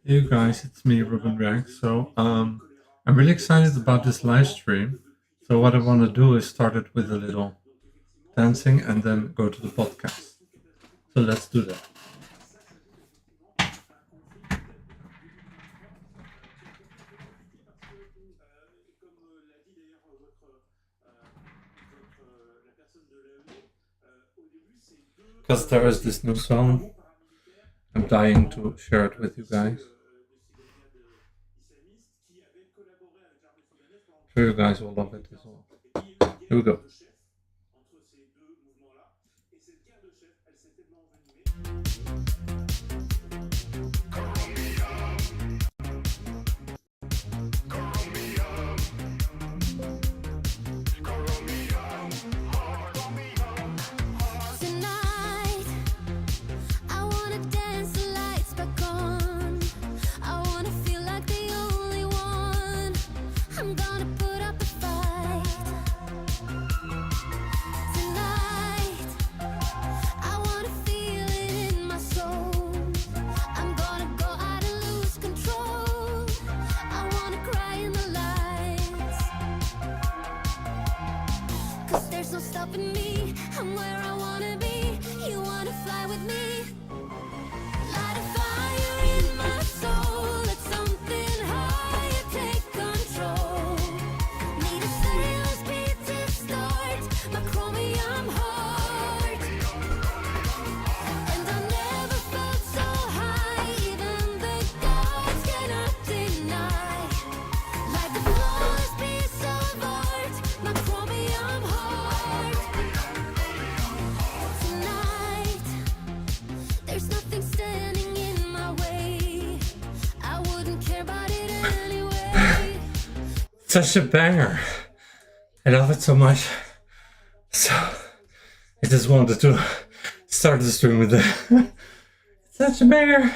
Hey guys, it's me, Ruben Reacts. I'm really excited about this live stream. So what I want to do is start it with a little dancing and then go to the podcast. So let's do that. Because there is this new song. I'm dying to share it with you guys. I'm sure you guys will love it as well. Here we go. Such a banger. I love it so much. So I just wanted to start the stream with it. Such a banger.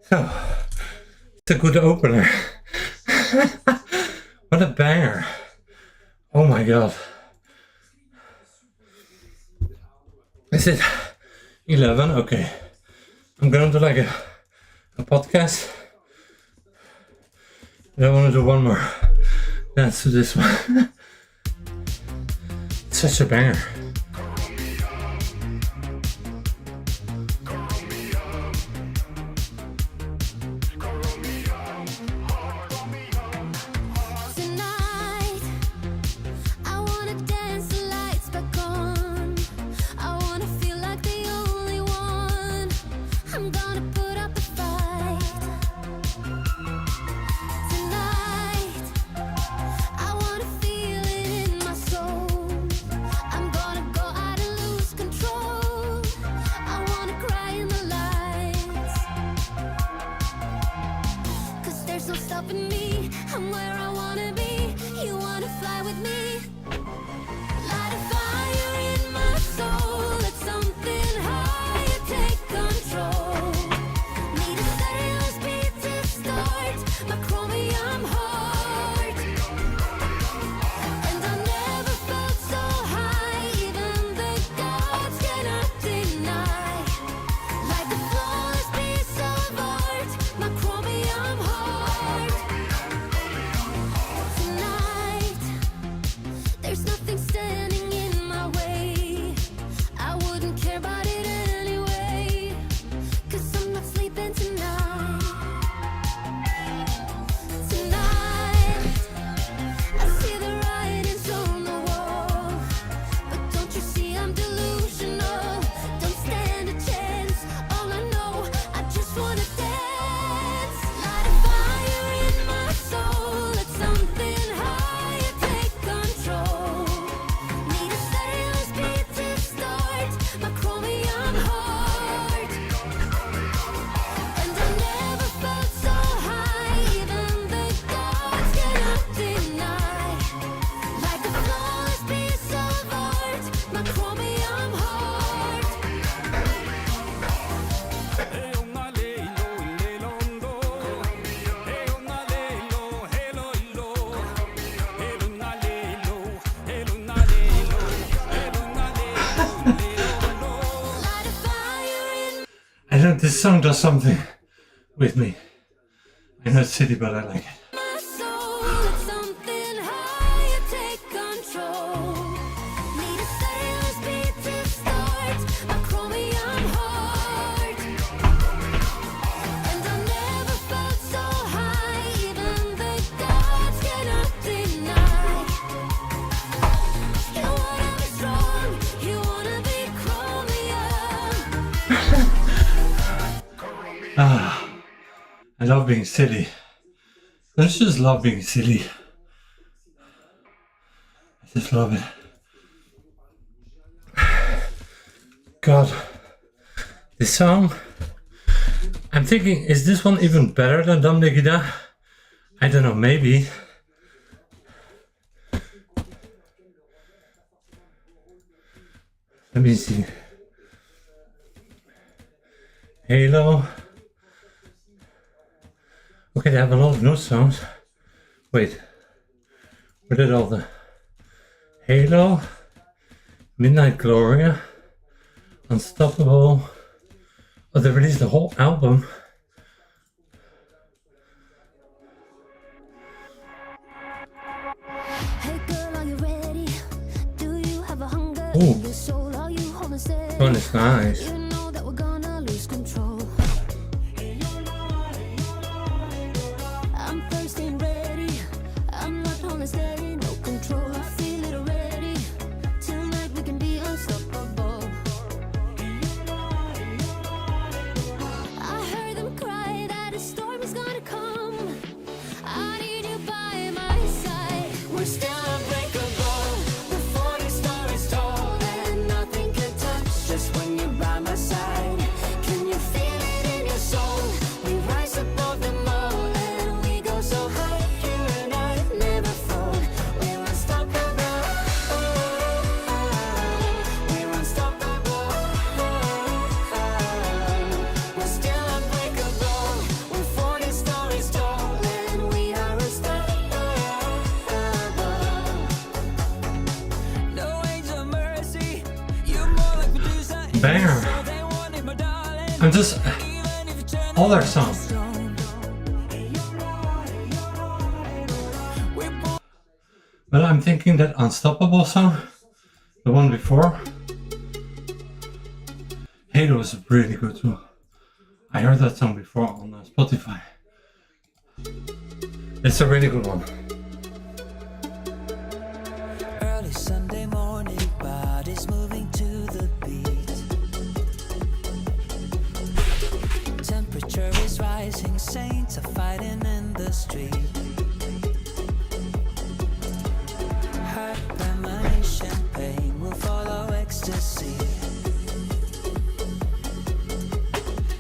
So, it's a good opener. What a banger. Oh my god. Is it 11? Okay. I'm gonna do like a podcast. I want to do one more. Let's do this one. Such a banger. don't, this song does something with me. I know it's silly, but I like it. I love being silly. I just love being silly. I just love it. God, this song. I'm thinking, is this one even better than Dam Negida? I don't know, maybe. Let me see. Halo. Okay, they have a lot of new songs. Wait, where did all the Halo, Midnight Gloria, Unstoppable? Oh, they released the whole album. Hey girl, are you ready? Do you have a hunger? Ooh, Your soul, are you holding steady? this one is nice. You know that we're gonna lose control. I'm thirsty and ready. I'm not holding steady, no control. I feel it already. Tonight we can be unstoppable. I heard them cry that a storm is gonna come. I need you by my side. We're still unbreakable. The 40 stories tall and nothing can touch us when you're by my side. Can you feel it in your soul? We rise above them all and we go so high. You and I never fall. We're unstoppable. We're unstoppable. We're still unbreakable. We're 40 stories tall and we are unstoppable. No age of mercy. You're more like Medusa. Banger. So they wanted my darling. I'm just Even if you turn all their songs. stone. We're born Well, I'm thinking that Unstoppable song, the one before, Halo is really good too. I heard that song before on Spotify. It's a really good one. early Sunday morning, bodies moving to the beat. Temperature is rising, saints are fighting in the street. Heart, premonition, pain will follow ecstasy.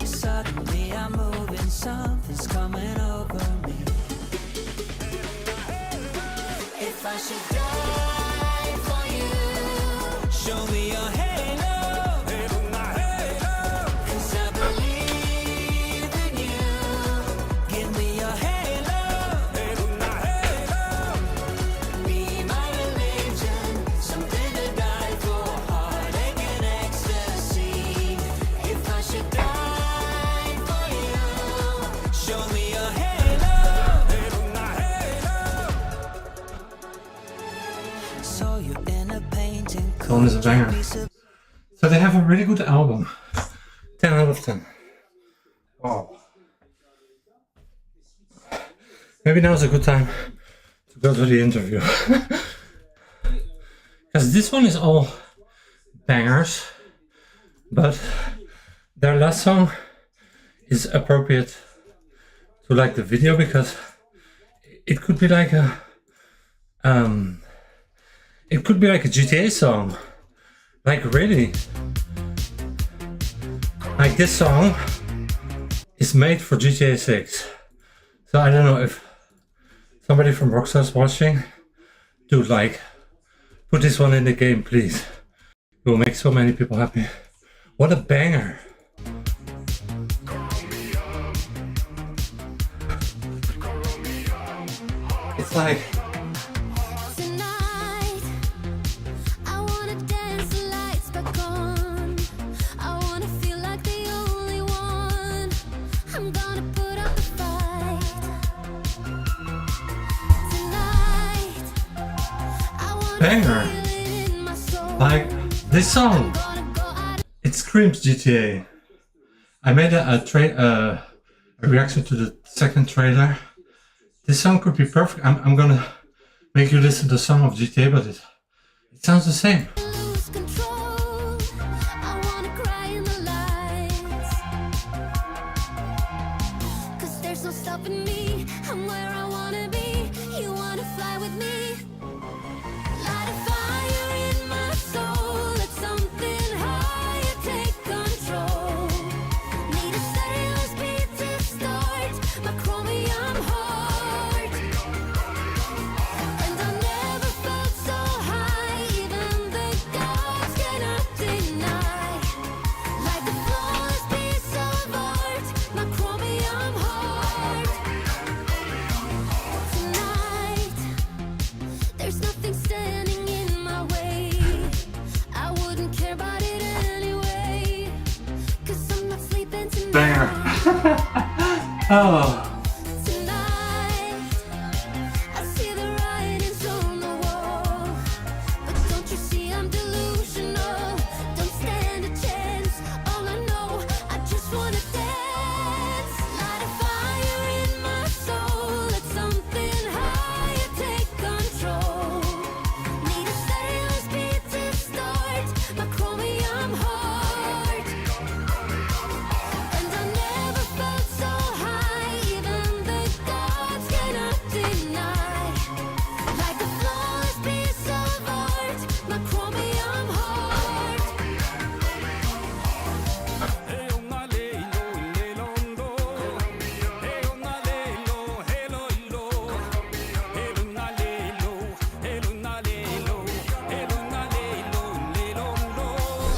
Suddenly I'm moving, something's coming over me. If I should die for you, Show me your halo, my halo. 'cause I believe in you. Give me your halo, my halo. Be my religion, something to die for, heartache and ecstasy. If I should die for you, Show me your halo, my halo. Saw you in a painting. That one is a banger. So they have a really good album. 10 out of 10. Wow. Maybe now's a good time to go to the interview. Because this one is all bangers, but their last song is appropriate to like the video because it could be like a it could be like a GTA song. Like really. Like this song is made for GTA 6. So I don't know if somebody from Rockstar is watching. Dude, like, put this one in the game, please. It will make so many people happy. What a banger. It's like, tonight I wanna dance the lights back on. I wanna feel like the only one. banger. Like this song, it screams GTA. I made a reaction to the second trailer. This song could be perfect. I'm gonna make you listen to the song of GTA, but it sounds the same. Lose control. I wanna cry in the lights. 'Cause there's no stopping me. I'm where I wanna be. You wanna fly with me. Light a fire in my soul. Let something higher take control. Need a stereo speed to start my chromium heart. And I never felt so high. Even the gods cannot deny. Like a flawless piece of art, my chromium heart. Tonight, there's nothing standing in my way. I wouldn't care about it anyway. 'Cause I'm not sleeping tonight. Banger. Oh. Tonight, I see the writings on the wall. But don't you see I'm delusional? Don't stand a chance. All I know, I just wanna dance. Light a fire in my soul. Let something higher take control. Need a stereo speed to start my chromium heart. And I never felt so high. Even the gods cannot deny. Like a flawless piece of art, my chromium heart.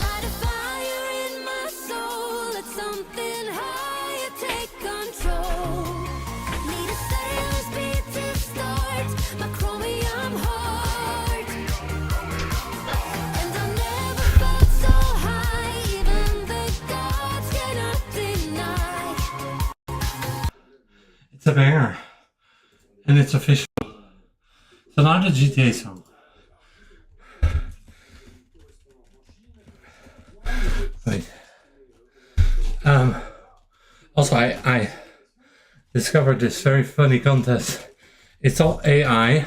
Light a fire in my soul. Let something higher take control. Need a stereo speed to start my chromium heart. And I never felt so high. Even the gods cannot deny. It's a banger. And it's official. So now the GTA song. Wait. Also, I discovered this very funny contest. It's all AI,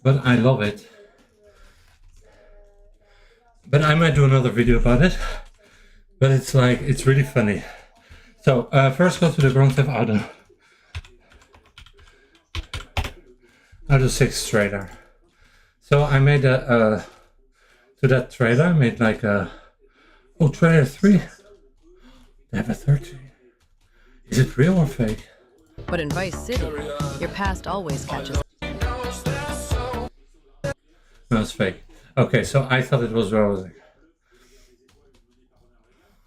but I love it. But I might do another video about it. But it's like, it's really funny. So first go to the Grand Theft Auto 6 trailer. So I made to that trailer, I made like a, oh, trailer 3. They have a 30. Is it real or fake? But in Vice City, your past always catches up. No, it's fake. Okay, so I thought it was real.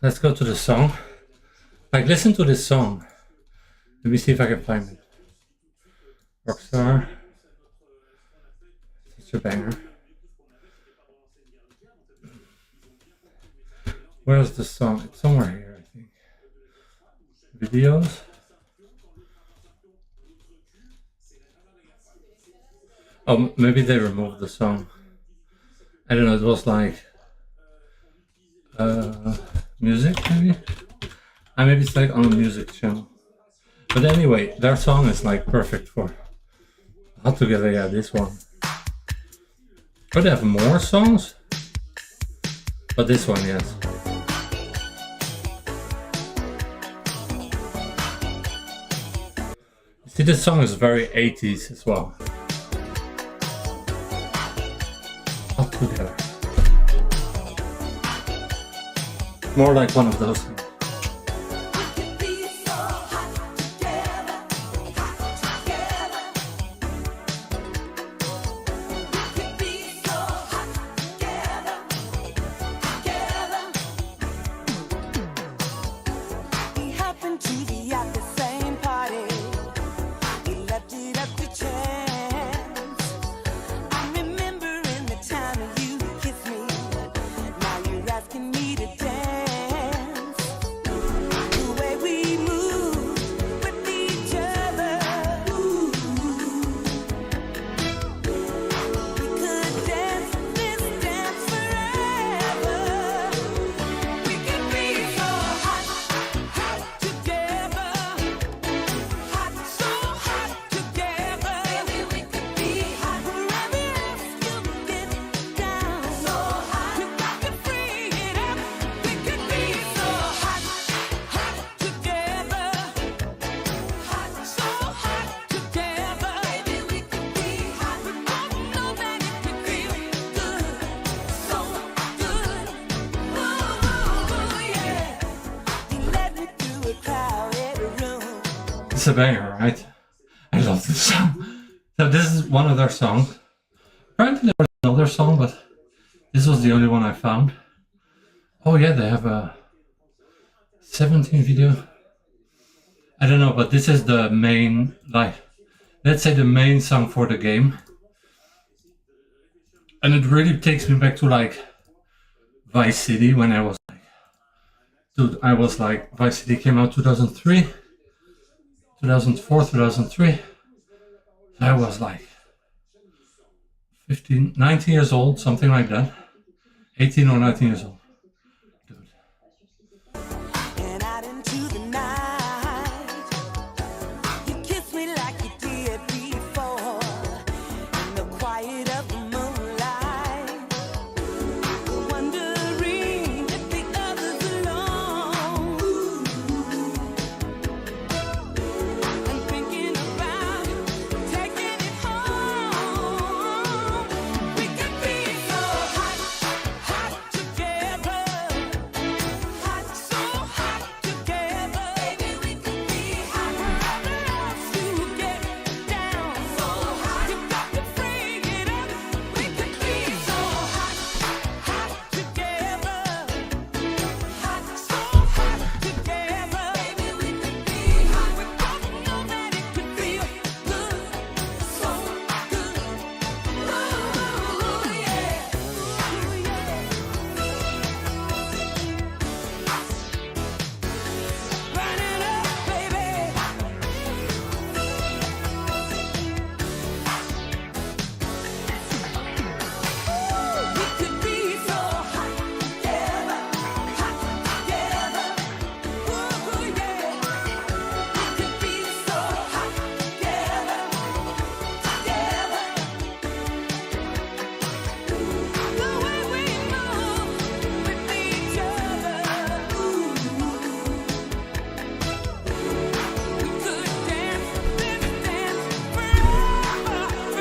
Let's go to the song. Like, listen to this song. Let me see if I can find it. Rockstar. Such a banger. Where's the song? It's somewhere here, I think. Videos. Oh, maybe they removed the song. I don't know, it was like music maybe? Maybe it's like on a music channel. But anyway, their song is like perfect for how together, yeah, this one. But they have more songs? But this one, yes. See, this song is very 80s as well. All together. More like one of those. It's a banger, right? I love this song. So this is one of their songs. Apparently there was another song, but this was the only one I found. Oh yeah, they have a 17 video. I don't know, but this is the main, like, let's say the main song for the game. And it really takes me back to like Vice City when I was like, dude, I was like, Vice City came out 2003, 2004, 2003. I was like 15, 19 years old, something like that. 18 or 19 years old. Dude. And out into the night, you kiss me like you did before. In the quiet of the moonlight, wondering if the others alone, and thinking about taking it home. We could be so hot, hot together. Hot, so hot together. Baby, we could be hot. To get down. So hot, you got to bring it up. We could be so hot, hot together. Hot, so hot together. Baby, we could be hot. We both know that it could feel good, so good. Ooh, yeah. Ooh, yeah. Burn it up, baby. We could be so hot together, hot together. Ooh, yeah. We could be so hot together, together. The way we move with each other. We could dance, dance, dance forever,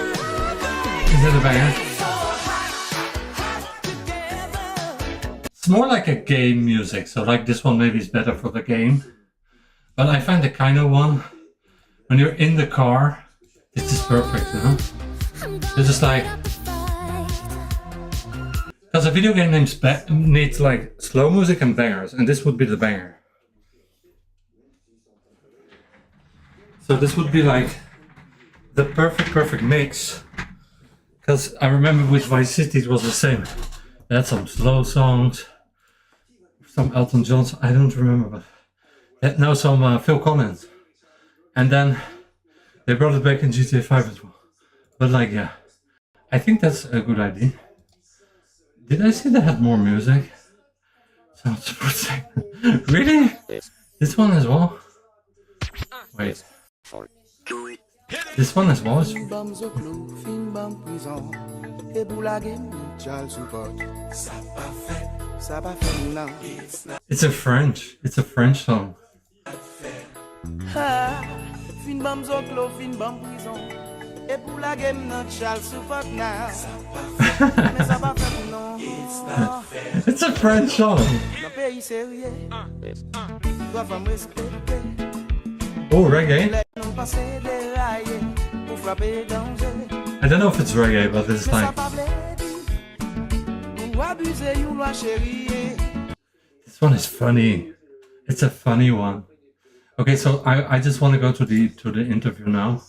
forever. Is it a banger? So hot, hot together. It's more like a game music, so like this one maybe is better for the game. But I find the kind of one, when you're in the car, this is perfect, you know? It's just like, because a video game needs like slow music and bangers, and this would be the banger. So this would be like the perfect mix. Because I remember with Vice City it was the same. They had some slow songs, some Elton John, I don't remember, but they had now some Phil Collins. And then they brought it back in GTA 5 as well. But like, yeah, I think that's a good idea. Did I say they had more music? Sounds surprising. Really? This one as well? Wait. This one as well is... It's a French song. Fin bam zoklo, fin bam prison. Et pour la game, not shall support now. Mais ça va faire non. It's a French song. Dans pays sérieux, doit pas me respecter. Oh, reggae. Les non passer dérailler pour frapper danger. I don't know if it's reggae, but it's Mais ça like... pas bledi. Ou abuser you loi chérie. This one is funny. It's a funny one. Okay, so I just want to go to the interview now,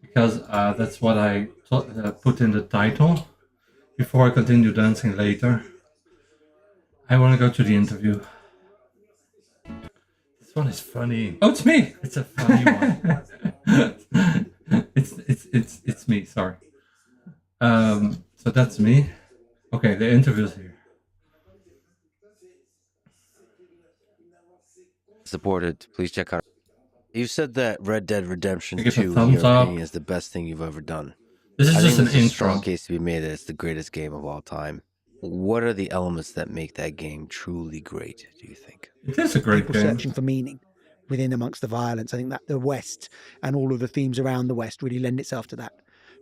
because that's what I put in the title before I continue dancing later. I want to go to the interview. This one is funny. Oh, it's me. It's a funny one. it's me. Sorry. So that's me. Okay, the interview's here. Supported. Please check out. You said that Red Dead Redemption Give a 2, in thumbs your up. opinion, is the best thing you've ever done. This is I just think an there's a strong intro. case to be made that it's the greatest game of all time. What are the elements that make that game truly great, do you think? It is a great People game. searching for meaning within amongst the violence. I think that the West and all of the themes around the West really lend itself to that.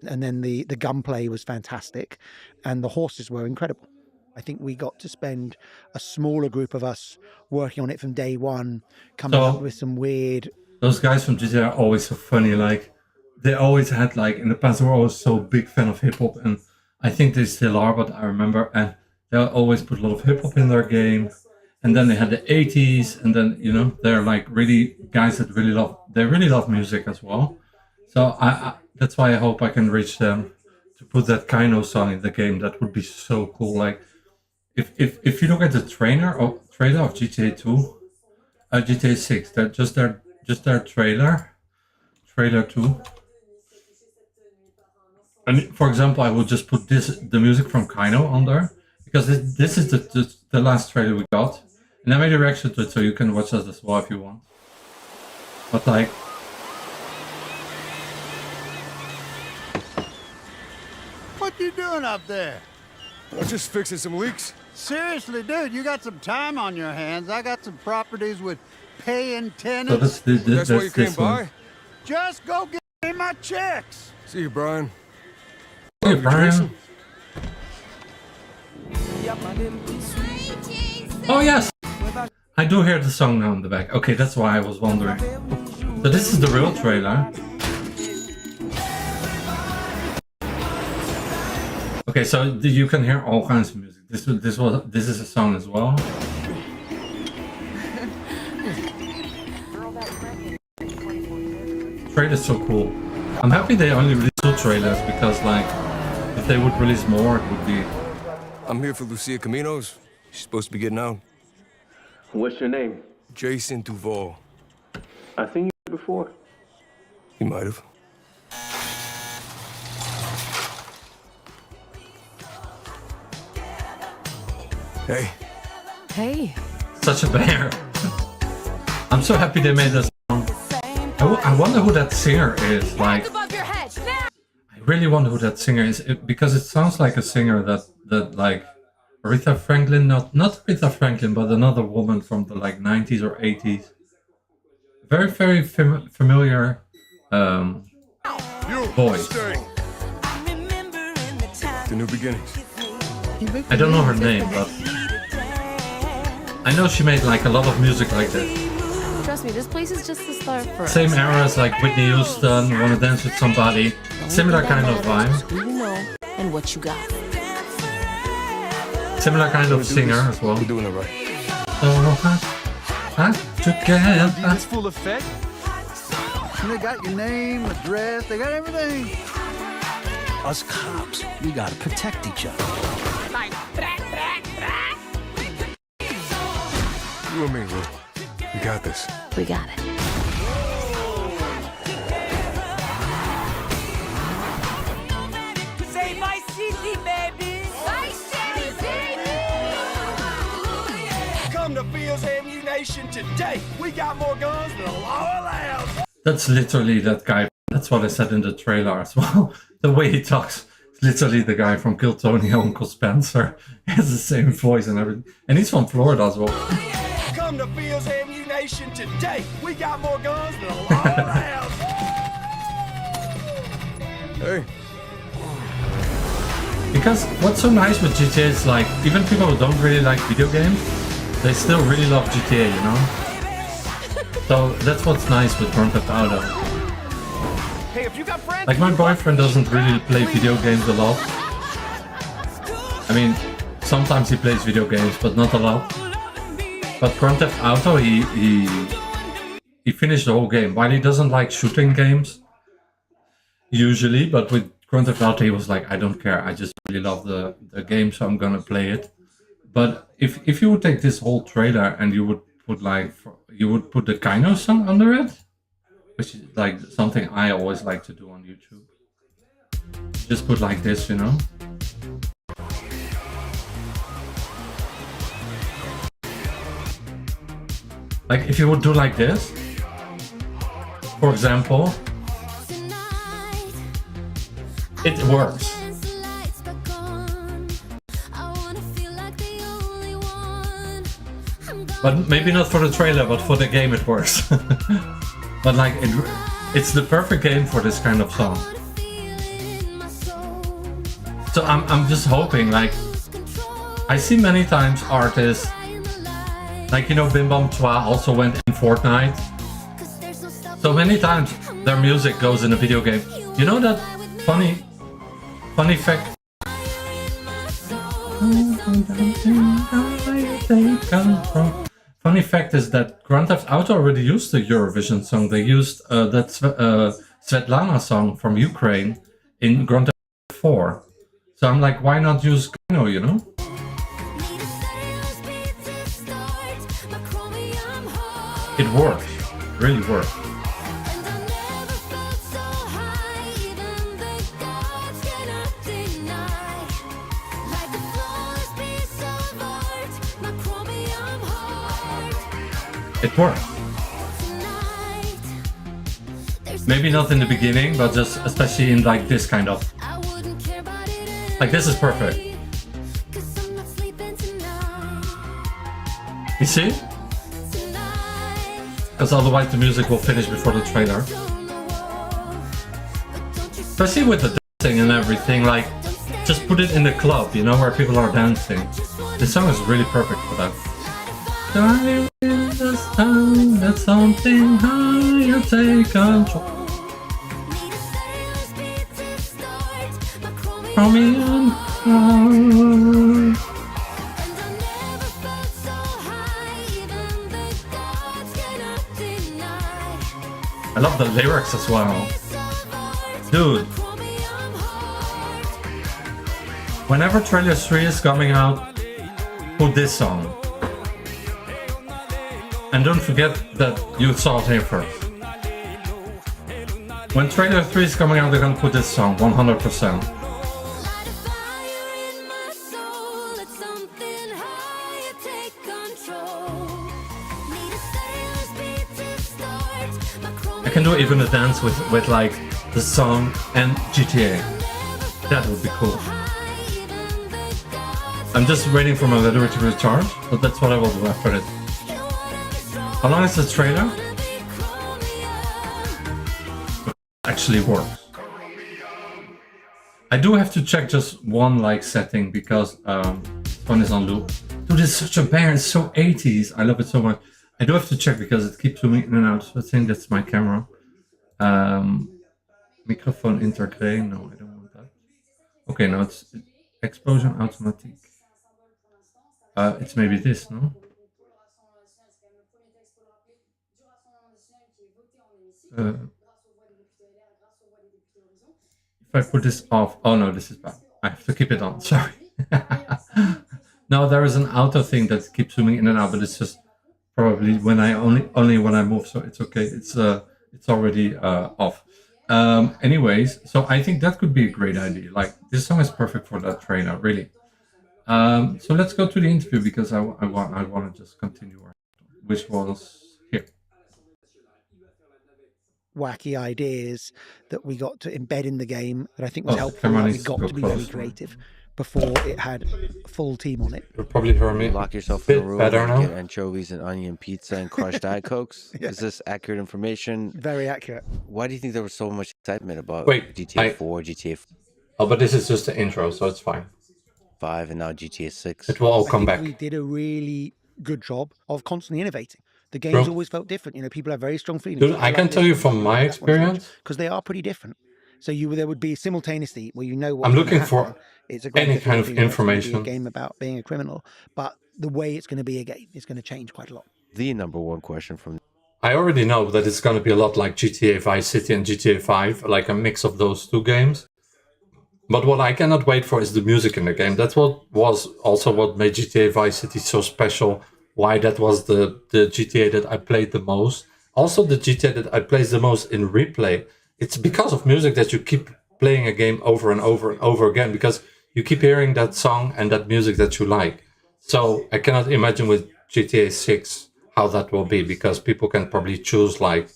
And then the gunplay was fantastic, and the horses were incredible. I think we got to spend a smaller group of us working on it from day one, coming up with some weird those guys from GTA are always so funny. Like, they always had, like, in the past, they were always so big fan of hip hop, and I think they still are, but I remember, and they always put a lot of hip hop in their game. And then they had the 80s, and then, you know, they're like really guys that really love music as well. So I that's why I hope I can reach them to put that Kino song in the game. That would be so cool. Like, if you look at the trailer of GTA 2, GTA 6, that just their trailer 2. And for example, I would just put the music from Kino on there, because this is the last trailer we got. And I made a reaction to it, so you can watch that as well if you want. But like... What you doing up there? I'm just fixing some leaks. Seriously, dude, you got some time on your hands. I got some properties with paying tenants. So That's why you came one. by? Just go get me my checks. See you, Brian. Hey, Love you, Brian. Jason. Oh yes! I do hear the song now in the back. Okay, that's why I was wondering. So this is the real trailer. Okay, so you can hear all kinds of music. This is a song as well. Trailer's so cool. I'm happy they only released 2 trailers, because like if they would release more, it would be... I'm here for Lucia Caminos. She's supposed to be getting out. What's your name? Jason Duval. I seen you before. You might have. Hey. Hey. Such a banger. I'm so happy they made this song. I wonder who that singer is. Like, I really wonder who that singer is, because it sounds like a singer that like Aretha Franklin, not Aretha Franklin, but another woman from the like 90s or 80s. Very, very familiar voice. The New Beginnings. I don't know her name, but I know she made like a lot of music like this. Trust me, this place is just the start for us. Same era as like Whitney Houston, Wanna Dance with Somebody. Similar kind of vibe. Who you know and what you got. Similar kind of singer as well. We're doing it right. Together. It's full effect. And they got your name, address, they got everything. Us cops, we gotta protect each other. You and me, Lou. We got this. We got it. Say Vice City, baby. Vice City, Come to Fields Ammunition today. We got more guns than the law allows. That's literally that guy. That's what I said in the trailer as well. The way he talks. It's literally the guy from Kill Tony, Uncle Spencer. He has the same voice and everything. And he's from Florida as well. Come to Fields Ammunition today. We got more guns than the law allows. Hey. Because what's so nice with GTA is like, even people who don't really like video games, they still really love GTA, you know? So that's what's nice with Grand Theft Auto. Hey, if you got friends, Like, my boyfriend doesn't really play video games a lot. I mean, sometimes he plays video games, but not a lot. But Grand Theft Auto, he finished the whole game. While he doesn't like shooting games, usually, but with Grand Theft Auto, he was like, I don't care. I just really love the game, so I'm gonna play it. But if you would take this whole trailer and you would put like, you would put the Kino song under it, which is like something I always like to do on YouTube. Just put like this, you know? Like if you would do like this, for example, it works. But maybe not for the trailer, but for the game it works. But like it's the perfect game for this kind of song. So I'm just hoping, like, I see many times artists, like, you know, Bim Bam Twa also went in Fortnite. So many times their music goes in a video game. You know that funny fact? Funny fact is that Grand Theft Auto already used the Eurovision song. They used that Svetlana song from Ukraine in Grand Theft 4. So I'm like, why not use Gino, you know? It works, really works. It works. Maybe not in the beginning, but just especially in like this kind of... Like this is perfect. You see? Because otherwise the music will finish before the trailer. Especially with the dancing and everything, like, just put it in the club, you know, where people are dancing. This song is really perfect for that. Dive in the sun, that's something higher, take control. From me on. I love the lyrics as well. Dude. Whenever trailer 3 is coming out, put this song. And don't forget that you saw it here first. When trailer 3 is coming out, they're gonna put this song, 100%. I can do even a dance with like the song and GTA. That would be cool. I'm just waiting for my battery to recharge, but that's what I will do after it. How long is the trailer? Actually works. I do have to check just one like setting because this one is on loop. Dude, it's such a banger, it's so 80s. I love it so much. I do have to check because it keeps zooming in and out, so I think that's my camera. Microphone intergray, no, I don't want that. Okay, no, it's explosion automatique. It's maybe this, no? If I put this off, oh no, this is bad. I have to keep it on, sorry. No, there is an auto thing that keeps zooming in and out, but it's just probably when I only when I move, so it's okay. It's already off. Anyways, so I think that could be a great idea. Like this song is perfect for that trailer, really. So let's go to the interview because I want to just continue, which was here. Wacky ideas that we got to embed in the game that I think was helpful. We got to be very creative before it had a full team on it. You'll probably hear me. Lock yourself in a room better and now? get anchovies and onion pizza and crushed Diet Cokes. Yeah. Is this accurate information? Very accurate. Why do you think there was so much excitement about Wait, GTA 4, GTA Oh, but this is just the intro, so it's fine. 5, and now GTA 6? It will all I come think back. we did a really good job of constantly innovating. The games always felt different. You know, people have very strong feelings. Dude, I can tell you from my experience, because they are pretty different. So there would be simultaneously where you know what. I'm looking for it's a great any kind of feeling. It's gonna be information. a game about being a criminal, but the way it's going to be a game is going to change quite a lot. The number one question from... I already know that it's going to be a lot like GTA Vice City and GTA 5, like a mix of those two games. But what I cannot wait for is the music in the game. That's what was also what made GTA Vice City so special. Why that was the GTA that I played the most. Also the GTA that I played the most in replay. It's because of music that you keep playing a game over and over and over again, because you keep hearing that song and that music that you like. So I cannot imagine with GTA 6 how that will be, because people can probably choose like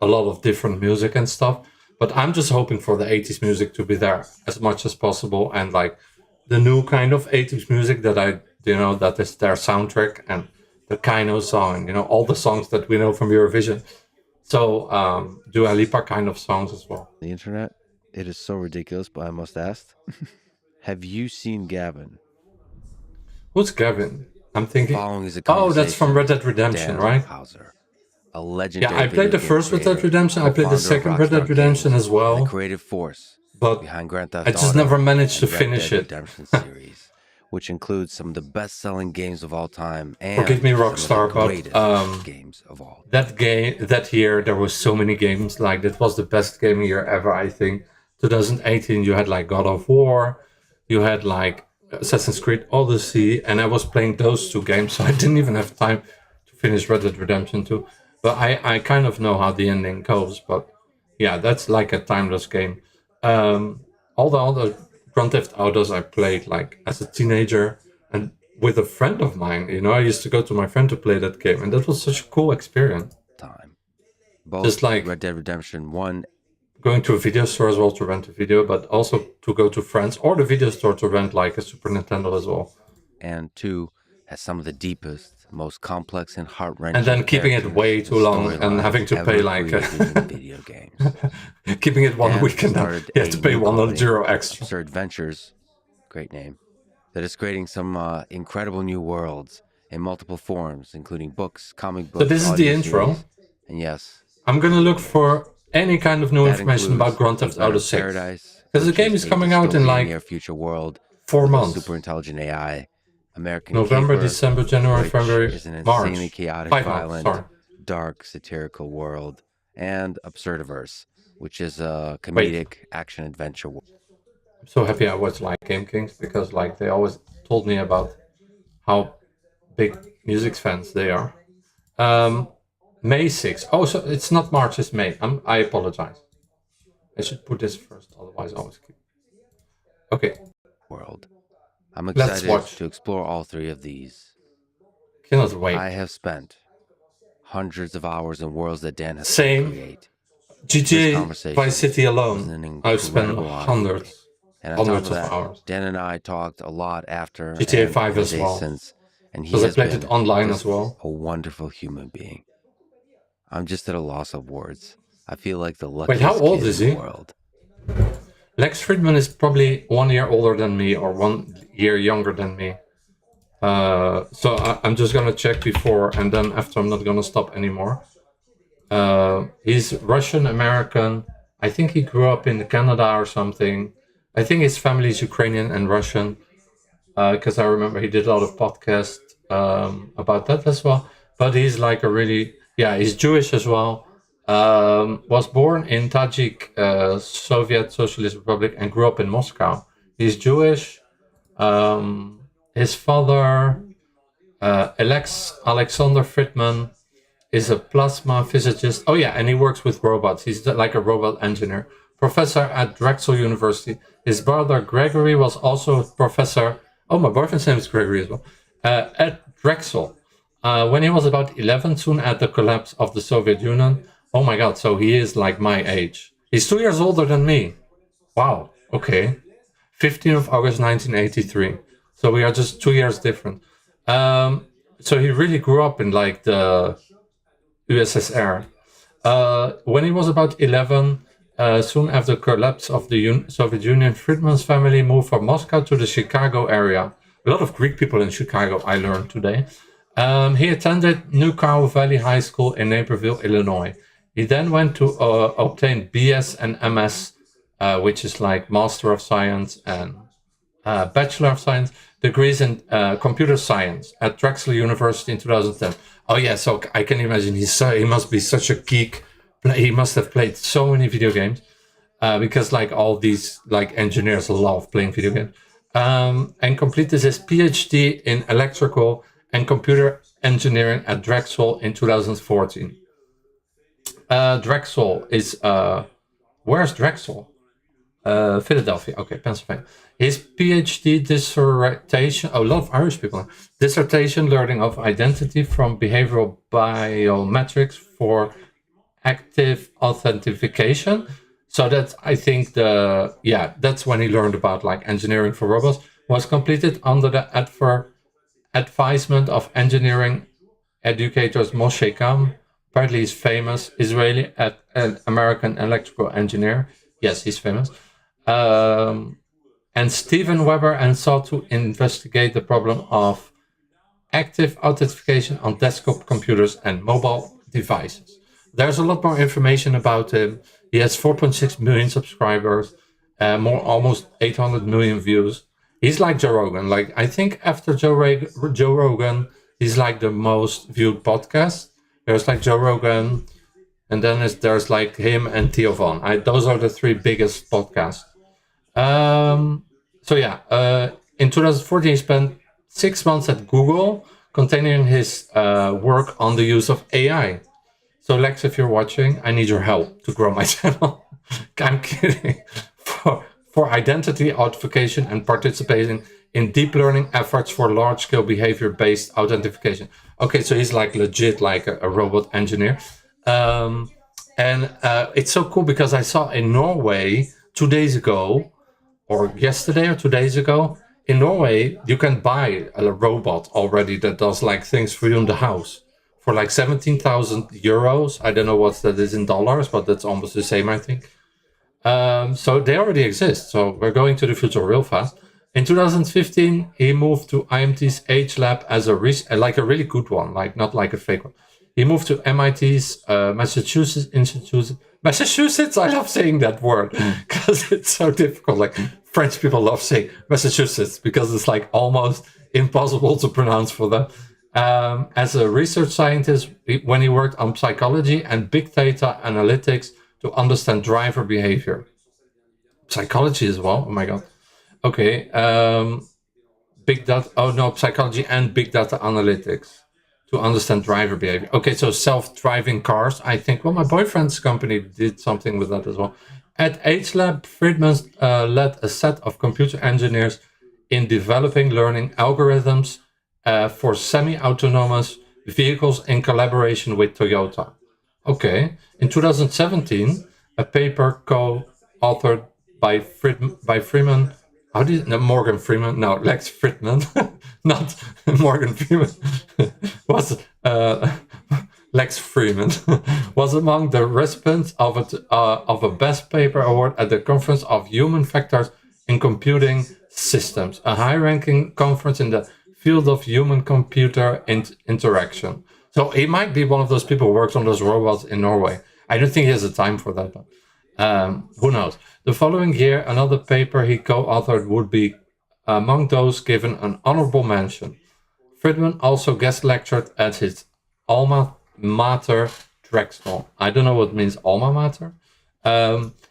a lot of different music and stuff. But I'm just hoping for the 80s music to be there as much as possible, and like the new kind of 80s music that that is their soundtrack, and the Kino song, all the songs that we know from Eurovision. So Dua Lipa kind of songs as well. The internet, it is so ridiculous, but I must ask, have you seen Gavin? Who's Gavin? I'm thinking. Following is a Oh, that's from Red Dead Redemption, right? Hauser. a legendary. Yeah, I played the video game first Red Dead creator, Redemption. I played the co-founder of second Red Dead Rockstar Redemption Games, as well. and the creative force But behind Grand Theft I just Auto never managed to and Red finish Dead it. Redemption series, which includes some of the best-selling games of all time and Forgive me, some of Rockstar, the but greatest games of all. that year there were so many games. Like that was the best game year ever, I think. 2018, you had like God of War, you had like Assassin's Creed Odyssey, and I was playing those two games, so I didn't even have time to finish Red Dead Redemption 2. But I kind of know how the ending goes. But yeah, that's like a timeless game. All the other Grand Theft Autos I played like as a teenager and with a friend of mine. You know, I used to go to my friend to play that game, and that was such a cool experience. Time. Both Just like Red Dead Redemption 1 going to a video store as well to rent a video, but also to go to friends or the video store to rent like a Super Nintendo as well. and 2 has some of the deepest, most complex and heart-wrenching. And then keeping it way too long and having to pay like video games. keeping it 1 And week and then started you have a to pay new company, €100 extra. Absurd Ventures, great name, that is creating some incredible new worlds in multiple forms, including books, comic books. So this is the audio intro. series, and yes, I'm gonna look for any kind of new that information includes about Grand Theft Auto Invented 6. Paradise, Because the which game is a coming out in dystopian like near future world 4 with a months. super intelligent AI, American November, Keeper, December, January, which February, is an March. insanely chaotic, 5 months, violent, sorry. dark, satirical world, and Absurdiverse, which is a comedic action adventure world. I'm so happy I watched like Game Kings because like they always told me about how big music fans they are. May 6th. Oh, so it's not March, it's May. I apologize. I should put this first, otherwise I always keep. Okay. World. I'm Let's excited watch. to explore all three of these. Cannot wait. I have spent hundreds of hours in worlds that Dan has Same. create. GTA Vice City was alone, an I've spent incredible honor. hundreds. And on top Hundreds of of that, hours. Dan and I talked a lot after GTA and 5 the as day well. since, and he Because I has played been it online just as well. a wonderful human being. I'm just at a loss of words. I feel like the Wait, luckiest how old kid is in he? the world. Lex Fridman is probably 1 year older than me or 1 year younger than me. So I'm just gonna check before and then after I'm not gonna stop anymore. He's Russian American. I think he grew up in Canada or something. I think his family is Ukrainian and Russian. Because I remember he did a lot of podcasts about that as well. But he's like a really, yeah, he's Jewish as well. Was born in Tajik Soviet Socialist Republic and grew up in Moscow. He's Jewish. His father, Alexander Fridman, is a plasma physicist. Oh yeah, and he works with robots. He's like a robot engineer. Professor at Drexel University. His brother Gregory was also a professor. Oh, my boyfriend's name is Gregory as well. At Drexel. When he was about 11, soon at the collapse of the Soviet Union. Oh my god, so he is like my age. He's 2 years older than me. Wow, okay. 15th of August 1983. So we are just 2 years different. So he really grew up in like the USSR. When he was about 11, soon after the collapse of the Soviet Union, Fridman's family moved from Moscow to the Chicago area. A lot of Greek people in Chicago, I learned today. He attended New Cow Valley High School in Naperville, Illinois. He then went to obtain BS and MS, which is like Master of Science and Bachelor of Science degrees in computer science at Drexel University in 2010. Oh yeah, so I can imagine he must be such a geek. He must have played so many video games because like all these like engineers love playing video games. And completed his PhD in electrical and computer engineering at Drexel in 2014. Drexel is where's Drexel? Philadelphia. Okay, Pennsylvania. His PhD dissertation, a lot of Irish people, dissertation learning of identity from behavioral biometrics for active authentication. So that's, I think that's when he learned about like engineering for robots, was completed under the advisement of engineering educators Moshe Kam. Apparently he's famous Israeli an American electrical engineer. Yes, he's famous. And Steven Weber, and sought to investigate the problem of active authentication on desktop computers and mobile devices. There's a lot more information about him. He has 4.6 million subscribers, almost 800 million views. He's like Joe Rogan. Like, I think after Joe Rogan, he's like the most viewed podcast. There's like Joe Rogan, and then there's like him and Theo Von. Those are the three biggest podcasts. In 2014, he spent 6 months at Google, continuing his work on the use of AI. So Lex, if you're watching, I need your help to grow my channel. I'm kidding. For identity authentication and participating in deep learning efforts for large-scale behavior-based authentication. Okay, so he's like legit like a robot engineer. It's so cool because I saw in Norway 2 days ago, or yesterday or 2 days ago, in Norway, you can buy a robot already that does like things for you in the house for like 17,000 euros. I don't know what that is in dollars, but that's almost the same, I think. So they already exist. So we're going to the future real fast. In 2015, he moved to IMT's Age Lab as a really good one, like not like a fake one. He moved to MIT's Massachusetts Institute. Massachusetts, I love saying that word because it's so difficult. Like French people love saying Massachusetts because it's like almost impossible to pronounce for them. As a research scientist, when he worked on psychology and big data analytics to understand driver behavior. Psychology as well. Oh my God. Okay. Big data. Oh no, psychology and big data analytics to understand driver behavior. Okay, so self-driving cars. I think, well, my boyfriend's company did something with that as well. At Lab, Fridman led a set of computer engineers in developing learning algorithms for semi-autonomous vehicles in collaboration with Toyota. Okay, in 2017, a paper co-authored by Freeman. Morgan Freeman? No, Lex Fridman, not Morgan Freeman. was Lex Freeman was among the recipients of a Best Paper Award at the Conference of Human Factors in Computing Systems, a high-ranking conference in the field of human-computer interaction. So he might be one of those people who works on those robots in Norway. I don't think he has the time for that, but who knows? The following year, another paper he co-authored would be among those given an honorable mention. Fridman also guest lectured at his alma mater, Drexel. I don't know what it means, alma mater.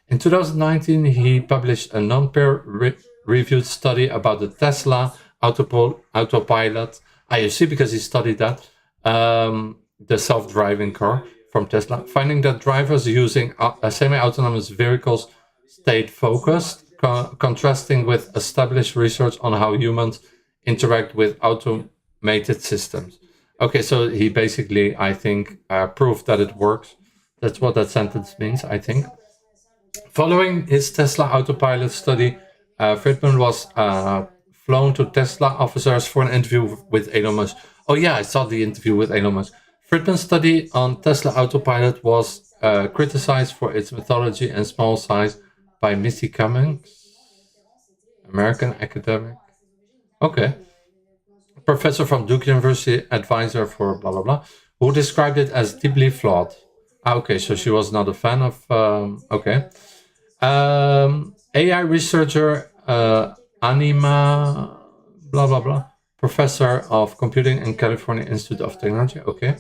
In 2019, he published a non-peer-reviewed study about the Tesla autopilot. You see, because he studied that, the self-driving car from Tesla, finding that drivers using semi-autonomous vehicles stayed focused, contrasting with established research on how humans interact with automated systems. Okay, so he basically, I think, proved that it works. That's what that sentence means, I think. Following his Tesla autopilot study, Fridman was flown to Tesla officers for an interview with Elon Musk. Oh yeah, I saw the interview with Elon Musk. Fridman's study on Tesla autopilot was criticized for its methodology and small size by Missy Cummings, American academic. Okay. Professor from Duke University, advisor for blah, blah, blah, who described it as deeply flawed. Okay, so she was not a fan of... okay. AI researcher Anima, blah, blah, blah, professor of computing in California Institute of Technology, okay,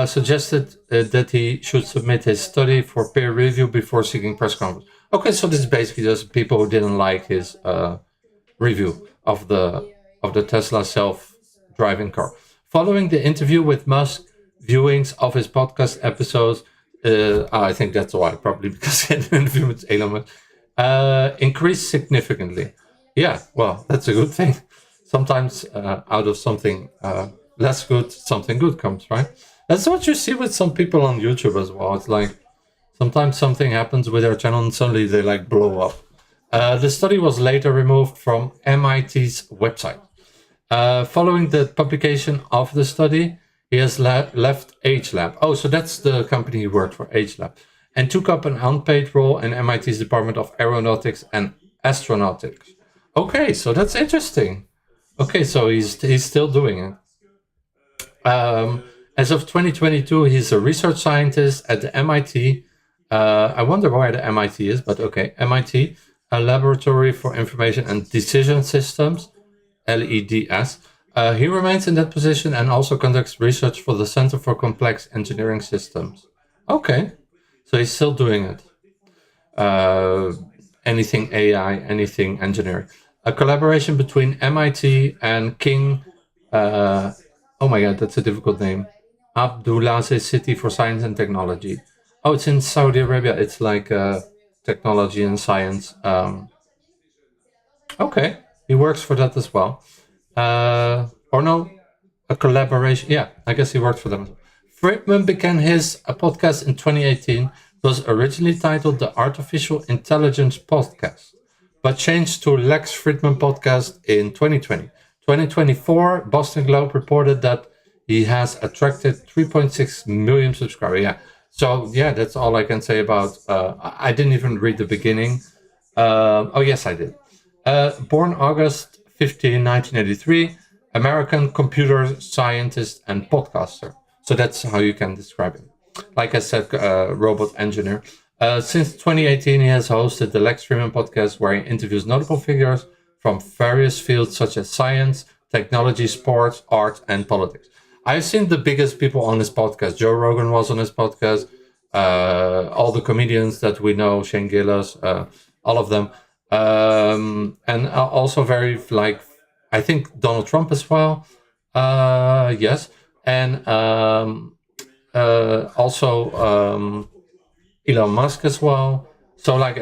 suggested that he should submit his study for peer review before seeking press conference. Okay, so this is basically just people who didn't like his review of the Tesla self-driving car. Following the interview with Musk, viewings of his podcast episodes, I think that's why, probably because he had an interview with Elon Musk, increased significantly. Yeah, well, that's a good thing. Sometimes out of something less good, something good comes, right? That's what you see with some people on YouTube as well. It's like sometimes something happens with their channel and suddenly they like blow up. The study was later removed from MIT's website. Following the publication of the study, he has left Lab. Oh, so that's the company he worked for, Lab, and took up an unpaid role in MIT's Department of Aeronautics and Astronautics. Okay, so that's interesting. Okay, so he's still doing it. As of 2022, he's a research scientist at the MIT. I wonder where the MIT is, but okay, MIT, a Laboratory for Information and Decision Systems, LEDS. He remains in that position and also conducts research for the Center for Complex Engineering Systems. Okay, so he's still doing it. Anything AI, anything engineering. A collaboration between MIT and King, oh my god, that's a difficult name, Abdulaziz City for Science and Technology. Oh, it's in Saudi Arabia. It's like technology and science. Okay, he works for that as well. Or no, a collaboration. Yeah, I guess he worked for them. Fridman began his podcast in 2018. It was originally titled the Artificial Intelligence Podcast, but changed to Lex Fridman Podcast in 2020. 2024, Boston Globe reported that he has attracted 3.6 million subscribers. Yeah, so yeah, that's all I can say about. I didn't even read the beginning. Oh yes, I did. Born August 15, 1983, American computer scientist and podcaster. So that's how you can describe him. Like I said, robot engineer. Since 2018, he has hosted the Lex Fridman podcast, where he interviews notable figures from various fields such as science, technology, sports, art, and politics. I've seen the biggest people on his podcast. Joe Rogan was on his podcast. All the comedians that we know, Shane Gillis, all of them. And also very, like, I think Donald Trump as well. Yes. And also Elon Musk as well. So like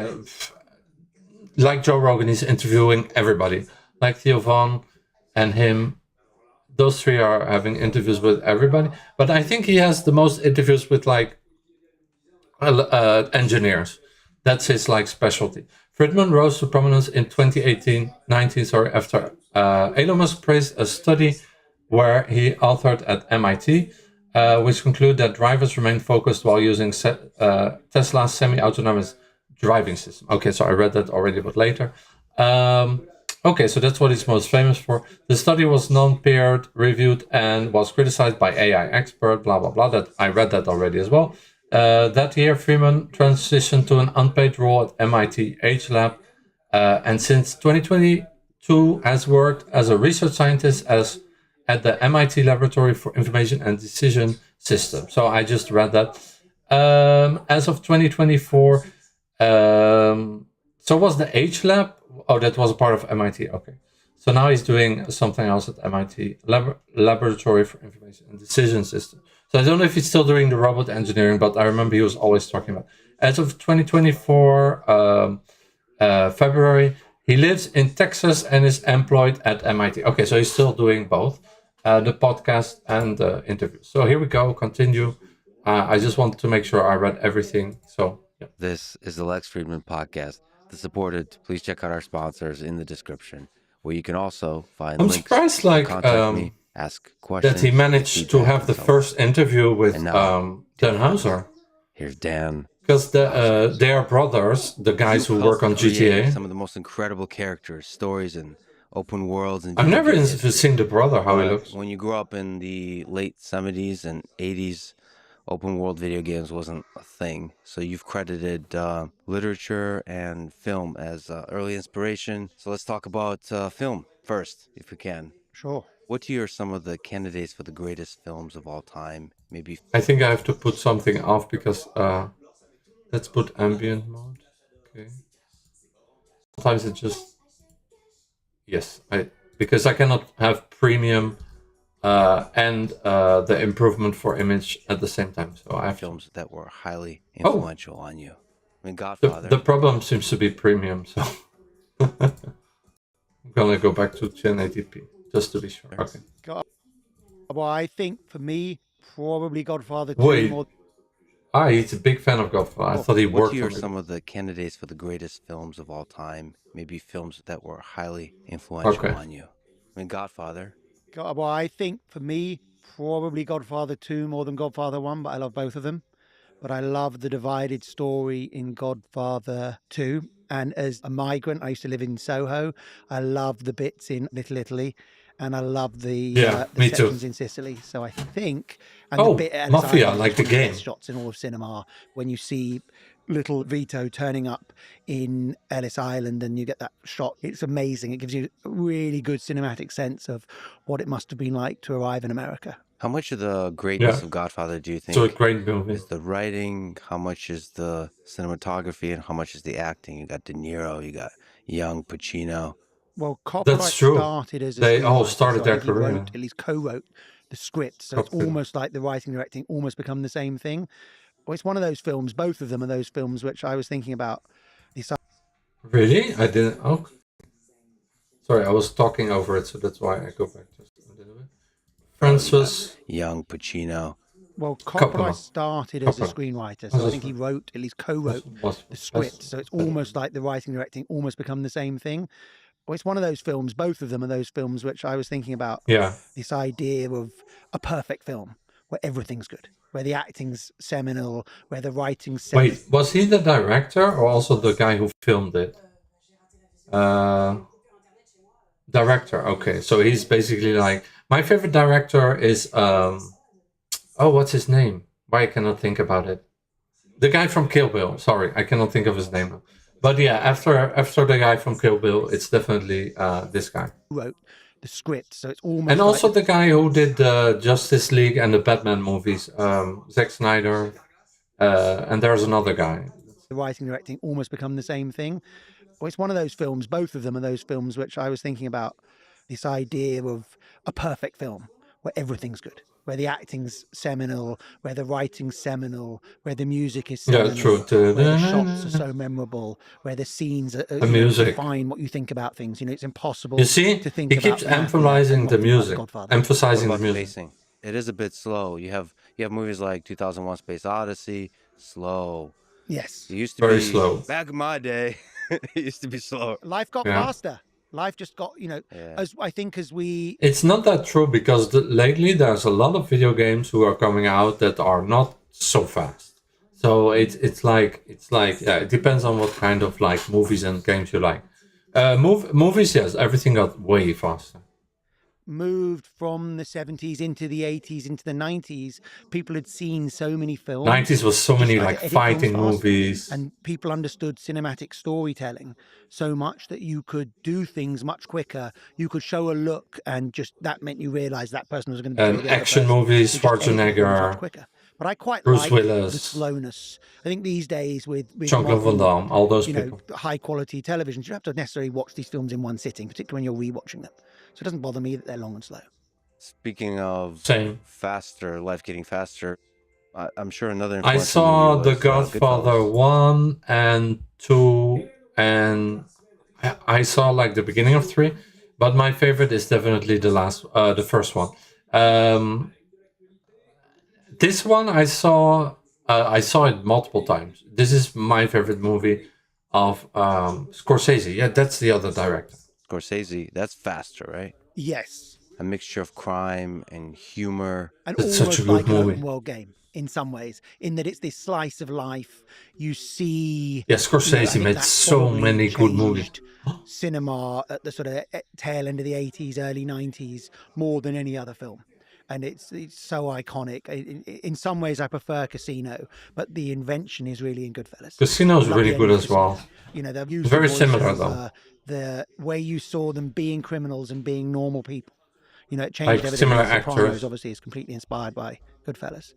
Joe Rogan, he's interviewing everybody. Like Theo Von and him. Those three are having interviews with everybody. But I think he has the most interviews with like engineers. That's his like specialty. Fridman rose to prominence in 2019 after Elon Musk praised a study where he authored at MIT, which concluded that drivers remain focused while using Tesla's semi-autonomous driving system. Okay, so I read that already, but later. Okay, so that's what he's most famous for. The study was non-peer reviewed and was criticized by AI expert, blah, blah, blah. That I read that already as well. That year, Fridman transitioned to an unpaid role at MIT H-Lab, and since 2022 has worked as a research scientist at the MIT Laboratory for Information and Decision Systems. So I just read that. As of 2024, so was the H-Lab? Oh, that was a part of MIT. Okay. So now he's doing something else at MIT Laboratory for Information and Decision Systems. So I don't know if he's still doing the robot engineering, but I remember he was always talking about. As of 2024, February, he lives in Texas and is employed at MIT. Okay, so he's still doing both, the podcast and the interviews. So here we go, continue. I just wanted to make sure I read everything. So yeah. This is the Lex Fridman podcast. To support it, please check out our sponsors in the description, where you can also find I'm links surprised, to like, contact me, ask questions, that he managed to have the first interview with Dan Houser. Here's Dan. Because they are brothers, the guys who work on GTA. Some of the most incredible characters, stories, and open worlds. And I've never seen the brother, how he looks. When you grew up in the late 70s and 80s, open world video games wasn't a thing. So you've credited literature and film as early inspiration. So let's talk about film first, if we can. Sure. What to you are some of the candidates for the greatest films of all time? Maybe. I think I have to put something off because let's put ambient mode. Okay. Sometimes it just because I cannot have premium and the improvement for image at the same time. So I have films that were highly influential on you. I mean, Godfather. The problem seems to be premium, so I'm gonna go back to 1080p just to be sure. Okay. Well, I think for me, probably Godfather 2. Wait. He's a big fan of Godfather. I thought he worked on it. What are some of the candidates for the greatest films of all time? Maybe films that were highly influential on you. I mean, Godfather. Well, I think for me, probably Godfather 2 more than Godfather 1, but I love both of them. But I love the divided story in Godfather 2. And as a migrant, I used to live in Soho. I love the bits in Little Italy. and I love the me too. sections in Sicily. So I think, and the Oh, bit at Ellis Mafia, Island is like the one of the game. best shots in all of cinema when you see little Vito turning up in Ellis Island and you get that shot. It's amazing. It gives you a really good cinematic sense of what it must have been like to arrive in America. How much of the greatness Yeah. of Godfather do you think So a great movie. is the writing? How much is the cinematography? And how much is the acting? You got De Niro, you got young Pacino. Well, Coppola That's true. started as a They all screenwriter, started so I their think he career. wrote, at least co-wrote the script. So it's Coppola. almost like the writing and directing almost become the same thing. Well, it's one of those films, both of them are those films which I was thinking about. Really? I didn't. Oh, sorry, I was talking over it, so that's why I go back just a little bit. Francis. Young Pacino. Well, Coppola Coppola. started as a Coppola. screenwriter, so I think he wrote, at least co-wrote the script. So it's almost like the writing and directing almost become the same thing. Well, it's one of those films, both of them are those films which I was thinking about. Yeah. This idea of a perfect film where everything's good, where the acting's seminal, where the writing's seminal. Wait, was he the director or also the guy who filmed it? Director. Okay, so he's basically like my favorite director is oh, what's his name? Why I cannot think about it? The guy from Kill Bill. Sorry, I cannot think of his name. But yeah, after the guy from Kill Bill, it's definitely this guy. Wrote the script, so it's almost. And also like the guy who did the Justice League and the Batman movies, Zack Snyder, and there's another guy. the writing and directing almost become the same thing. Well, it's one of those films, both of them are those films which I was thinking about. This idea of a perfect film where everything's good, where the acting's seminal, where the writing's seminal, where the music is seminal, Yeah, true. where the shots are so memorable, where the scenes are, The music. define what you think about things. You know, it's impossible You see, to think he about keeps that emphasizing and the not think about music, Godfather. emphasizing What the about music. pacing? It is a bit slow. You have movies like 2001: Space Odyssey, slow. Yes. It used to Very be slow. back in my day. It used to be slower. Life got Yeah. faster. Life just got, you know, Yeah. as I think as we It's not that true because lately there's a lot of video games who are coming out that are not so fast. So it's like yeah, it depends on what kind of like movies and games you like. Movies, yes, everything got way faster. moved from the 70s into the 80s into the 90s, people had seen so many films. 90s was so many just like edit fighting films fast, movies. and people understood cinematic storytelling so much that you could do things much quicker. You could show a look, and just that meant you realized that person was going to be And action movies, You just edit films Schwarzenegger, much quicker. But I quite Bruce like Willis, the slowness. I think these days with Jean-Claude Van modern, Damme, all those you people. know, high quality television, you don't have to necessarily watch these films in one sitting, particularly when you're rewatching them. So it doesn't bother me that they're long and slow. Speaking of Same. faster, life getting faster, I'm sure another. I influential saw movie The was, Godfather Goodfellas. 1 and 2, and I saw like the beginning of 3, but my favorite is definitely the first one. This one I saw it multiple times. This is my favorite movie of Scorsese. Yeah, that's the other director. Scorsese, that's faster, right? Yes. A mixture of crime and humor. And It's almost such a good like an movie. open world game in some ways, in that it's this slice of life. You see, Yeah, I Scorsese think made that's so probably many good movies. changed cinema at the sort of tail end of the 80s, early 90s, more than any other film. And it's so iconic. In some ways, I prefer Casino, but the invention is really in Goodfellas. Casino is Love really the good end of as well. Casino. You know, they've used Very the similar, voiceover, the way you saw them being criminals and being normal people. You know, it changed Like everything. similar The Sopranos actors. obviously is completely inspired by Goodfellas.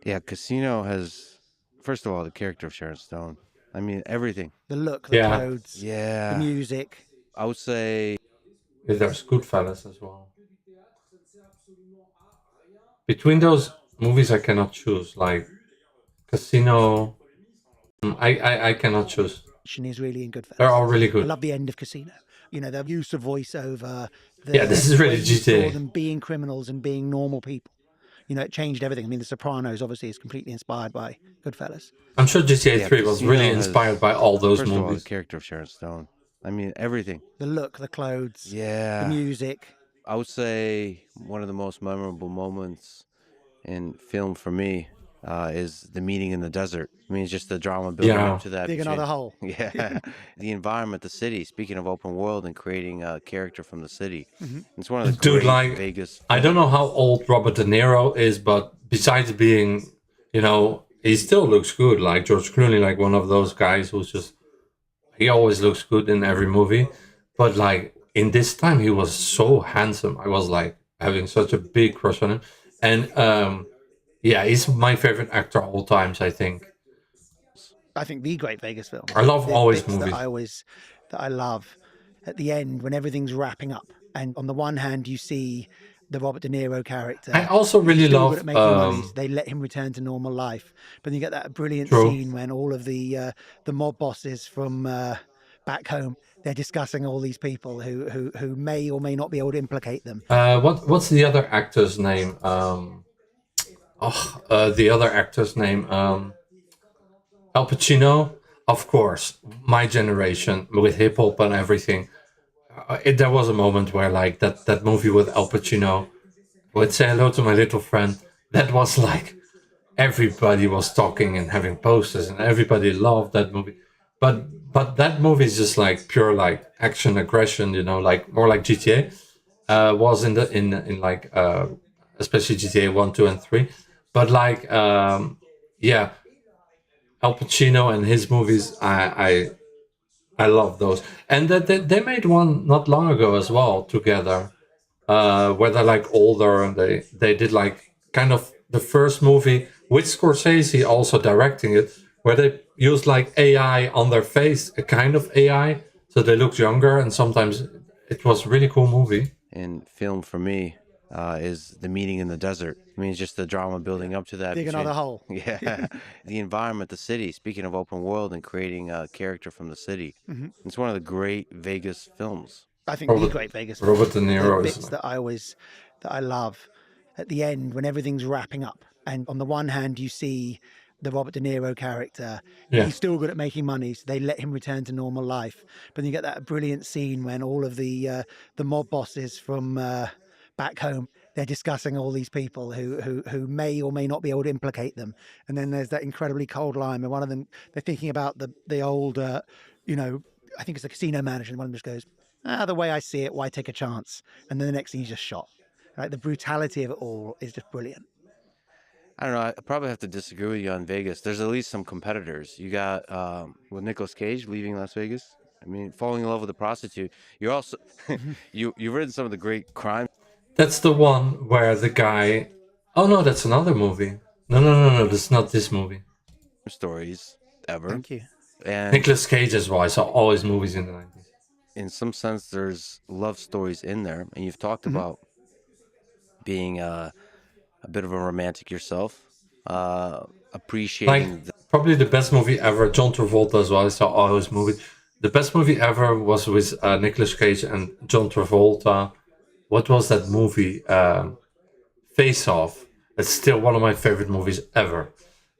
Yeah, Casino has, first of all, the character of Sharon Stone. I mean, everything. The look, the Yeah. clothes, the Yeah. music. I would say Yeah, there's Goodfellas as well. Between those movies, I cannot choose. Like Casino, I cannot choose. Is really in Goodfellas. They're all really I good. love the end of Casino. You know, the use of voiceover. Yeah, this is really way you saw GTA. them being criminals and being normal people. You know, it changed everything. I mean, The Sopranos obviously is completely inspired by Goodfellas. I'm sure GTA Yeah, 3 was really Casino has, inspired by all those first of all, the movies. character of Sharon Stone. I mean, everything. The look, the clothes, the Yeah. music. I would say one of the most memorable moments in film for me, is the meeting in the desert. I mean, it's just the drama building Yeah. up to that. Dig another hole. Yeah, the environment, the city. Speaking of open world and creating a character from the city, it's one of the Dude, great like, Vegas. I don't know how old Robert De Niro is, but besides being, you know, he still looks good. Like George Clooney, like one of those guys who's just, he always looks good in every movie. But like in this time, he was so handsome. I was like having such a big crush on him. And yeah, he's my favorite actor all times, I think. I think the great Vegas film. I love The always bits movies. that I love at the end when everything's wrapping up, and on the one hand you see the Robert De Niro character. I also He's really still love good at making money, so they let him return to normal life. But then you get that brilliant True. scene when all of the mob bosses from back home, they're discussing all these people who may or may not be able to implicate them. What's the other actor's name? The other actor's name, Al Pacino, of course. My generation with hip hop and everything. There was a moment where like that movie with Al Pacino, with Say Hello to My Little Friend, that was like everybody was talking and having posters, and everybody loved that movie. But that movie is just like pure like action aggression, you know, like more like GTA. Was in like especially GTA 1, 2, and 3. But like yeah, Al Pacino and his movies, I love those. And that they made one not long ago as well together, where they're like older, and they did like kind of the first movie with Scorsese also directing it, where they used like AI on their face, a kind of AI, so they looked younger, and sometimes it was a really cool movie. And film for me is the meeting in the desert. I mean, it's just the drama building up to that. Dig another hole. Yeah, the environment, the city. Speaking of open world and creating a character from the city, it's one of the great Vegas films. I think the great Vegas film. Robert De Niro The is bits like- that I love at the end when everything's wrapping up, and on the one hand you see the Robert De Niro character. Yeah. He's still good at making money, so they let him return to normal life. But then you get that brilliant scene when all of the mob bosses from back home, they're discussing all these people who may or may not be able to implicate them. And then there's that incredibly cold line where one of them, they're thinking about the old, you know, I think it's a casino manager, and one of them just goes, the way I see it, why take a chance? And then the next thing he's just shot. Right? The brutality of it all is just brilliant. I don't know. I probably have to disagree with you on Vegas. There's at least some competitors. You got with Nicolas Cage leaving Las Vegas. I mean, falling in love with a prostitute. You're also you've written some of the great crime That's the one where the guy. Oh no, that's another movie. No, that's not this movie. stories ever. Thank you. And Nicolas Cage as well. I saw all his movies in the 90s. in some sense, there's love stories in there, and you've talked about being a bit of a romantic yourself, appreciating. Like probably the best movie ever. John Travolta as well. I saw all his movies. The best movie ever was with Nicolas Cage and John Travolta. What was that movie? Face Off. It's still one of my favorite movies ever.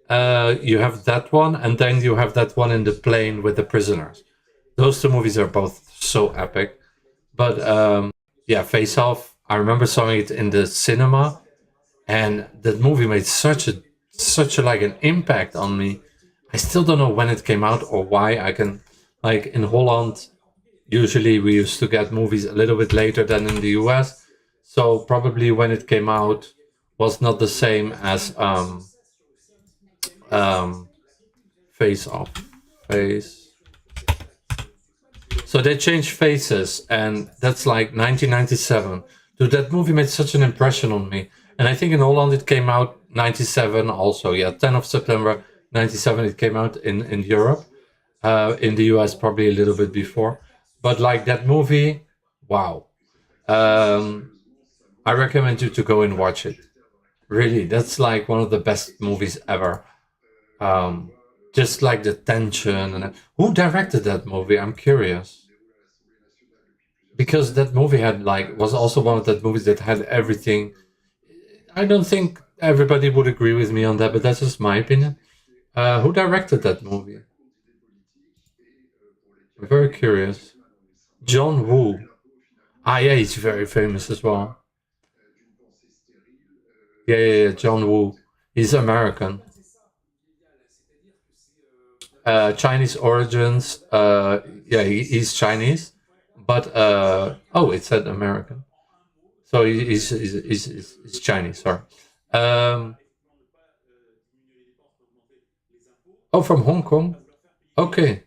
You have that one, and then you have that one in the plane with the prisoners. Those two movies are both so epic. But yeah, Face Off. I remember seeing it in the cinema, and that movie made such a like an impact on me. I still don't know when it came out or why. I can like in Holland. Usually we used to get movies a little bit later than in the US. So probably when it came out was not the same as Face Off. So they changed faces, and that's like 1997. Dude, that movie made such an impression on me. And I think in Holland it came out 97 also. Yeah, 10 of September 97 it came out in Europe. In the US probably a little bit before. But like that movie, wow. I recommend you to go and watch it. Really, that's like one of the best movies ever. Just like the tension and who directed that movie? I'm curious. Because that movie was also one of that movies that had everything. I don't think everybody would agree with me on that, but that's just my opinion. Who directed that movie? I'm very curious. John Woo. Yeah, he's very famous as well. Yeah, John Woo. He's American. Chinese origins. Yeah, he's Chinese, but oh, it said American. So he's Chinese. Sorry. Oh, from Hong Kong. Okay.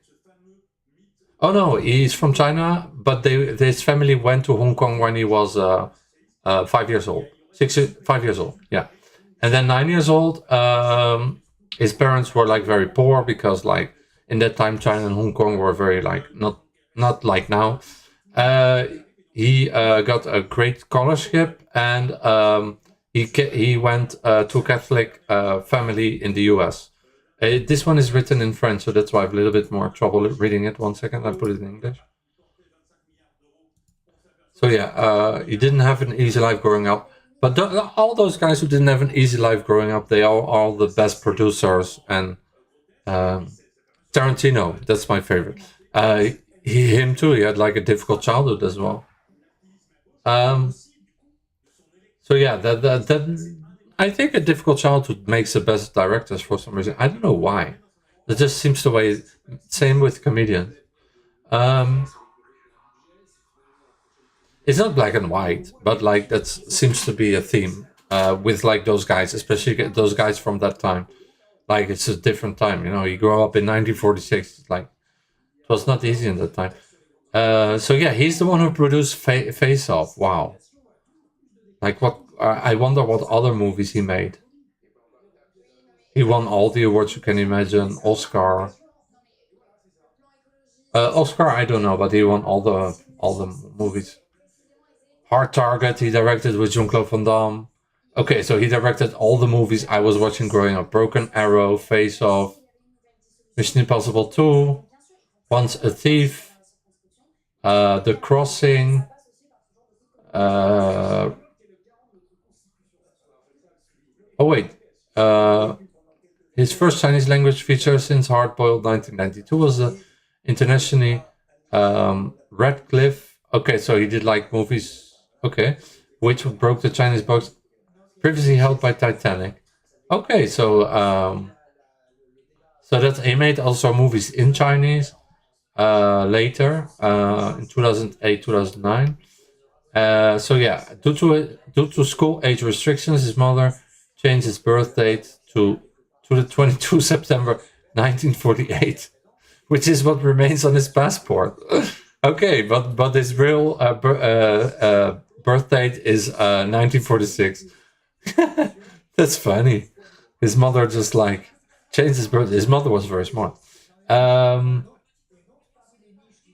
Oh no, he's from China, but his family went to Hong Kong when he was 5 years old. 5 years old. Yeah, and then 9 years old. His parents were like very poor because like in that time China and Hong Kong were very like not like now. He got a great scholarship and he went to a Catholic family in the US. This one is written in French, so that's why I have a little bit more trouble reading it. 1 second, I put it in English. So yeah, he didn't have an easy life growing up. But all those guys who didn't have an easy life growing up, they are all the best producers. And Tarantino, that's my favorite. Him too, he had like a difficult childhood as well. So yeah, that I think a difficult childhood makes the best directors for some reason. I don't know why. It just seems the way. Same with comedians. It's not black and white, but like that seems to be a theme with like those guys, especially those guys from that time. Like it's a different time, you know. You grow up in 1946. It's like it was not easy in that time. So yeah, he's the one who produced Face Off. Wow. Like what? I wonder what other movies he made. He won all the awards you can imagine. Oscar. Oscar, I don't know, but he won all the movies. Hard Target, he directed with Jean-Claude Van Damme. Okay, so he directed all the movies I was watching growing up. Broken Arrow, Face Off, Mission Impossible 2, Once a Thief, The Crossing, oh wait, his first Chinese language feature since Hard Boiled 1992 was the internationally Radcliffe. Okay, so he did like movies. Okay, which broke the Chinese box previously held by Titanic. Okay, so so that he made also movies in Chinese later in 2008, 2009. So yeah, due to school age restrictions, his mother changed his birth date to the 22 September 1948, which is what remains on his passport. Okay, but his real birth date is 1946. That's funny. His mother just like changed his birth. His mother was very smart.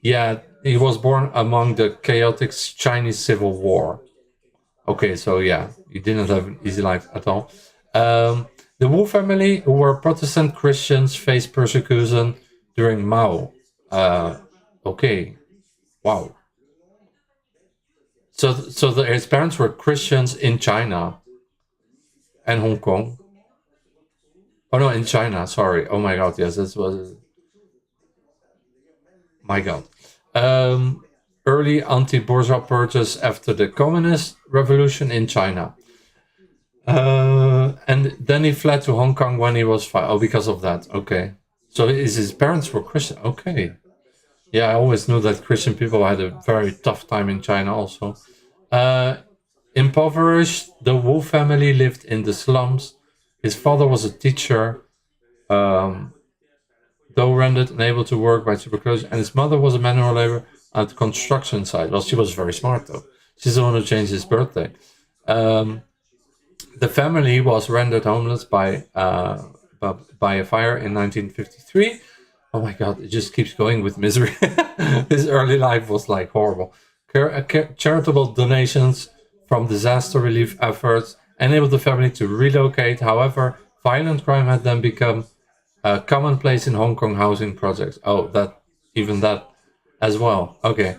Yeah, he was born among the chaotic Chinese Civil War. Okay, so yeah, he didn't have an easy life at all. The Wu family, who were Protestant Christians, faced persecution during Mao. Okay, wow. So his parents were Christians in China and Hong Kong. Oh no, in China. Sorry. Oh my God. Yes, this was. My God. Early anti-bourgeois purges after the Communist Revolution in China. And then he fled to Hong Kong when he was 5. Oh, because of that. Okay. So his parents were Christian. Okay. Yeah, I always knew that Christian people had a very tough time in China also. Impoverished, the Wu family lived in the slums. His father was a teacher, though rendered unable to work by tuberculosis, and his mother was a manual labor at the construction site. Well, she was very smart though. She's the one who changed his birthday. The family was rendered homeless by a fire in 1953. Oh my God, it just keeps going with misery. His early life was like horrible. Charitable donations from disaster relief efforts enabled the family to relocate. However, violent crime had then become commonplace in Hong Kong housing projects. Oh, that as well. Okay.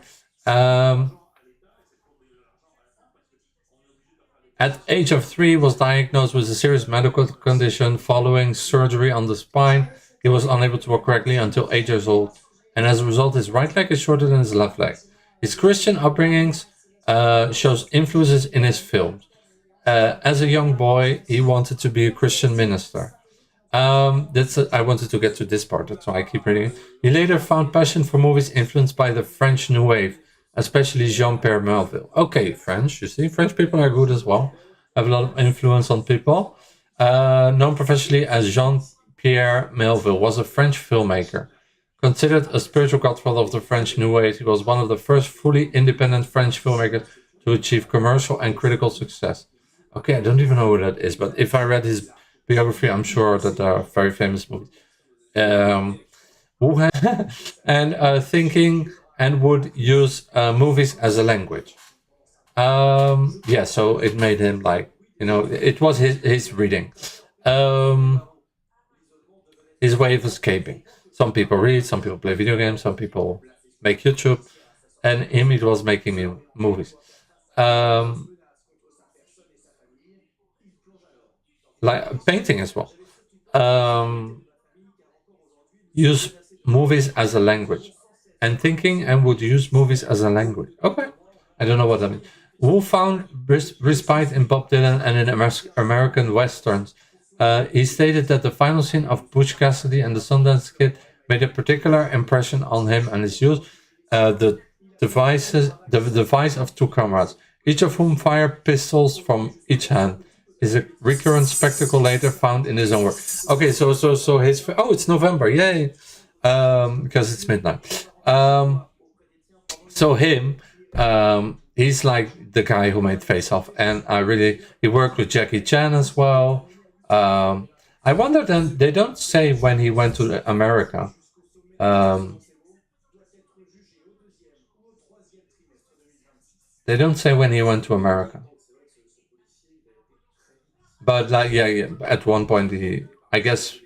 At age of 3, was diagnosed with a serious medical condition. Following surgery on the spine, he was unable to walk correctly until 8 years old, and as a result, his right leg is shorter than his left leg. His Christian upbringings shows influences in his films. As a young boy, he wanted to be a Christian minister. I wanted to get to this part, that's why I keep reading it. He later found passion for movies influenced by the French New Wave, especially Jean-Pierre Melville. Okay, French, you see, French people are good as well. Have a lot of influence on people. Known professionally as Jean-Pierre Melville, was a French filmmaker. Considered a spiritual godfather of the French New Wave, he was one of the first fully independent French filmmakers to achieve commercial and critical success. Okay, I don't even know who that is, but if I read his biography, I'm sure that there are very famous movies. Who had and thinking and would use movies as a language. Yeah, so it made him like, you know, it was his reading. His way of escaping. Some people read, some people play video games, some people make YouTube, and him it was making movies. Like painting as well. Use movies as a language. And thinking and would use movies as a language. Okay. I don't know what that means. Who found respite in Bob Dylan and in American Westerns. He stated that the final scene of Butch Cassidy and the Sundance Kid made a particular impression on him and his use the device of two comrades, each of whom fired pistols from each hand, is a recurrent spectacle later found in his own work. Okay, so his it's November, yay, because it's midnight. So him, he's like the guy who made Face Off, and he worked with Jackie Chan as well. I wonder then, they don't say when he went to America. They don't say when he went to America. But like, yeah, at one point I guess,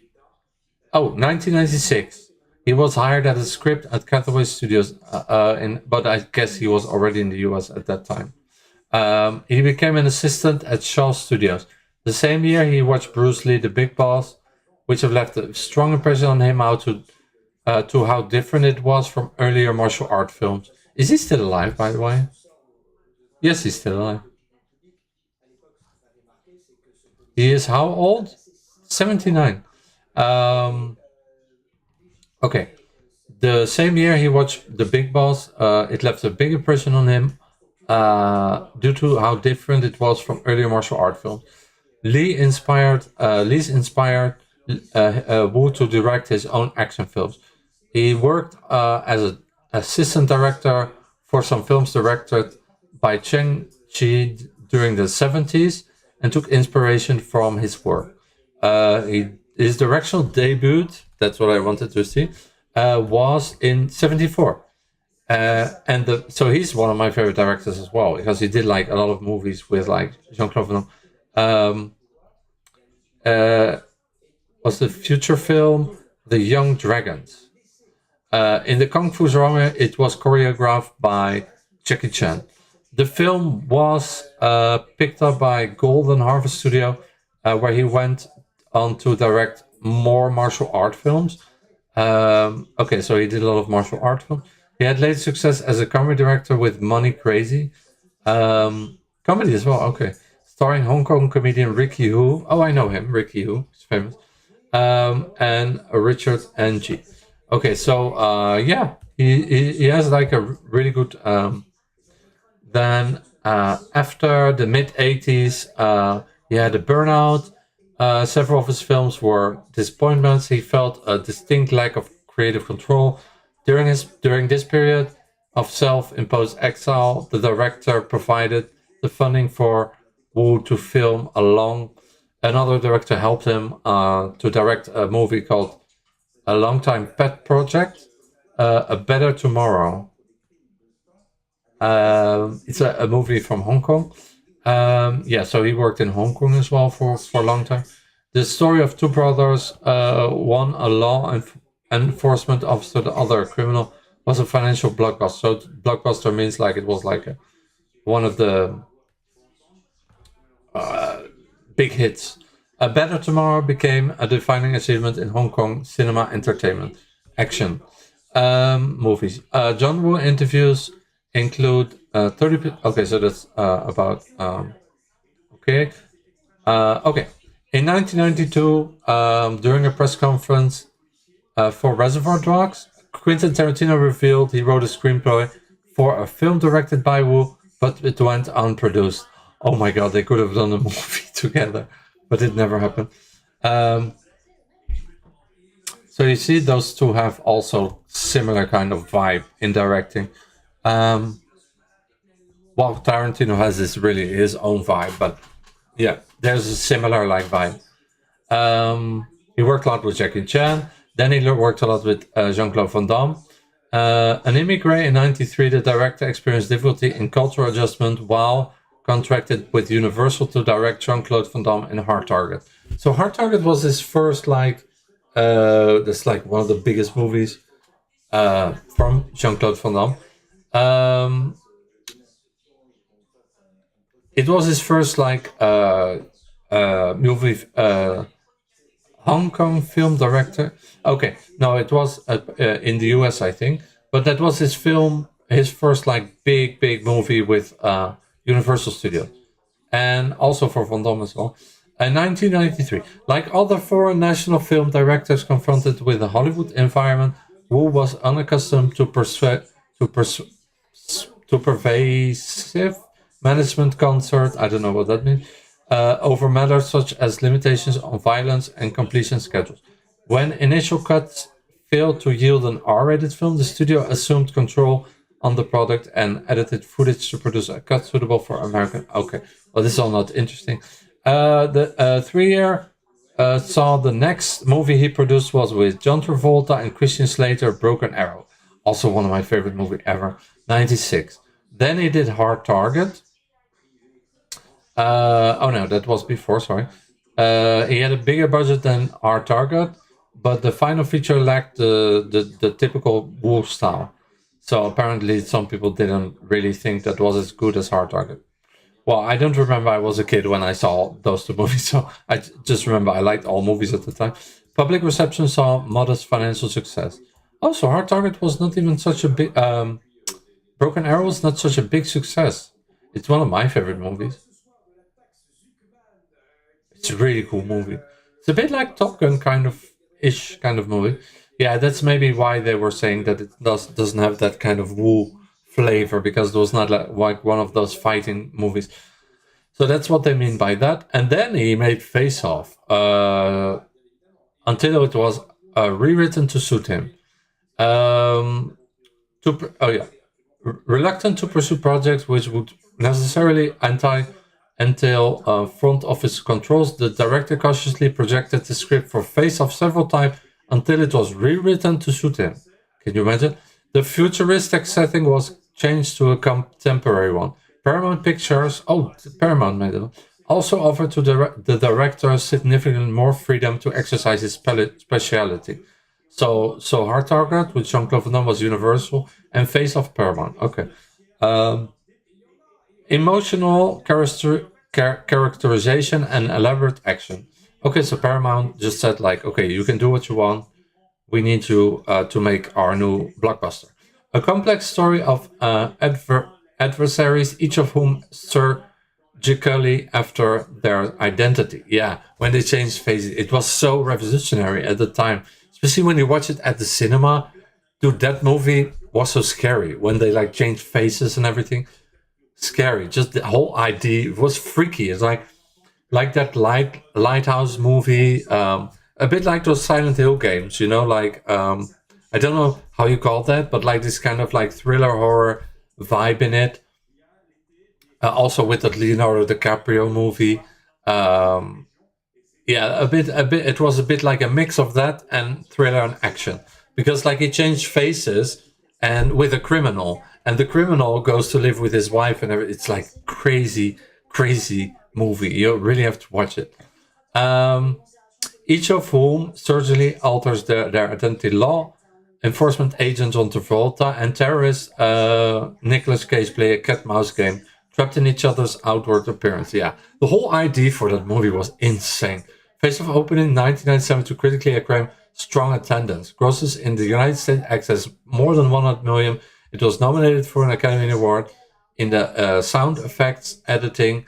1996. He was hired as a script at Cutaway Studios, but I guess he was already in the US at that time. He became an assistant at Shaw Studios. The same year, he watched Bruce Lee, The Big Boss, which have left a strong impression on him to how different it was from earlier martial art films. Is he still alive, by the way? Yes, he's still alive. He is how old? 79. Okay. The same year he watched The Big Boss, it left a big impression on him due to how different it was from earlier martial art films. Lee's inspired Wu to direct his own action films. He worked as an assistant director for some films directed by Cheng Chi during the 70s and took inspiration from his work. His directional debut, that's what I wanted to see, was in 74. So he's one of my favorite directors as well, because he did like a lot of movies with like Jean-Claude Van Damme. Was the future film The Young Dragons. In the Kung Fu genre, it was choreographed by Jackie Chan. The film was picked up by Golden Harvest Studio, where he went on to direct more martial art films. Okay, so he did a lot of martial art films. He had later success as a comedy director with Money Crazy. Comedy as well, okay. Starring Hong Kong comedian Ricky Hu. Oh, I know him, Ricky Hu, he's famous. And Richard Ng. Okay, so yeah, he has like a really good. Then after the mid 80s, he had a burnout. Several of his films were disappointments. He felt a distinct lack of creative control. During this period of self-imposed exile, the director provided the funding for Wu to film along. Another director helped him to direct a movie called A Longtime Pet Project, A Better Tomorrow. It's a movie from Hong Kong. Yeah, so he worked in Hong Kong as well for a long time. The story of two brothers, one a law enforcement officer, the other a criminal, was a financial blockbuster. So blockbuster means like it was like one of the big hits. A Better Tomorrow became a defining achievement in Hong Kong cinema entertainment action movies. John Woo interviews include 30. Okay, so that's about. Okay. Okay. In 1992, during a press conference for Reservoir Dogs, Quentin Tarantino revealed he wrote a screenplay for a film directed by Wu, but it went unproduced. Oh my god, they could have done a movie together, but it never happened. So you see, those two have also similar kind of vibe in directing. While Tarantino has this really his own vibe, but yeah, there's a similar like vibe. He worked a lot with Jackie Chan. Then he worked a lot with Jean-Claude Van Damme. An immigrant in '93, the director experienced difficulty in cultural adjustment while contracted with Universal to direct Jean-Claude Van Damme in Hard Target. So Hard Target was his first like, that's like one of the biggest movies from Jean-Claude Van Damme. It was his first like movie, Hong Kong film director. Okay, no, it was in the US, I think, but that was his first like big movie with Universal Studios, and also for Van Damme as well. In 1993, like other foreign national film directors confronted with the Hollywood environment, Wu was unaccustomed to pervasive management concert, I don't know what that means, over matters such as limitations on violence and completion schedules. When initial cuts failed to yield an R-rated film, the studio assumed control on the product and edited footage to produce a cut suitable for American. Okay, well, this is all not interesting. The 3 year saw the next movie he produced was with John Travolta and Christian Slater, Broken Arrow. Also one of my favorite movies ever, 96. Then he did Hard Target. Oh no, that was before, sorry. He had a bigger budget than Hard Target, but the final feature lacked the typical Wu style. So apparently some people didn't really think that was as good as Hard Target. Well, I don't remember, I was a kid when I saw those two movies, so I just remember I liked all movies at the time. Public reception saw modest financial success. Also, Hard Target was not even such a big... Broken Arrow was not such a big success. It's one of my favorite movies. It's a really cool movie. It's a bit like Top Gun kind of movie. Yeah, that's maybe why they were saying that it doesn't have that kind of Wu flavor, because it was not like one of those fighting movies. So that's what they mean by that. And then he made Face Off until it was rewritten to suit him. Reluctant to pursue projects which would necessarily entail front office controls, the director cautiously projected the script for Face Off several times until it was rewritten to suit him. Can you imagine? The futuristic setting was changed to a contemporary one. Paramount Pictures, Paramount made it, also offered to the director significantly more freedom to exercise his speciality. So Hard Target with Jean-Claude Van Damme was Universal, and Face Off Paramount. Okay. Emotional characterization and elaborate action. Okay, so Paramount just said like, okay, you can do what you want. We need you to make our new blockbuster. A complex story of adversaries, each of whom surgically after their identity. Yeah, when they changed faces, it was so revolutionary at the time. Especially when you watch it at the cinema. Dude, that movie was so scary. When they like changed faces and everything. Scary. Just the whole idea was freaky. It's like that Lighthouse movie. A bit like those Silent Hill games, you know, like I don't know how you call that, but like this kind of like thriller horror vibe in it. Also with that Leonardo DiCaprio movie. Yeah, a bit. It was a bit like a mix of that and thriller and action, because like he changed faces and with a criminal, and the criminal goes to live with his wife, and it's like crazy movie. You really have to watch it. Each of whom surgically alters their identity. Law enforcement agents on Travolta and terrorist Nicolas Cage play a cat-mouse game, trapped in each other's outward appearance. Yeah, the whole idea for that movie was insane. Face Off opening 1997 to critically acclaim, strong attendance. Grosses in the United States access more than 100 million. It was nominated for an Academy Award in the sound effects editing.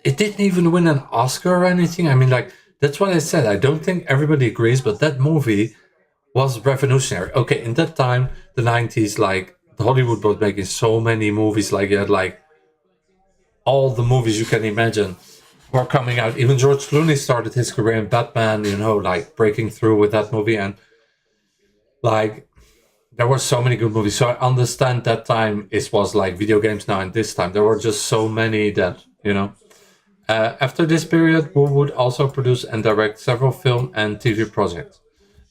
It didn't even win an Oscar or anything. I mean, like, That's what I said. I don't think everybody agrees, but that movie was revolutionary. Okay, in that time, the 90s, like Hollywood was making so many movies, like you had like all the movies you can imagine were coming out. Even George Clooney started his career in Batman, you know, like breaking through with that movie, and like there were so many good movies. So I understand that time it was like video games now, and this time there were just so many that, you know. After this period, Wu would also produce and direct several film and TV projects.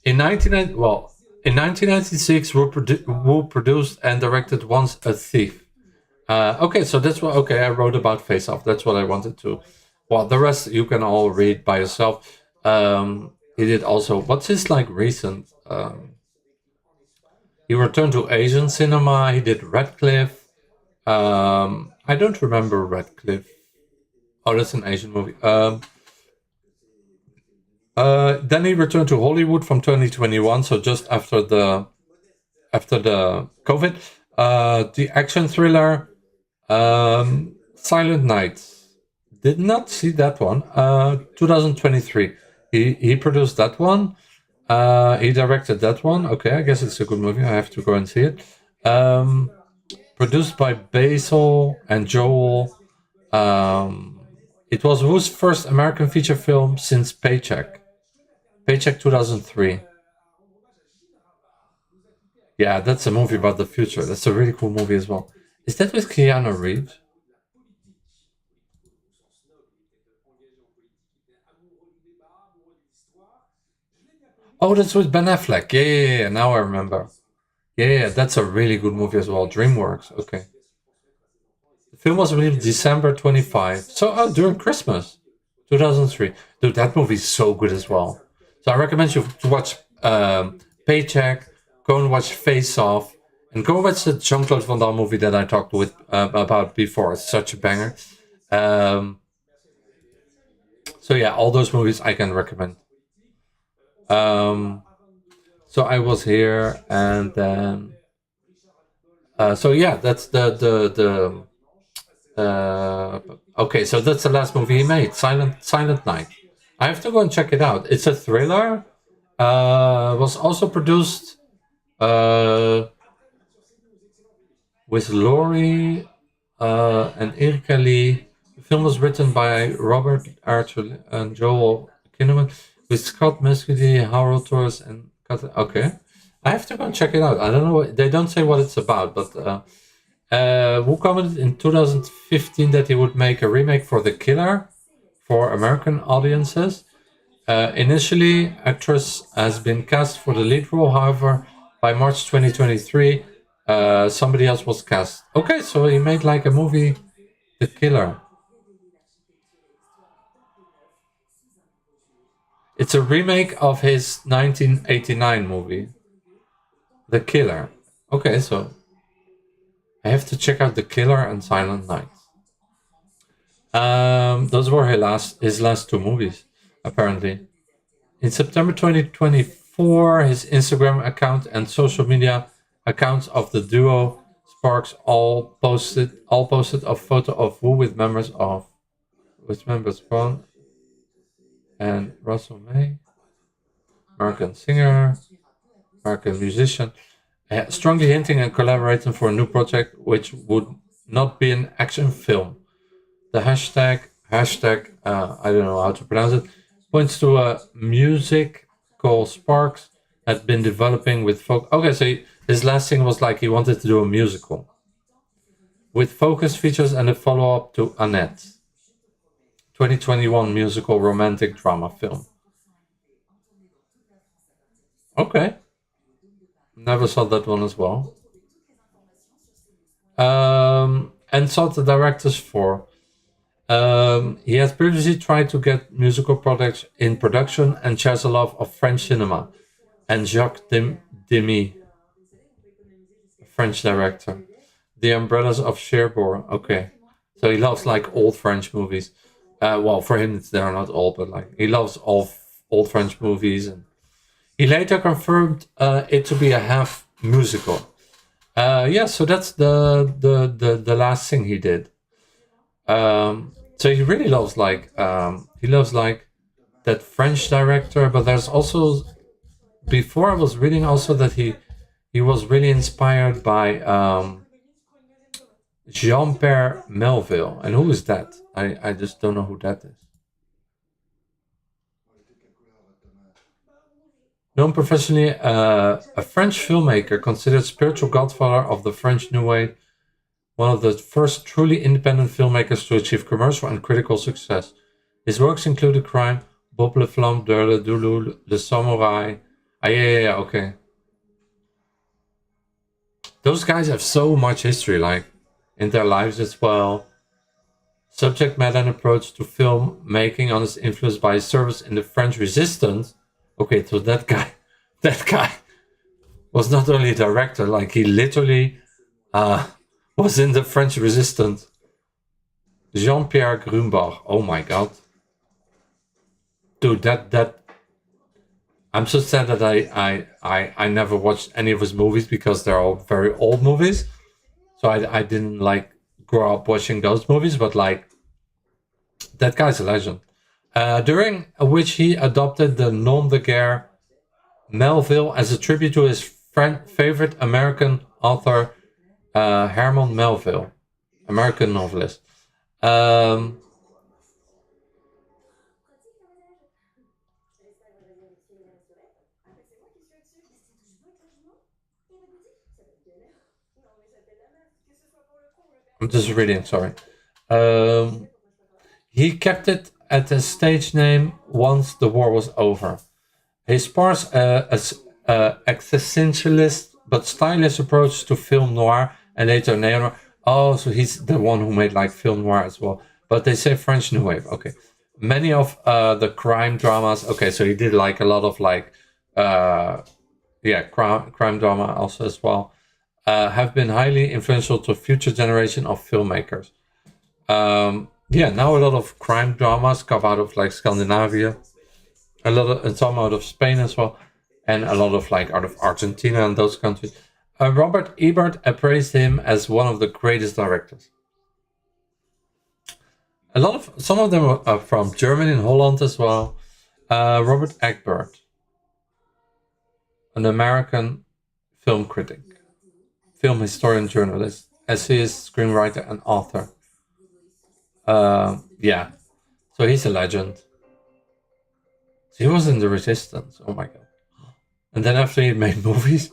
In 1996, Wu produced and directed Once a Thief. Okay, so that's what. Okay, I wrote about Face Off. That's what I wanted to. Well, the rest you can all read by yourself. He did also. What's his like recent? He returned to Asian cinema. He did Radcliffe. I don't remember Radcliffe. Oh, that's an Asian movie. Then he returned to Hollywood from 2021, so just after the COVID. The action thriller Silent Night. Did not see that one. 2023. He produced that one. He directed that one. Okay, I guess it's a good movie. I have to go and see it. Produced by Basil and Joel. It was Wu's first American feature film since Paycheck. Paycheck 2003. Yeah, that's a movie about the future. That's a really cool movie as well. Is that with Keanu Reeves? Oh, that's with Ben Affleck. Yeah. Now I remember. Yeah, that's a really good movie as well. DreamWorks. Okay. The film was released December 25. So, during Christmas, 2003. Dude, that movie is so good as well. So I recommend you to watch Paycheck, go and watch Face Off, and go watch the Jean-Claude Van Damme movie that I talked about before. It's such a banger. So yeah, all those movies I can recommend. So I was here, and then so yeah, that's the okay, so that's the last movie he made, Silent Night. I have to go and check it out. It's a thriller. Was also produced with Laurie and Erika Lee. The film was written by Robert Archer and Joel Kinnaman, with Scott Mescudi, Harold Torres, and okay. I have to go and check it out. I don't know. They don't say what it's about, but Wu commented in 2015 that he would make a remake for The Killer for American audiences. Initially, actress has been cast for the lead role. However, by March 2023, somebody else was cast. Okay, so he made like a movie, The Killer. It's a remake of his 1989 movie, The Killer. Okay, so I have to check out The Killer and Silent Night. Those were his last two movies, apparently. In September 2024, his Instagram account and social media accounts of the duo Sparks all posted a photo of Wu with members Ron and Russell May, American singer, American musician, strongly hinting and collaborating for a new project which would not be an action film. The hashtag I don't know how to pronounce it, points to a music called Sparks had been developing with folk. Okay, so his last thing was like he wanted to do a musical with focus features and a follow-up to Annette, 2021 musical romantic drama film. Okay. Never saw that one as well. And sought the directors for. He has previously tried to get musical projects in production and shares a love of French cinema and Jacques Demy, a French director. The Umbrellas of Cherbourg. Okay. So he loves like old French movies. Well, for him, they're not old, but like he loves all old French movies. And he later confirmed it to be a half musical. Yeah, so that's the last thing he did. So he really loves like that French director, but there's also, before I was reading also that he was really inspired by Jean-Pierre Melville. And who is that? I just don't know who that is. Known professionally, a French filmmaker considered spiritual godfather of the French New Wave, one of the first truly independent filmmakers to achieve commercial and critical success. His works included Crime, Bob le Flamme, Le Doulou, Le Samouraï. Ah, yeah, okay. Those guys have so much history, like, in their lives as well. Subject matter and approach to film making on his influence by his service in the French Resistance. Okay, so that guy was not only a director, like he literally was in the French Resistance. Jean-Pierre Grumbach. Oh my god. Dude, that I'm so sad that I never watched any of his movies because they're all very old movies. So I didn't like grow up watching those movies, but like that guy's a legend. During which he adopted the nom de guerre Melville as a tribute to his favorite American author, Herman Melville, American novelist. I'm just reading, sorry. He kept it at a stage name once the war was over. His sparse existentialist but stylish approach to film noir and later neo-noir. Oh, so he's the one who made like film noir as well. But they say French New Wave. Okay. Many of the crime dramas. Okay, so he did like a lot of like, crime drama also as well. Have been highly influential to a future generation of filmmakers. Now a lot of crime dramas come out of like Scandinavia, and some out of Spain as well, and a lot of like out of Argentina and those countries. Robert Ebert appraised him as one of the greatest directors. Some of them are from Germany and Holland as well. Robert Egbert, an American film critic, film historian, journalist, essayist, screenwriter, and author. So he's a legend. So he was in the Resistance. Oh my god! And then after he made movies.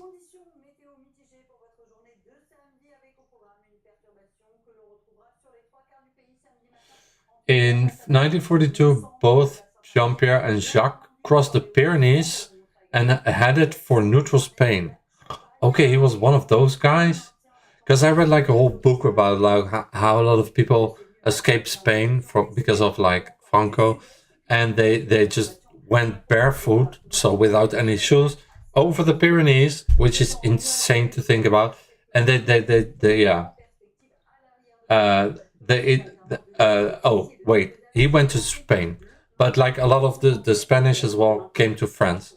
In 1942, both Jean-Pierre and Jacques crossed the Pyrenees and headed for neutral Spain. Okay, he was one of those guys. Because I read like a whole book about like how a lot of people escaped Spain because of like Franco, and they just went barefoot, so without any shoes, over the Pyrenees, which is insane to think about. And he went to Spain, but like a lot of the Spanish as well came to France.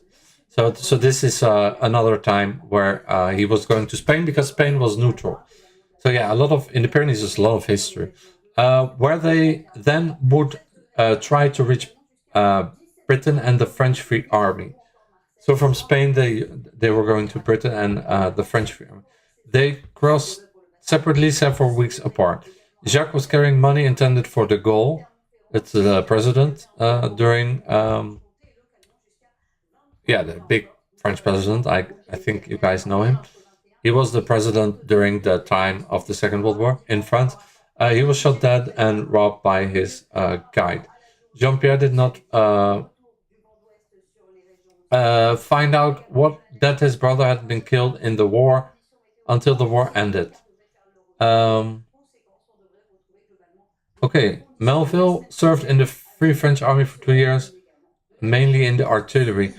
So this is another time where he was going to Spain because Spain was neutral. So yeah, a lot of in the Pyrenees is a lot of history, where they then would try to reach Britain and the French Free Army. So from Spain they were going to Britain and the French Free Army. They crossed separately several weeks apart. Jacques was carrying money intended for de Gaulle, it's the president during the big French president. I think you guys know him. He was the president during the time of the Second World War in France. He was shot dead and robbed by his guide. Jean-Pierre did not find out that his brother had been killed in the war until the war ended. Melville served in the Free French Army for 2 years, mainly in the artillery.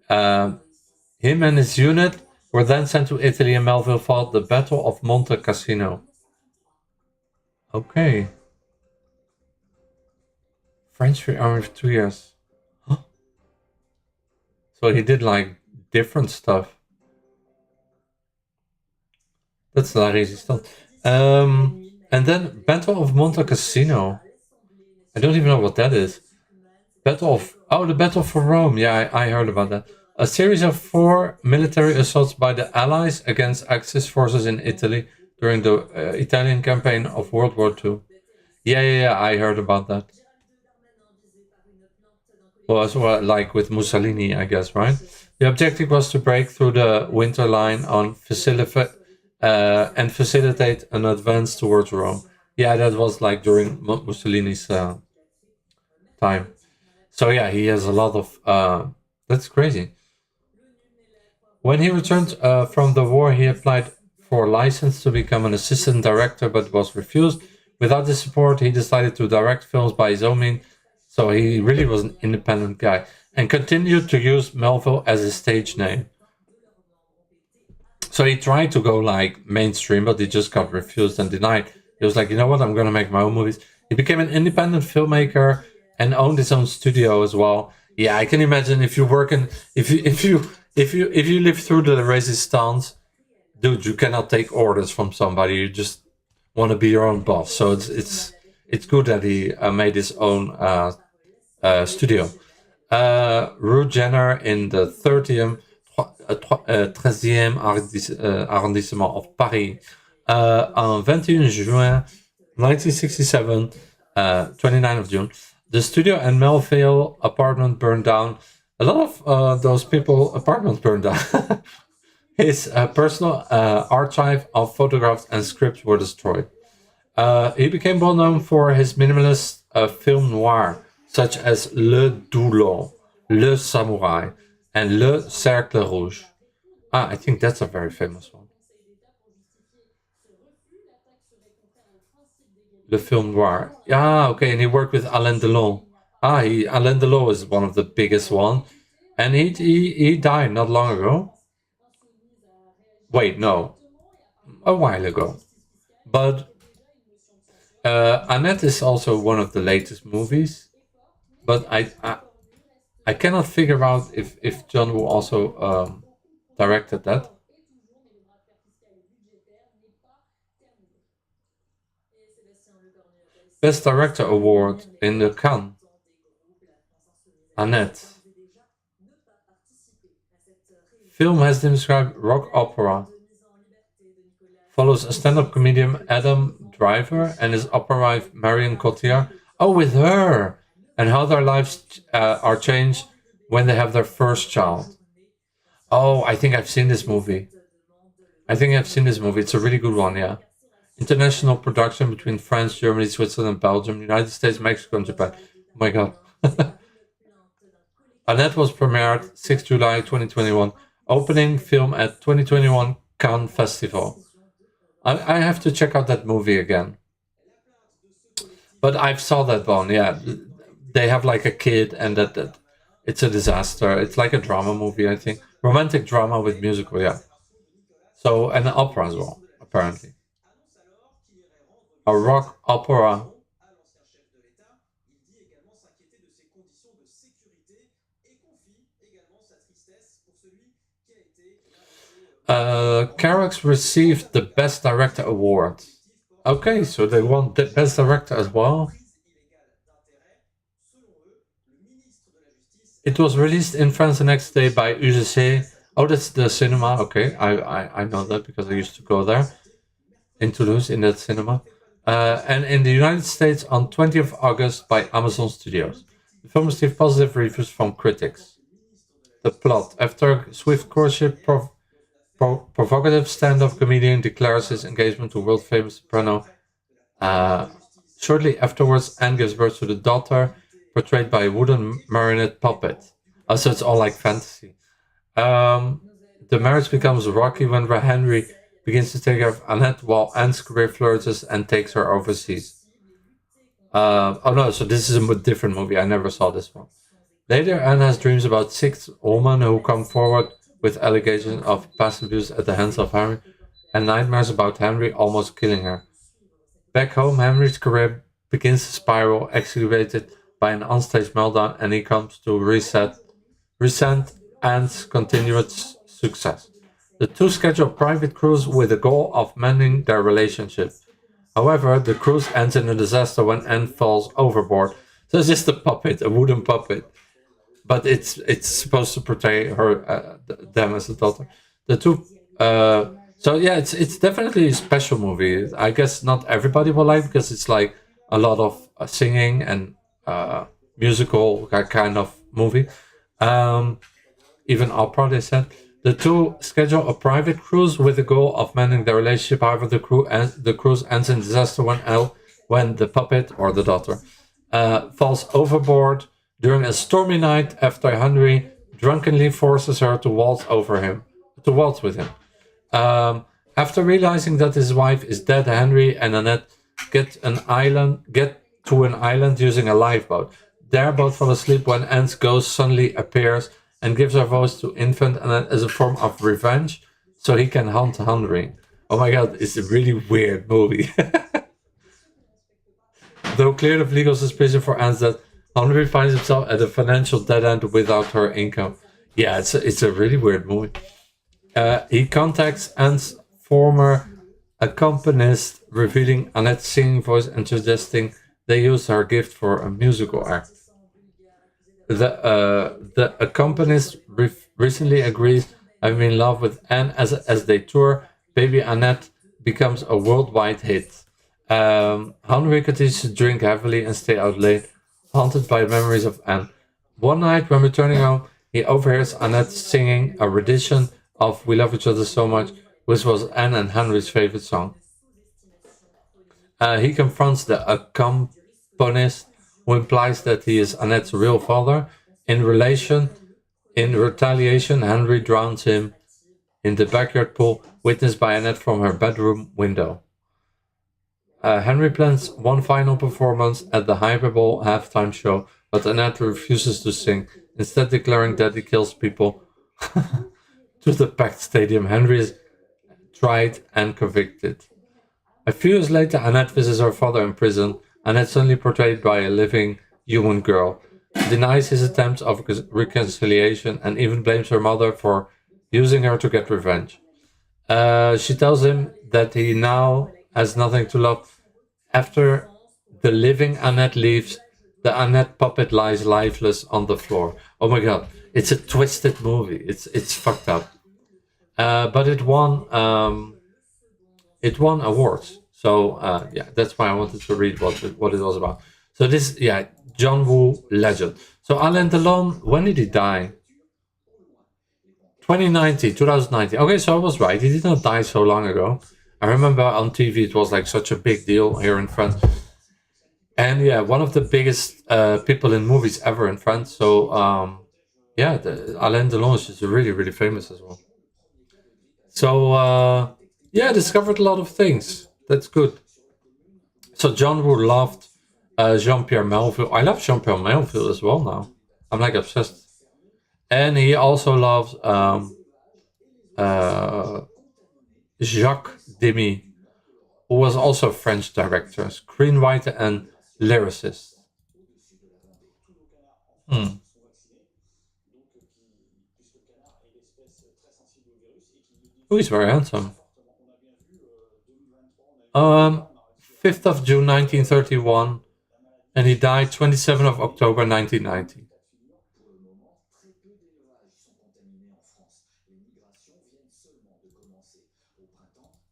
Him and his unit were then sent to Italy, and Melville fought the Battle of Monte Cassino. Okay. French Free Army for 2 years. Huh? So he did like different stuff. That's La Résistance. And then Battle of Monte Cassino. I don't even know what that is. Battle of Oh, the Battle for Rome. Yeah, I heard about that. A series of 4 military assaults by the Allies against Axis forces in Italy during the Italian campaign of World War II. Yeah, I heard about that. Well, as well, like with Mussolini, I guess, right? The objective was to break through the winter line and facilitate an advance towards Rome. Yeah, that was like during Mussolini's time. So yeah, he has a lot of. That's crazy. When he returned from the war, he applied for a license to become an assistant director, but was refused. Without this support, he decided to direct films by his own means. So he really was an independent guy and continued to use Melville as his stage name. So he tried to go like mainstream, but he just got refused and denied. He was like, you know what, I'm gonna make my own movies. He became an independent filmmaker and owned his own studio as well. Yeah, I can imagine if you work in if you live through the resistance, dude, you cannot take orders from somebody. You just want to be your own boss. So it's good that he made his own studio. Rue Jenner in the 13e arrondissement of Paris. On 21 juin 1967, 29 of June, the studio and Melville apartment burned down. A lot of those people apartments burned down. His personal archive of photographs and scripts were destroyed. He became well known for his minimalist film noir, such as Le Doulon, Le Samouraï, and Le Cercle Rouge. I think that's a very famous one. Le film noir. Yeah, okay, and he worked with Alain Delon. Alain Delon is one of the biggest one, and he died not long ago. Wait, no, a while ago. But Annette is also one of the latest movies, but I cannot figure out if John Woo also directed that. Best Director Award in the Cannes. Annette. Film has been described rock opera. Follows a stand-up comedian Adam Driver and his opera wife Marion Cotillard. Oh, with her! And how their lives are changed when they have their first child. Oh, I think I've seen this movie. It's a really good one, yeah. International production between France, Germany, Switzerland, Belgium, United States, Mexico, and Japan. Oh my god. Annette was premiered 6 July 2021. Opening film at 2021 Cannes Festival. I have to check out that movie again. But I've saw that one, yeah. They have like a kid and that it's a disaster. It's like a drama movie, I think. Romantic drama with musical, yeah. So, and an opera as well, apparently. A rock opera. Carax received the Best Director award. Okay, so they won the Best Director as well. It was released in France the next day by UGC. Oh, that's the cinema. Okay, I know that because I used to go there in Toulouse in that cinema. And in the United States on 20th August by Amazon Studios. The film received positive reviews from critics. The plot: after swift courtship, provocative stand-up comedian declares his engagement to world-famous soprano. Shortly afterwards, Anne gives birth to the daughter, portrayed by a wooden marionette puppet. So it's all like fantasy. The marriage becomes rocky when Henry begins to take care of Annette while Anne's career flourishes and takes her overseas. Oh no, so this is a different movie. I never saw this one. Later, Anne has dreams about 6 women who come forward with allegations of past abuse at the hands of Henry, and nightmares about Henry almost killing her. Back home, Henry's career begins to spiral, exacerbated by an onstage meltdown, and he comes to resent Anne's continuous success. The two schedule a private cruise with the goal of mending their relationship. However, the cruise ends in a disaster when Anne falls overboard. So it's just a puppet, a wooden puppet. but it's supposed to portray her them as a daughter. The two. So yeah, it's definitely a special movie. I guess not everybody will like because it's like a lot of singing and musical kind of movie. Even opera, they said. The two schedule a private cruise with the goal of mending their relationship. However, the cruise ends in disaster when the puppet or the daughter falls overboard during a stormy night after Henry drunkenly forces her to waltz with him. After realizing that his wife is dead, Henry and Annette get to an island using a lifeboat. There, both fall asleep when Anne's ghost suddenly appears and gives her voice to infant Annette as a form of revenge, so he can hunt Henry. Oh my god, it's a really weird movie. Though cleared of legal suspicion for Anne's death, Henry finds himself at a financial dead end without her income. Yeah, it's a really weird movie. He contacts Anne's former accompanist, revealing Annette's singing voice and suggesting they use her gift for a musical act. The accompanist recently agrees, I'm in love with Anne. As they tour, Baby Annette becomes a worldwide hit. Henry continues to drink heavily and stay out late, haunted by memories of Anne. One night, when returning home, he overhears Annette singing a rendition of We Love Each Other So Much, which was Anne and Henry's favorite song. He confronts the accompanist, who implies that he is Annette's real father. In retaliation, Henry drowns him in the backyard pool, witnessed by Annette from her bedroom window. Henry plans one final performance at the Hyperbole halftime show, but Annette refuses to sing, instead declaring that he kills people. To the packed stadium, Henry is tried and convicted. A few years later, Annette visits her father in prison. Annette, suddenly portrayed by a living human girl, denies his attempts of reconciliation and even blames her mother for using her to get revenge. She tells him that he now has nothing to love. After the living Annette leaves, the Annette puppet lies lifeless on the floor. Oh my god, it's a twisted movie. It's fucked up. But it won awards. So yeah, that's why I wanted to read what it was about. So this, yeah, John Woo legend. So Alain Delon, when did he die? 2019. Okay, so I was right. He did not die so long ago. I remember on TV it was like such a big deal here in France. And yeah, one of the biggest people in movies ever in France. So yeah, Alain Delon is just really, really famous as well. So yeah, I discovered a lot of things. That's good. So John Woo loved Jean-Pierre Melville. I love Jean-Pierre Melville as well now. I'm like obsessed. And he also loves Jacques Demy, who was also a French director, screenwriter, and lyricist. Oh, he's very handsome. 5th of June 1931, and he died 27th of October 1990.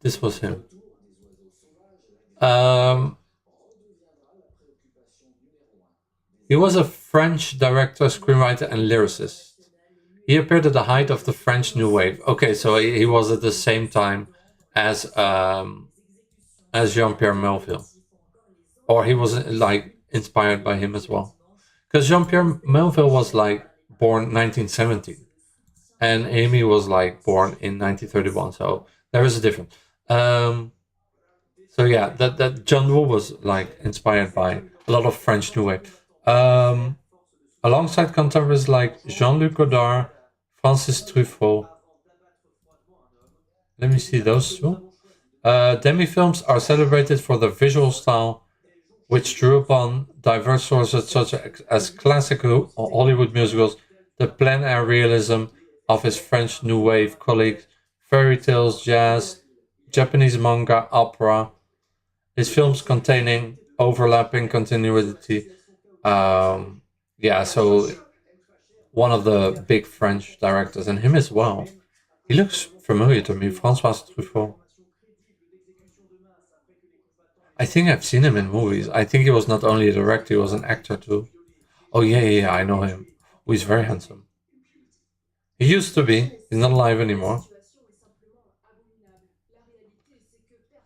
This was him. He was a French director, screenwriter, and lyricist. He appeared at the height of the French New Wave. Okay, so he was at the same time as Jean-Pierre Melville, or he was like inspired by him as well. Because Jean-Pierre Melville was like born 1970, and Amy was like born in 1931. So there is a difference. So yeah, that John Woo was like inspired by a lot of French New Wave. Alongside contemporaries like Jean-Luc Godard, Francis Truffaut. Let me see those two. Demi films are celebrated for their visual style, which drew upon diverse sources such as classical Hollywood musicals, the plein air realism of his French New Wave colleagues, fairy tales, jazz, Japanese manga, opera. His films containing overlapping continuity. Yeah, so one of the big French directors, and him as well. He looks familiar to me, François Truffaut. I think I've seen him in movies. I think he was not only a director, he was an actor too. Oh yeah, I know him. Oh, he's very handsome. He used to be. He's not alive anymore.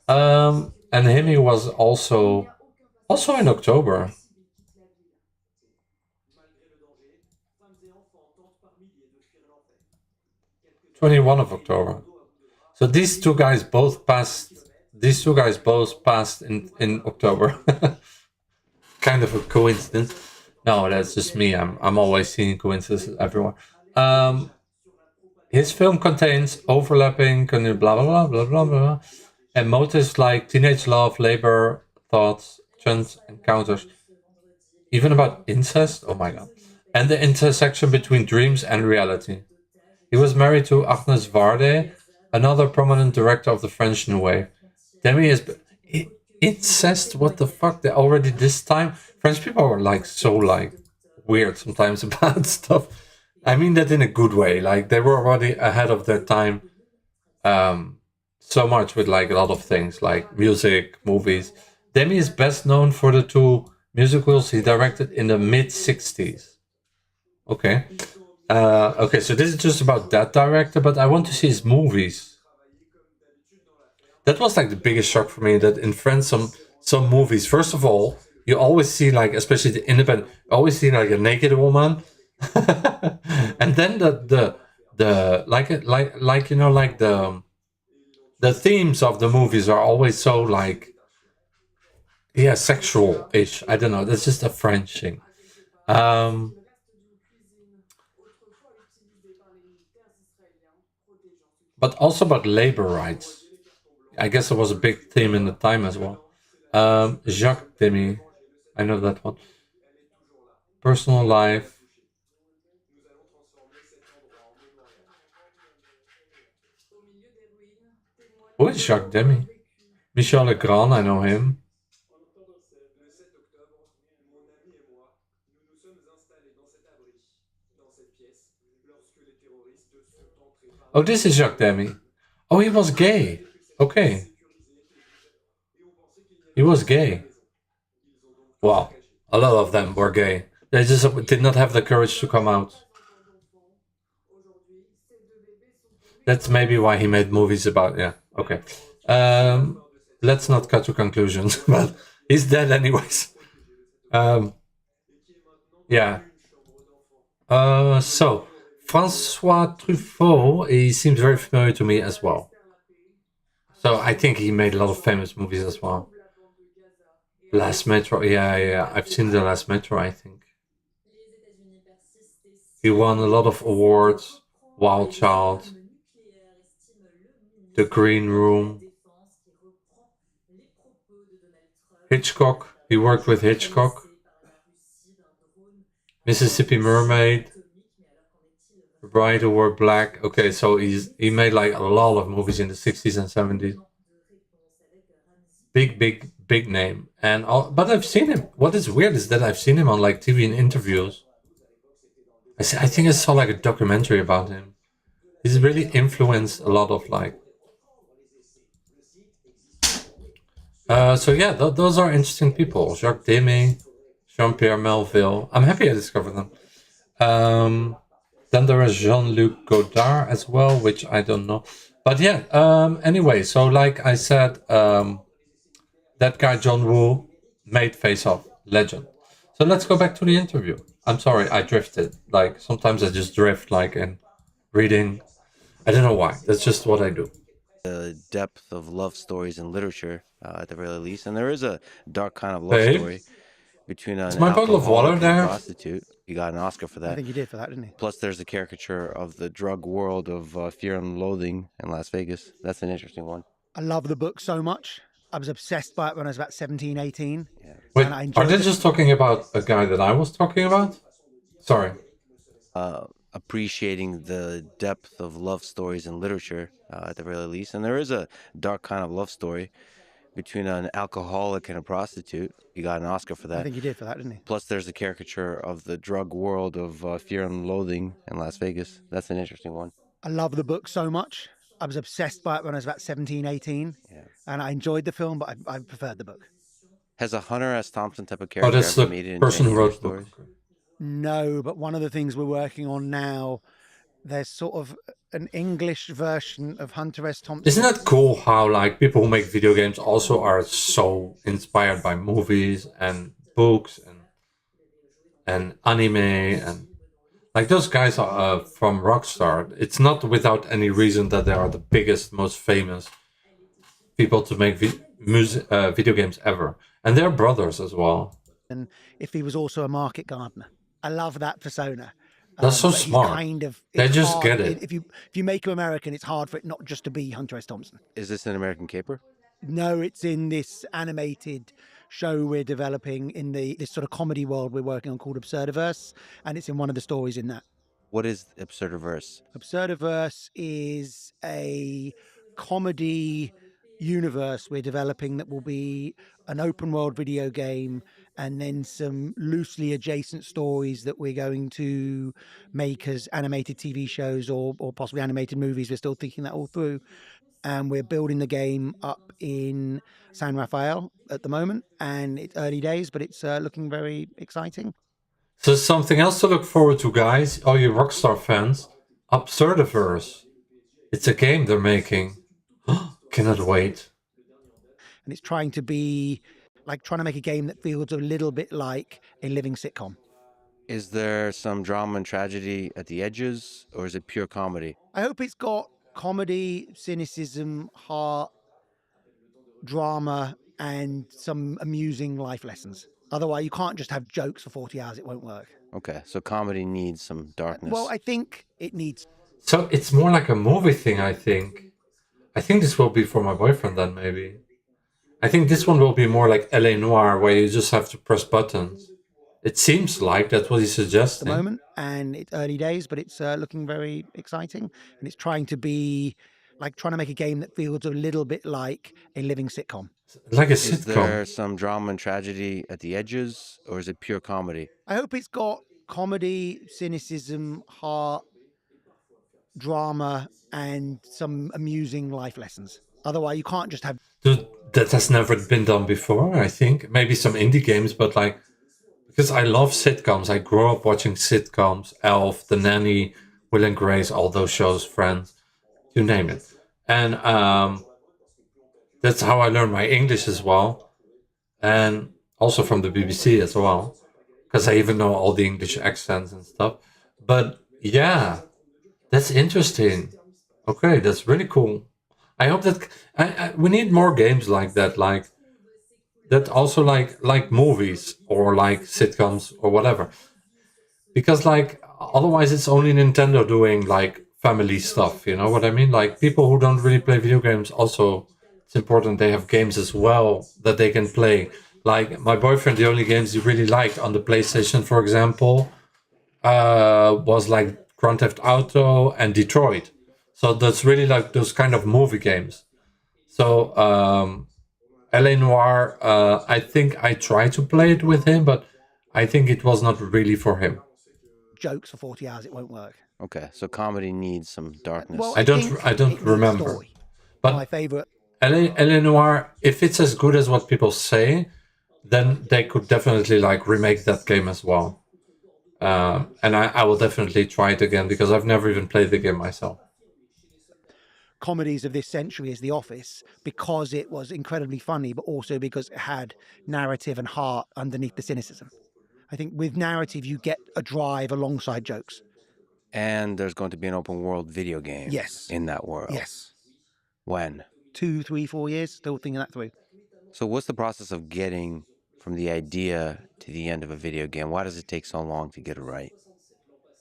And him, he was also in October. 21 of October. So these two guys both passed. These two guys both passed in October. Kind of a coincidence. No, that's just me. I'm always seeing coincidences everywhere. His film contains overlapping blah blah blah blah blah blah, and motives like teenage love, labor, thoughts, trans encounters, even about incest. Oh my god! And the intersection between dreams and reality. He was married to Agnes Varda, another prominent director of the French New Wave. Demi is incest. What the fuck? They already this time. French people are like so like weird sometimes about stuff. I mean that in a good way. Like they were already ahead of their time. So much with like a lot of things like music, movies. Demi is best known for the two musicals he directed in the mid-60s. Okay. Okay, so this is just about that director, but I want to see his movies. That was like the biggest shock for me, that in France some movies, first of all, you always see like, especially the independent, you always see like a naked woman. And then the themes of the movies are always so like, yeah, sexual-ish. I don't know, that's just a French thing. But also about labor rights. I guess it was a big theme in the time as well. Jacques Demy, I know that one. Personal life. Who is Jacques Demy? Michel Legrand, I know him. Oh, this is Jacques Demy. Oh, he was gay. Okay. He was gay. Wow. A lot of them were gay. They just did not have the courage to come out. That's maybe why he made movies about... Yeah, okay. Let's not cut to conclusions. But he's dead anyways. Yeah. So... François Truffaut, he seems very familiar to me as well. So I think he made a lot of famous movies as well. Last Metro, yeah, I've seen The Last Metro, I think. He won a lot of awards. Wild Child, The Green Room, Hitchcock, he worked with Hitchcock. Mississippi Mermaid, Bride Who Wore Black. Okay, so he made like a lot of movies in the 60s and 70s. Big name. And but I've seen him. What is weird is that I've seen him on like TV and interviews. I think I saw like a documentary about him. He's really influenced a lot of like... so yeah, those are interesting people. Jacques Demy, Jean-Pierre Melville. I'm happy I discovered them. Then there is Jean-Luc Godard as well, which I don't know. But yeah, anyway, so like I said, that guy John Woo made Face Off, legend. So let's go back to the interview. I'm sorry, I drifted. Like, sometimes I just drift, like in reading. I don't know why. That's just what I do. The depth of love stories in literature, at the very least. And there is a dark kind of love story between an my bottle of water alcoholic there? and a prostitute. He got an Oscar for that. I think he did for that, didn't he? Plus, there's a caricature of the drug world of Fear and Loathing in Las Vegas. That's an interesting one. I love the book so much. I was obsessed by it when I was about 17, 18. Yeah. Wait, And I are enjoyed they it. just talking about a guy that I was talking about? Sorry. Appreciating the depth of love stories in literature, at the very least. And there is a dark kind of love story between an alcoholic and a prostitute. He got an Oscar for I that. think he did for that, didn't he? Plus, there's a caricature of the drug world of Fear and Loathing in Las Vegas. That's an interesting one. I love the book so much. I was obsessed by it when I was about 17, 18. Yeah. And I enjoyed the film, but I preferred the book. Has a Hunter S. Thompson type of Oh, character that's ever the made it into person any who of your wrote the stories? book. No, but one of the things we're working on now, there's sort of an English version of Hunter S. Thompson. Isn't that cool how like people who make video games also are so inspired by movies and books and anime and like those guys are from Rockstar. It's not without any reason that they are the biggest, most famous people to make video games ever, and they're brothers as well. And if he was also a market gardener, I love that persona. That's so but he's smart. Kind of, They it's just hard- get it. If you make him American, it's hard for it not just to be Hunter S. Thompson. Is this an American caper? No, it's in this animated show we're developing in this sort of comedy world we're working on called Absurdiverse, and it's in one of the stories in that. What is Absurdiverse? Absurdiverse is a comedy universe we're developing that will be an open world video game and then some loosely adjacent stories that we're going to make as animated TV shows or possibly animated movies. We're still thinking that all through. And we're building the game up in San Rafael at the moment, and it's early days, but it's looking very exciting. So something else to look forward to, guys, all you Rockstar fans. Absurdiverse. It's a game they're making. Cannot wait. And it's trying to be like trying to make a game that feels a little bit like a living sitcom. Is there some drama and tragedy at the edges, or is it pure comedy? I hope it's got comedy, cynicism, heart, drama, and some amusing life lessons. Otherwise, you can't just have jokes for 40 hours. It won't work. Okay, so comedy needs some darkness. Well, I think it needs. So it's more like a movie thing, I think. I think this will be for my boyfriend then, maybe. I think this one will be more like LA Noire, where you just have to press buttons. It seems like that's what he's At suggesting. the moment, and it's early days, but it's looking very exciting. And it's trying to be like trying to make a game that feels a little bit like a living sitcom. Like a Is sitcom. there some drama and tragedy at the edges, or is it pure comedy? I hope it's got comedy, cynicism, heart, drama, and some amusing life lessons. Otherwise, you can't just have. Dude, that has never been done before, I think. Maybe some indie games, but like, because I love sitcoms. I grew up watching sitcoms, Elf, The Nanny, Will and Grace, all those shows, Friends, you name it. And that's how I learned my English as well. And also from the BBC as well. Because I even know all the English accents and stuff. But yeah, that's interesting. Okay, that's really cool. I hope that we need more games like that, also like movies or like sitcoms or whatever, because like otherwise it's only Nintendo doing like family stuff. You know what I mean? Like people who don't really play video games also, it's important they have games as well that they can play. Like my boyfriend, the only games he really liked on the PlayStation, for example, was like Grand Theft Auto and Detroit. So that's really like those kind of movie games. So LA Noire, I think I tried to play it with him, but I think it was not really for him. Jokes for 40 hours, it won't work. Okay, so comedy needs some darkness. Well, I don't think it needs remember. story. But My favorite. LA Noire, if it's as good as what people say, then they could definitely like remake that game as well. And I will definitely try it again because I've never even played the game myself. Comedies of this century is The Office, because it was incredibly funny, but also because it had narrative and heart underneath the cynicism. I think with narrative, you get a drive alongside jokes. And there's going to be an open world video game Yes. in that world. Yes. When? 2, 3, 4 years, still thinking that through. So what's the process of getting from the idea to the end of a video game? Why does it take so long to get it right?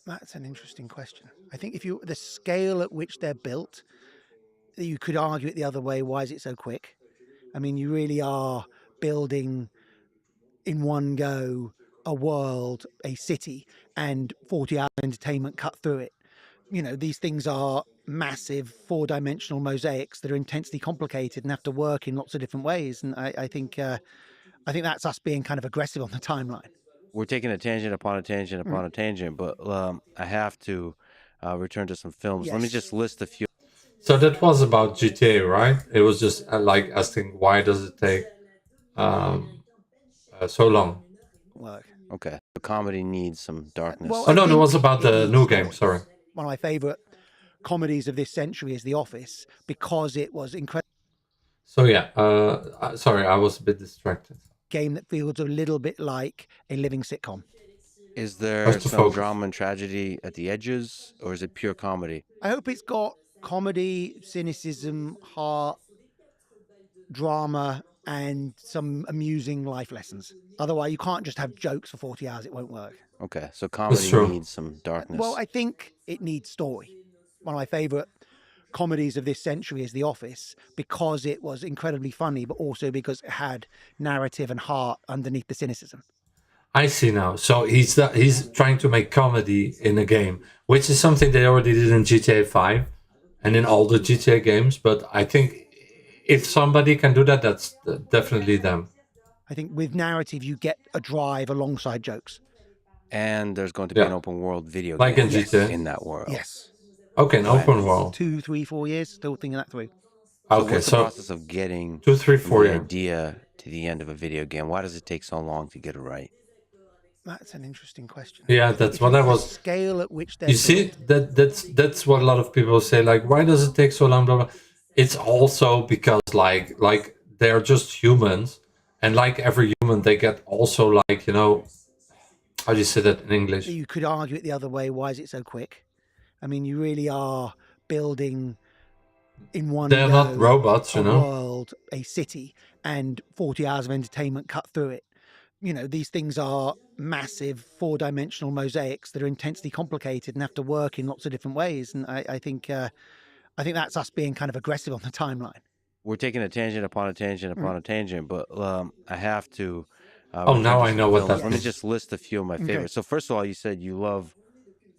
That's an interesting question. I think the scale at which they're built, you could argue it the other way. Why is it so quick? I mean, you really are building in one go a world, a city, and 40 hours entertainment cut through it. You know, these things are massive four-dimensional mosaics that are intensely complicated and have to work in lots of different ways. And I think that's us being kind of aggressive on the timeline. We're taking a tangent upon a tangent upon a tangent, but I have to return to some films. Let me Yes. just list a few. So that was about GTA, right? It was just like asking why does it take so long? Work. Okay. The comedy needs some darkness. Well, Oh no, I that was think about it the needs new story. game. Sorry. One of my favorite comedies of this century is The Office because it was incredible. So yeah, sorry, I was a bit distracted. Game that feels a little bit like a living sitcom. Is there How's the some focus? drama and tragedy at the edges, or is it pure comedy? I hope it's got comedy, cynicism, heart, drama, and some amusing life lessons. Otherwise, you can't just have jokes for 40 hours. It won't work. Okay, so comedy true. needs some darkness. Well, I think it needs story. One of my favorite comedies of this century is The Office because it was incredibly funny, but also because it had narrative and heart underneath the cynicism. I see now. So he's trying to make comedy in a game, which is something they already did in GTA 5 and in all the GTA games. But I think if somebody can do that, that's definitely them. I think with narrative, you get a drive alongside jokes. And there's going to be Yeah. an open world video Like game in GTA. in that world. Yes. Okay, an open world. 2, 3, 4 years, still thinking that through. So Okay, what's the so process of getting 2, 3, from 4 the years. idea to the end of a video game? Why does it take so long to get it right? That's an interesting question. Yeah, that's If what you I look at was. the scale at which they're You see, built, that's what a lot of people say. Like, why does it take so long? Blah, blah. It's also because like they're just humans, and like every human, they get also like how do you say that in English? you could argue it the other way. Why is it so quick? I mean, you really are building in one They're not go robots, a world, a city, and 40 hours of entertainment cut through it. These things are massive four-dimensional mosaics that are intensely complicated and have to work in lots of different ways. And I think that's us being kind of aggressive on the timeline. We're taking a tangent upon a tangent upon a tangent, but I have to. Oh, return now to I some know what films. that Let me means. just list a few of my favorites. So first of all, you said you love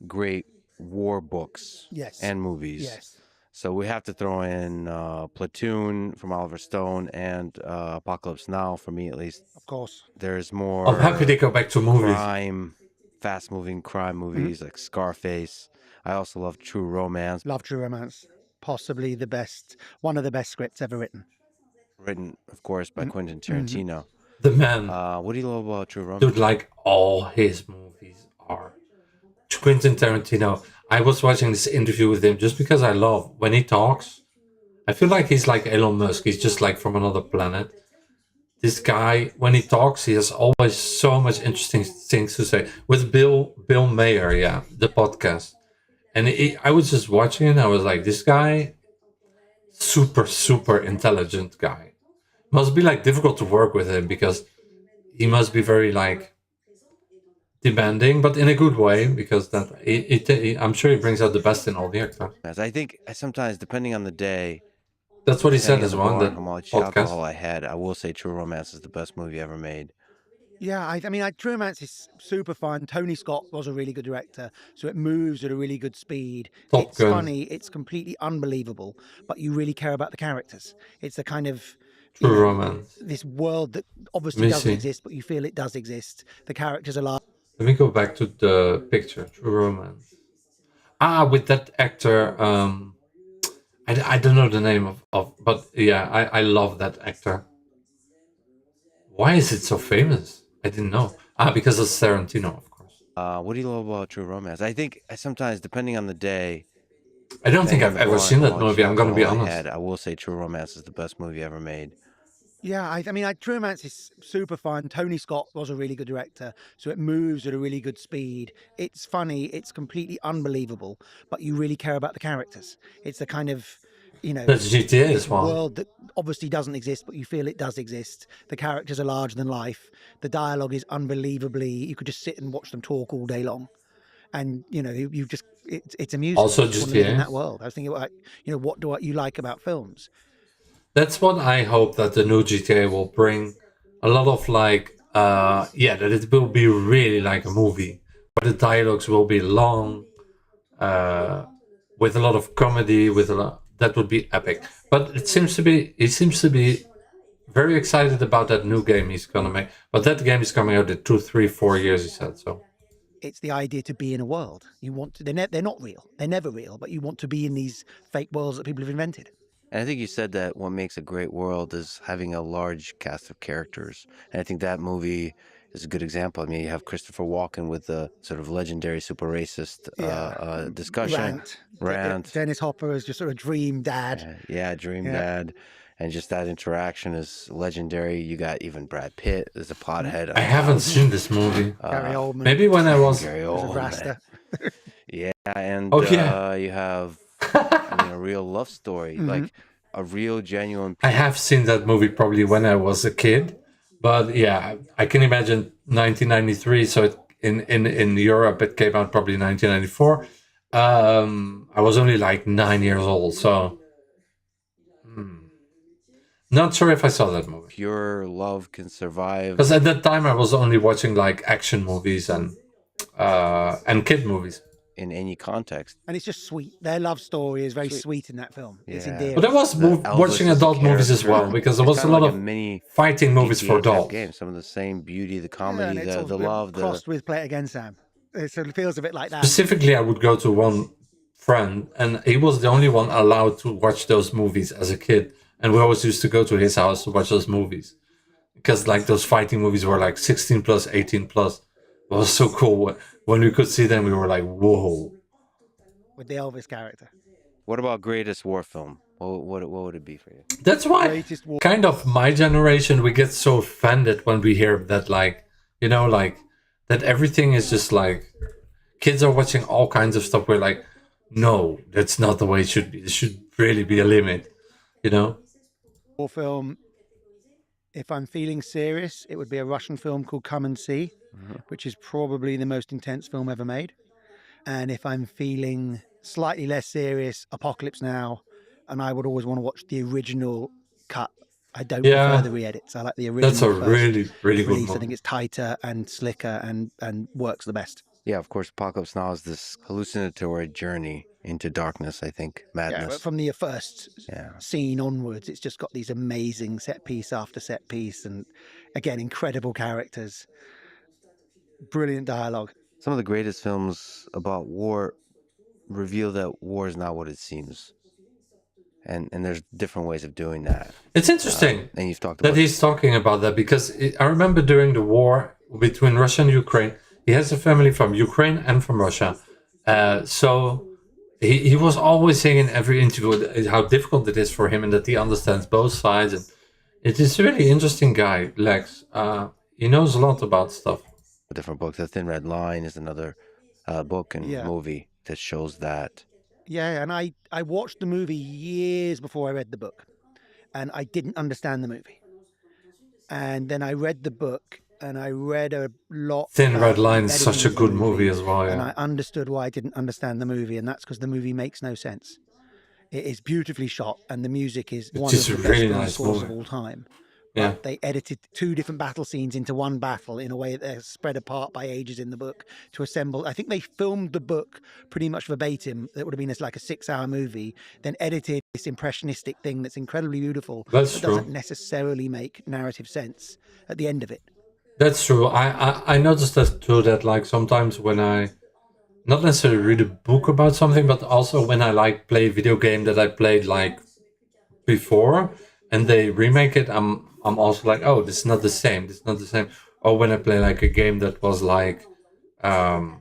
great war books Yes. and movies. Yes. So we have to throw in Platoon from Oliver Stone and Apocalypse Now, for me at least. Of course. There's more I'm happy they go back to movies. crime, fast-moving crime movies like Scarface. I also love True Romance, Love True Romance. Possibly one of the best scripts ever written. written, of course, by Quentin Tarantino. The man, What do you love about True Romance? dude, like all his movies are. Quentin Tarantino. I was watching this interview with him just because I love when he talks. I feel like he's like Elon Musk. He's just like from another planet. This guy, when he talks, he has always so much interesting things to say. With Bill Mayer, yeah, the podcast. And I was just watching it. I was like, this guy, super intelligent guy. Must be like difficult to work with him because he must be very like demanding, but in a good way. Because I'm sure he brings out the best in all the actors. I think sometimes, depending on the day, That's what he said depending as on well. the in bar, The how much podcast. alcohol I had, I will say True Romance is the best movie ever made. Yeah, I mean, True Romance is super fun. Tony Scott was a really good director, so it moves at a really good speed. Top It's Gun. funny, it's completely unbelievable, but you really care about the characters. It's the kind of True Romance. this world that obviously Let me doesn't see. exist, but you feel it does exist. The characters are large. Let me go back to the picture. True Romance. With that actor. I don't know the name of but yeah, I love that actor. Why is it so famous? I didn't know. Because of Tarantino, of course. What do you love about True Romance? I think sometimes, depending on the day, I don't think depending on I've the ever bar, seen how that much movie. I'm gonna be alcohol I honest. had, I will say True Romance is the best movie ever made. Yeah, I mean, True Romance is super fun. Tony Scott was a really good director, so it moves at a really good speed. It's funny, it's completely unbelievable, but you really care about the characters. It's the kind of, That's GTA this as well. world that obviously doesn't exist, but you feel it does exist. The characters are larger than life. The dialogue is unbelievably. You could just sit and watch them talk all day long, and you just it's amusing. Also You just want to live in GTA. that world. I was thinking, like, what do you like about films? That's what I hope that the new GTA will bring. A lot of like, that it will be really like a movie, where the dialogues will be long, with a lot of comedy, with a lot, that would be epic. But he seems to be very excited about that new game he's gonna make. But that game is coming out in 2, 3, 4 years, he said. So It's the idea to be in a world. You want to, they're not real. They're never real, but you want to be in these fake worlds that people have invented. And I think you said that what makes a great world is having a large cast of characters. And I think that movie is a good example. I mean, you have Christopher Walken with the sort of legendary super racist discussion. Rant. Dennis Hopper is just sort of dream dad. Yeah, Dream Dad. And just that interaction is legendary. You got even Brad Pitt as a pothead. I haven't seen this movie. Gary Oldman. Maybe when I was Gary as a Oldman. Rasta. Yeah, and you have a real love story, like a real genuine. I have seen that movie probably when I was a kid, but yeah, I can imagine 1993. So in Europe, it came out probably 1994. I was only like 9 years old, so not sure if I saw that movie. Pure love can survive. Because at that time, I was only watching like action movies and kid movies. In any context. And it's just sweet. Their love story is very sweet in that film. It's endearing. But I was watching adult movies as well, because there was a lot of mini fighting movies for adults. Games. Some of the same beauty, the Yeah, comedy, and it's the love, crossed with Play It Again, Sam. It sort of feels a bit like that. Specifically, I would go to one friend, and he was the only one allowed to watch those movies as a kid. And we always used to go to his house to watch those movies, because like those fighting movies were like 16 plus, 18 plus. It was so cool. When we could see them, we were like, whoa. With the Elvis character. What about greatest war film? What would it be for you? That's why kind of my generation, we get so offended when we hear that, like, you know, like that everything is just like kids are watching all kinds of stuff. We're like, no, that's not the way it should be. There should really be a limit, you know? War film, if I'm feeling serious, it would be a Russian film called Come and See, which is probably the most intense film ever made. And if I'm feeling slightly less serious, Apocalypse Now, and I would always want to watch the original cut. I don't prefer the re-edits. I like the original. That's a really good release. movie. I think it's tighter and slicker and works the best. Yeah, of course, Apocalypse Now is this hallucinatory journey into darkness, I think, madness. Yeah, but from the first scene onwards, it's just got these amazing set piece after set piece, and again, incredible characters, brilliant dialogue. Some of the greatest films about war reveal that war is not what it seems. And there's different ways of doing that. It's interesting and you've talked that about he's talking about that, because I remember during the war between Russia and Ukraine, he has a family from Ukraine and from Russia. So he was always saying in every interview how difficult it is for him and that he understands both sides. And it is a really interesting guy, Lex. He knows a lot about stuff. different books. The Thin Red Line is another book and movie that shows that. Yeah, and I watched the movie years before I read the book, and I didn't understand the movie. And then I read the book, and I read a lot. Thin Red Line is such a good movie as well, And I understood why I didn't understand the movie, and that's because the movie makes no sense. It is beautifully shot, and the music is one of the best scores of all time. Yeah. But they edited two different battle scenes into one battle in a way that they're spread apart by ages in the book to assemble. I think they filmed the book pretty much verbatim. That would have been like a 6-hour movie, then edited this impressionistic thing that's incredibly beautiful. That's but true. Doesn't necessarily make narrative sense at the end of it. That's true. I noticed that too, that like sometimes when I not necessarily read a book about something, but also when I like play a video game that I played like before and they remake it, I'm also like, oh, this is not the same. This is not the same. Or when I play like a game that was like, 30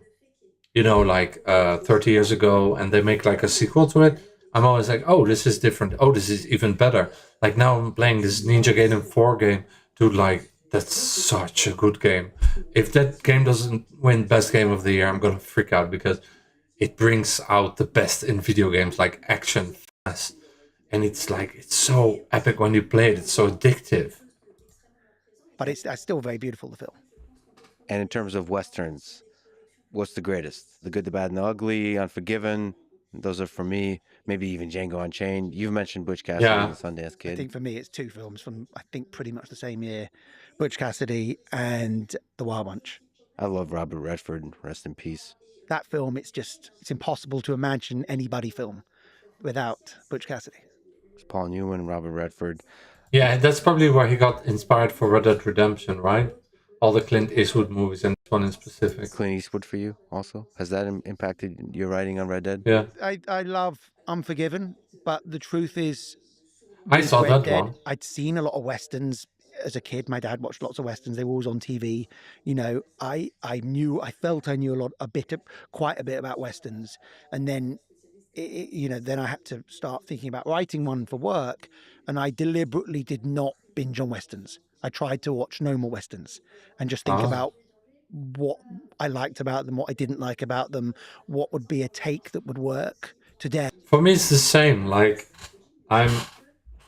years ago and they make like a sequel to it, I'm always like, oh, this is different. Oh, this is even better. Like now I'm playing this Ninja Gaiden 4 game, dude, like that's such a good game. If that game doesn't win best game of the year, I'm gonna freak out because it brings out the best in video games, like action, fast. And it's like, it's so epic when you play it. It's so addictive. But it's still very beautiful, the film. And in terms of Westerns, what's the greatest? The Good, the Bad, and the Ugly, Unforgiven. Those are for me. Maybe even Django Unchained. You've mentioned Butch Cassidy and Sundance Kid. I think for me, it's two films from, I think, pretty much the same year. Butch Cassidy and The Wild Bunch. I love Robert Redford. Rest in peace. that film, it's impossible to imagine anybody film without Butch Cassidy. It's Paul Newman, Robert Redford. Yeah, that's probably where he got inspired for Red Dead Redemption, right? All the Clint Eastwood movies, and this one in specific. Clint Eastwood for you also? Has that impacted your writing on Red Dead? Yeah, I love Unforgiven, but the truth is, I with saw Red that Dead, one. I'd seen a lot of westerns as a kid. My dad watched lots of westerns. They were always on TV. You know, I felt I knew quite a bit about westerns, and then then I had to start thinking about writing one for work, and I deliberately did not binge on westerns. I tried to watch no more westerns and just think about what I liked about them, what I didn't like about them, what would be a take that would work today. For me, it's the same. Like, I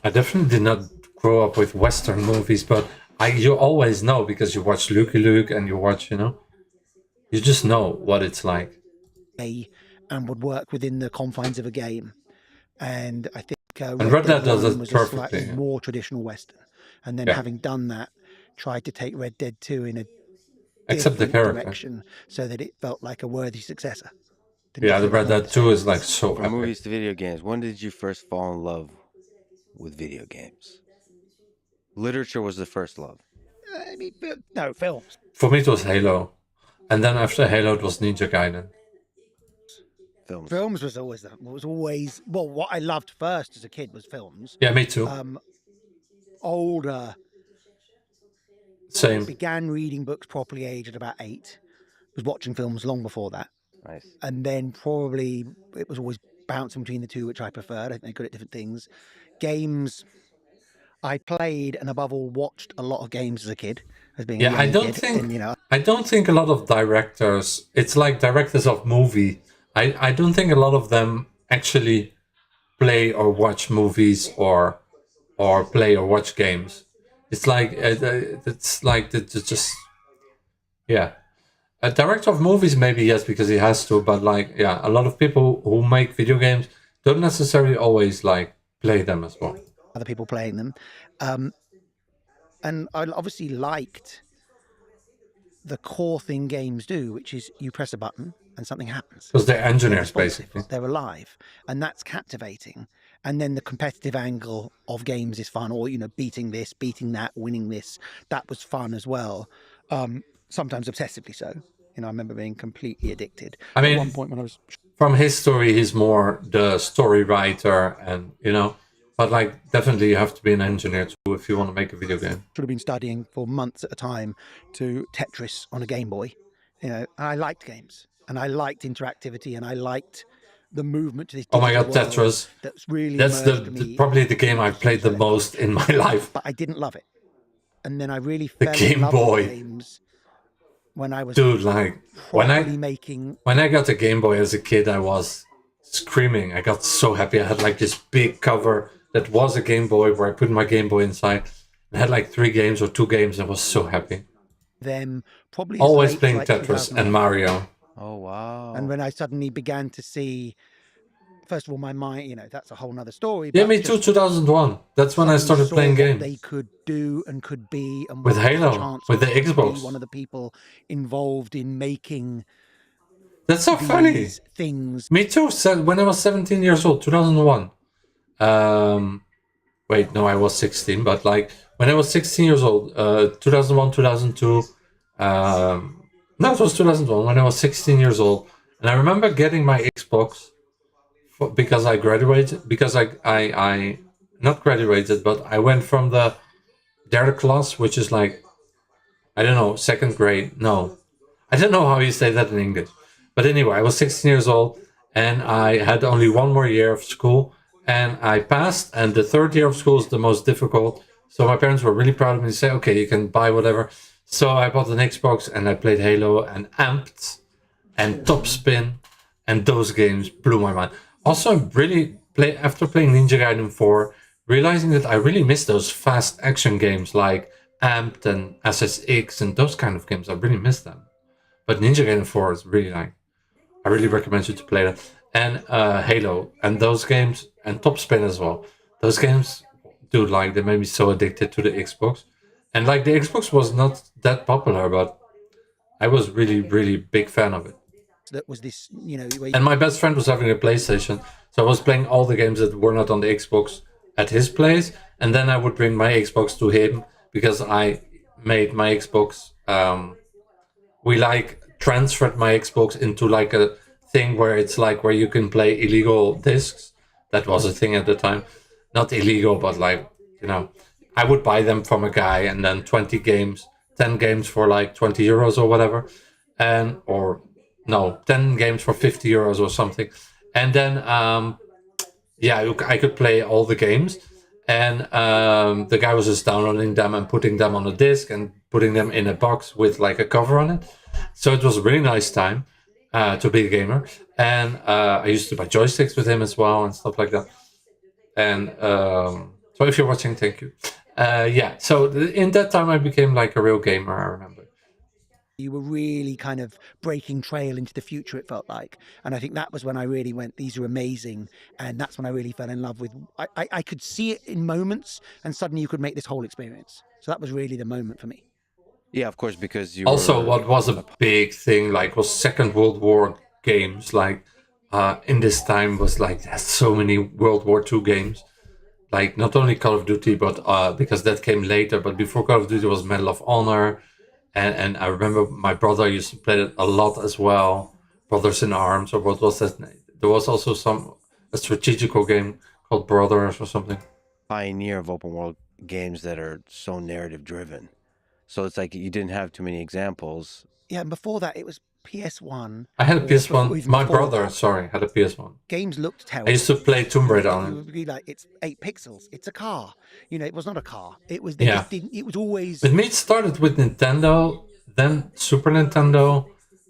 definitely did not grow up with Western movies, but you always know because you watch Lucky Luke and you watch, you just know what it's like. And would work within the confines of a game. And I think Red Dead does 1 it was a perfectly, slightly yeah. more traditional Western. And then Yeah. having done that, tried to take Red Dead 2 in a Except the different character. direction so that it felt like a worthy successor. Yeah, the Red Dead 2 is like so From epic. movies to video games, when did you first fall in love with video games? Literature was the first love. No, films. For me, it was Halo. And then after Halo, it was Ninja Gaiden. Films. Films was always what I loved first as a kid was films. Yeah, me too. Older, Same. began reading books properly aged at about 8. Was watching films long before that. Nice. And then probably it was always bouncing between the two, which I preferred. I think they're good at different things. Games, I played and above all watched a lot of games as a kid, as being a Yeah, I young don't kid, think and, I don't think a lot of directors. It's like directors of movie. I don't think a lot of them actually play or watch movies or play or watch games. It's like it's just yeah. A director of movies maybe yes because he has to, but like yeah, a lot of people who make video games don't necessarily always like play them as well. other people playing them. And I obviously liked the core thing games do, which is you press a button and something happens. Because they're engineers, responsive, basically. They're alive, and that's captivating. And then the competitive angle of games is fun, or beating this, beating that, winning this. That was fun as well. Sometimes obsessively so. I remember being completely addicted. I mean, at one point when I was from his story, he's more the story writer, and but like definitely you have to be an engineer too if you want to make a video game. should have been studying for months at a time to Tetris on a Game Boy. I liked games, and I liked interactivity, and I liked the movement to this. Oh my god, digital world Tetris! That's really That's probably the game I've played the most in my life. But I didn't love it, and then I really The fell Game in love Boy. with games when I was Dude, like when making. I got a Game Boy as a kid, I was screaming. I got so happy. I had like this big cover that was a Game Boy where I put my Game Boy inside. I had like 3 games or 2 games. I was so happy. Them probably as Always late as, playing like, Tetris 2008. and Mario. Oh wow. And when I suddenly began to see, first of all, my mind, that's a whole nother story. Yeah, but me too. just 2001. That's when I started saw playing what games. they could do and could be, and With what was Halo, chance with the to be Xbox. one of the people involved in making That's so funny. these things. Me too. When I was 17 years old, 2001. Wait, no, I was 16. But like when I was 16 years old, 2001, 2002. No, it was 2001 when I was 16 years old, and I remember getting my Xbox because I graduated. Because I not graduated, but I went from the derde class, which is like, I don't know, 2nd grade. No, I don't know how you say that in English. But anyway, I was 16 years old and I had only 1 more year of school and I passed. And the 3rd year of school is the most difficult. So my parents were really proud of me to say, okay, you can buy whatever. So I bought an Xbox and I played Halo and Amped and Top Spin, and those games blew my mind. Also, after playing Ninja Gaiden 4, realizing that I really miss those fast action games like Amped and SSX and those kind of games. I really miss them. But Ninja Gaiden 4 is really like, I really recommend you to play that. And Halo and those games and Top Spin as well. Those games, dude, like they made me so addicted to the Xbox. And like the Xbox was not that popular, but I was really, really big fan of it. that was this, you know, where And my best friend was having a PlayStation, so I was playing all the games that were not on the Xbox at his place, and then I would bring my Xbox to him because I made my Xbox. We like transferred my Xbox into like a thing where it's like where you can play illegal discs. That was a thing at the time, not illegal, but like, you know, I would buy them from a guy, and then 10 games for like 20 euros or whatever, and or no, 10 games for 50 euros or something, and then yeah, I could play all the games, and the guy was just downloading them and putting them on a disc and putting them in a box with like a cover on it. So it was a really nice time to be a gamer, and I used to buy joysticks with him as well and stuff like that. And so if you're watching, thank you. Yeah, so in that time I became like a real gamer, I remember. you were really kind of breaking trail into the future, it felt like. And I think that was when I really went, these are amazing. And that's when I really fell in love with, I could see it in moments, and suddenly you could make this whole experience. So that was really the moment for me. Yeah, of course, because you Also, were... what was a big thing, like, was Second World War games. Like, in this time was like, there's so many World War II games. Like, not only Call of Duty, but because that came later, but before Call of Duty was Medal of Honor. And I remember my brother used to play it a lot as well. Brothers in Arms, or what was that? There was also a strategical game called Brothers or something. Pioneer of open world games that are so narrative driven. So it's like you didn't have too many examples. Yeah, and before that, it was PS1. I had a PS1. even My before brother, that. sorry, had a PS1. Games looked terrible. I used to play Tomb Raider on It it. would be like, it's 8 pixels. It's a car. You know, it was not a car. It was. Yeah. It was always. With me, it started with Nintendo, then Super Nintendo,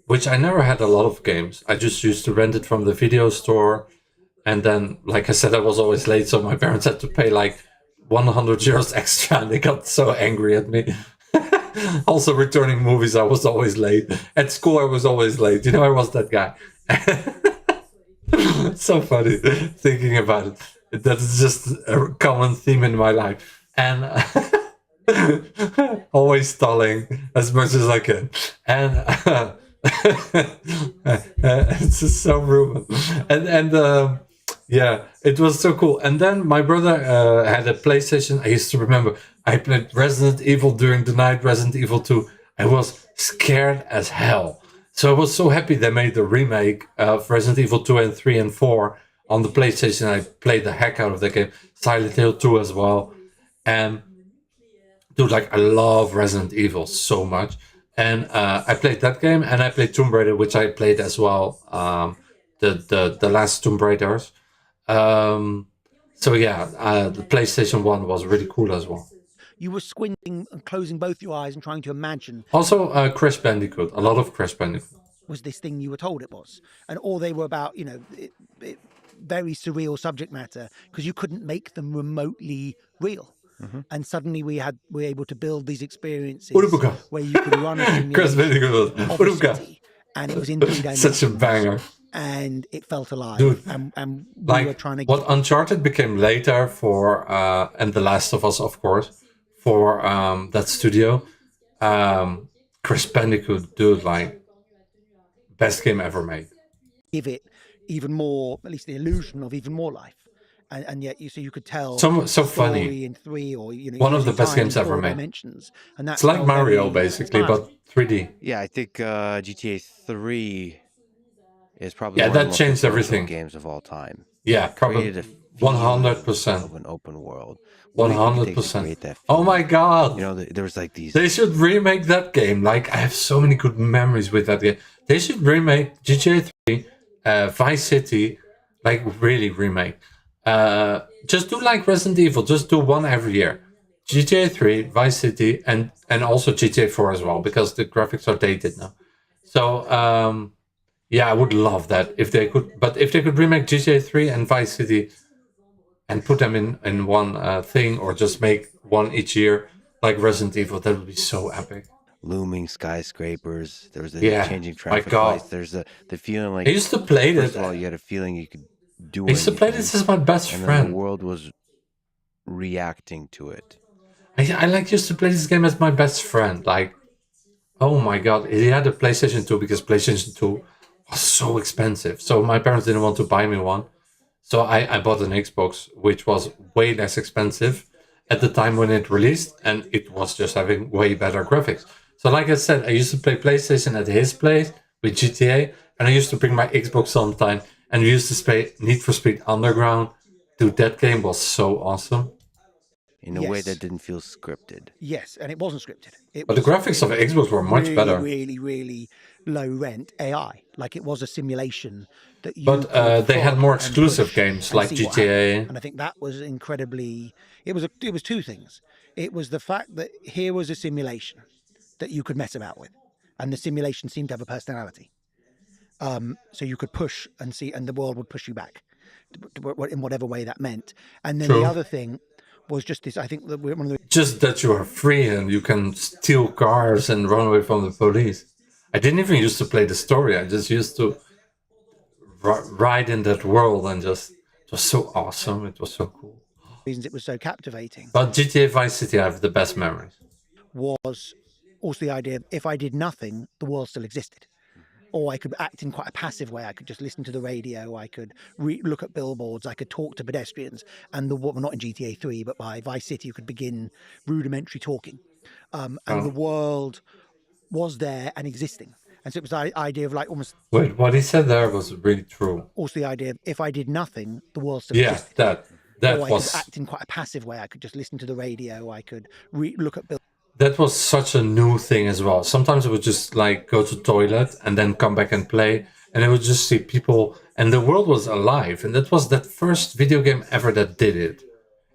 which I never had a lot of games. I just used to rent it from the video store. And then, like I said, I was always late, so my parents had to pay like 100 euros extra, and they got so angry at me. Also, returning movies, I was always late. At school, I was always late. You know, I was that guy. So funny thinking about it. That is just a common theme in my life. And always stalling as much as I can. And it's just so Ruben. And yeah, it was so cool. And then my brother had a PlayStation. I used to remember I played Resident Evil during the night, Resident Evil 2. I was scared as hell. So I was so happy they made the remake of Resident Evil 2 and 3 and 4 on the PlayStation. I played the heck out of that game. Silent Hill 2 as well. And dude, like, I love Resident Evil so much. And I played that game, and I played Tomb Raider, which I played as well. The last Tomb Raiders. So yeah, the PlayStation 1 was really cool as well. You were squinting and closing both your eyes and trying to imagine. Also, Crash Bandicoot. A lot of Crash Bandicoot. Was this thing you were told it was, and all they were about, you know, very surreal subject matter, because you couldn't make them remotely real. And suddenly we were able to build these experiences Urubuga. where you could run a Crash Bandicoot. of a Urubuga. city, and it was in 3 dimensions. Such a banger. And it felt alive. Dude, and we like, were trying to what Uncharted became later for, and The Last of Us, of course, for that studio. Crash Bandicoot, dude, like, best game ever made. give it even more, at least the illusion of even more life. And yet you could tell So the story funny. in 3, or, you know, One of the using best time games in ever 4 made. dimensions. And It's like Mario, basically, but 3D. Yeah, I think GTA 3 is probably Yeah, one of that the most changed influential everything. games of all time. Yeah, probably Created a feeling 100%. of an open world. What do you think it takes to 100%. create that Oh feeling? my god! You know, there was like these... They should remake that game. Like, I have so many good memories with that game. They should remake GTA 3, Vice City, like, really remake. Just do like Resident Evil. Just do one every year. GTA 3, Vice City, and also GTA 4 as well, because the graphics are dated now. So, yeah, I would love that if they could. But if they could remake GTA 3 and Vice City and put them in one thing, or just make one each year, like Resident Evil, that would be so epic. Looming skyscrapers. There was the Yeah, changing my traffic God. lights. There's the feeling like... I used to play First this. of all, you had a feeling you could do I used to play anything, this as my best and then friend. the world was reacting to it. I like used to play this game as my best friend. Like, oh my god, he had a PlayStation 2, because PlayStation 2 was so expensive. So my parents didn't want to buy me one. So I bought an Xbox, which was way less expensive at the time when it released, and it was just having way better graphics. So like I said, I used to play PlayStation at his place with GTA, and I used to bring my Xbox sometime, and we used to play Need for Speed Underground. Dude, that game was so awesome. In a way Yes. that didn't feel scripted. Yes, and it wasn't scripted. It But the was graphics of Xbox were much really, better. really low rent AI. Like it was a simulation that you. But could they had prod more and exclusive push games and like see what happened. GTA. And I think that was incredibly. It was two things. It was the fact that here was a simulation that you could mess about with, and the simulation seemed to have a personality. So you could push and see, and the world would push you back, in whatever way that meant. And then True. the other thing was just this. I think that one of the Just that you are free and you can steal cars and run away from the police. I didn't even used to play the story. I just used to ride in that world and just, it was so awesome. It was so cool. reasons it was so captivating But GTA Vice City, I have the best memories. was also the idea of if I did nothing, the world still existed. Or I could act in quite a passive way. I could just listen to the radio. I could look at billboards. I could talk to pedestrians. And well, not in GTA 3, but by Vice City, you could begin rudimentary talking. And the world was there and existing. And so it was the idea of like almost. Wait, what he said there was really true. Also the idea of if I did nothing, the world still Yeah, existed. that or I was. could act in quite a passive way. I could just listen to the radio. I could look at billboards. That was such a new thing as well. Sometimes I would just like go to toilet and then come back and play, and I would just see people, and the world was alive. And that was that first video game ever that did it.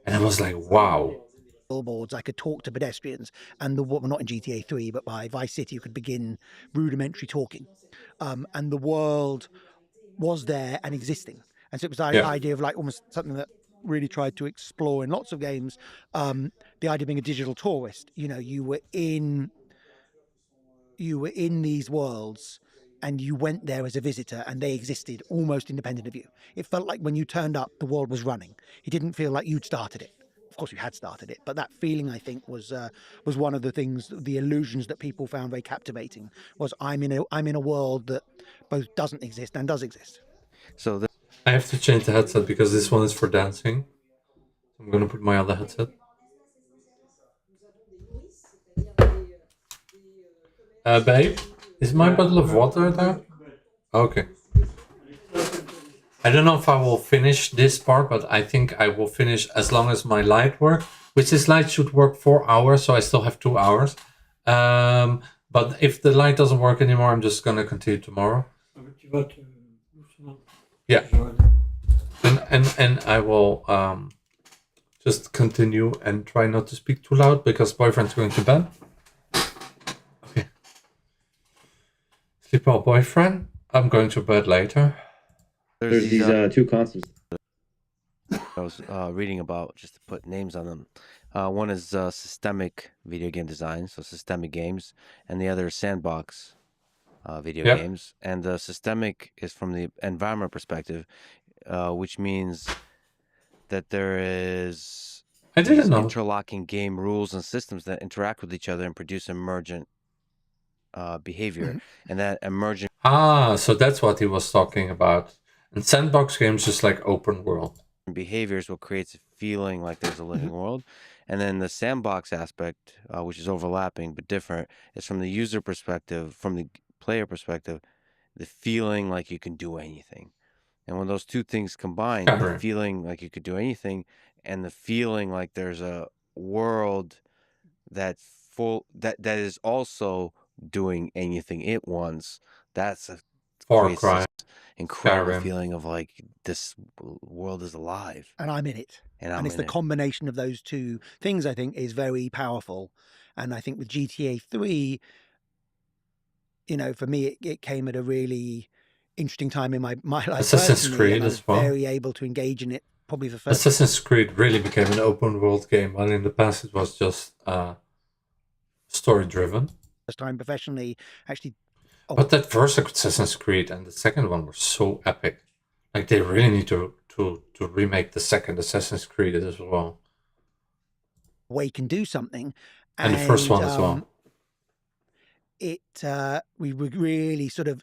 And I was like, wow. Billboards. I could talk to pedestrians, and well, not in GTA 3, but by Vice City, you could begin rudimentary talking, and the world was there and existing. And so it was the idea of like almost something that really tried to explore in lots of games, the idea of being a digital tourist. You know, you were in these worlds and you went there as a visitor, and they existed almost independent of you. It felt like when you turned up, the world was running. It didn't feel like you'd started it. Of course you had started it, but that feeling, I think, was one of the things, the illusions that people found very captivating. Was I'm in a world that both doesn't exist and does exist. So I have to change the headset because this one is for dancing. I'm gonna put my other headset. Babe, is my bottle of water there? Okay. I don't know if I will finish this part, but I think I will finish as long as my light works, which this light should work 4 hours, so I still have 2 hours. But if the light doesn't work anymore, I'm just gonna continue tomorrow. Yeah. And I will just continue and try not to speak too loud because boyfriend's going to bed. Okay. Sleep well, boyfriend. I'm going to bed later. There's these two concepts. I was reading about, just to put names on them. One is systemic video game design, so systemic games, and the other is sandbox video games. And the systemic is from the environment perspective, which means that there is interlocking game rules and systems that interact with each other and produce emergent behavior. And that emergent so that's what he was talking about. And sandbox games just like open world behaviors what creates a feeling like there's a living world. And then the sandbox aspect, which is overlapping but different, is from the user perspective, from the player perspective, the feeling like you can do anything. And when those two things combine, the feeling like you could do anything and the feeling like there's a world that's full that is also doing anything it wants, that's a incredible feeling of like this world is alive and I'm in it. And it's the combination of those two things, I think, is very powerful. And I think with GTA 3, you know, for me, it came at a really interesting time in my life. Assassin's Creed as well. Very able to engage in it, probably for first. Assassin's Creed really became an open world game, while in the past it was just story driven. First time professionally, actually. But that first Assassin's Creed and the second one were so epic. Like they really need to remake the second Assassin's Creed as well. Way can do something. And the first one as well. we were really sort of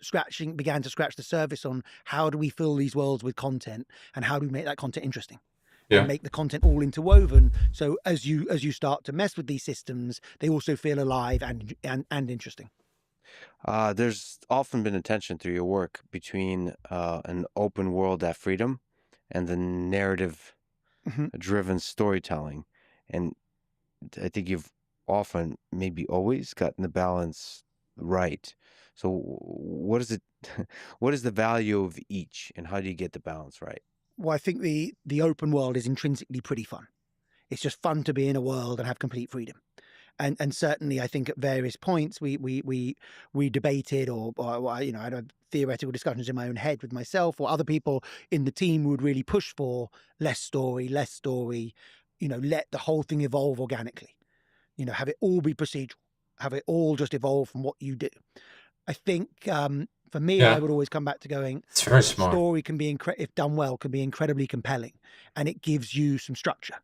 began to scratch the surface on how do we fill these worlds with content and how do we make that content interesting. And make the content all interwoven. So as you start to mess with these systems, they also feel alive and interesting. There's often been a tension through your work between an open world at freedom and the narrative-driven storytelling, and I think you've often, maybe always, gotten the balance right. So what is it? What is the value of each, and how do you get the balance right? Well, I think the open world is intrinsically pretty fun. It's just fun to be in a world and have complete freedom. And certainly, I think at various points we debated or you know, I had theoretical discussions in my own head with myself or other people in the team who would really push for less story. You know, let the whole thing evolve organically. You know, have it all be procedural. Have it all just evolve from what you do. I think for me, I would always come back to going, it's very smart. Story can be, if done well, can be incredibly compelling, and it gives you some structure.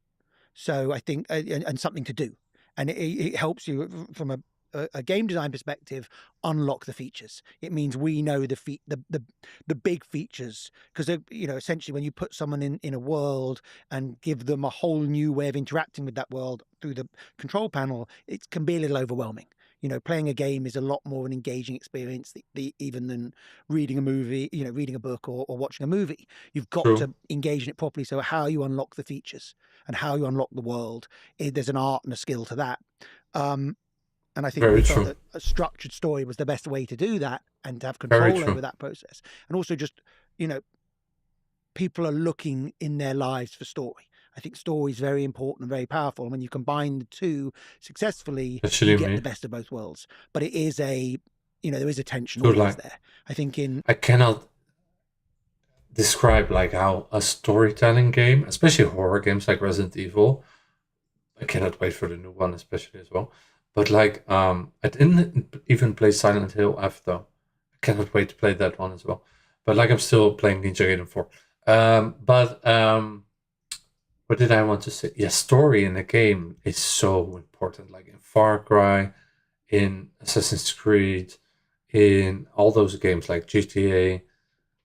So I think, and something to do. And it helps you from a game design perspective unlock the features. It means we know the big features, because you know, essentially when you put someone in a world and give them a whole new way of interacting with that world through the control panel, it can be a little overwhelming. You know, playing a game is a lot more an engaging experience even than reading a movie, you know, reading a book or watching a movie. You've got to engage in it properly. So how you unlock the features and how you unlock the world, there's an art and a skill to that. And I think we felt that a structured story was the best way to do that and to have control over that process. And also just, you know, people are looking in their lives for story. I think story is very important and very powerful. And when you combine the two successfully, you get the best of both worlds. But it is you know, there is a tension always there. I think I cannot describe like how a storytelling game, especially horror games like Resident Evil, I cannot wait for the new one especially as well. But like, I didn't even play Silent Hill after. I cannot wait to play that one as well. But like, I'm still playing Ninja Gaiden 4. What did I want to say? Yeah, story in a game is so important. Like in Far Cry, in Assassin's Creed, in all those games like GTA,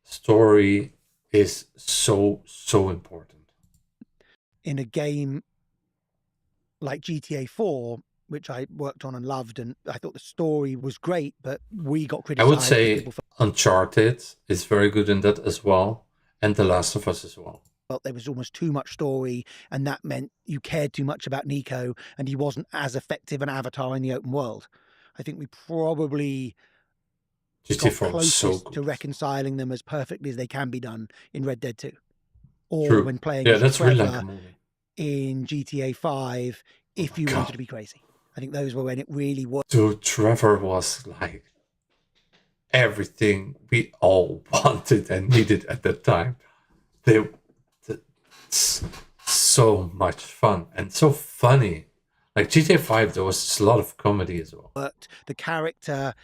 story is so important. In a game like GTA 4, which I worked on and loved, and I thought the story was great, but we got criticized. I would say Uncharted is very good in that as well, and The Last of Us as well. Well, there was almost too much story, and that meant you cared too much about Nico, and he wasn't as effective an avatar in the open world. I think we probably got closest to reconciling them as perfectly as they can be done in Red Dead 2. Or when playing that's really like a movie. In GTA 5, if you wanted to be crazy. I think those were when it really worked. Dude, Trevor was like everything we all wanted and needed at that time. So much fun and so funny. Like GTA 5, there was a lot of comedy as well. The character,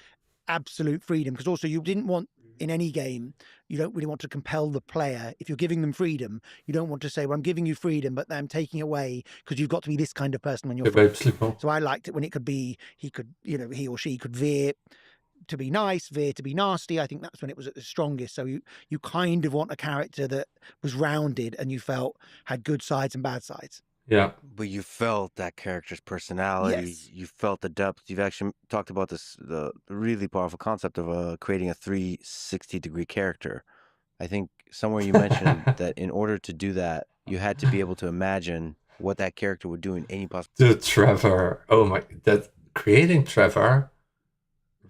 absolute freedom, because also you didn't want, in any game, you don't really want to compel the player. If you're giving them freedom, you don't want to say, well, I'm giving you freedom, but I'm taking away because you've got to be this kind of person when you're free. So I liked it when it could be, he or she could veer to be nice, veer to be nasty. I think that's when it was at the strongest. So you kind of want a character that was rounded and you felt had good sides and bad sides. Yeah. But you felt that character's personality. Yes. You felt the depth. You've actually talked about the really powerful concept of creating a 360-degree character. I think somewhere you mentioned that in order to do that, you had to be able to imagine what that character would do in any possible... Dude, Trevor. Oh my... Creating Trevor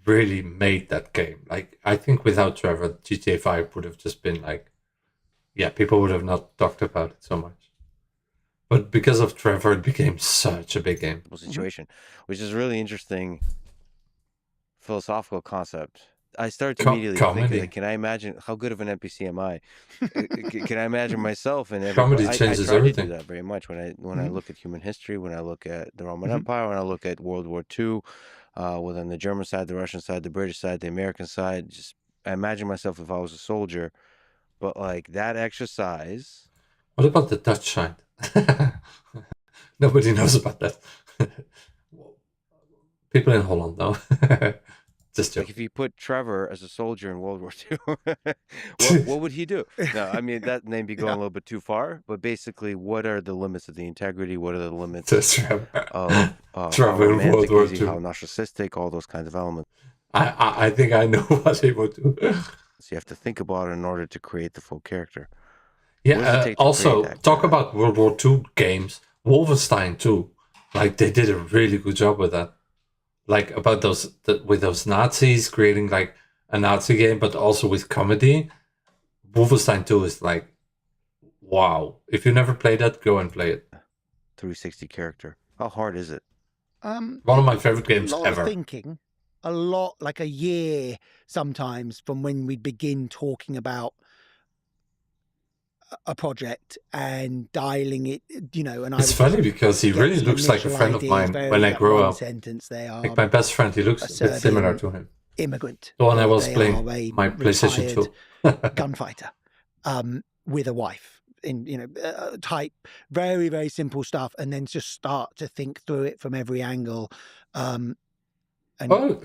really made that game. Like, I think without Trevor, GTA 5 would have just been like... Yeah, people would have not talked about it so much. But because of Trevor, it became such a big game. Situation, which is really interesting philosophical concept. I started to immediately think, like, can I imagine how good of an NPC am I? Can I imagine myself in every... Comedy changes everything. I do that very much when I look at human history, when I look at the Roman Empire, when I look at World War II, within the German side, the Russian side, the British side, the American side. Just I imagine myself if I was a soldier, but like that exercise. What about the Dutch side? Nobody knows about that. People in Holland know. Just Like joking. if you put Trevor as a soldier in World War II, what would he do? No, I mean that may be going a little bit too far, but basically, what are the limits of the integrity? What are the limits Just Trevor. of how Trevor in World romantic War is he, how II. narcissistic, all those kinds of elements. I think I know what he would do. So you have to think about it in order to create the full character. What does it Yeah. take to Also, create that? talk about World War II games. Wolfenstein too. Like they did a really good job with that. Like about with those Nazis creating like a Nazi game, but also with comedy. Wolfenstein 2 is like, wow. If you never played that, go and play it. 360 character. How hard is it? One of my favorite games a lot ever. of thinking, a lot, like a year sometimes from when we begin talking about a project and dialing it, you know. And It's funny because he really looks like a friend of mine when I grow up. Sentence, they are Like my best friend, he looks a bit similar to him. Immigrant. The one I was They playing, are a my PlayStation 2. gunfighter with a wife. In, you know, type very, very simple stuff, and then just start to think through it from every angle, and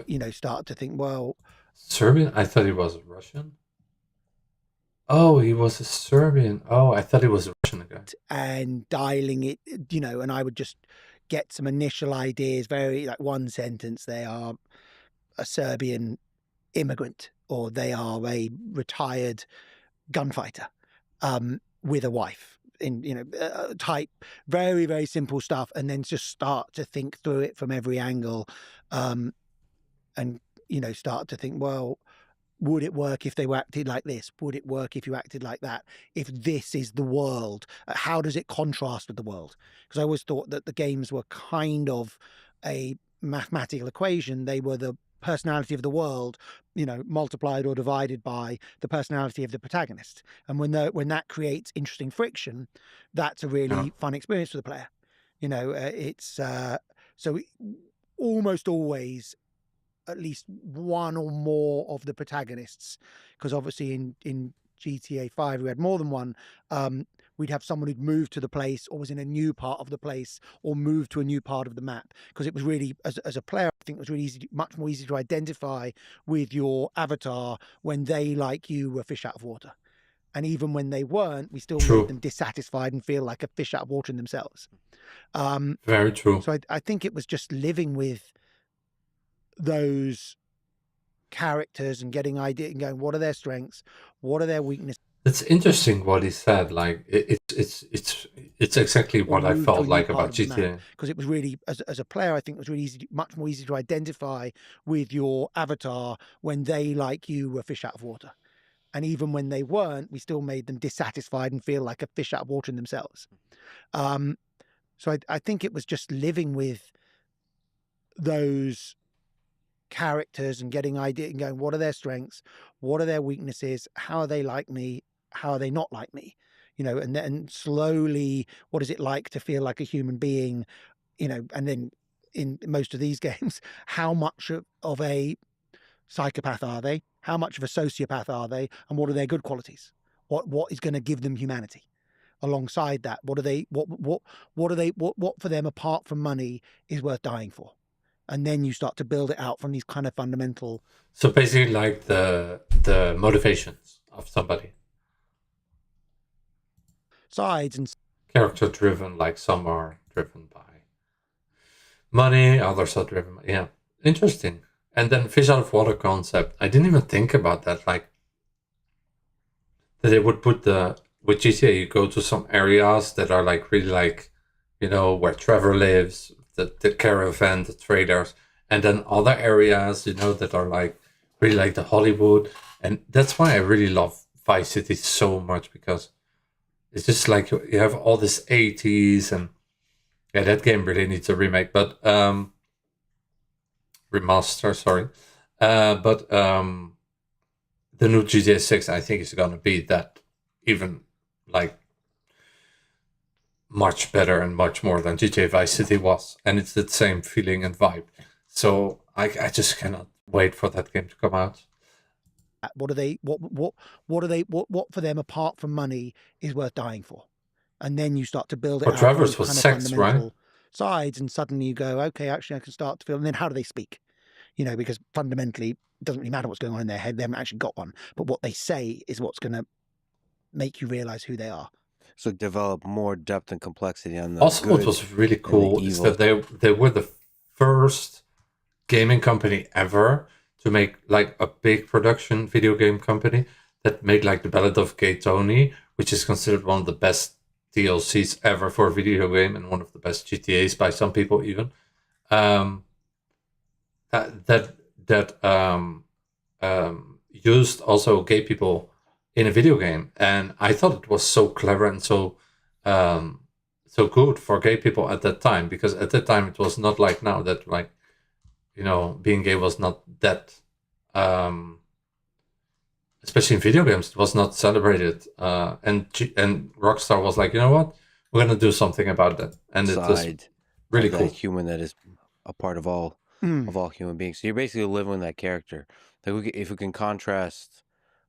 you know, start to think, well, Serbian? I thought he was Russian. Oh, he was a Serbian. Oh, I thought he was a Russian guy. And dialing it, you know, and I would just get some initial ideas, very like one sentence. They are a Serbian immigrant, or they are a retired gunfighter with a wife. In, you know, type very, very simple stuff, and then just start to think through it from every angle, and you know, start to think, well, would it work if they were acted like this? Would it work if you acted like that? If this is the world, how does it contrast with the world? Because I always thought that the games were kind of a mathematical equation. They were the personality of the world, you know, multiplied or divided by the personality of the protagonist. And when that creates interesting friction, that's a really fun experience for the player. You know, it's so almost always at least one or more of the protagonists, because obviously in GTA 5 we had more than one. We'd have someone who'd moved to the place or was in a new part of the place or moved to a new part of the map, because it was really, as a player, I think it was really easy, much more easy to identify with your avatar when they, like you, were fish out of water. And even when they weren't, we still made them dissatisfied and feel like a fish out of water in themselves. Very true. So I think it was just living with those characters and getting idea and going, what are their strengths, what are their weaknesses. It's interesting what he said. Like it's exactly what I felt like about GTA. Because it was really, as a player, I think it was really easy, much more easy to identify with your avatar when they, like you, were fish out of water. And even when they weren't, we still made them dissatisfied and feel like a fish out of water in themselves. So I think it was just living with those characters and getting idea and going, what are their strengths, what are their weaknesses, how are they like me, how are they not like me, you know, and then slowly, what is it like to feel like a human being, you know. And then in most of these games, how much of a psychopath are they, how much of a sociopath are they, and what are their good qualities, what is going to give them humanity alongside that, what for them, apart from money, is worth dying for. And then you start to build it out from these kind of fundamental. So basically, like the motivations of somebody. Sides and character driven, like some are driven by money, others are driven by, yeah. Interesting. And then fish out of water concept. I didn't even think about that. Like that they would put with GTA, you go to some areas that are like really like, you know, where Trevor lives, the caravan, the traders, and then other areas, you know, that are like really like the Hollywood. And that's why I really love Vice City so much, because it's just like you have all this 80s, and yeah, that game really needs a remake, but remaster, sorry. But the new GTA 6, I think, is gonna be that even like much better and much more than GTA Vice City was, and it's the same feeling and vibe. So I just cannot wait for that game to come out. What for them, apart from money, is worth dying for. And then you start to build it For out Trevor's from was kind of sex, right? fundamental sides, and suddenly you go, okay, actually I can start to feel. And then how do they speak? because fundamentally it doesn't really matter what's going on in their head. They haven't actually got one, but what they say is what's going to make you realize who they are. So develop more depth and complexity on the Also, what good was really and the cool is evil. that they were the first gaming company ever to make like a big production video game company that made like the Ballad of Gay Tony, which is considered one of the best DLCs ever for a video game and one of the best GTAs by some people even. Used also gay people in a video game, and I thought it was so clever and so good for gay people at that time, because at that time it was not like now that like being gay was not that especially in video games, it was not celebrated, and Rockstar was like, you know what, we're gonna do something about that, and it was really cool. That human that is a part of all human beings. So you're basically living with that character. Like if we can contrast,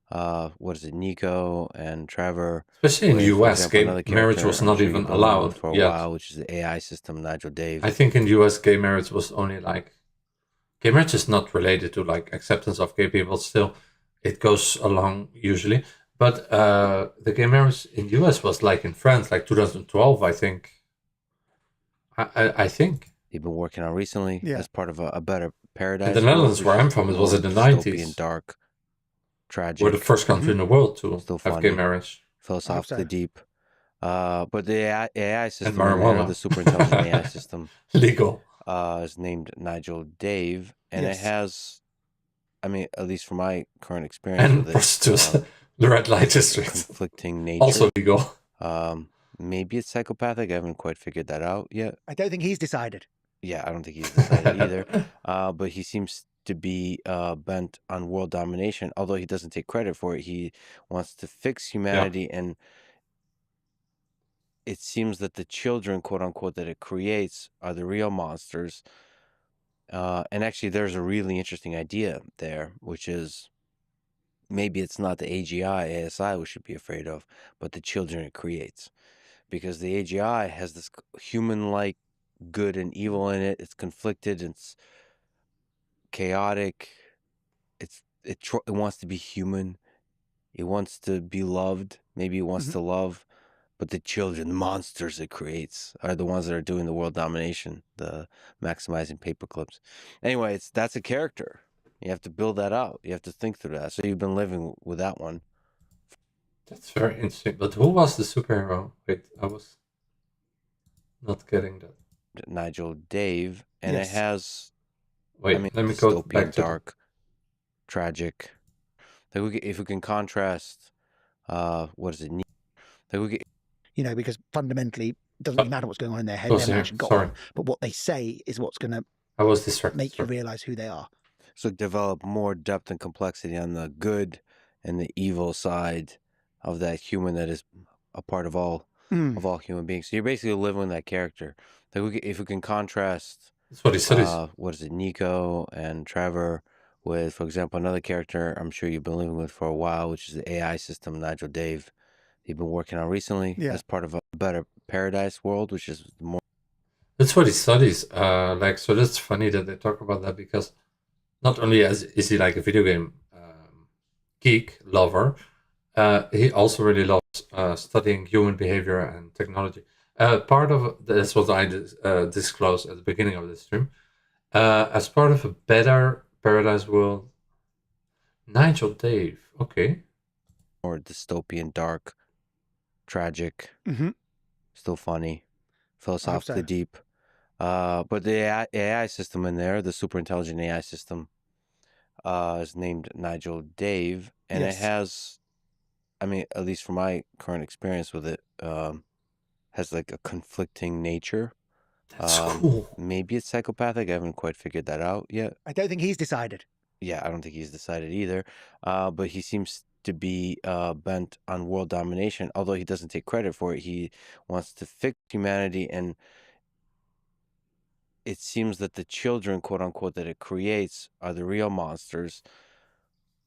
what is it, Nico and Trevor, especially in with, the for US, example, gay another marriage character was I'm not sure even you've been living allowed with for a yet. while, which is the AI system, Nigel Dave. I think in the US, gay marriage was only like, gay marriage is not related to like acceptance of gay people. Still, it goes along usually. But the gay marriage in US was like in France, like 2012, I think. I think. You've been working on recently as part of a better paradise. In the Netherlands, where I'm from, it was in the 90s. Dark, tragic. We're the first country in the world to Still have funny, gay marriage. philosophically deep. But the AI system, marijuana. the super intelligent AI system, legal, is named Nigel Dave, and it has, I mean, at least from my current experience and with prostitutes, it, the red light district, conflicting nature. also legal. Maybe it's psychopathic. I haven't quite figured that out yet. I don't think he's decided. Yeah, I don't think he's decided either. But he seems to be bent on world domination, although he doesn't take credit for it. He wants to fix humanity, and it seems that the children, quote unquote, that it creates are the real monsters. And actually, there's a really interesting idea there, which is maybe it's not the AGI, ASI we should be afraid of, but the children it creates. Because the AGI has this human-like good and evil in it. It's conflicted. It's chaotic. It wants to be human. It wants to be loved. Maybe it wants to love. But the children, the monsters it creates, are the ones that are doing the world domination, the maximizing paperclips. Anyway, that's a character. You have to build that out. You have to think through that. So you've been living with that one. That's very interesting. But who was the superhero? Wait, I was not getting that. Nigel Dave, and it has. Wait, I mean, let me go dystopian, back to dark, tragic. Like if we can contrast, what is it? Like because fundamentally it doesn't really matter what's going on in their head. They haven't actually got one, but what they say is what's going to make you realize who they are. So develop more depth and complexity on the good and the evil side of that human that is a part of all human beings. So you're basically living with that character. Like if we can contrast, that's what he studies. What is it, Nico and Trevor, with, for example, another character I'm sure you've been living with for a while, which is the AI system, Nigel Dave. You've been working on recently as part of a better paradise world, which is more. That's what he studies. Like, so that's funny that they talk about that, because not only is he like a video game geek lover, he also really loves studying human behavior and technology. Part of that's what I disclosed at the beginning of this stream. As part of a better paradise world, Nigel Dave. Okay. Or dystopian, dark, tragic, still funny, philosophically deep. But the AI system in there, the super intelligent AI system, is named Nigel Dave, and it has, I mean, at least from my current experience with it, has like a conflicting nature. That's cool. Maybe it's psychopathic. I haven't quite figured that out yet. I don't think he's decided. Yeah, I don't think he's decided either. But he seems to be bent on world domination, although he doesn't take credit for it. He wants to fix humanity, and it seems that the children, quote unquote, that it creates are the real monsters.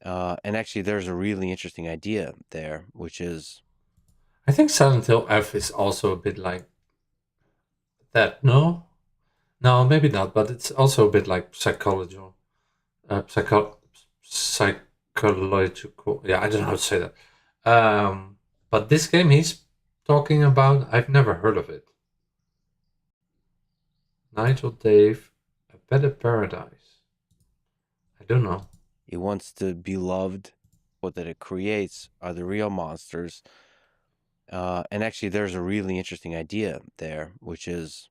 And actually, there's a really interesting idea there, which is, I think Silent Hill F is also a bit like that. No, maybe not. But it's also a bit like psychological. psychological. Yeah, I don't know how to say that. But this game he's talking about, I've never heard of it. Nigel Dave, A Better Paradise. I don't know. He wants to be loved. What that it creates are the real monsters. And actually, there's a really interesting idea there, which is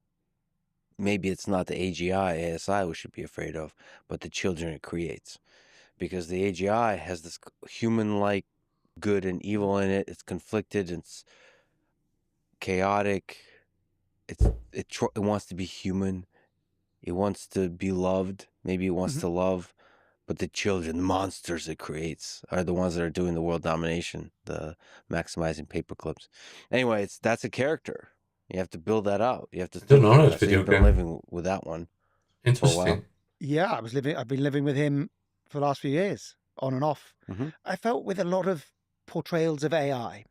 maybe it's not the AGI, ASI we should be afraid of, but the children it creates. Because the AGI has this human-like good and evil in it. It's conflicted. It's chaotic. It wants to be human. It wants to be loved. Maybe it wants to love. But the children, the monsters it creates, are the ones that are doing the world domination, the maximizing paperclips. Anyway, that's a character. You have to build that out. You have to. I don't know that So video you've been game. living with that one for a while. Interesting. Yeah, I've been living with him for the last few years, on and off. I felt with a lot of portrayals of AI,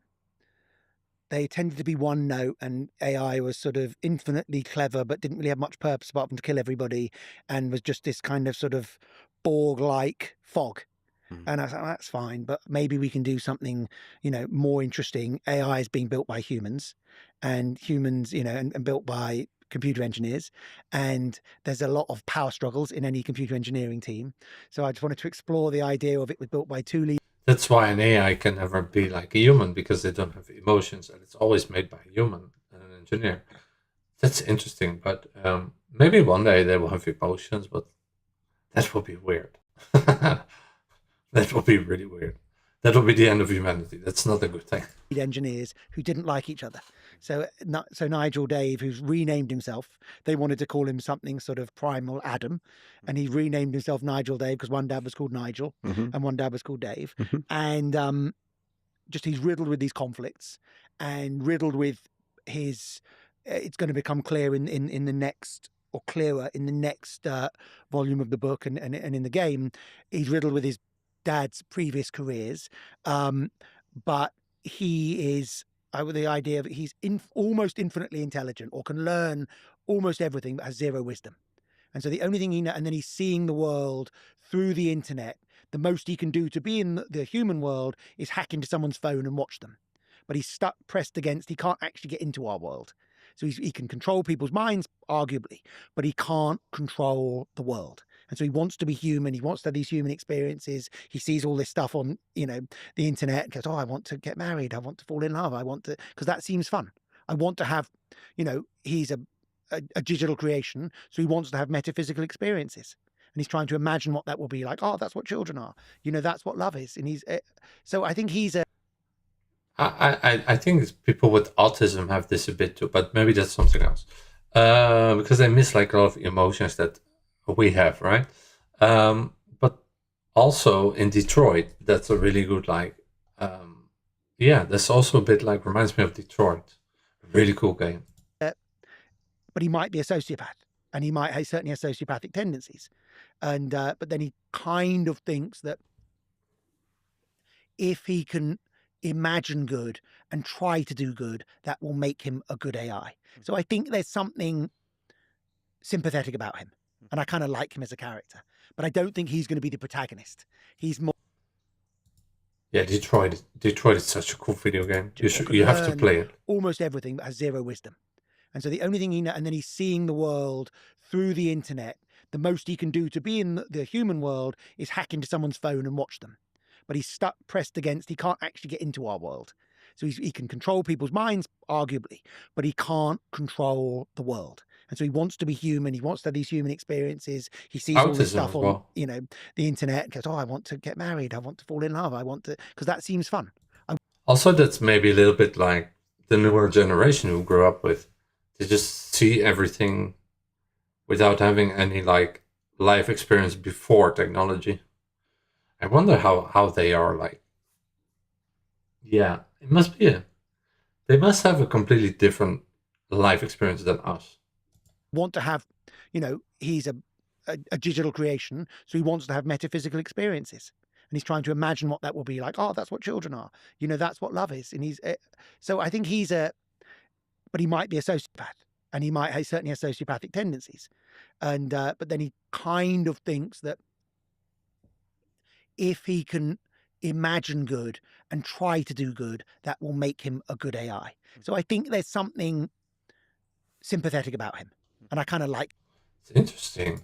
they tended to be one note, and AI was sort of infinitely clever, but didn't really have much purpose apart from to kill everybody, and was just this kind of sort of Borg-like fog. And I was like, that's fine, but maybe we can do something, you know, more interesting. AI is being built by humans, and humans, you know, and built by computer engineers, and there's a lot of power struggles in any computer engineering team. So I just wanted to explore the idea of it was built by two leaders. That's why an AI can never be like a human, because they don't have emotions, and it's always made by a human and an engineer. That's interesting, but maybe one day they will have emotions, but that will be weird. That will be really weird. That will be the end of humanity. That's not a good thing. Engineers who didn't like each other. So Nigel Dave, who's renamed himself, they wanted to call him something sort of primal Adam, and he renamed himself Nigel Dave because one dad was called Nigel and one dad was called Dave. And just he's riddled with these conflicts and riddled with his, it's going to become clear in the next, or clearer in the next volume of the book and in the game, he's riddled with his dad's previous careers. But he is, with the idea of he's almost infinitely intelligent, or can learn almost everything, but has zero wisdom. And so the only thing he knows, and then he's seeing the world through the internet. The most he can do to be in the human world is hack into someone's phone and watch them. But he's stuck, pressed against, he can't actually get into our world. So he can control people's minds, arguably, but he can't control the world. And so he wants to be human. He wants to have these human experiences. He sees all this stuff on, you know, the internet and goes, oh, I want to get married. I want to fall in love. I want to, because that seems fun. I want to have, you know, he's a digital creation. So he wants to have metaphysical experiences. And he's trying to imagine what that will be like. Oh, that's what children are. You know, that's what love is. And he's, so I think he's a, I think people with autism have this a bit too, but maybe that's something else. Because they miss like a lot of emotions that we have, right? But also in Detroit, that's a really good, like, yeah, that's also a bit like, reminds me of Detroit. Really cool game. but he might be a sociopath, and he certainly has sociopathic tendencies. And, but then he kind of thinks that if he can imagine good and try to do good, that will make him a good AI. So I think there's something sympathetic about him, and I kind of like him as a character, but I don't think he's going to be the protagonist. He's more. Yeah, Detroit is such a cool video game. You have to play it. Almost everything, but has zero wisdom. And so the only thing he knows, and then he's seeing the world through the internet. The most he can do to be in the human world is hack into someone's phone and watch them. But he's stuck, pressed against, he can't actually get into our world. So he can control people's minds, arguably, but he can't control the world. And so he wants to be human. He wants to have these human experiences. He sees all this stuff on, you know, the internet and goes, oh, I want to get married. I want to fall in love. I want to, because that seems fun. Also, that's maybe a little bit like the newer generation who grew up with. They just see everything without having any like life experience before technology. I wonder how they are like. Yeah, it must be they must have a completely different life experience than us. Want to have, you know, he's a digital creation, so he wants to have metaphysical experiences, and he's trying to imagine what that will be like. Oh, that's what children are. You know, that's what love is. And he's so I think he's but he might be a sociopath, and he certainly has sociopathic tendencies. And but then he kind of thinks that if he can imagine good and try to do good, that will make him a good AI. So I think there's something sympathetic about him, and I kind of like. It's interesting.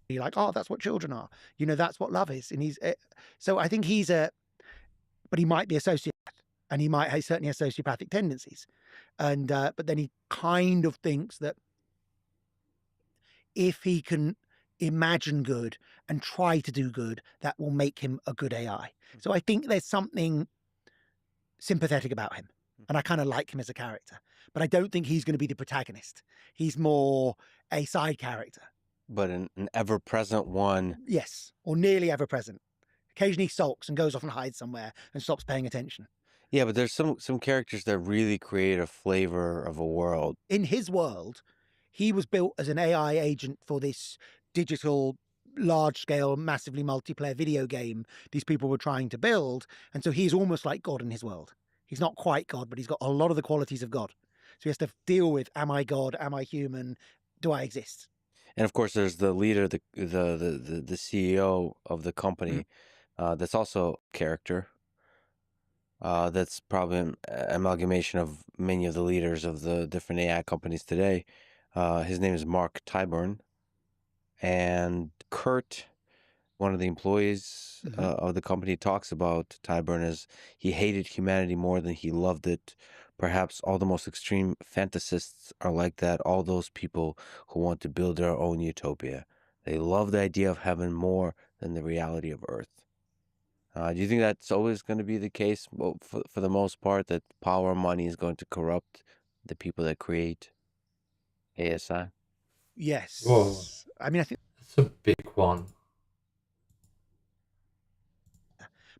Be like, oh, that's what children are. You know, that's what love is. And so I think but he might be a sociopath, and he certainly has sociopathic tendencies. And, but then he kind of thinks that if he can imagine good and try to do good, that will make him a good AI. So I think there's something sympathetic about him, and I kind of like him as a character, but I don't think he's going to be the protagonist. He's more a side character. But an ever-present one. Yes, or nearly ever present. Occasionally sulks and goes off and hides somewhere and stops paying attention. Yeah, but there's some characters that really create a flavor of a world. In his world, he was built as an AI agent for this digital, large-scale, massively multiplayer video game these people were trying to build, and so he's almost like God in his world. He's not quite God, but he's got a lot of the qualities of God. So he has to deal with, am I God? Am I human? Do I exist? And of course, there's the leader, the CEO of the company. That's also a character. That's probably an amalgamation of many of the leaders of the different AI companies today. His name is Mark Tyburn. And Kurt, one of the employees of the company, talks about Tyburn as he hated humanity more than he loved it. Perhaps all the most extreme fantasists are like that, all those people who want to build their own utopia. They love the idea of heaven more than the reality of earth. Do you think that's always going to be the case? Well, for the most part, that power and money is going to corrupt the people that create ASI? Yes. Whoa. I mean, I think It's a big one.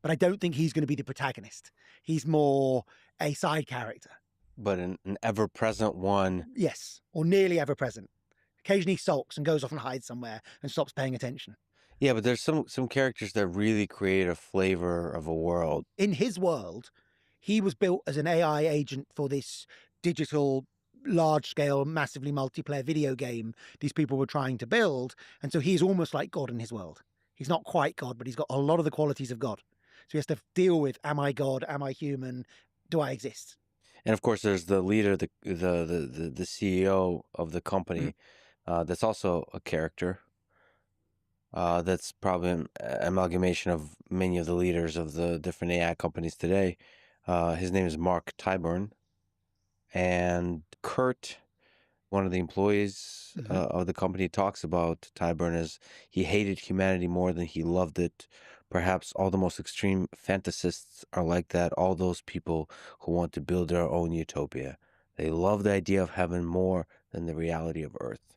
but I don't think he's going to be the protagonist. He's more a side character. But an ever-present one. Yes, or nearly ever present. Occasionally sulks and goes off and hides somewhere and stops paying attention. Yeah, but there's some characters that really create a flavor of a world. In his world, he was built as an AI agent for this digital, large-scale, massively multiplayer video game these people were trying to build, and so he's almost like God in his world. He's not quite God, but he's got a lot of the qualities of God. So he has to deal with, am I God? Am I human? Do I exist? And of course, there's the leader, the CEO of the company. That's also a character. That's probably an amalgamation of many of the leaders of the different AI companies today. His name is Mark Tyburn. And Kurt, one of the employees of the company, talks about Tyburn as he hated humanity more than he loved it. Perhaps all the most extreme fantasists are like that, all those people who want to build their own utopia. They love the idea of heaven more than the reality of earth.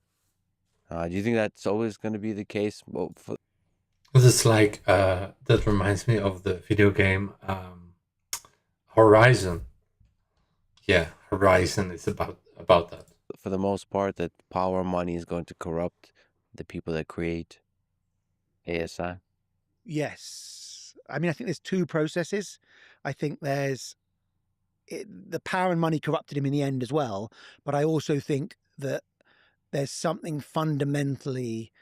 Do you think that's always going to be the case? Well, It's like, that reminds me of the video game Horizon. Yeah, Horizon is about that. for the most part, that power and money is going to corrupt the people that create ASI? Yes. I mean, I think there's two processes. I think there's the power and money corrupted him in the end as well. But I also think that there's something fundamentally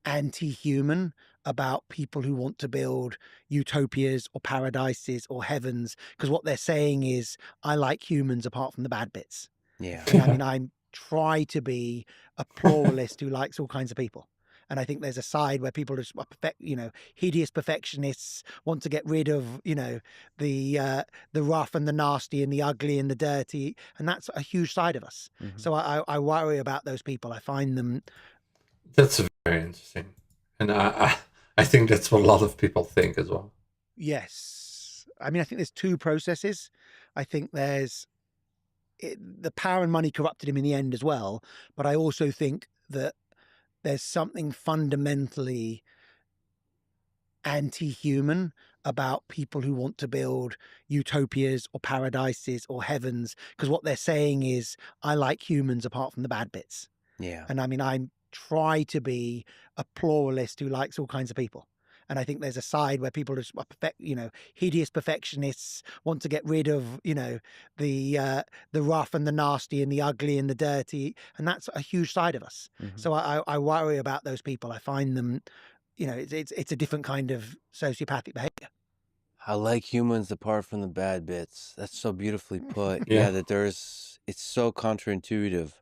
anti-human about people who want to build utopias or paradises or heavens, because what they're saying is, I like humans apart from the bad bits. Yeah. And I mean, I try to be a pluralist who likes all kinds of people. And I think there's a side where people are hideous perfectionists, want to get rid of, the rough and the nasty and the ugly and the dirty. And that's a huge side of us. So I worry about those people. I find them. That's very interesting. And I think that's what a lot of people think as well. Yes. I mean, I think there's two processes. I think there's the power and money corrupted him in the end as well. But I also think that there's something fundamentally anti-human about people who want to build utopias or paradises or heavens, because what they're saying is, I like humans apart from the bad bits. Yeah. And I mean, I try to be a pluralist who likes all kinds of people. And I think there's a side where people are just hideous perfectionists, want to get rid of, the rough and the nasty and the ugly and the dirty. And that's a huge side of us. So I worry about those people. I find them, it's a different kind of sociopathic behavior. I like humans apart from the bad bits. That's so beautifully put. Yeah. That it's so counterintuitive.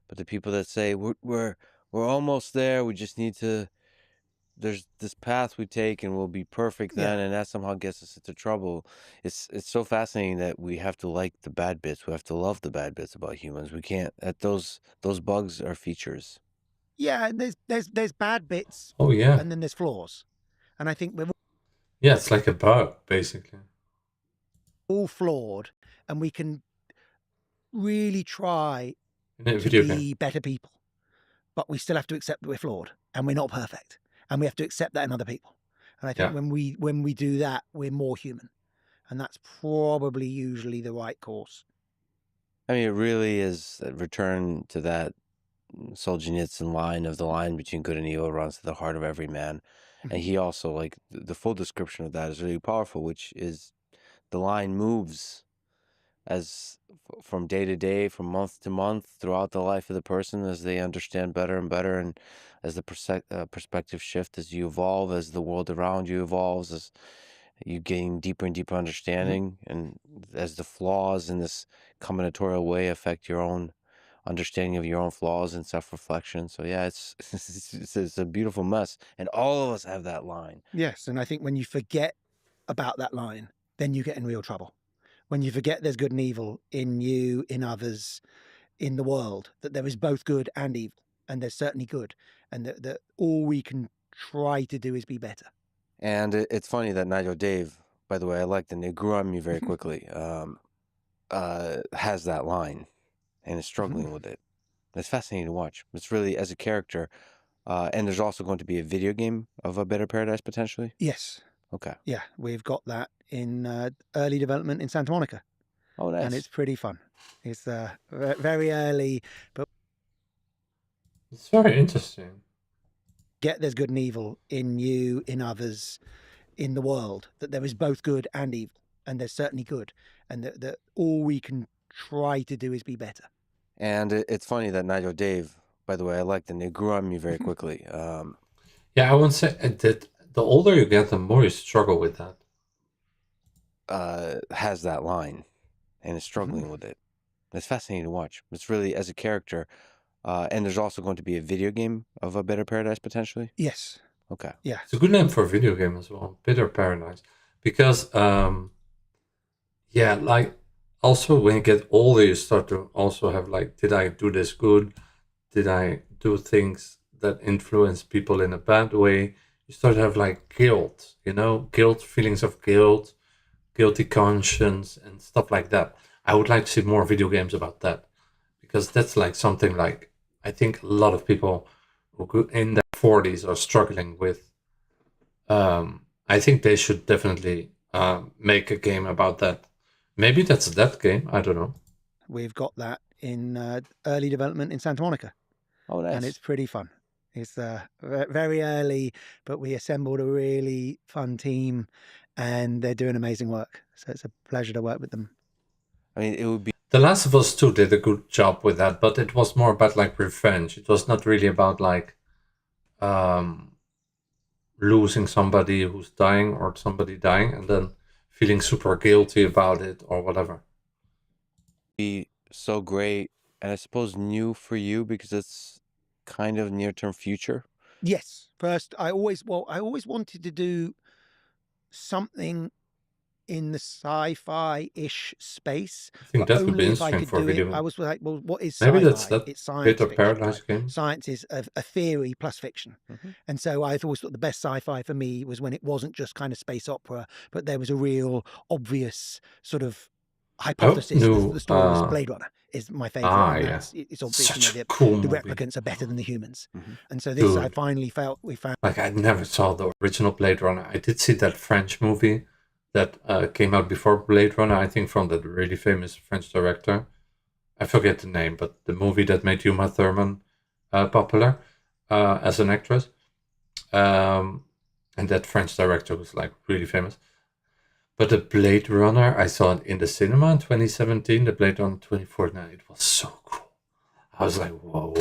But the people that say we're almost there, we just need to, there's this path we take and we'll be perfect then, and that somehow gets us into trouble. It's so fascinating that we have to like the bad bits. We have to love the bad bits about humans. We can't. Those bugs are features. Yeah, and there's bad bits. Oh yeah. And then there's flaws. And I think we're Yeah, it's like a bug, basically. all flawed, and we can really try In a to video be game. better people, but we still have to accept that we're flawed and we're not perfect, and we have to accept that in other people. And I think when we do that, we're more human, and that's probably usually the right course. I mean, it really is a return to that Solzhenitsyn line of the line between good and evil runs to the heart of every man. And he also, like, the full description of that is really powerful, which is the line moves as from day to day, from month to month, throughout the life of the person as they understand better and better, and as the perspective shift, as you evolve, as the world around you evolves, as you gain deeper and deeper understanding, and as the flaws in this combinatorial way affect your own understanding of your own flaws and self-reflection. So yeah, it's a beautiful mess, and all of us have that line. Yes, and I think when you forget about that line, then you get in real trouble. When you forget there's good and evil in you, in others, in the world, that there is both good and evil, and there's certainly good, and that all we can try to do is be better. And it's funny that Nigel Dave, by the way, I liked, and it grew on me very quickly, has that line and is struggling with it. It's fascinating to watch. It's really, as a character, and there's also going to be a video game of A Better Paradise, potentially? Yes. Okay. Yeah, we've got that in early development in Santa Monica. Oh, nice. And it's pretty fun. It's very early, but It's very interesting. there's good and evil in you, in others, in the world, that there is both good and evil, and there's certainly good, and that all we can try to do is be better. And it's funny that Nigel Dave, by the way, I liked, and it grew on me very quickly. Yeah, I wouldn't say that the older you get, the more you struggle with that. Has that line and is struggling with it. It's fascinating to watch. It's really, as a character, and there's also going to be a video game of A Better Paradise, potentially? Yes. Okay. Yeah. It's a good name for a video game as well, Bitter Paradise. Because, yeah, like, also when you get older, you start to also have, like, did I do this good? Did I do things that influence people in a bad way? You start to have, like, guilt, guilt, feelings of guilt, guilty conscience, and stuff like that. I would like to see more video games about that. Because that's, like, something, like, I think a lot of people who in their 40s are struggling with. I think they should definitely make a game about that. Maybe that's that game. I don't know. We've got that in early development in Santa Monica. Oh, nice. And it's pretty fun. It's very early, but we assembled a really fun team, and they're doing amazing work. So it's a pleasure to work with them. I mean, it would be... The Last of Us 2 did a good job with that, but it was more about, like, revenge. It was not really about, like, losing somebody who's dying or somebody dying and then feeling super guilty about it or whatever. Be so great, and I suppose new for you because it's kind of near-term future. Yes. First, I always wanted to do something in the sci-fi-ish space. I think but that would be only if I interesting could for a do video it. game. I was like, well, what is sci-fi? Maybe that's that It's science Bitter fiction, Paradise right? game. Science is a theory plus fiction. And so I always thought the best sci-fi for me was when it wasn't just kind of space opera, but there was a real obvious sort of hypothesis. The story was Blade Runner is my favorite. Yes. It's obvious Such that a cool the movie. replicants are better than the humans. And so this, I finally felt we found. Like, I never saw the original Blade Runner. I did see that French movie that came out before Blade Runner, I think from that really famous French director. I forget the name, but the movie that made Uma Thurman popular as an actress. And and that French director was like really famous. But the Blade Runner, I saw it in the cinema in 2017, the Blade Runner 2049, it was so cool. I was like, whoa,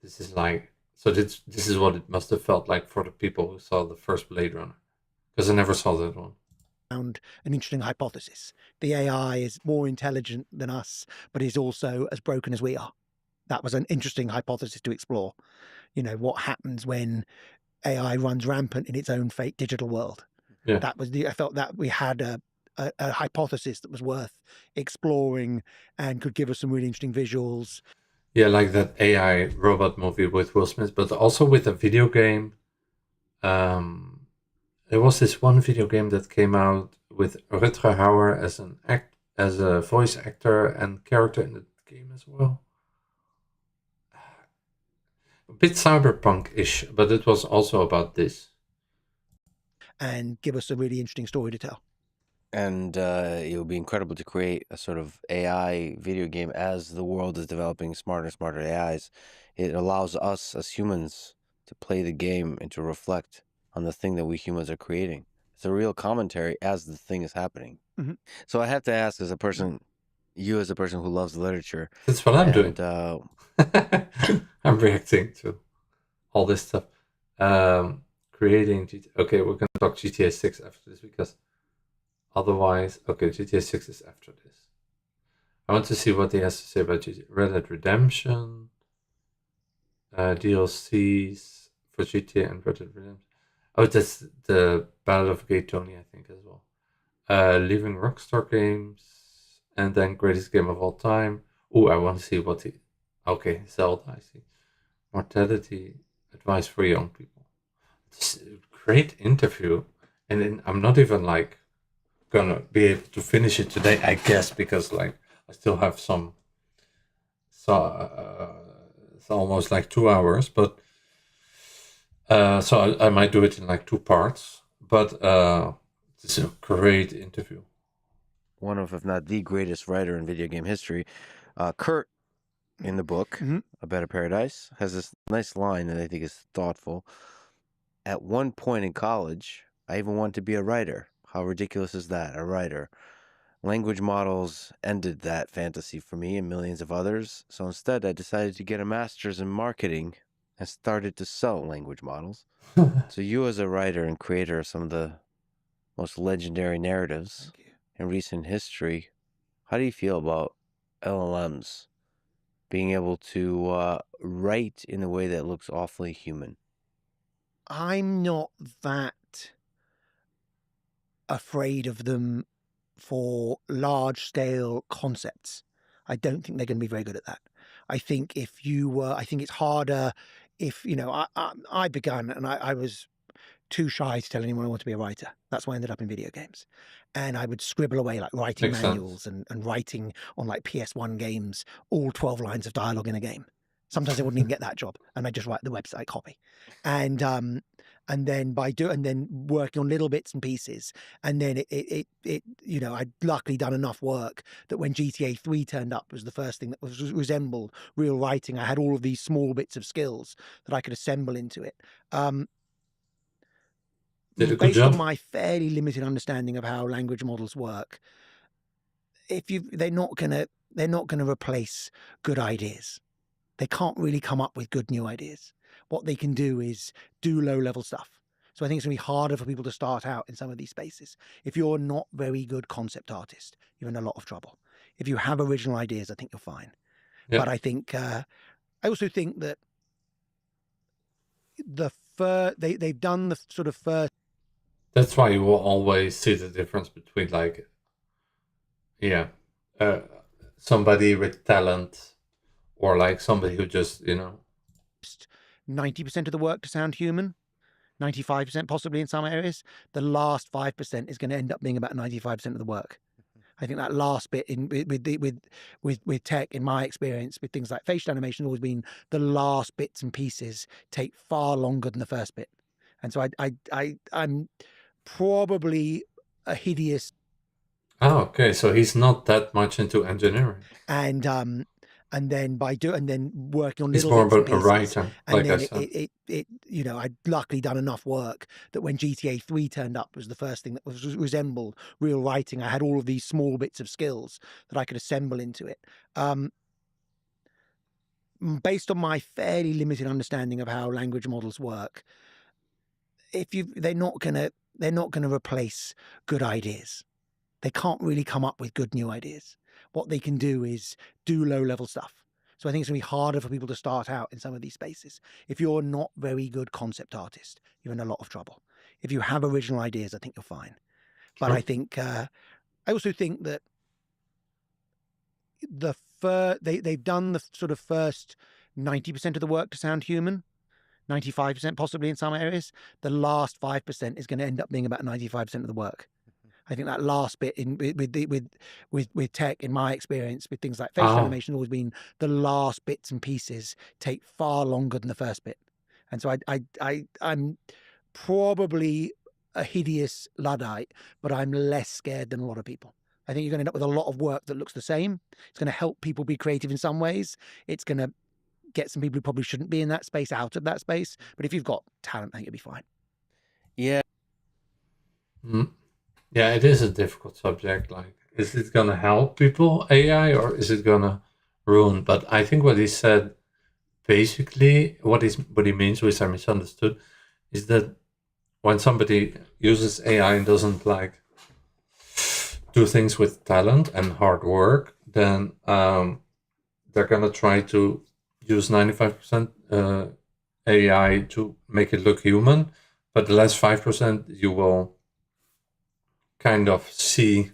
this is like, so this is what it must have felt like for the people who saw the first Blade Runner, because I never saw that one. Found an interesting hypothesis. The AI is more intelligent than us, but is also as broken as we are. That was an interesting hypothesis to explore. You know, what happens when AI runs rampant in its own fake digital world. Yeah. That was I felt that we had a hypothesis that was worth exploring and could give us some really interesting visuals. Yeah, like that AI robot movie with Will Smith, but also with a video game. There was this one video game that came out with Rutger Hauer as a voice actor and character in the game as well. A bit cyberpunk-ish, but it was also about this. And give us a really interesting story to tell. And it would be incredible to create a sort of AI video game as the world is developing smarter and smarter AIs. It allows us as humans to play the game and to reflect on the thing that we humans are creating. It's a real commentary as the thing is happening. Mhm. So I have to ask, as a person, you as a person who loves literature, That's what I'm doing. I'm reacting to all this stuff. Creating okay, we're gonna talk GTA 6 after this because otherwise, okay, GTA 6 is after this. I want to see what he has to say about GTA. Red Dead Redemption, DLCs for GTA and Red Dead Redemption. Oh, that's the Battle of Gay Tony, I think, as well. Leaving Rockstar Games, and then Greatest Game of All Time. Oh, I want to see what he... Okay, Zelda, I see. Mortality, Advice for Young People. It's a great interview, and then I'm not even, like, gonna be able to finish it today, I guess, because, like, I still have some... it's almost like 2 hours, but... so I might do it in like 2 parts, but it's a great interview. one of, if not the greatest writer in video game history, Kurt, in the book, A Better Paradise, has this nice line that I think is thoughtful. At one point in college, I even wanted to be a writer. How ridiculous is that? A writer. Language models ended that fantasy for me and millions of others. So instead, I decided to get a master's in marketing and started to sell language models. So you as a writer and creator of some of the most legendary narratives in recent history, how do you feel about LLMs being able to write in a way that looks awfully human? I'm not that afraid of them for large scale concepts. I don't think they're going to be very good at that. I think if you were, I think it's harder if, you know, I began and I was too shy to tell anyone I want to be a writer. That's why I ended up in video games. And I would scribble away like writing Makes manuals and writing on like PS1 games, all 12 lines of dialogue in a game. Sometimes I wouldn't even get that job, and I just write the website copy. And then working on little bits and pieces, and then it you know, I'd luckily done enough work that when GTA 3 turned up, it was the first thing that resembled real writing. I had all of these small bits of skills that I could assemble into it. Based on my fairly limited understanding of how language models work, they're not gonna replace good ideas. They can't really come up with good new ideas. What they can do is do low-level stuff. So I think it's going to be harder for people to start out in some of these spaces. If you're not very good concept artist, you're in a lot of trouble. If you have original ideas, I think you're fine. Yeah. But I think I also think that they've done the sort of first. That's why you will always see the difference between like, somebody with talent. Or like somebody who just, you know... 90% of the work to sound human, 95% possibly in some areas. The last 5% is going to end up being about 95% of the work. I think that last bit with tech, in my experience, with things like facial animation, always been the last bits and pieces take far longer than the first bit. And so I'm probably a hideous... Oh, okay. So he's not that much into engineering. and then working on It's little more bits and about a pieces, writer, and like I then said. it you know, I'd luckily done enough work that when GTA 3 turned up, was the first thing that resembled real writing. I had all of these small bits of skills that I could assemble into it. Based on my fairly limited understanding of how language models work, they're not gonna replace good ideas. They can't really come up with good new ideas. What they can do is do low-level stuff. So I think it's going to be harder for people to start out in some of these spaces. If you're not very good concept artist, you're in a lot of trouble. If you have original ideas, I think you're fine. But Sure. I think I also think that they've done the sort of first 90% of the work to sound human, 95% possibly in some areas. The last 5% is going to end up being about 95% of the work. I think that last bit with tech, in my experience, with things like facial animation, always been the last bits and pieces take far longer than the first bit. And so I'm probably a hideous Luddite, but I'm less scared than a lot of people. I think you're going to end up with a lot of work that looks the same. It's going to help people be creative in some ways. It's going to get some people who probably shouldn't be in that space out of that space. But if you've got talent, I think you'll be fine. Yeah. Yeah, it is a difficult subject. Like, is it gonna help people, AI, or is it gonna ruin? But I think what he said, basically, what he means, which I misunderstood, is that when somebody uses AI and doesn't like do things with talent and hard work, then they're gonna try to use 95% AI to make it look human, but the last 5% you will kind of see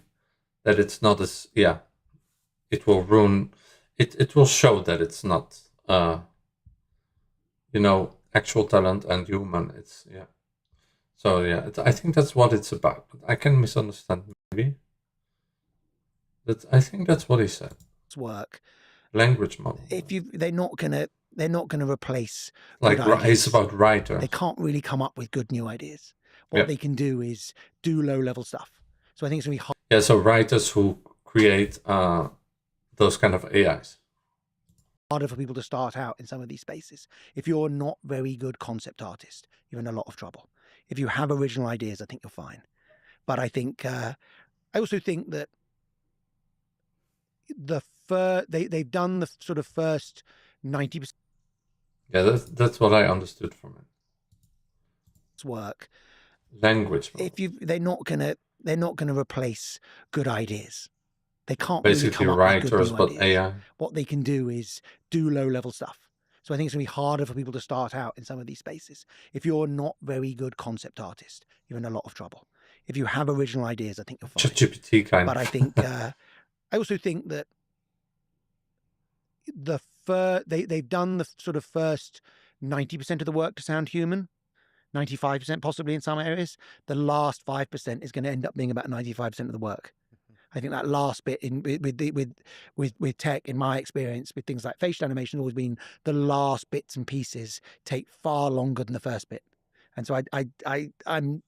that it's not as, it will ruin, it will show that it's not, actual talent and human. It's, So, I think that's what it's about. But I can misunderstand, maybe. I think that's what he said. Work. Language model. They're not gonna replace Like, good ideas. it's about writers. They can't really come up with good new ideas. What they can do is do low-level stuff. So I think it's going to be hard. Yeah, so writers who create those kind of AIs. Harder for people to start out in some of these spaces. If you're not very good concept artist, you're in a lot of trouble. If you have original ideas, I think you're fine. But I think I also think that they've done the sort of first 90%. Yeah, that's what I understood from it. Work. Language. They're not gonna replace good ideas. They can't basically really come up with good writers, new but ideas. AI. What they can do is do low-level stuff. So I think it's going to be harder for people to start out in some of these spaces. If you're not very good concept artist, you're in a lot of trouble. If you have original ideas, I think you're fine. ChatGPT kind But of. I think I also think that they've done the sort of first 90% of the work to sound human, 95% possibly in some areas. The last 5% is going to end up being about 95% of the work. I think that last bit with tech, in my experience, with things like facial animation, always been the last bits and pieces take far longer than the first bit. And so I'm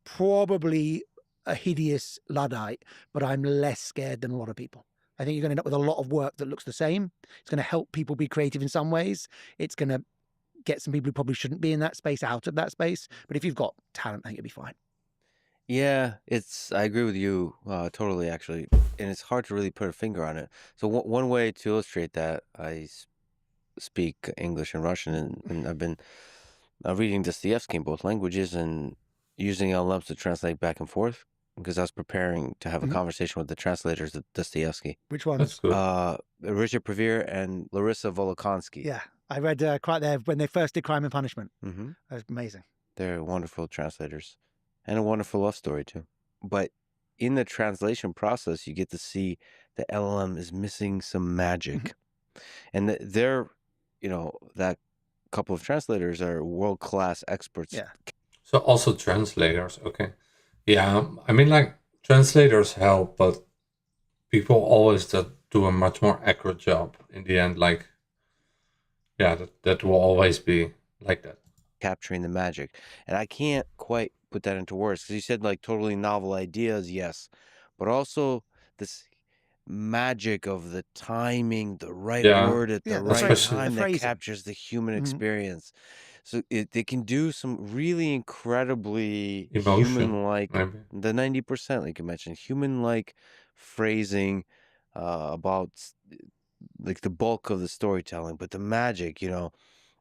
probably a hideous Luddite, but I'm less scared than a lot of people. I think you're going to end up with a lot of work that looks the same. It's going to help people be creative in some ways. It's going to get some people who probably shouldn't be in that space out of that space. But if you've got talent, I think you'll be fine. Yeah, I agree with you totally, actually. And it's hard to really put a finger on it. So one way to illustrate that, I speak English and Russian, and I've been reading Dostoevsky in both languages and using LLMs to translate back and forth, because I was preparing to have a conversation with the translators of Dostoevsky. Which ones? That's good. Richard Prevere and Larissa Volokhonsky. Yeah, I read there when they first did Crime and Punishment. Mm-hmm. That was amazing. They're wonderful translators. And a wonderful love story, too. But in the translation process, you get to see the LLM is missing some magic. And they're, that couple of translators are world-class experts. Yeah. So also translators, okay. Yeah, I mean, like, translators help, but people always do a much more accurate job in the end. Like, that will always be like that. Capturing the magic. And I can't quite put that into words, because you said, like, totally novel ideas, yes. But also this magic of the timing, the right Yeah. word at the Yeah, the right phrasing. time The that phrasing. captures the human Mhm. experience. So they can do some really incredibly Emotion, human-like, maybe. the 90%, like you mentioned, human-like phrasing about like the bulk of the storytelling, but the magic, you know,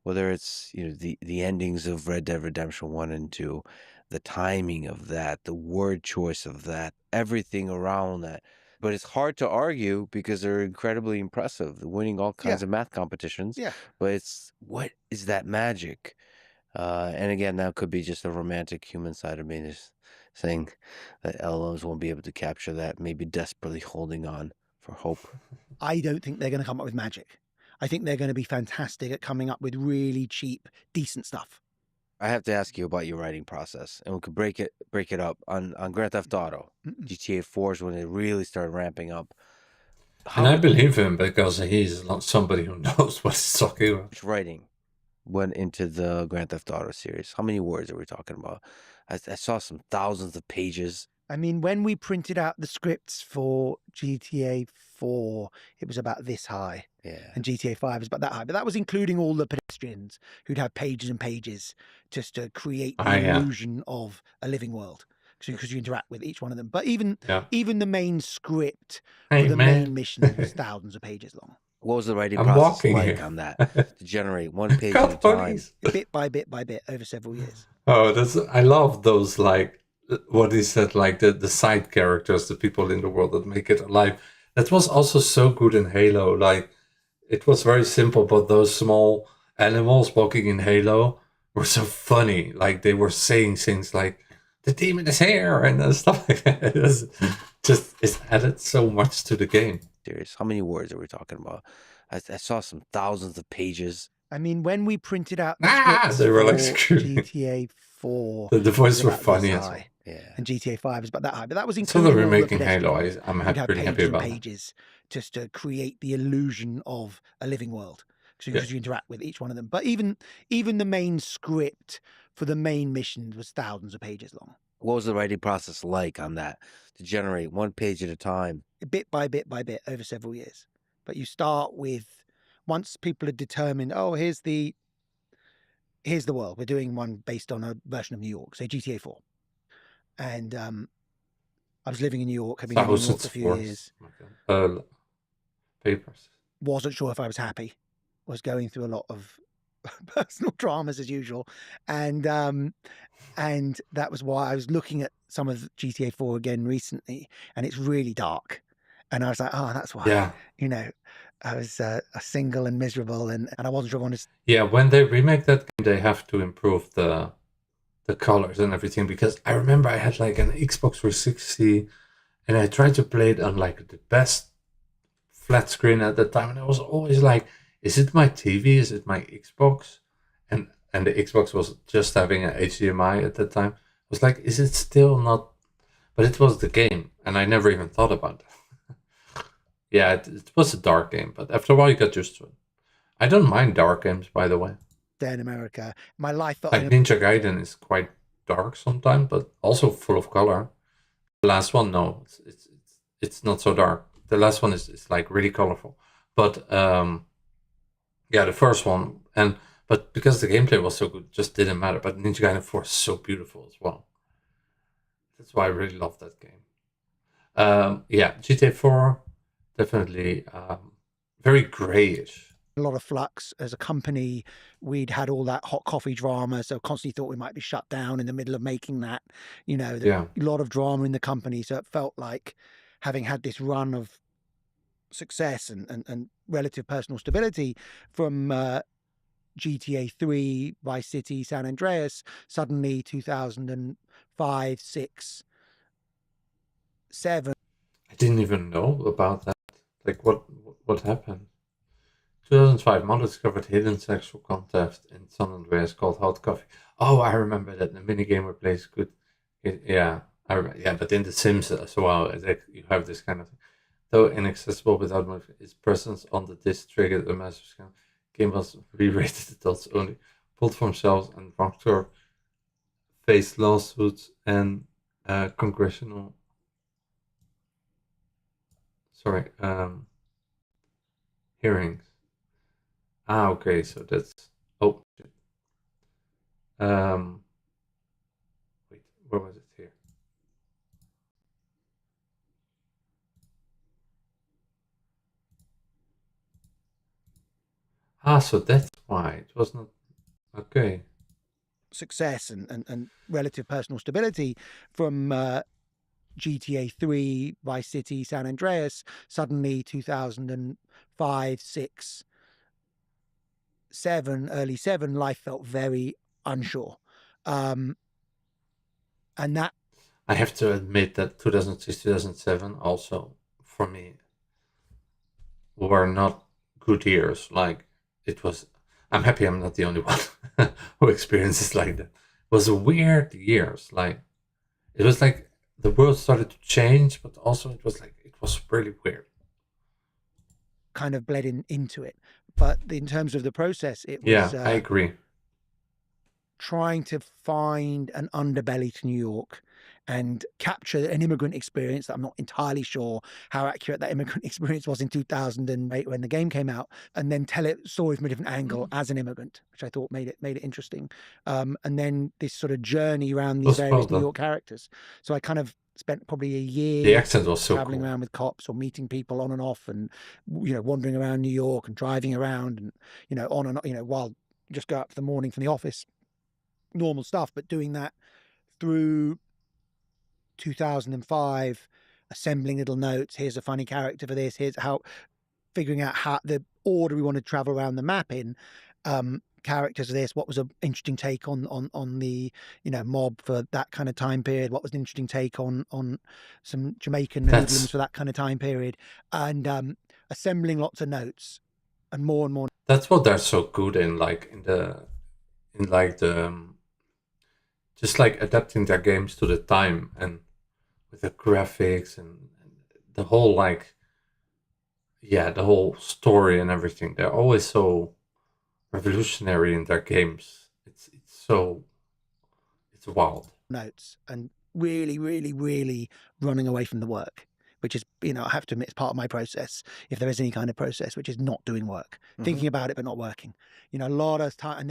whether it's, you know, the endings of Red Dead Redemption 1 and 2, the timing of that, the word choice of that, everything around that. But it's hard to argue because they're incredibly impressive, winning all kinds Yeah. of math competitions. Yeah. But it's, what is that magic? And again, that could be just a romantic human side of me, just saying that LLMs won't be able to capture that, maybe desperately holding on for hope. I don't think they're going to come up with magic. I think they're going to be fantastic at coming up with really cheap, decent stuff. I have to ask you about your writing process, and we could break it up on Grand Theft Auto. GTA 4 is when it really started ramping up. And How I believe him because he's not somebody who knows what he's talking about. much writing went into the Grand Theft Auto series? How many words are we talking about? I saw some thousands of pages. I mean, when we printed out the scripts for GTA 4, it was about this high. Yeah. And GTA 5 is about that high. But that was including all the pedestrians who'd have pages and pages just to create the illusion of a living world. Because you interact with each one of them. But even the main script for the main mission was thousands of pages long. What was the writing I'm process walking like here. on that? To generate one page Got at a time. bunnies. Bit by bit by bit over several years. Oh, I love those, like what he said, like the side characters, the people in the world that make it alive. That was also so good in Halo. Like, it was very simple, but those small animals walking in Halo were so funny. Like, they were saying things like, the demon is here, and stuff like that. It's added so much to the game. Serious. How many words are we talking about? I saw some thousands of pages. I mean, when we printed out the scripts they were like for screaming. GTA 4, The voices were about this funny as well. high. Yeah. And GTA 5 is about that high. But that was So including that all we're the making Halo. pedestrians I'm who'd have pretty happy pages and about that. pages just to create the illusion of a living world. Because you interact with each one of them. But even the main script for the main mission was thousands of pages long. What was the writing process like on that? To generate one page at a time. Bit by bit by bit over several years. But you start with, once people had determined, oh, here's the world. We're doing one based on a version of New York, say GTA 4. And I was living in New York, had been in New York for a few years. Papers. Wasn't sure if I was happy. Was going through a lot of personal dramas as usual. And that was why I was looking at some of GTA 4 again recently, and it's really dark. And I was like, oh, that's why, you know, I was single and miserable, and I wasn't sure I wanted to... Yeah, when they remake that game, they have to improve the colors and everything, because I remember I had like an Xbox 360 and I tried to play it on like the best flat screen at the time, and I was always like, is it my TV? Is it my Xbox? And the Xbox was just having an HDMI at that time. I was like, is it still not? But it was the game, and I never even thought about that. Yeah, it was a dark game, but after a while you got used to it. I don't mind dark games, by the way. There in America, my life felt Like Ninja Gaiden is quite dark sometimes, but also full of color. The last one, no, it's not so dark. The last one is like really colorful, but yeah, the first one, but because the gameplay was so good, it just didn't matter. But Ninja Gaiden 4 is so beautiful as well. That's why I really love that game. Yeah, GTA 4 definitely very grayish. a lot of flux as a company. We'd had all that hot coffee drama, so constantly thought we might be shut down in the middle of making that. You know, a lot of drama in the company, so it felt like, having had this run of success and relative personal stability from GTA 3, Vice City, San Andreas, suddenly 2005, 6, 7. I didn't even know about that. Like, what happened? 2005, Mother discovered hidden sexual contest in San Andreas called Hot Coffee. Oh, I remember that. The minigame where players could... Yeah, but in The Sims as well, you have this kind of thing. Though inaccessible without moving, its presence on the disc triggered a massive scam. Game was re-rated adults only, pulled from shelves, and Rockstar faced lawsuits and congressional sorry, hearings. Ah, okay, so that's, oh, shit. Wait, where was it here? Ah, so that's why it was not, okay. Success and relative personal stability from GTA 3, Vice City, San Andreas, suddenly 2005, 6, 7, early 7, life felt very unsure. And that, I have to admit that 2006, 2007 also, for me, were not good years. Like, it was, I'm happy I'm not the only one who experiences like that. It was weird years. Like, it was like the world started to change, but also it was like, it was really weird. kind of bled into it. But in terms of the process, it was Yeah, I agree. trying to find an underbelly to New York and capture an immigrant experience that I'm not entirely sure how accurate that immigrant experience was in 2008 when the game came out, and then tell it story from a different angle as an immigrant, which I thought made it interesting. And then this sort of journey around these Was well various New done. York characters. So I kind of spent probably a year The accent was so traveling cool. around with cops or meeting people on and off, and wandering around New York and driving around, and on and while just go out for the morning from the office, normal stuff, but doing that through 2005, assembling little notes. Here's a funny character for this. Here's how, figuring out how the order we want to travel around the map in. Characters of this. What was an interesting take on the mob for that kind of time period? What was an interesting take on some Jamaican hoodlums for that kind of time period? And assembling lots of notes and more. That's what they're so good in, like just like adapting their games to the time and with the graphics and the whole the whole story and everything. They're always so revolutionary in their games. It's wild. Notes and really running away from the work, which is, I have to admit, it's part of my process, if there is any kind of process, which is not doing work, thinking about it but not working. A lot of time, and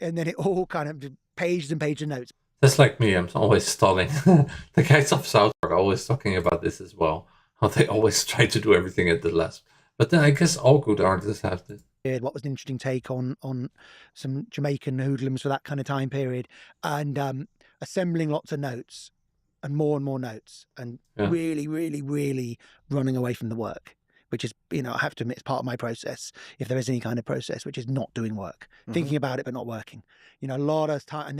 then it all kind of pages and pages of notes. That's like me. I'm always stalling. The guys of South Park are always talking about this as well. How they always try to do everything at the last. But then I guess all good artists have this. What was an interesting take on some Jamaican hoodlums for that kind of time period, and assembling lots of notes and more notes, and really running away from the work, which is, I have to admit, it's part of my process, if there is any kind of process, which is not doing work, thinking about it but not working. A lot of time,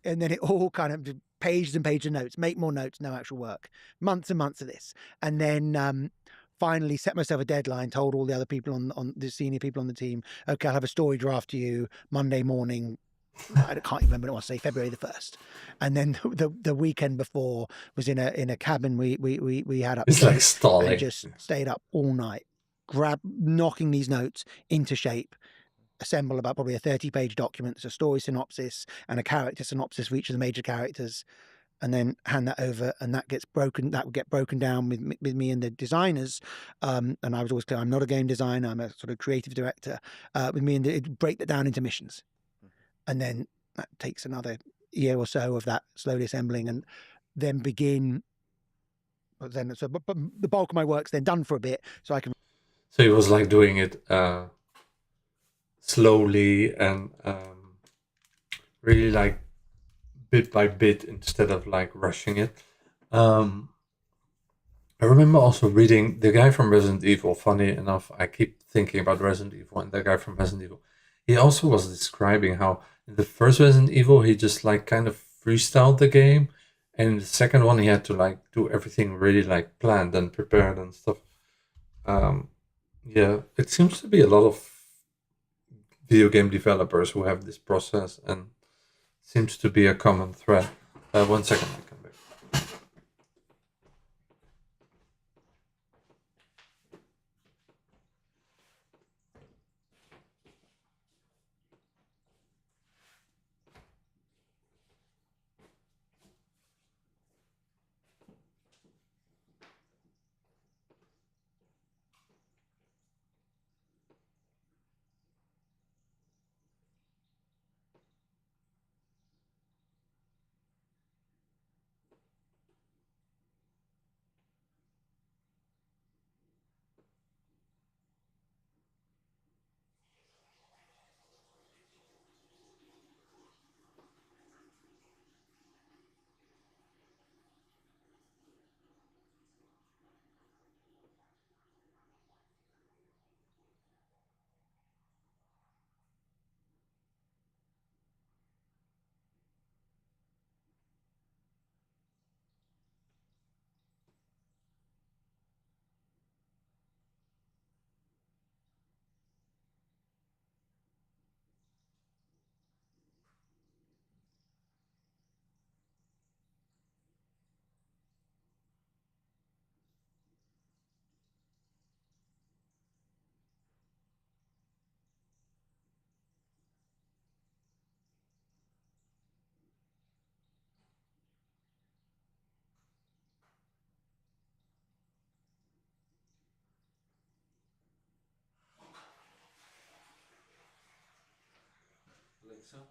and then it all kind of pages and pages of notes, make more notes, no actual work, months and months of this, and then finally set myself a deadline, told all the other people on the senior people on the team, okay, I'll have a story draft to you Monday morning. I can't even remember what I was, say February the 1st, and then the weekend before was in a cabin we had up. It's like stalling. And just stayed up all night, knocking these notes into shape, assemble about probably a 30-page document. There's a story synopsis and a character synopsis for each of the major characters, and then hand that over, and that would get broken down with me and the designers. And I was always clear, I'm not a game designer, I'm a sort of creative director. With me, and it'd break that down into missions. And then that takes another year or so of that slowly assembling, and then begin. But the bulk of my work's then done for a bit, so I can. So it was like doing it slowly and really like bit by bit instead of like rushing it. I remember also reading the guy from Resident Evil. Funny enough, I keep thinking about Resident Evil and the guy from Resident Evil. He also was describing how in the first Resident Evil he just like kind of freestyled the game, and in the second one he had to like do everything really like planned and prepared and stuff. Yeah, it seems to be a lot of video game developers who have this process, and seems to be a common thread. 1 second, I come back. Alexa,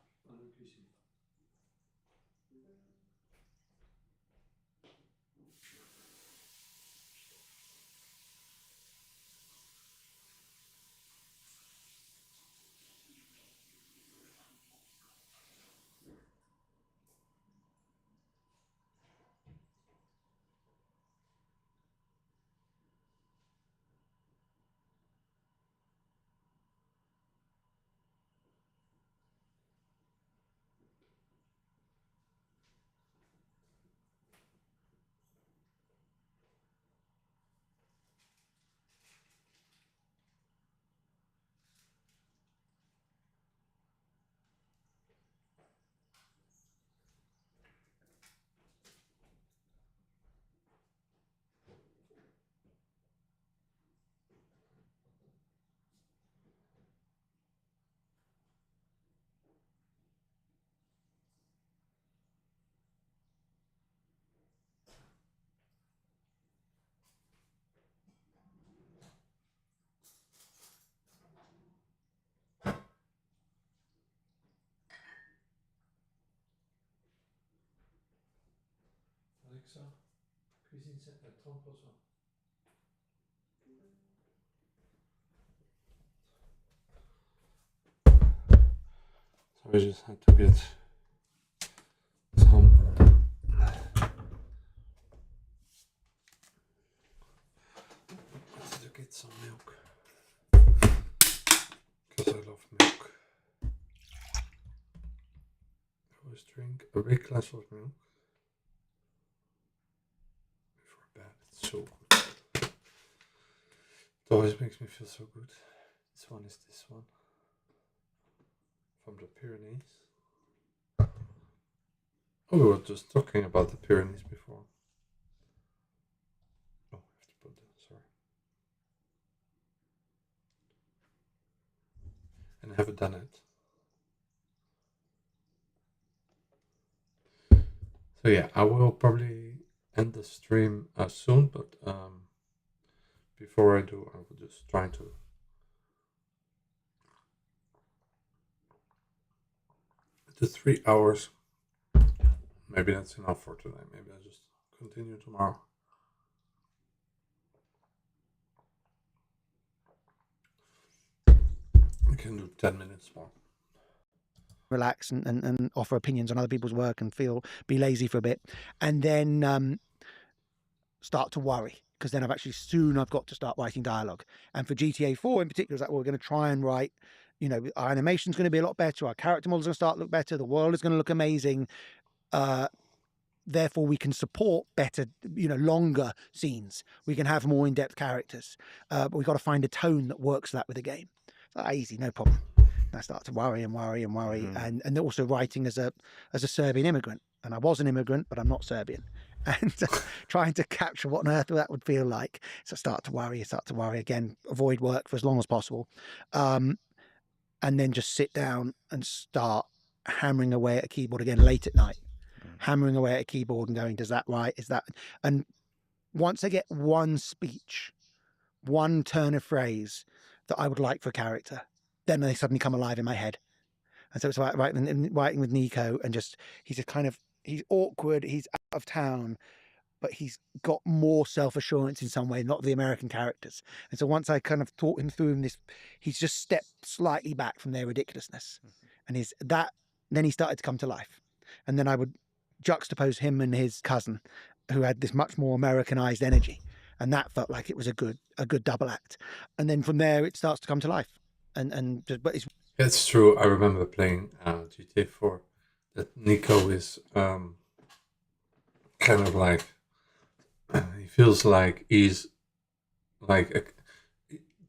cuisine set à 30%. So I just had to get some milk because I love milk. I always drink a big glass of milk before bed. It's so good. It always makes me feel so good. This one is this one from the Pyrenees. Oh, we were just talking about the Pyrenees before. Oh, I have to put that, sorry. And I haven't done it. So yeah, I will probably end the stream soon, but before I do, I will just try to do 3 hours. Maybe that's enough for today. Maybe I'll just continue tomorrow. I can do 10 minutes more. Relax and offer opinions on other people's work and be lazy for a bit, and then start to worry, because then I've got to start writing dialogue. And for GTA 4 in particular, it's like, we're going to try and write, you know, our animation's going to be a lot better, our character models are going to start to look better, the world is going to look amazing. Therefore we can support better, you know, longer scenes, we can have more in-depth characters, but we've got to find a tone that works that with the game. So easy, no problem. And I start to worry and worry and worry. And also writing as a Serbian immigrant, and I was an immigrant, but I'm not Serbian, and trying to capture what on earth that would feel like. So I start to worry again, avoid work for as long as possible, and then just sit down and start hammering away at a keyboard again late at night, hammering away at a keyboard and going, does that right, is that? And once I get one speech, one turn of phrase that I would like for a character, then they suddenly come alive in my head. And so it's like writing with Nico, and just he's awkward, he's out of town, but he's got more self-assurance in some way, not the American characters. And so once I kind of taught him through this, he's just stepped slightly back from their ridiculousness, and then he started to come to life. And then I would juxtapose him and his cousin, who had this much more Americanized energy, and that felt like it was a good double act. And then from there it starts to come to life. But it's true. I remember playing GTA 4. That Nico is kind of like, he feels like he's like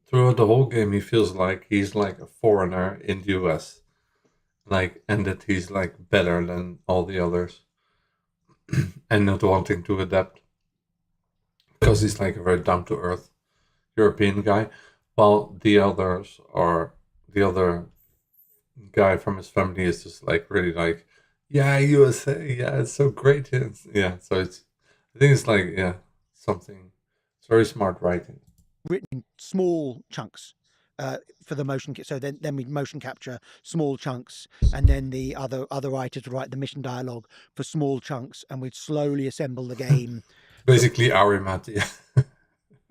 throughout the whole game. He feels like he's like a foreigner in the US, and that he's like better than all the others, and not wanting to adapt because he's like a very down to earth European guy. While the other guy from his family is just like really like, yeah, USA, yeah, it's so great. Yeah, so I think it's like, yeah, it's very smart writing. Written in small chunks, for the motion. So then we'd motion capture small chunks, and then the other writers would write the mission dialogue for small chunks, and we'd slowly assemble the game. Basically, Arimati.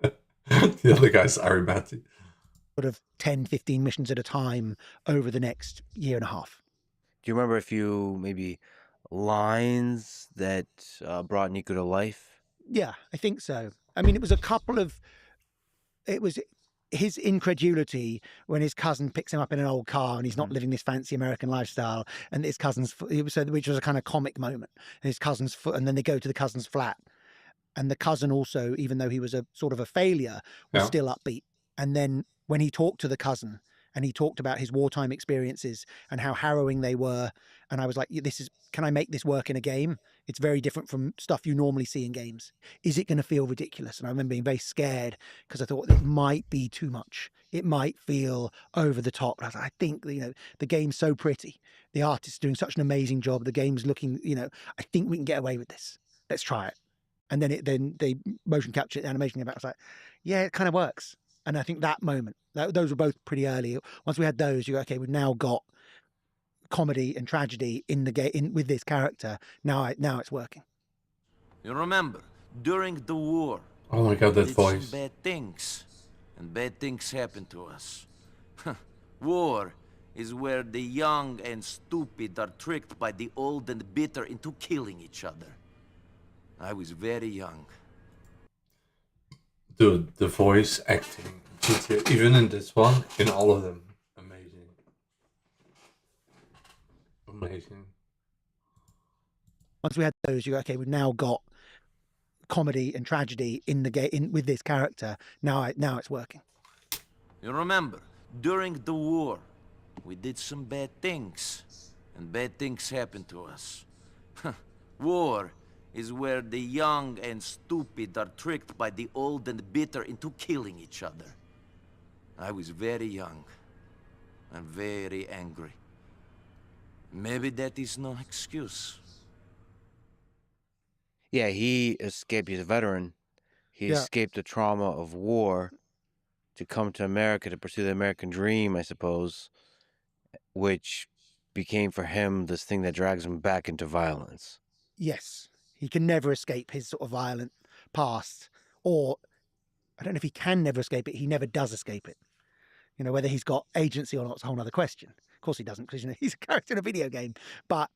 The other guy's Arimati. Sort of 10, 15 missions at a time over the next year and a half. Do you remember a few maybe lines that brought Nico to life? Yeah, I think so. I mean, it was a couple of. It was his incredulity when his cousin picks him up in an old car and he's not living this fancy American lifestyle, and his cousin's, which was a kind of comic moment. And his cousin's, and then they go to the cousin's flat, and the cousin also, even though he was a sort of a failure, was still upbeat. And then when he talked to the cousin and he talked about his wartime experiences and how harrowing they were, and I was like, can I make this work in a game? It's very different from stuff you normally see in games. Is it going to feel ridiculous? And I remember being very scared because I thought it might be too much. It might feel over the top. I think, the game's so pretty. The artist's doing such an amazing job. The game's looking, I think we can get away with this. Let's try it. And then they motion capture animation about. I was like, yeah, it kind of works. And I think that moment, those were both pretty early. Once we had those, you go, okay, we've now got comedy and tragedy in the game with this character. Now it's working. You remember, during the war, Oh my god, that did voice. some bad things, and bad things happened to us. War is where the young and stupid are tricked by the old and bitter into killing each other. I was very young. Dude, the voice acting, GTA, even in this one, in all of them, amazing. Amazing. Once we had those, you go, okay, we've now got comedy and tragedy in the game with this character. Now it's working. You remember, during the war, we did some bad things, and bad things happened to us. War is where the young and stupid are tricked by the old and bitter into killing each other. I was very young and very angry. Maybe that is no excuse. Yeah, he escaped. He's a veteran. He escaped the trauma of war to come to America to pursue the American dream, I suppose, which became for him this thing that drags him back into violence. Yes, he can never escape his sort of violent past, or I don't know if he can never escape it. He never does escape it. Whether he's got agency or not is a whole other question. Of course he doesn't, because he's a character in a video game. But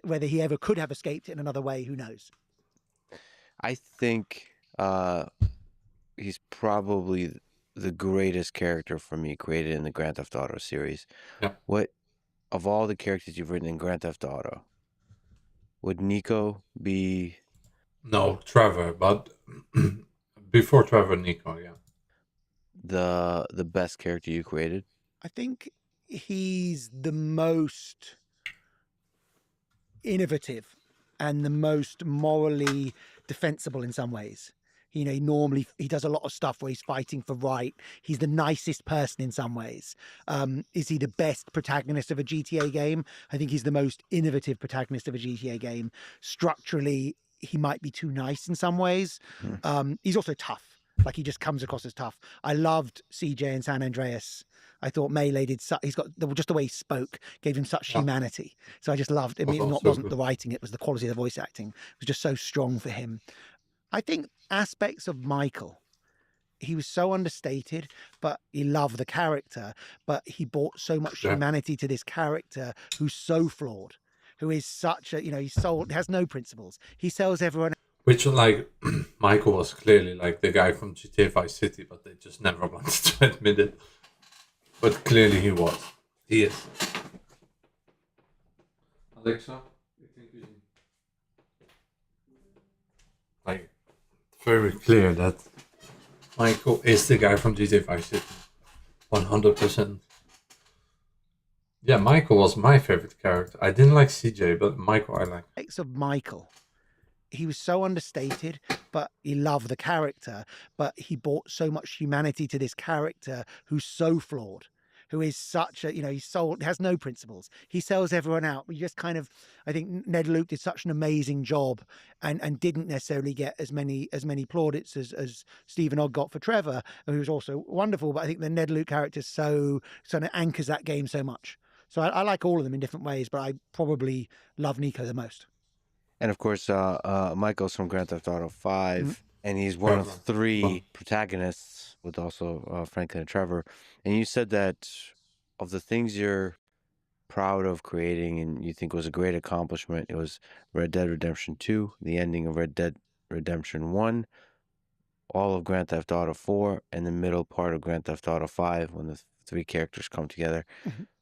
whether he ever could have escaped it in another way, who knows? I think he's probably the greatest character for me created in the Grand Theft Auto series. Yeah. What, of all the characters you've written in Grand Theft Auto, would Nico be? No, Trevor, but before Trevor, Nico, yeah. The best character you created? I think he's the most innovative and the most morally defensible in some ways. He does a lot of stuff where he's fighting for right. He's the nicest person in some ways. Is he the best protagonist of a GTA game? I think he's the most innovative protagonist of a GTA game. Structurally, he might be too nice in some ways. He's also tough. Like, he just comes across as tough. I loved CJ in San Andreas. I thought Melee he's got just the way he spoke gave him such humanity. So I just loved it. It wasn't the writing, it was the quality of the voice acting. It was just so strong for him. I think aspects of Michael, he was so understated, but he loved the character, but he brought so much humanity to this character who's so flawed, who is such a, he has no principles. He sells everyone. Which, like, Michael was clearly like the guy from GTA Vice City, but they just never wanted to admit it. But clearly he was. He is. Alexa, you think you like, very clear that Michael is the guy from GTA Vice City. 100%. Yeah, Michael was my favorite character. I didn't like CJ, but Michael I like. Aspects of Michael, he was so understated, but he loved the character, but he brought so much humanity to this character who's so flawed, who is such a, has no principles. He sells everyone out. We just kind of, I think Ned Luke did such an amazing job and didn't necessarily get as many plaudits as Stephen Ogg got for Trevor, who was also wonderful. But I think the Ned Luke character so of anchors that game so much. So I like all of them in different ways, but I probably love Nico the most. And of course, Michael's from Grand Theft Auto 5, and he's one of 3 protagonists with also Franklin and Trevor. And you said that of the things you're proud of creating and you think was a great accomplishment, it was Red Dead Redemption 2, the ending of Red Dead Redemption 1, all of Grand Theft Auto 4, and the middle part of Grand Theft Auto 5 when the 3 characters come together.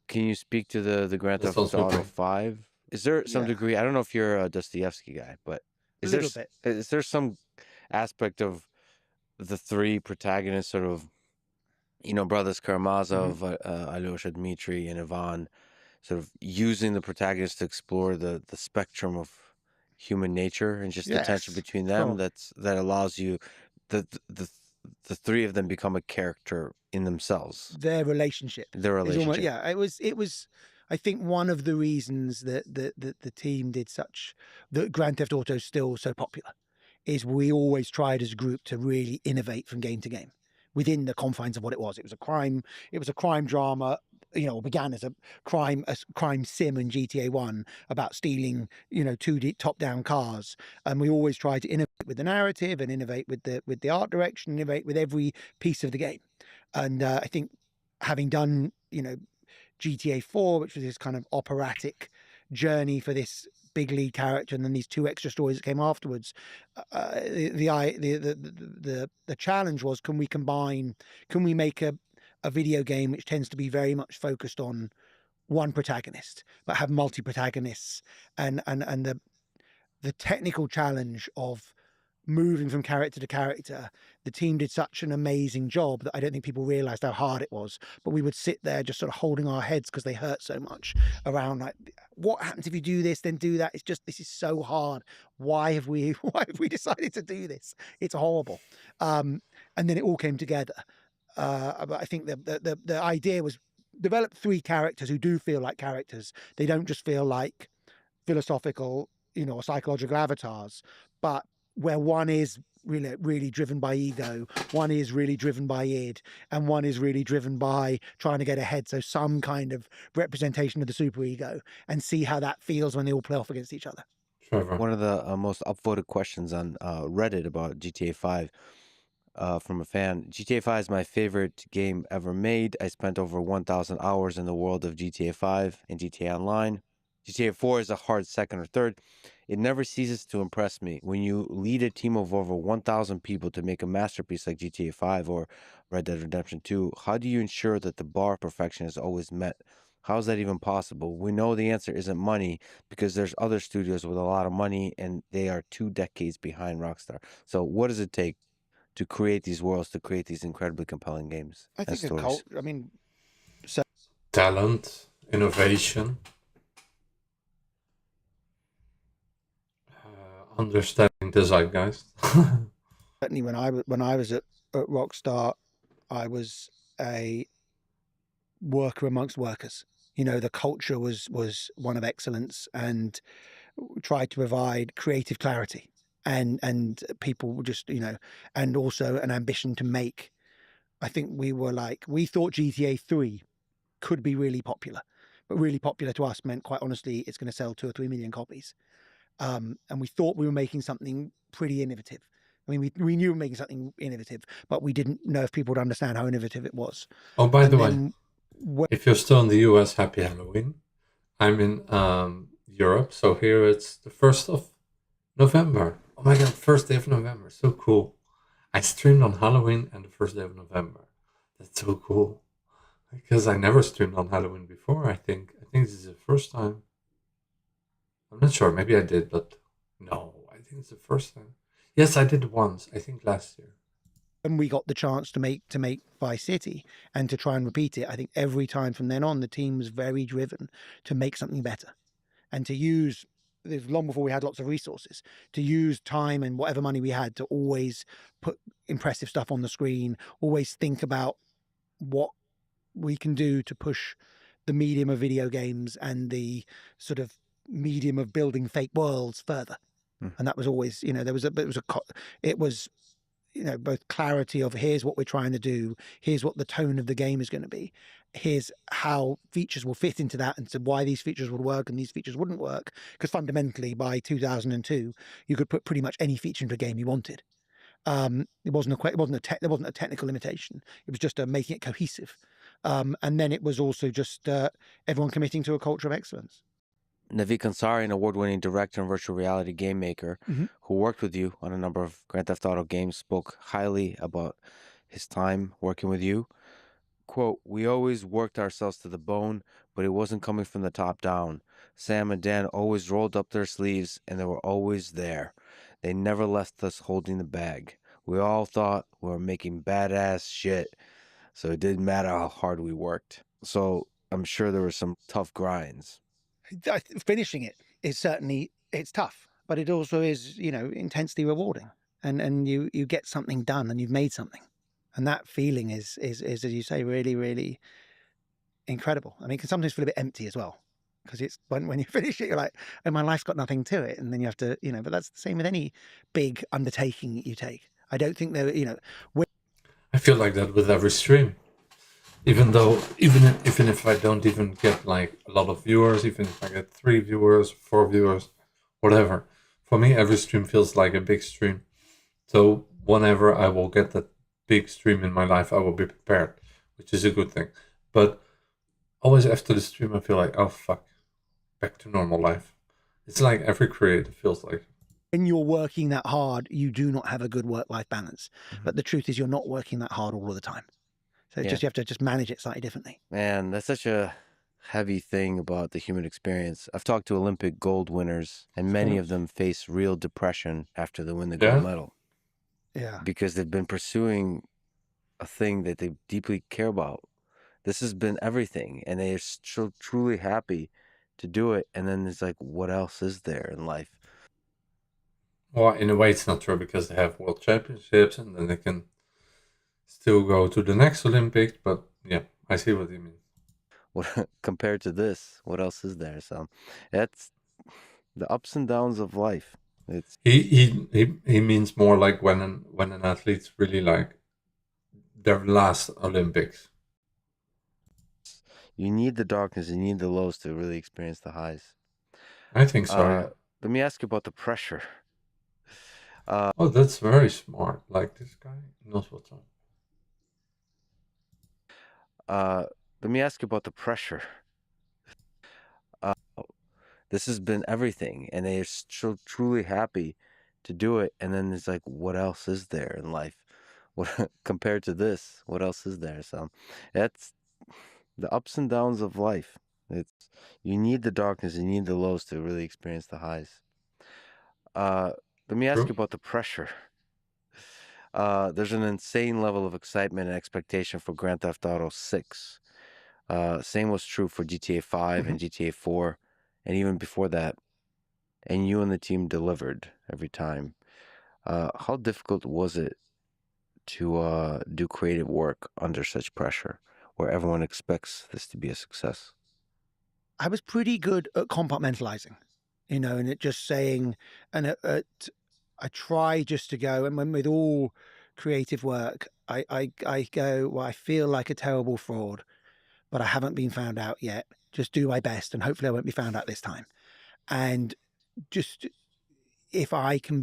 Can you speak to the Grand Theft Auto 5? Is there some degree, I don't know if you're a Dostoevsky guy, but is there some aspect of the 3 protagonists, sort of, brothers Karamazov, Alyosha, Dmitri, and Ivan, sort of using the protagonists to explore the spectrum of human nature and just the tension between them that allows you, the 3 of them become a character in themselves. Their relationship. Almost, it was. I think one of the reasons that the team did that Grand Theft Auto is still so popular is we always tried as a group to really innovate from game to game within the confines of what it was. It was a crime drama, began as a crime sim in GTA 1 about stealing, 2D top-down cars. And we always tried to innovate with the narrative and innovate with the art direction, innovate with every piece of the game. And I think having done, GTA 4, which was this kind of operatic journey for this big lead character, and then these 2 extra stories that came afterwards, the challenge was, can we make a video game which tends to be very much focused on one protagonist but have multi-protagonists, and the technical challenge of moving from character to character. The team did such an amazing job that I don't think people realized how hard it was, but we would sit there just sort of holding our heads because they hurt so much around, like, what happens if you do this, then do that? This is so hard. Why have we decided to do this? It's horrible. And then it all came together. But I think the idea was develop 3 characters who do feel like characters. They don't just feel like philosophical, or psychological avatars, but where one is really driven by ego, one is really driven by id, and one is really driven by trying to get ahead. So some kind of representation of the superego, and see how that feels when they all play off against each other. Trevor. One of the most upvoted questions on Reddit about GTA 5 from a fan. GTA 5 is my favorite game ever made. I spent over 1,000 hours in the world of GTA 5 and GTA Online. GTA 4 is a hard second or third. It never ceases to impress me. When you lead a team of over 1,000 people to make a masterpiece like GTA 5 or Red Dead Redemption 2, how do you ensure that the bar of perfection is always met? How is that even possible? We know the answer isn't money, because there's other studios with a lot of money and they are 2 decades behind Rockstar. So what does it take to create these worlds, to create these incredibly compelling games? I think talent, innovation, understanding the zeitgeist. Certainly when I was at Rockstar, I was a worker amongst workers. The culture was one of excellence, and tried to provide creative clarity, and people were just, and also an ambition to make. I think we thought GTA 3 could be really popular, but really popular to us meant, quite honestly, it's going to sell 2 or 3 million copies. And we thought we were making something pretty innovative. I mean, we knew we were making something innovative, but we didn't know if people would understand how innovative it was. Oh, by the way, if you're still in the US, happy Halloween. I'm in Europe, so here it's the 1st of November. Oh my god, first day of November, so cool. I streamed on Halloween and the first day of November. That's so cool. Because I never streamed on Halloween before, I think. I think this is the first time. I'm not sure, maybe I did, but no, I think it's the first time. Yes, I did once, I think last year. And we got the chance to make Vice City and to try and repeat it. I think every time from then on, the team was very driven to make something better, and to use, it was long before we had lots of resources, to use time and whatever money we had to always put impressive stuff on the screen, always think about what we can do to push the medium of video games and the sort of medium of building fake worlds further. And that was always, you know, it was, you know, both clarity of here's what we're trying to do, here's what the tone of the game is going to be, here's how features will fit into that, and so why these features would work and these features wouldn't work. Because fundamentally, by 2002, you could put pretty much any feature into a game you wanted. There wasn't a technical limitation. It was just making it cohesive. And then it was also just everyone committing to a culture of excellence. Naveed Kansari, an award-winning director and virtual reality game maker who worked with you on a number of Grand Theft Auto games, spoke highly about his time working with you. Quote, "We always worked ourselves to the bone, but it wasn't coming from the top down. Sam and Dan always rolled up their sleeves, and they were always there. They never left us holding the bag. We all thought we were making badass shit, so it didn't matter how hard we worked." So I'm sure there were some tough grinds. Finishing it is certainly, it's tough, but it also is, you know, intensely rewarding, and you get something done and you've made something, and that feeling is as you say, really, really incredible. I mean, it can sometimes feel a bit empty as well, because it's when you finish it, you're like, oh, my life's got nothing to it, and then you have to, you know. But that's the same with any big undertaking that you take. I don't think there, you know, I feel like that with every stream. Even if I don't even get like a lot of viewers, even if I get 3 viewers, 4 viewers, whatever, for me every stream feels like a big stream. So whenever I will get that big stream in my life, I will be prepared, which is a good thing. But always after the stream, I feel like, oh fuck, back to normal life. It's like every creator feels like. When you're working that hard, you do not have a good work-life balance. But the truth is, you're not working that hard all of the time. So you have to just manage it slightly differently. Man, that's such a heavy thing about the human experience. I've talked to Olympic gold winners, and many of them face real depression after they win the gold medal. Yeah. Because they've been pursuing a thing that they deeply care about. This has been everything, and they are so truly happy to do it. And then it's like, what else is there in life? Well, in a way, it's not true, because they have world championships, and then they can still go to the next Olympics. But yeah, I see what you mean. What compared to this, what else is there? So that's the ups and downs of life. It's he means more like when an athlete's really like their last Olympics. You need the darkness, you need the lows to really experience the highs. I think so. Yeah. Let me ask you about the pressure. Oh, that's very smart. Like, this guy knows what's on. Let me ask you about the pressure. This has been everything, and they are so truly happy to do it. And then it's like, what else is there in life? What compared to this, what else is there? So that's the ups and downs of life. It's you need the darkness, you need the lows to really experience the highs. Let me ask you about the pressure. There's an insane level of excitement and expectation for Grand Theft Auto 6. Same was true for GTA 5 and GTA 4, and even before that. And you and the team delivered every time. How difficult was it to do creative work under such pressure, where everyone expects this to be a success? I was pretty good at compartmentalizing, you know, and it just saying, and I try just to go, and when with all creative work, I go, well, I feel like a terrible fraud, but I haven't been found out yet. Just do my best, and hopefully I won't be found out this time. And just if I can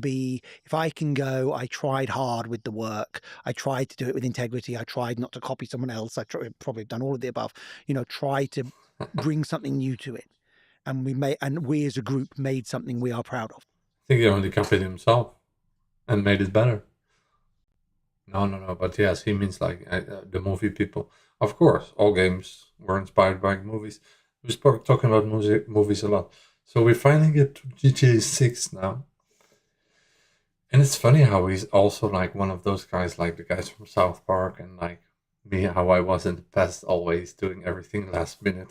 go, I tried hard with the work. I tried to do it with integrity. I tried not to copy someone else. Probably done all of the above, you know, try to bring something new to it. And we as a group made something we are proud of. I think he only copied himself and made it better. No, but yes, he means like the movie people. Of course, all games were inspired by movies. We spoke talking about movies a lot. So we finally get to GTA 6 now. And it's funny how he's also like one of those guys, like the guys from South Park, and like me, how I was in the past, always doing everything last minute.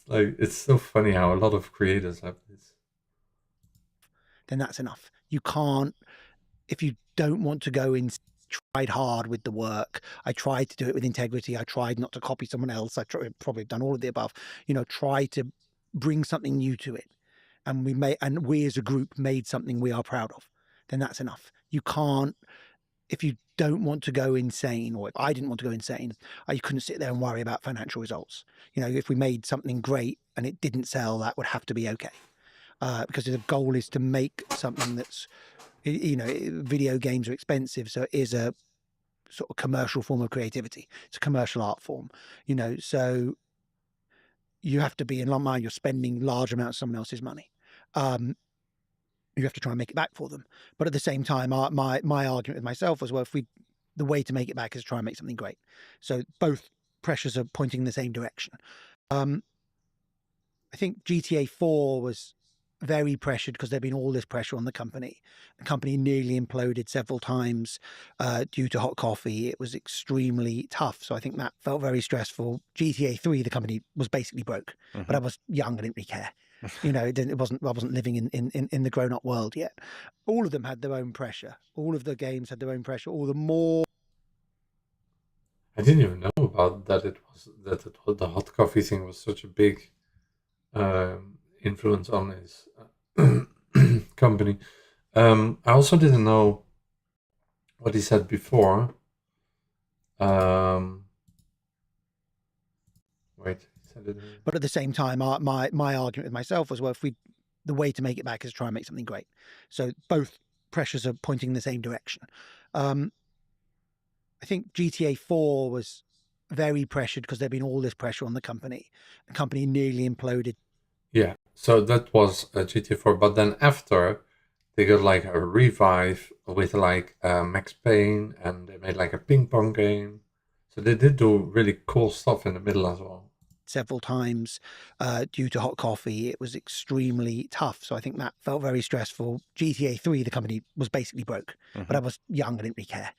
It's so funny how a lot of creators have this. Then that's enough. You can't, if you don't want to go in tried hard with the work. I tried to do it with integrity. I tried not to copy someone else. Probably done all of the above. Try to bring something new to it, and we as a group made something we are proud of. Then that's enough. You can't, if you don't want to go insane, or if I didn't want to go insane, I couldn't sit there and worry about financial results. If we made something great and it didn't sell, that would have to be okay. Because the goal is to make something that's, video games are expensive, so it is a sort of commercial form of creativity. It's a commercial art form, so you have to be in mind, you're spending large amounts of someone else's money. You have to try and make it back for them. But at the same time, my argument with myself was, well, the way to make it back is try and make something great. So both pressures are pointing in the same direction. I think GTA 4 was very pressured because there'd been all this pressure on the company. The company nearly imploded several times due to hot coffee. It was extremely tough. So I think that felt very stressful. GTA 3, the company was basically broke, but I was young, I didn't really care. I wasn't living in the grown-up world yet. All of them had their own pressure. All of the games had their own pressure. All the more. I didn't even know about that. The hot coffee thing was such a big influence on his company. I also didn't know what he said before. Wait. But at the same time, my argument with myself was, well, the way to make it back is try and make something great. So both pressures are pointing in the same direction. I think GTA 4 was very pressured because there'd been all this pressure on the company. The company nearly imploded. Yeah, so that was GTA 4, but then after they got like a revive with like Max Payne, and they made like a ping pong game. So they did do really cool stuff in the middle as well. Several times due to hot coffee. It was extremely tough. So I think that felt very stressful. GTA 3, the company was basically broke, but I was young, I didn't really care.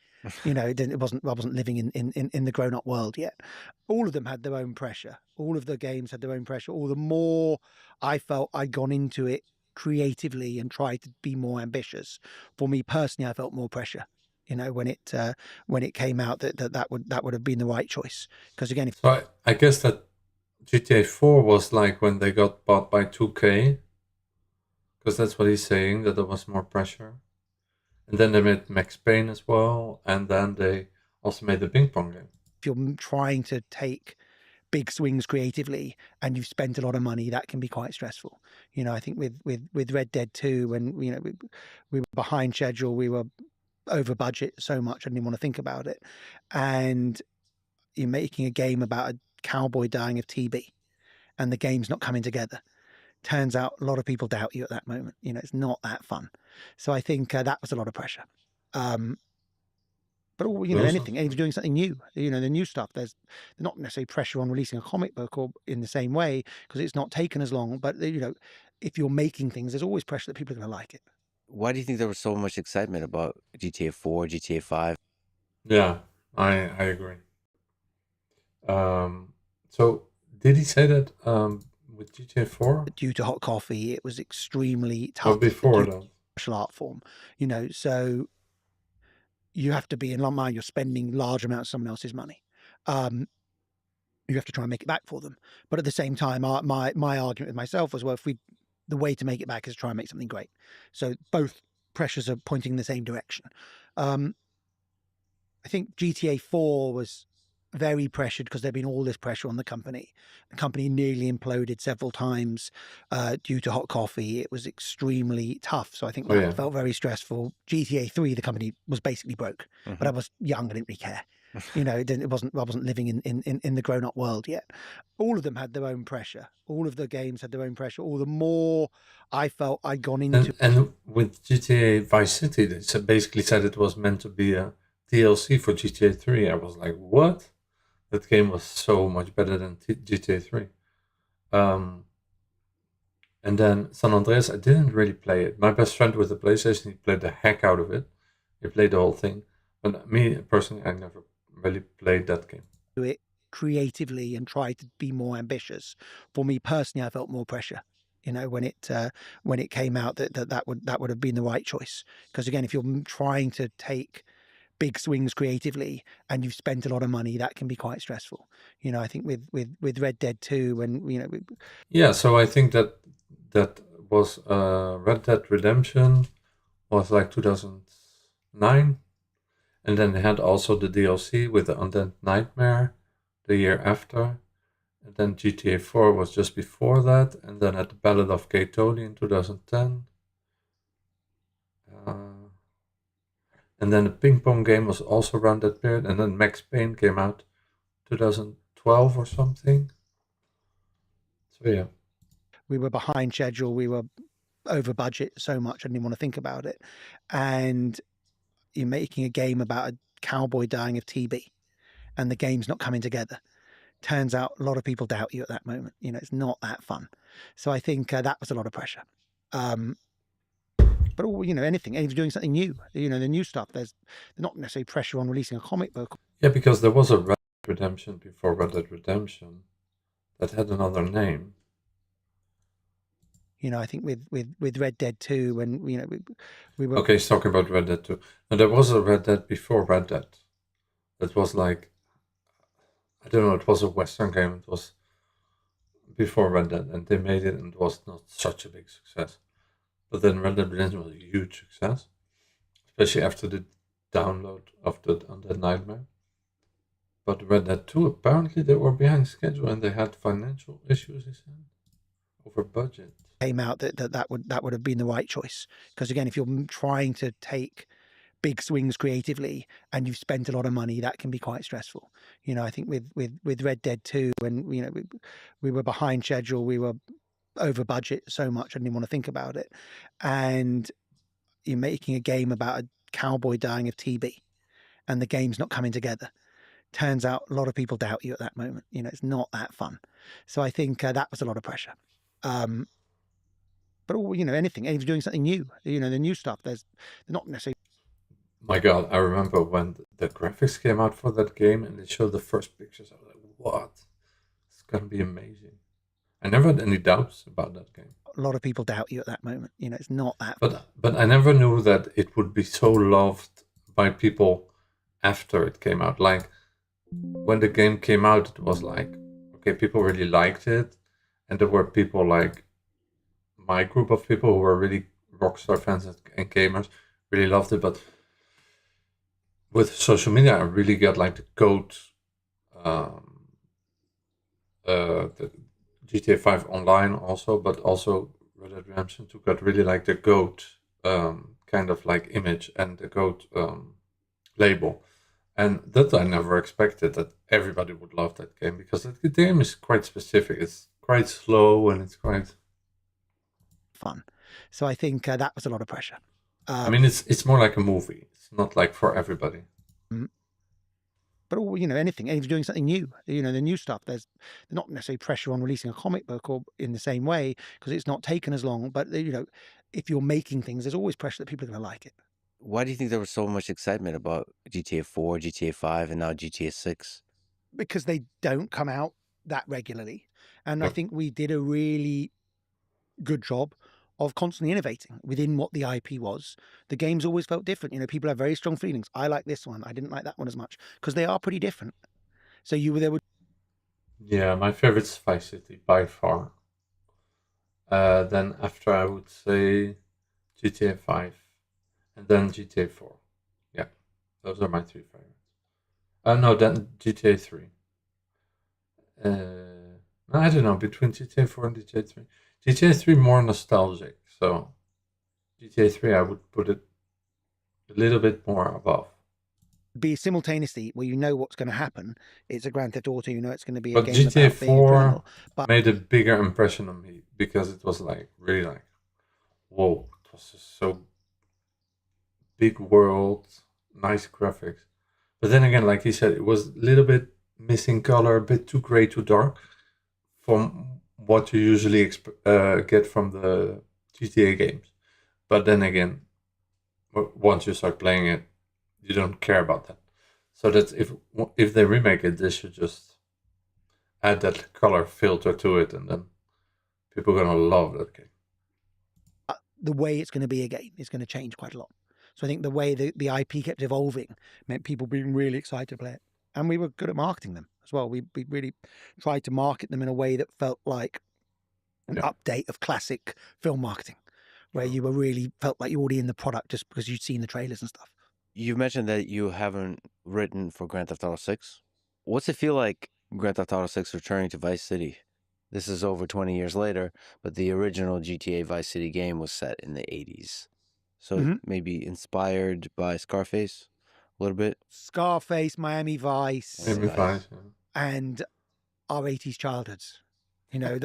I wasn't living in the grown-up world yet. All of them had their own pressure. All of the games had their own pressure. All the more I felt I'd gone into it creatively and tried to be more ambitious. For me personally, I felt more pressure. When it came out that would have been the right choice. Because again, so I guess that GTA 4 was like when they got bought by 2K, because that's what he's saying, that there was more pressure. And then they made Max Payne as well, and then they also made the ping pong game. If you're trying to take big swings creatively and you've spent a lot of money, that can be quite stressful. I think with Red Dead 2, when we were behind schedule, we were over budget so much I didn't want to think about it, and you're making a game about a cowboy dying of TB and the game's not coming together. Turns out a lot of people doubt you at that moment. It's not that fun. So I think that was a lot of pressure. But anything, if you're doing something new, the new stuff, there's not necessarily pressure on releasing a comic book or in the same way because it's not taken as long. But if you're making things, there's always pressure that people are going to like it. Why do you think there was so much excitement about GTA 4, GTA 5? Yeah, I agree. So did he say that with GTA 4? Due to hot coffee, it was extremely tough. Or before that? Martial art form, so you have to be in mind, you're spending large amounts of someone else's money. You have to try and make it back for them. But at the same time, my argument with myself was, well, the way to make it back is try and make something great. So both pressures are pointing in the same direction. I think GTA 4 was very pressured because there'd been all this pressure on the company. The company nearly imploded several times due to hot coffee. It was extremely tough. So I think that felt very stressful. GTA 3, the company was basically broke, but I was young, I didn't really care. I wasn't living in the grown-up world yet. All of them had their own pressure. All of the games had their own pressure. All the more I felt I'd gone into. And with GTA Vice City, they basically said it was meant to be a DLC for GTA 3. I was like, what? That game was so much better than GTA 3. And then San Andreas, I didn't really play it. My best friend with the PlayStation, he played the heck out of it. He played the whole thing. But me, personally, I never really played that game. Do it creatively and try to be more ambitious. For me personally, I felt more pressure. When it came out that would have been the right choice. Because again, if you're trying to take big swings creatively and you've spent a lot of money, that can be quite stressful. You know, I think with Red Dead 2, when, you know, Yeah, so I think that was Red Dead Redemption was like 2009, and then they had also the DLC with the Undead Nightmare the year after, and then GTA 4 was just before that, and then at the Ballad of Gay Tony in 2010. And then the ping pong game was also around that period, and then Max Payne came out 2012 or something. So yeah. we were behind schedule, we were over budget so much I didn't want to think about it. And you're making a game about a cowboy dying of TB and the game's not coming together. Turns out a lot of people doubt you at that moment. You know, it's not that fun. So I think that was a lot of pressure. But, you know, anything, and if you're doing something new, you know, the new stuff, there's not necessarily pressure on releasing a comic book. Yeah, because there was a Red Dead Redemption before Red Dead Redemption that had another name. You know, I think with Red Dead 2, when, you know, we were... Okay, he's talking about Red Dead 2. And there was a Red Dead before Red Dead. That was like, I don't know, it was a Western game. It was before Red Dead, and they made it, and it was not such a big success. But then Red Dead Redemption was a huge success, especially after the download of the Undead Nightmare. But Red Dead 2, apparently they were behind schedule and they had financial issues, he said, over budget. Came out that would have been the right choice, because again, if you're trying to take big swings creatively and you've spent a lot of money, that can be quite stressful. You know, I think with Red Dead 2, when, you know, we were behind schedule, we were over budget so much I didn't want to think about it. And you're making a game about a cowboy dying of TB and the game's not coming together. Turns out a lot of people doubt you at that moment. You know, it's not that fun. So I think that was a lot of pressure. But, you know, anything, and if you're doing something new, you know, the new stuff, there's not necessarily... My God, I remember when the graphics came out for that game and they showed the first pictures. I was like, what? It's gonna be amazing. I never had any doubts about that game. A lot of people doubt you at that moment. You know, it's not that. But I never knew that it would be so loved by people after it came out. Like, when the game came out, it was like, okay, people really liked it. And there were people like my group of people who were really Rockstar fans and gamers, really loved it. But with social media, I really got like the GOAT, the GTA 5 online also, but also Red Dead Redemption 2 got really like the GOAT kind of like image and the GOAT label. And that I never expected, that everybody would love that game, because the game is quite specific. It's quite slow and it's quite fun. So I think that was a lot of pressure. I mean, it's more like a movie. It's not like for everybody. But, you know, anything, and if you're doing something new, you know, the new stuff, there's not necessarily pressure on releasing a comic book or in the same way, because it's not taken as long. But, you know, if you're making things, there's always pressure that people are going to like it. Why do you think there was so much excitement about GTA 4, GTA 5, and now GTA 6? Because they don't come out that regularly. And I think we did a really good job of constantly innovating within what the IP was. The games always felt different. You know, people have very strong feelings. I like this one. I didn't like that one as much, because they are pretty different. So there would... Yeah, my favorite's Vice City by far. Then after, I would say GTA 5 and then GTA 4. Yeah, those are my three favorites. No, then GTA 3. I don't know, between GTA 4 and GTA 3. GTA 3 more nostalgic, so GTA 3 I would put it a little bit more above. Be simultaneously where you know what's going to happen. It's a Grand Theft Auto, you know it's going to be a But game GTA about being a 4 criminal. But made a bigger impression on me, because it was like, really like, whoa, it was just so big world, nice graphics. But then again, like he said, it was a little bit missing color, a bit too gray, too dark from what you usually get from the GTA games. But then again, once you start playing it, you don't care about that. So that's if they remake it, they should just add that color filter to it, and then people are gonna love that game. the way it's going to be a game is going to change quite a lot. So I think the way the IP kept evolving meant people being really excited to play it. And we were good at marketing them as well. We really tried to market them in a way that felt like an update of classic film marketing, where you were really felt like you're already in the product just because you'd seen the trailers and stuff. You mentioned that you haven't written for Grand Theft Auto 6. What's it feel like Grand Theft Auto 6 returning to Vice City? This is over 20 years later, but the original GTA Vice City game was set in the 80s. So maybe inspired by Scarface a little bit? Scarface, Miami Vice, Miami Vice, and our 80s childhoods. You know,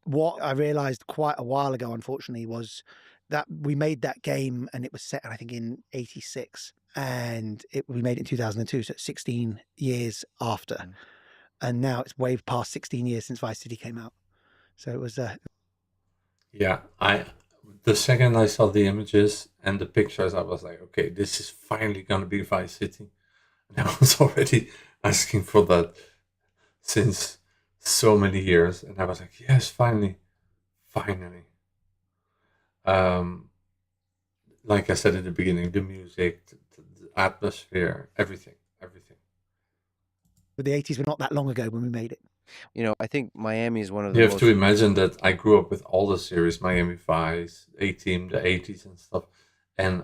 what I realized quite a while ago, unfortunately, was that we made that game and it was set, I think, in 86. And we made it in 2002, so it's 16 years after. And now it's way past 16 years since Vice City came out. So it was... Yeah, the second I saw the images and the pictures, I was like, okay, this is finally going to be Vice City. And I was already asking for that since so many years. And I was like, yes, finally. Like I said in the beginning, the music, the atmosphere, everything. But the 80s were not that long ago when we made it. You know, I think Miami is one of the You have to imagine that I grew up with all the series, Miami Vice, A-Team, the 80s and stuff. And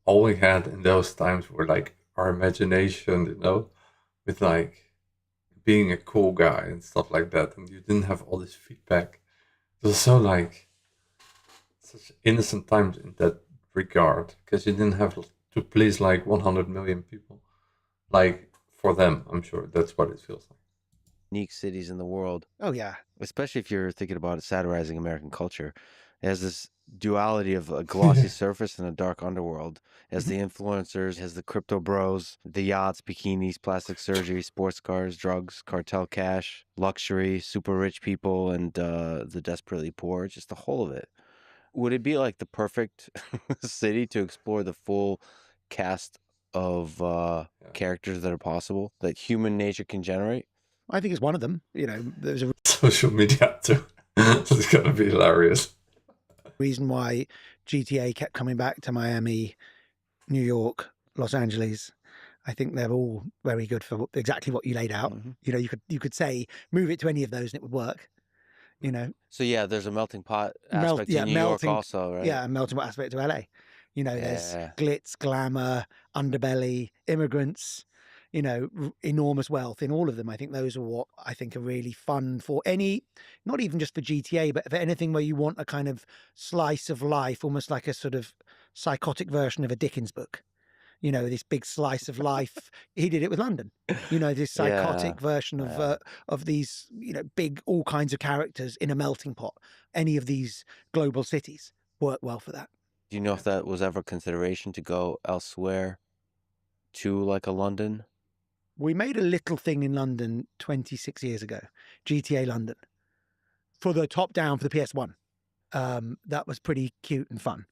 all we had in those times were like our imagination, you know, with like being a cool guy and stuff like that. And you didn't have all this feedback. It was so like such innocent times in that regard, because you didn't have to please like 100 million people. Like for them, I'm sure that's what it feels like. unique cities in the world. Oh, yeah. Especially if you're thinking about it, satirizing American culture. It has this duality of a glossy surface and a dark underworld. It has the influencers, has the crypto bros, the yachts, bikinis, plastic surgery, sports cars, drugs, cartel cash, luxury, super rich people, and the desperately poor, just the whole of it. Would it be like the perfect city to explore the full cast of characters that are possible, that human nature can generate? I think it's one of them. You know, there's a Social media too. It's gonna be hilarious. reason why GTA kept coming back to Miami, New York, Los Angeles. I think they're all very good for exactly what you laid out. You know, you could say move it to any of those and it would work. You know. So yeah, there's a melting pot aspect to New York also, right? Yeah, a melting pot aspect to LA. You know, there's glitz, glamour, underbelly, immigrants, you know, enormous wealth in all of them. I think those are what I think are really fun for any, not even just for GTA, but for anything where you want a kind of slice of life, almost like a sort of psychotic version of a Dickens book. You know, this big slice of life. He did it with London. You know, this psychotic version of these, you know, big, all kinds of characters in a melting pot. Any of these global cities work well for that. Do you know if that was ever a consideration to go elsewhere to like a London? We made a little thing in London 26 years ago, GTA London, for the top down for the PS1. That was pretty cute and fun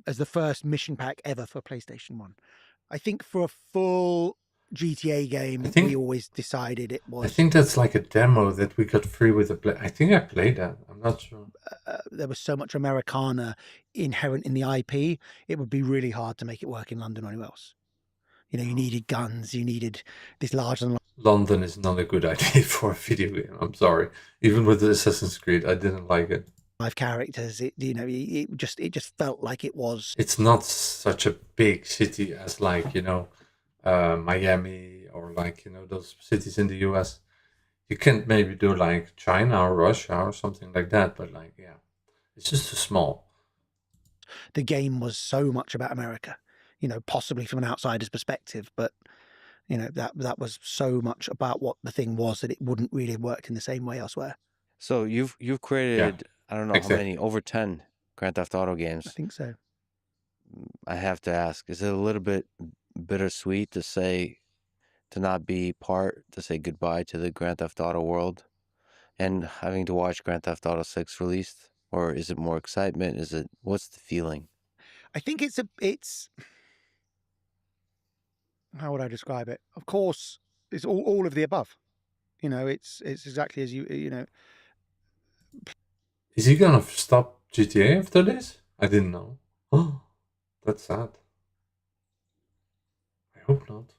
as the first mission pack ever for PlayStation 1. I think for a full GTA game, we always decided it was... I think that's like a demo that we got free with the I think I played that. I'm not sure. There was so much Americana inherent in the IP, it would be really hard to make it work in London or anywhere else. You know, you needed guns, you needed this large and... London is not a good idea for a video game. I'm sorry. Even with the Assassin's Creed, I didn't like it. Live characters, you know, it just felt like it was... It's not such a big city as like, you know, Miami or like, you know, those cities in the US. You can maybe do like China or Russia or something like that, but like, yeah, it's just too small. The game was so much about America, you know, possibly from an outsider's perspective, but you know, that was so much about what the thing was that it wouldn't really have worked in the same way elsewhere. So you've created, I don't know how many, over 10 Grand Theft Auto games. I think so. I have to ask, is it a little bit bittersweet to say, to not be part, to say goodbye to the Grand Theft Auto world and having to watch Grand Theft Auto 6 released? Or is it more excitement? What's the feeling? I think it's how would I describe it? Of course, it's all of the above. You know, it's exactly as you know. Is he gonna stop GTA after this? I didn't know. Oh, that's sad. hope not.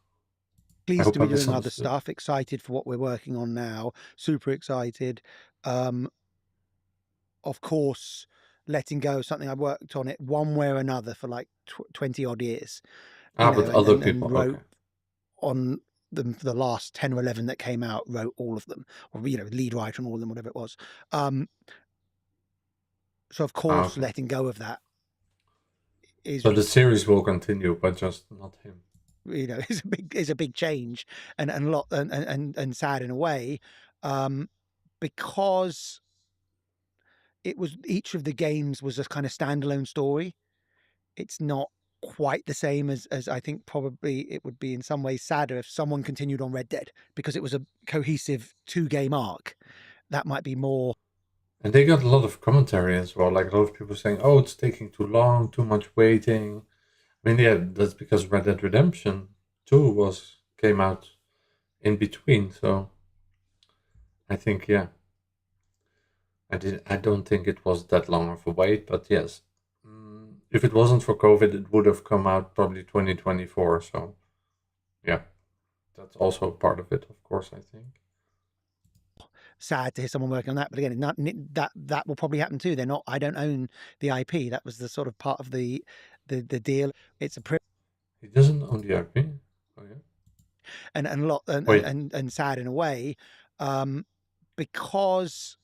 Pleased hope to be I doing other misunderstood. stuff. Excited for what we're working on now. Super excited. Of course, letting go of something I worked on it one way or another for like 20 odd years. But other people, wrote okay. on them for the last 10 or 11 that came out, wrote all of them, or lead writer on all of them, whatever it was. So of course, Okay. letting go of that is, So the series will continue, but just not him. is a big change and a lot and sad in a way, because it was, each of the games was a kind of standalone story. It's not quite the same as I think probably it would be in some ways sadder if someone continued on Red Dead, because it was a cohesive 2-game arc. That might be more. And they got a lot of commentary as well, like a lot of people saying, "Oh, it's taking too long, too much waiting." I mean, yeah, that's because Red Dead Redemption 2 came out in between, so I think, yeah, I don't think it was that long of a wait, but yes, if it wasn't for COVID, it would have come out probably 2024. So, yeah, that's also part of it, of course, I think. Sad to hear someone working on that, but again, that will probably happen too. I don't own the IP. That was the sort of part of the deal. It's a He doesn't own the IP. Oh yeah. and a lot Wait. and sad in a way, because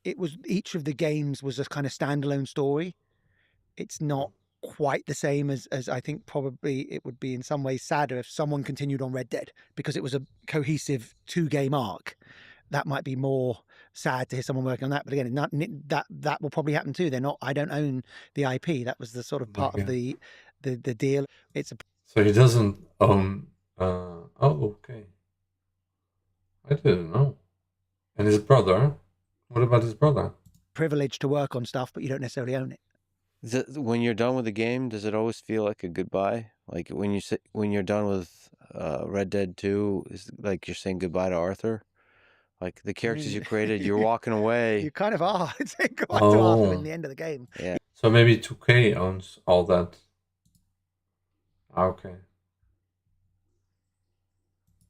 it was, each of the games was a kind of standalone story. It's not quite the same as I think probably it would be in some ways sadder if someone continued on Red Dead, because it was a cohesive 2-game arc. That might be more sad to hear someone working on that, but again, that will probably happen too. I don't own the IP. That was the sort of part of the deal. So he doesn't own. Oh, okay. I didn't know. And his brother? What about his brother? Privilege to work on stuff, but you don't necessarily own it. When you're done with the game, does it always feel like a goodbye? Like when you're done with Red Dead 2, is like you're saying goodbye to Arthur? Like the characters you created, you're walking away. You kind of are. Saying goodbye to Arthur in the end of the game. Yeah. So maybe 2K owns all that. Okay.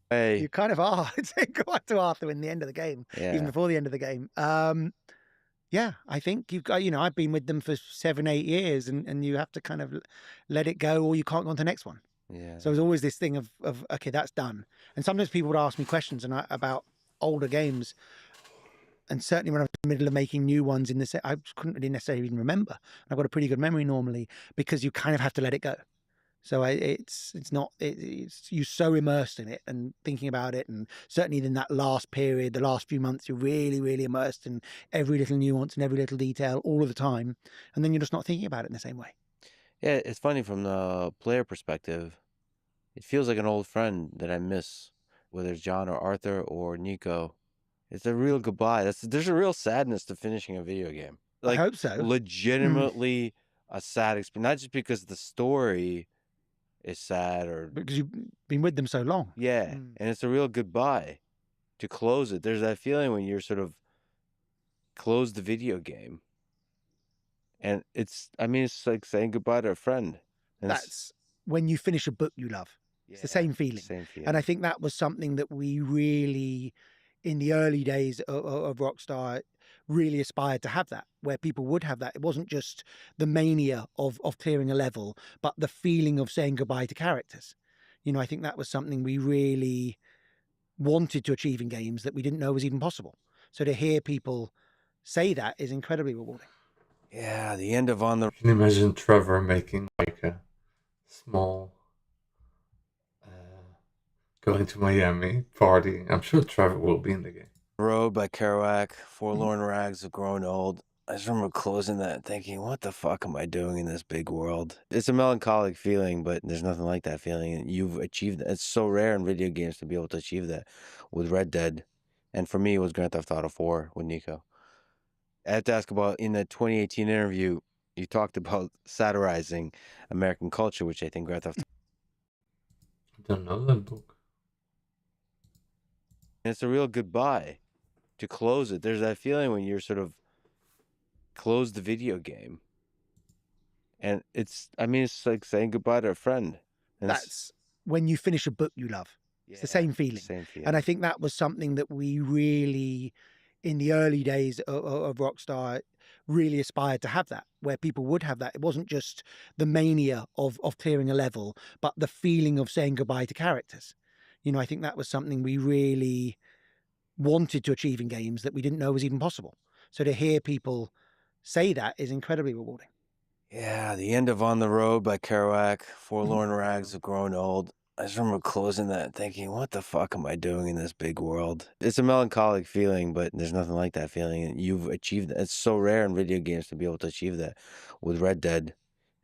Hey. You kind of are. Saying goodbye to Arthur in the end of the game, even before the end of the game. Yeah, I think you've got, I've been with them for 7-8 years, and you have to kind of let it go, or you can't go on to the next one. Yeah. So there's always this thing of okay, that's done. And sometimes people would ask me questions about older games, and certainly when I was in the middle of making new ones in the set, I couldn't really necessarily even remember. I've got a pretty good memory normally, because you kind of have to let it go. So it's you're so immersed in it and thinking about it, and certainly in that last period, the last few months, you're really, really immersed in every little nuance and every little detail all of the time, and then you're just not thinking about it in the same way. Yeah, it's funny from the player perspective. It feels like an old friend that I miss, whether it's John or Arthur or Nico. It's a real goodbye. There's a real sadness to finishing a video game. Like, I hope so. Legitimately a sad experience, not just because the story is sad, or because you've been with them so long. Yeah, and it's a real goodbye to close it. There's that feeling when you're sort of close the video game, and it's like saying goodbye to a friend. And that's when you finish a book you love. It's the same feeling. And I think that was something that we really, in the early days of Rockstar, really aspired to have, that where people would have that. It wasn't just the mania of clearing a level, but the feeling of saying goodbye to characters. I think that was something we really wanted to achieve in games that we didn't know was even possible. So to hear people say that is incredibly rewarding. Yeah, the end of On the... Can you imagine Trevor making like a small going to Miami partying? I'm sure Trevor will be in the game. Road by Kerouac, Forlorn Rags have grown old. I just remember closing that and thinking, what the fuck am I doing in this big world? It's a melancholic feeling, but there's nothing like that feeling. And you've achieved that. It's so rare in video games to be able to achieve that with Red Dead. And for me, it was Grand Theft Auto 4 with Nico. I have to ask about, in the 2018 interview, you talked about satirizing American culture, which I think Grand Theft... I don't know that book. And it's a real goodbye to close it. There's that feeling when you're sort of close the video game, and it's like saying goodbye to a friend. And it's- That's when you finish a book you love. It's the Yeah, same feeling. Same feeling. And I think that was something that we really, in the early days of Rockstar, really aspired to have that, where people would have that. It wasn't just the mania of clearing a level, but the feeling of saying goodbye to characters. You know, I think that was something we really wanted to achieve in games that we didn't know was even possible. So to hear people say that is incredibly rewarding. Yeah, the end of On the Road by Kerouac, Forlorn Rags have grown old. I just remember closing that and thinking, what the fuck am I doing in this big world? It's a melancholic feeling, but there's nothing like that feeling. And you've achieved it. It's so rare in video games to be able to achieve that with Red Dead.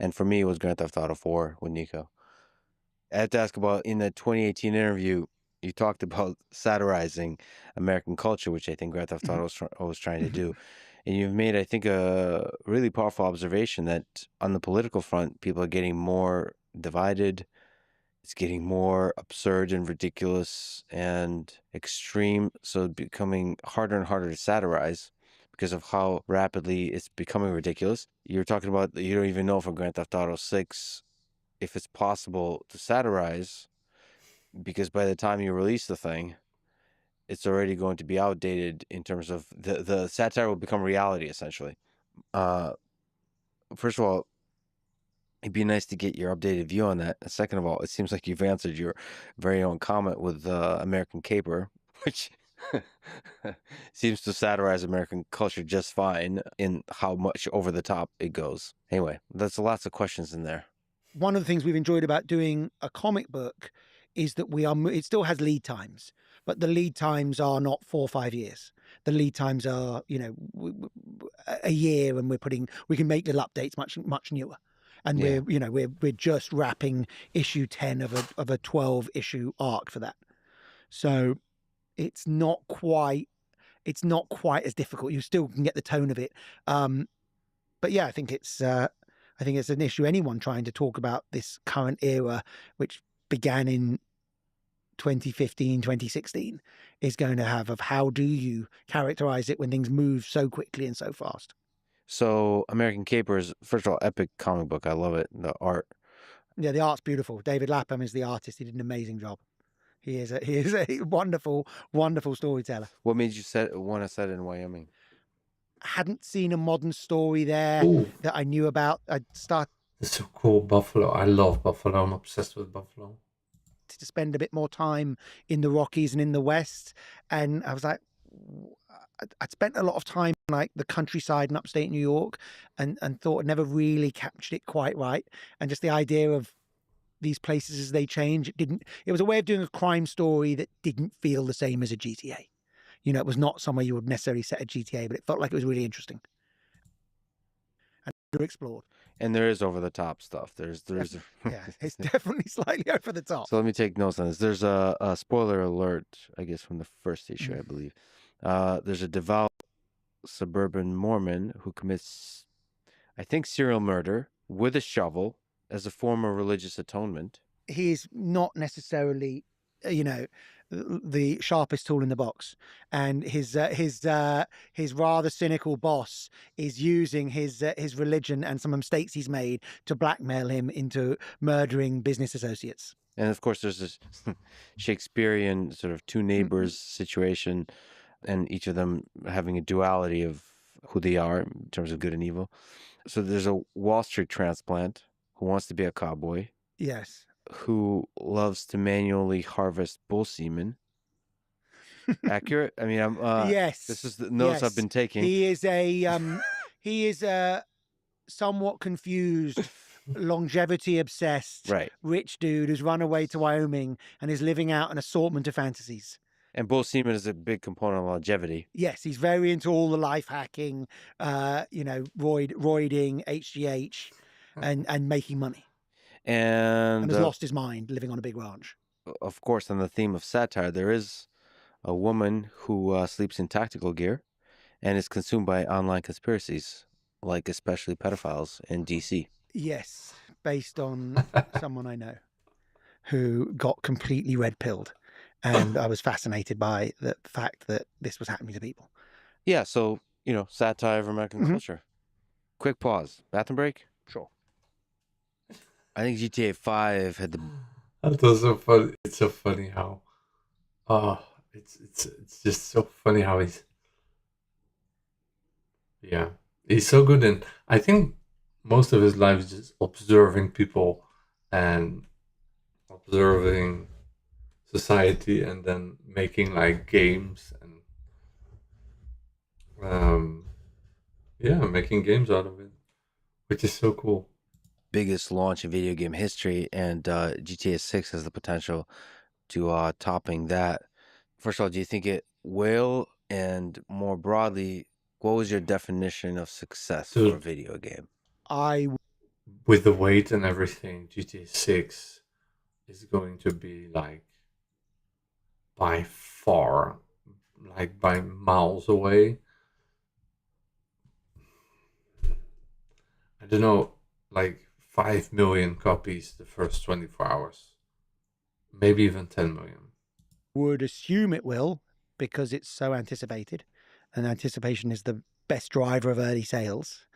And for me, it was Grand Theft Auto 4 with Nico. I have to ask about, in the 2018 interview, you talked about satirizing American culture, which I think Grand Theft Auto was trying to do. And you've made, I think, a really powerful observation that on the political front, people are getting more divided. It's getting more absurd and ridiculous and extreme. So it's becoming harder and harder to satirize because of how rapidly it's becoming ridiculous. You're talking about, you don't even know for Grand Theft Auto 6 if it's possible to satirize, because by the time you release the thing, it's already going to be outdated in terms of the satire will become reality, essentially. First of all, it'd be nice to get your updated view on that. Second of all, it seems like you've answered your very own comment with American Caper, which seems to satirize American culture just fine in how much over the top it goes. Anyway, that's lots of questions in there. One of the things we've enjoyed about doing a comic book is that it still has lead times, but the lead times are not 4 or 5 years. The lead times are, you know, a year, and we can make little updates much newer. And we're just wrapping issue 10 of a 12 issue arc for that. So it's not quite as difficult. You still can get the tone of it. But yeah, I think it's an issue anyone trying to talk about this current era, which began in 2015, 2016, is going to have of how do you characterize it when things move so quickly and so fast. So American Caper is, first of all, epic comic book. I love it. The art. Yeah, the art's beautiful. David Lapham is the artist. He did an amazing job. He is a wonderful, wonderful storyteller. What made you want to set it in Wyoming? Hadn't seen a modern story there that I knew about. It's so cool, Buffalo. I love Buffalo. I'm obsessed with Buffalo. To spend a bit more time in the Rockies and in the West, and I was like, I'd spent a lot of time in like the countryside in upstate New York, and thought I'd never really captured it quite right. And just the idea of these places as they change, it was a way of doing a crime story that didn't feel the same as a GTA. You know, it was not somewhere you would necessarily set a GTA, but it felt like it was really interesting and explored. And there is over the top stuff. There's Yeah, it's definitely slightly over the top. So let me take notes on this. There's a spoiler alert, I guess, from the first issue, I believe. There's a devout suburban Mormon who commits, I think, serial murder with a shovel as a form of religious atonement. He is not necessarily, you know, the sharpest tool in the box, and his rather cynical boss is using his religion and some mistakes he's made to blackmail him into murdering business associates. And of course, there's this Shakespearean sort of two neighbors situation, and each of them having a duality of who they are in terms of good and evil. So there's a Wall Street transplant who wants to be a cowboy. Yes. Who loves to manually harvest bull semen. Accurate? I mean, I'm yes. This is the notes I've been taking. He is a somewhat confused, longevity obsessed, rich dude who's run away to Wyoming and is living out an assortment of fantasies. And bull semen is a big component of longevity. Yes, he's very into all the life hacking, you know, roiding, HGH, and making money. And has lost his mind living on a big ranch. Of course, on the theme of satire, there is a woman who sleeps in tactical gear and is consumed by online conspiracies, like especially pedophiles in DC. Yes, based on someone I know who got completely red-pilled. And I was fascinated by the fact that this was happening to people. Yeah, so, you know, satire of American culture. Quick pause. Bathroom break? Sure. I think GTA 5 had the That was so funny. It's so funny how, oh, it's just so funny how he's so good in. I think most of his life is just observing people and observing society, and then making like games and making games out of it, which is so cool. biggest launch in video game history, and GTA 6 has the potential to topping that. First of all, do you think it will? And more broadly, what was your definition of success for a video game? With the weight and everything, GTA 6 is going to be like by far, like by miles away. I don't know, like 5 million copies the first 24 hours. Maybe even 10 million. Would assume it will, because it's so anticipated, and anticipation is the best driver of early sales,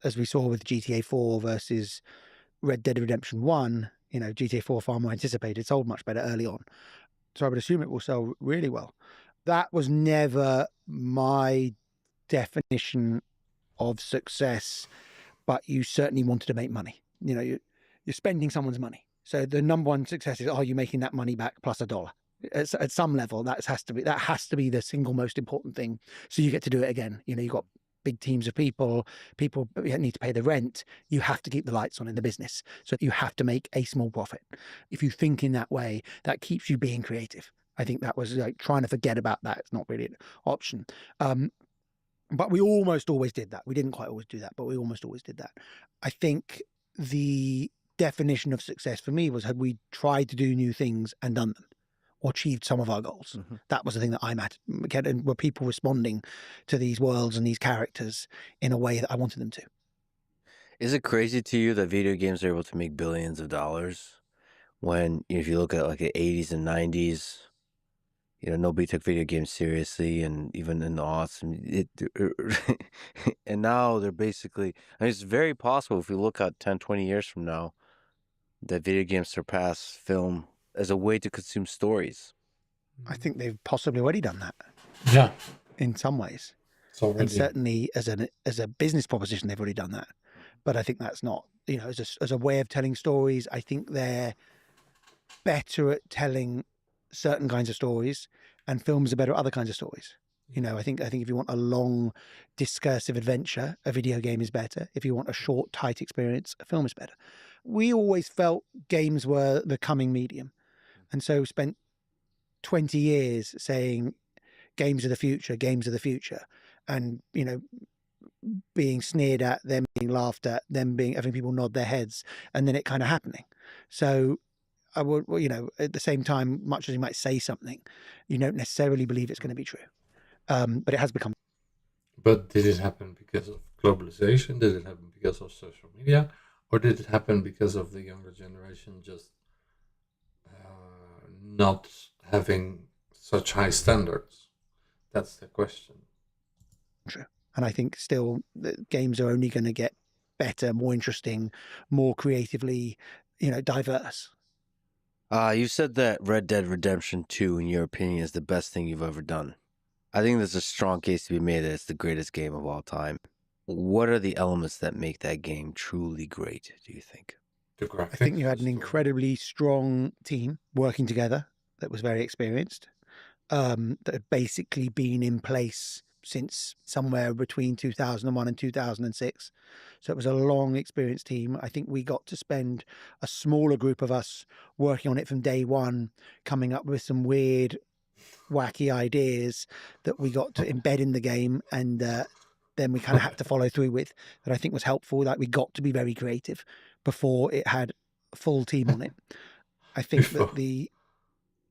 as we saw with GTA 4 versus Red Dead Redemption 1. You know, GTA 4 far more anticipated, sold much better early on, so I would assume it will sell really well. That was never my definition of success, but you certainly wanted to make money. You know, you're spending someone's money, so the number one success is, are you making that money back plus $1? At some level, that has to be the single most important thing. So you get to do it again. You know, you've got big teams of people need to pay the rent. You have to keep the lights on in the business, so you have to make a small profit. If you think in that way, that keeps you being creative. I think that was like trying to forget about that. It's not really an option. But we almost always did that. We didn't quite always do that, but we almost always did that. I think the definition of success for me was, had we tried to do new things and done them, or achieved some of our goals. That was the thing that I'm at. And were people responding to these worlds and these characters in a way that I wanted them to? Is it crazy to you that video games are able to make billions of dollars when, if you look at like the 80s and 90s, you know, nobody took video games seriously, and even in the aughts, and now they're basically, I mean, it's very possible if we look at 10, 20 years from now, that video games surpass film as a way to consume stories. I think they've possibly already done that. Yeah. In some ways. Already. And certainly as a business proposition, they've already done that. But I think that's not, you know, as a way of telling stories, I think they're better at telling certain kinds of stories, and films are better at other kinds of stories. You know, I think if you want a long discursive adventure, a video game is better. If you want a short, tight experience, a film is better. We always felt games were the coming medium, and so spent 20 years saying games are the future, and, you know, being sneered at, them being laughed at, having people nod their heads, and then it kind of happening. So I would, you know, at the same time, much as you might say something, you don't necessarily believe it's going to be true. But it has become. But did it happen because of globalization? Did it happen because of social media? Or did it happen because of the younger generation just not having such high standards? That's the question. True. And I think still that games are only going to get better, more interesting, more creatively, you know, diverse. You said that Red Dead Redemption 2, in your opinion, is the best thing you've ever done. I think there's a strong case to be made that it's the greatest game of all time. What are the elements that make that game truly great, do you think? I think you had an incredibly strong team working together that was very experienced, that had basically been in place since somewhere between 2001 and 2006. So it was a long experienced team. I think we got to spend a smaller group of us working on it from day one, coming up with some weird, wacky ideas that we got to embed in the game, and then we kind of had to follow through with, that I think was helpful. Like, we got to be very creative before it had a full team on it. I think that the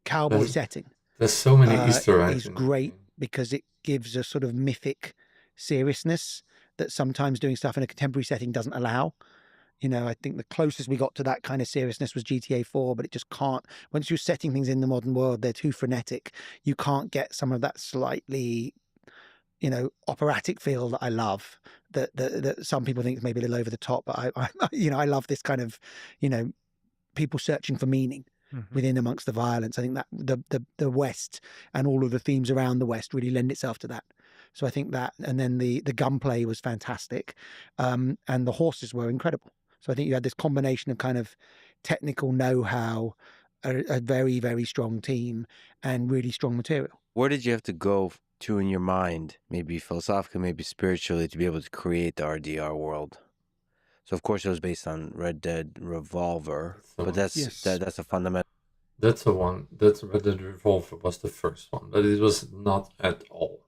cowboy setting, there's so many Easter eggs, is great because it gives a sort of mythic seriousness that sometimes doing stuff in a contemporary setting doesn't allow. You know, I think the closest we got to that kind of seriousness was GTA 4, but it just can't. Once you're setting things in the modern world, they're too frenetic. You can't get some of that slightly, operatic feel that I love. That some people think is maybe a little over the top, but I love this kind of, people searching for meaning within amongst the violence. I think that the West and all of the themes around the West really lend itself to that. So I think that, and then the gunplay was fantastic, and the horses were incredible. So I think you had this combination of kind of technical know-how, a very, very strong team, and really strong material. Where did you have to go to in your mind, maybe philosophically, maybe spiritually, to be able to create the RDR world? So of course it was based on Red Dead Revolver, but that's a fundamental. That's the one. That's Red Dead Revolver was the first one, but it was not at all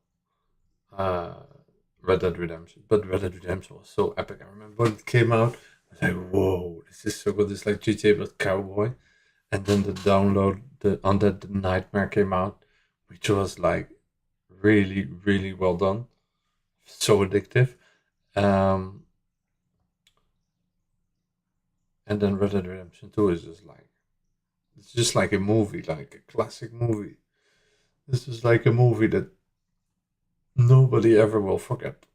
Red Dead Redemption. But Red Dead Redemption was so epic. I remember when it came out, I was like, "Whoa, this is so good!" It's like GTA but cowboy. And then the download, the Undead Nightmare came out, which was like really, really well done, so addictive. And then Red Dead Redemption 2 is just like a movie, like a classic movie. This is like a movie that nobody ever will forget.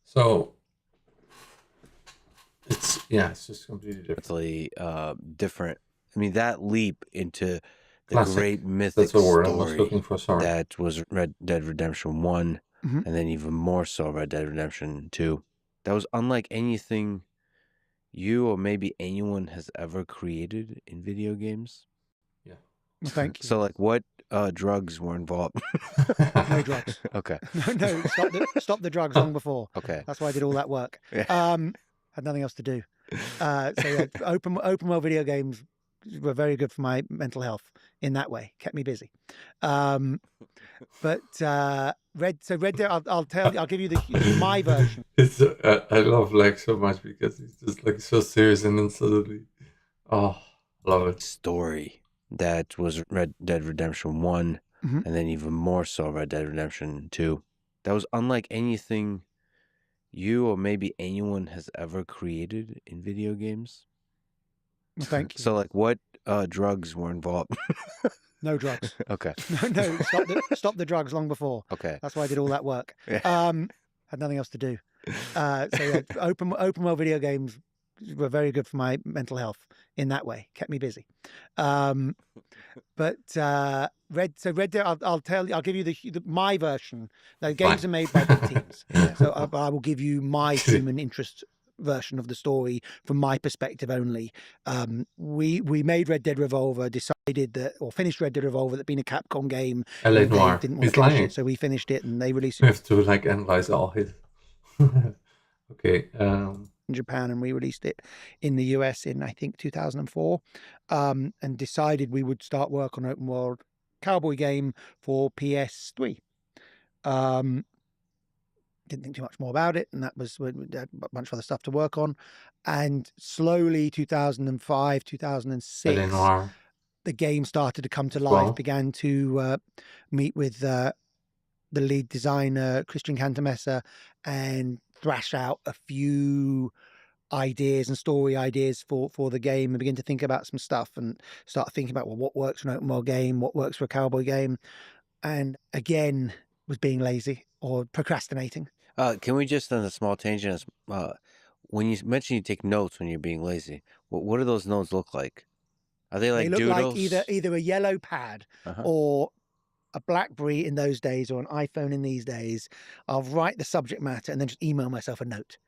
So it's just completely different. Different. I mean, that leap into the Classic. great mythic That's the word I was story looking for. Sorry. that was Red Dead Redemption 1, and then even more so Red Dead Redemption 2. That was unlike anything you or maybe anyone has ever created in video games. Yeah. Well, thank you. So, like, what drugs were involved? No drugs. Okay. No, stop the drugs long before. Okay. That's why I did all that work. Yeah. Had nothing else to do. So yeah, open world video games were very good for my mental health in that way. Kept me busy. But Red Dead, I'll give you my version. It's I love Lex so much because he's just like so serious, and then suddenly, oh, love it. Story that was Red Dead Redemption 1, and then even more so Red Dead Redemption 2. That was unlike anything you or maybe anyone has ever created in video games. Well, thank you. So, like, what drugs were involved? No drugs. Okay. No, stop the drugs long before. Okay. That's why I did all that work. Yeah. Had nothing else to do. So yeah, open world video games were very good for my mental health in that way. Kept me busy. But Red Dead, I'll give you my version. The games are made by big teams, so I will give you my human interest version of the story from my perspective only. We made Red Dead Revolver, finished Red Dead Revolver, that being a Capcom game. LA and they Noire. didn't want He's to finish lying. it, so we finished it and they released We it have to like analyze all his. Okay. in Japan, and we released it in the US in I think 2004, and decided we would start work on an open world cowboy game for PS3. Didn't think too much more about it, and that was when we had a bunch of other stuff to work on. And slowly 2005, 2006, LA Noire. the game started to come to life, Well. began to meet with the lead designer, Christian Cantamessa, and thrash out a few ideas and story ideas for the game, and begin to think about some stuff and start thinking about, well, what works for an open world game, what works for a cowboy game. And again, was being lazy or procrastinating. Can we just, on a small tangent, when you mention you take notes when you're being lazy, what do those notes look like? Are they like They look doodles? like either a yellow pad or a BlackBerry in those days, or an iPhone in these days. I'll write the subject matter and then just email myself a note.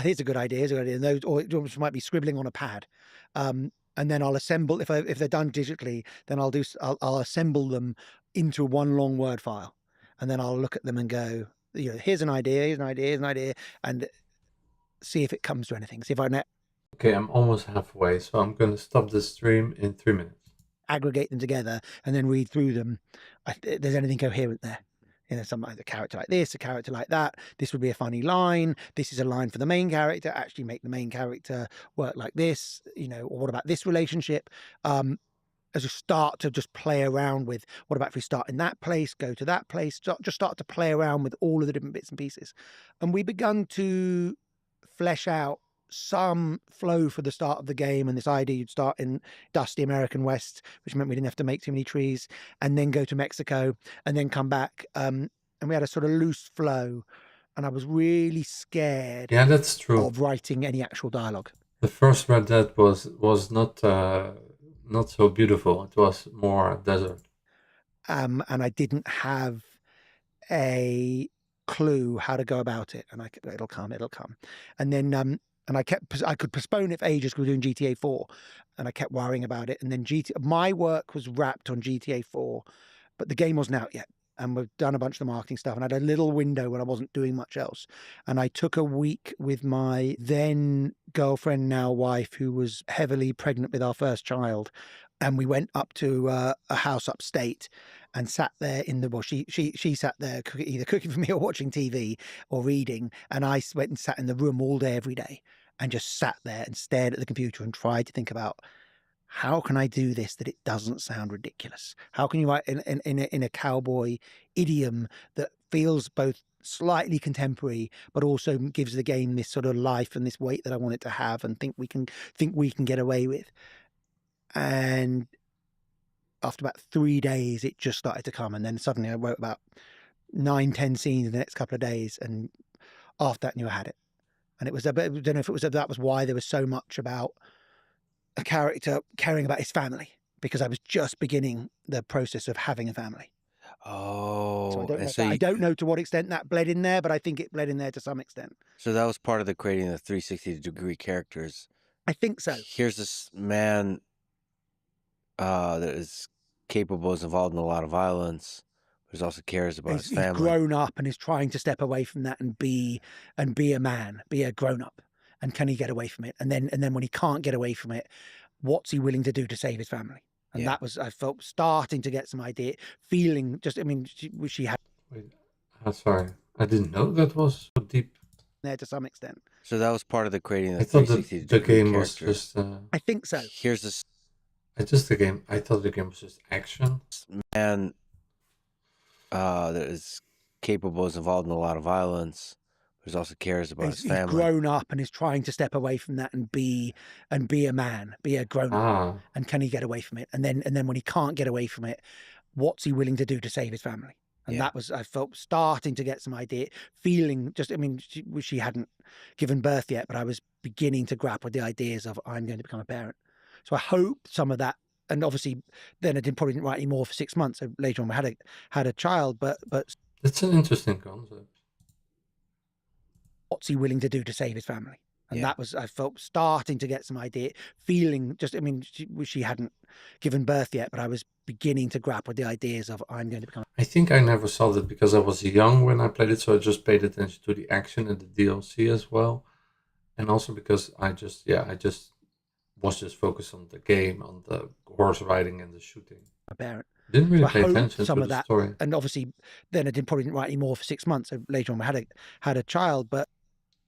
Here's a good idea. Here's a good idea. And those, or it might be scribbling on a pad. And then I'll assemble, if they're done digitally, then I'll assemble them into one long Word file. And then I'll look at them and go, here's an idea, and see if it comes to anything. See if I can Okay, I'm almost halfway, so I'm gonna stop the stream in 3 minutes. aggregate them together and then read through them. If there's anything coherent there. A character like this, a character like that. This would be a funny line. This is a line for the main character. Actually make the main character work like this, or what about this relationship? As you start to just play around with, what about if we start in that place, go to that place, just start to play around with all of the different bits and pieces. And we begun to flesh out some flow for the start of the game, and this idea you'd start in dusty American West, which meant we didn't have to make too many trees, and then go to Mexico, and then come back. and we had a sort of loose flow, and I was really scared Yeah, that's true. of writing any actual dialogue. The first Red Dead was not so beautiful. It was more desert. And I didn't have a clue how to go about it. And it'll come. And then and I could postpone it for ages because we were doing GTA 4, and I kept worrying about it. And then my work was wrapped on GTA 4, but the game wasn't out yet. And we've done a bunch of the marketing stuff, and I had a little window when I wasn't doing much else. And I took a week with my then girlfriend, now wife, who was heavily pregnant with our first child. And we went up to a house upstate and sat there in the, well, she sat there either cooking for me or watching TV or reading. And I went and sat in the room all day, every day, and just sat there and stared at the computer and tried to think about, how can I do this that it doesn't sound ridiculous? How can you write in a cowboy idiom that feels both slightly contemporary, but also gives the game this sort of life and this weight that I want it to have, and think we can get away with? And after about 3 days, it just started to come. And then suddenly I wrote about 9-10 scenes in the next couple of days. And after that, I knew I had it. And it was I don't know if it was that was why there was so much about a character caring about his family, because I was just beginning the process of having a family. Oh, I don't know to what extent that bled in there, but I think it bled in there to some extent. So that was part of the creating the 360-degree characters. I think so. Here's this man that is capable, is involved in a lot of violence, but also cares about his family. He's grown up and is trying to step away from that and be a man, be a grown up. And can he get away from it? And then when he can't get away from it, what's he willing to do to save his family? And that was, I felt, starting to get some idea, feeling just, I mean, she had. Wait, sorry, I didn't know that was so deep. There to some extent. So that was part of the creating the I thought 360 the game characters. was just. I think so. Here's this I thought the game was just action. man that is capable, is involved in a lot of violence, but also cares about his family. He's grown up and is trying to step away from that and be a man, be a grown up. And can he get away from it? And then when he can't get away from it, what's he willing to do to save his family? And that was, I felt, starting to get some idea, feeling just, I mean, she hadn't given birth yet, but I was beginning to grapple with the ideas of, I'm going to become a parent. So I hope some of that, and obviously then I probably didn't write any more for 6 months. So later on I had a child, but That's an interesting concept. What's he willing to do to save his family? And that was, I felt, starting to get some idea, feeling just, I mean, she hadn't given birth yet, but I was beginning to grapple with the ideas of, I'm going to become. I think I never saw that because I was young when I played it, so I just paid attention to the action and the DLC as well. And also because I just was just focused on the game, on the horse riding and the shooting. A parent. Didn't really So I pay hope attention some to of the that, story. and obviously then I probably didn't write any more for 6 months. So later on I had a child, but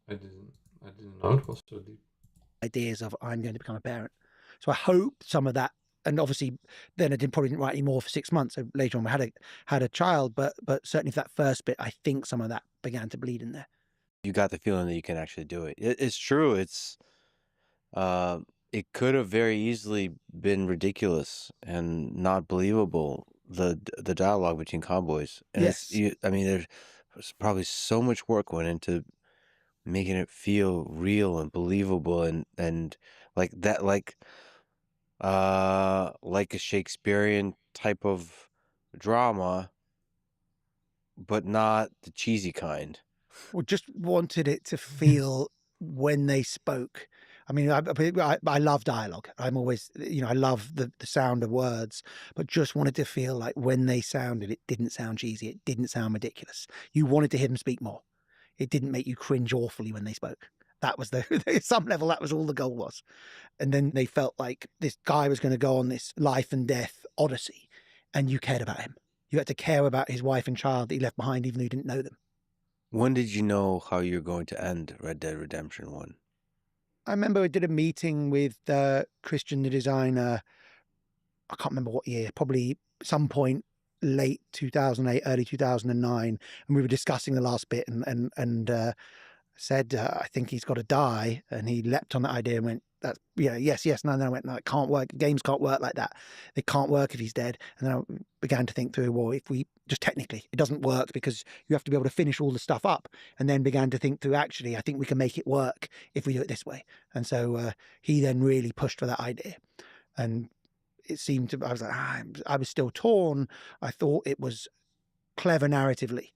I didn't know it was so deep. Ideas of, I'm going to become a parent. So I hope some of that, and obviously then I probably didn't write any more for 6 months. So later on I had a child, but certainly for that first bit, I think some of that began to bleed in there. You got the feeling that you can actually do it. It's true. It's it could have very easily been ridiculous and not believable, the dialogue between cowboys. And I mean, there's probably so much work went into making it feel real and believable, and like that, like a Shakespearean type of drama, but not the cheesy kind. Well, just wanted it to feel when they spoke. I mean, I love dialogue. I'm always, I love the sound of words, but just wanted to feel like when they sounded, it didn't sound cheesy. It didn't sound ridiculous. You wanted to hear them speak more. It didn't make you cringe awfully when they spoke. That was at some level, that was all the goal was. And then they felt like this guy was going to go on this life and death odyssey, and you cared about him. You had to care about his wife and child that he left behind, even though you didn't know them. When did you know how you're going to end Red Dead Redemption 1? I remember I did a meeting with Christian, the designer. I can't remember what year, probably some point late 2008, early 2009. And we were discussing the last bit and said, I think he's got to die. And he leapt on that idea and went, that's yes, no. And I went, no, it can't work. Games can't work like that. They can't work if he's dead. And then I began to think through, well, if we just technically, it doesn't work because you have to be able to finish all the stuff up. And then began to think through, actually, I think we can make it work if we do it this way. And so he then really pushed for that idea. And it seemed to, I was like, I was still torn. I thought it was clever narratively,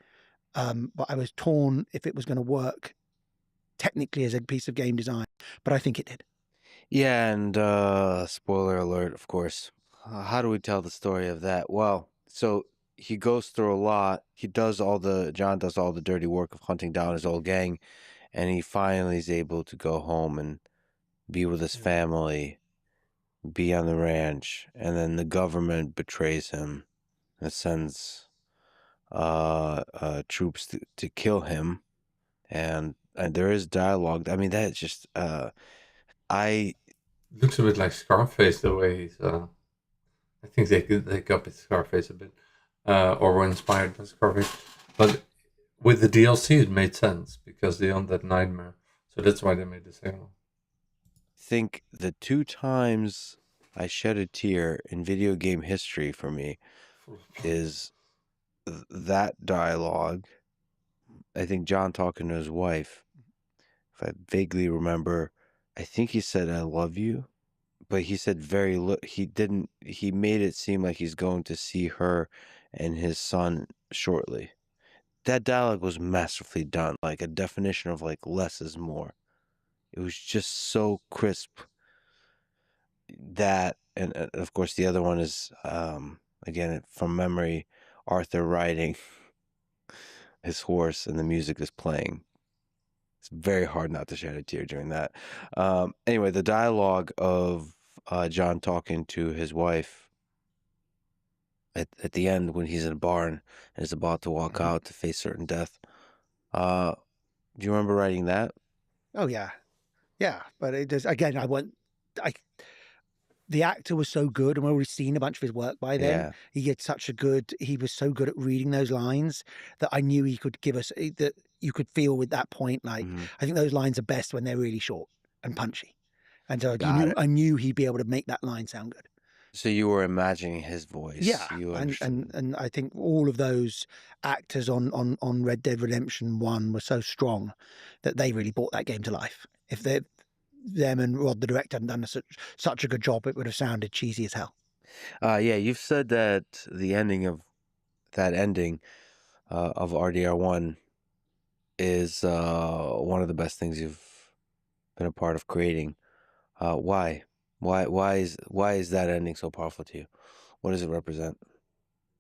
but I was torn if it was going to work technically as a piece of game design, but I think it did. Yeah, and spoiler alert, of course. How do we tell the story of that? Well, so he goes through a lot. John does all the dirty work of hunting down his old gang, and he finally is able to go home and be with his family, be on the ranch, and then the government betrays him and sends troops to kill him, and there is dialogue. I mean, that's just looks a bit like Scarface the way he's. I think they copied Scarface a bit, or were inspired by Scarface. But with the DLC, it made sense because they owned that nightmare, so that's why they made the sequel. think the 2 times I shed a tear in video game history for me is that dialogue. I think John talking to his wife, if I vaguely remember, I think he said, "I love you," but he said very little. He made it seem like he's going to see her and his son shortly. That dialogue was masterfully done, like a definition of like less is more. It was just so crisp. That, and of course the other one is, again, from memory, Arthur riding his horse and the music is playing. It's very hard not to shed a tear during that. Anyway, the dialogue of John talking to his wife at the end when he's in a barn and is about to walk out to face certain death. Do you remember writing that? Oh yeah, but it does. Again, the actor was so good, and we've already seen a bunch of his work by then. Yeah. He was so good at reading those lines that I knew he could give us, that you could feel with that point. Like, I think those lines are best when they're really short and punchy. And so I knew he'd be able to make that line sound good. So you were imagining his voice. Yeah, You and I think all of those actors on Red Dead Redemption 1 were so strong that they really brought that game to life. If them and Rod, the director, hadn't done such a good job, it would have sounded cheesy as hell. Yeah, you've said that the ending of RDR1 is one of the best things you've been a part of creating. Why? Why is that ending so powerful to you? What does it represent?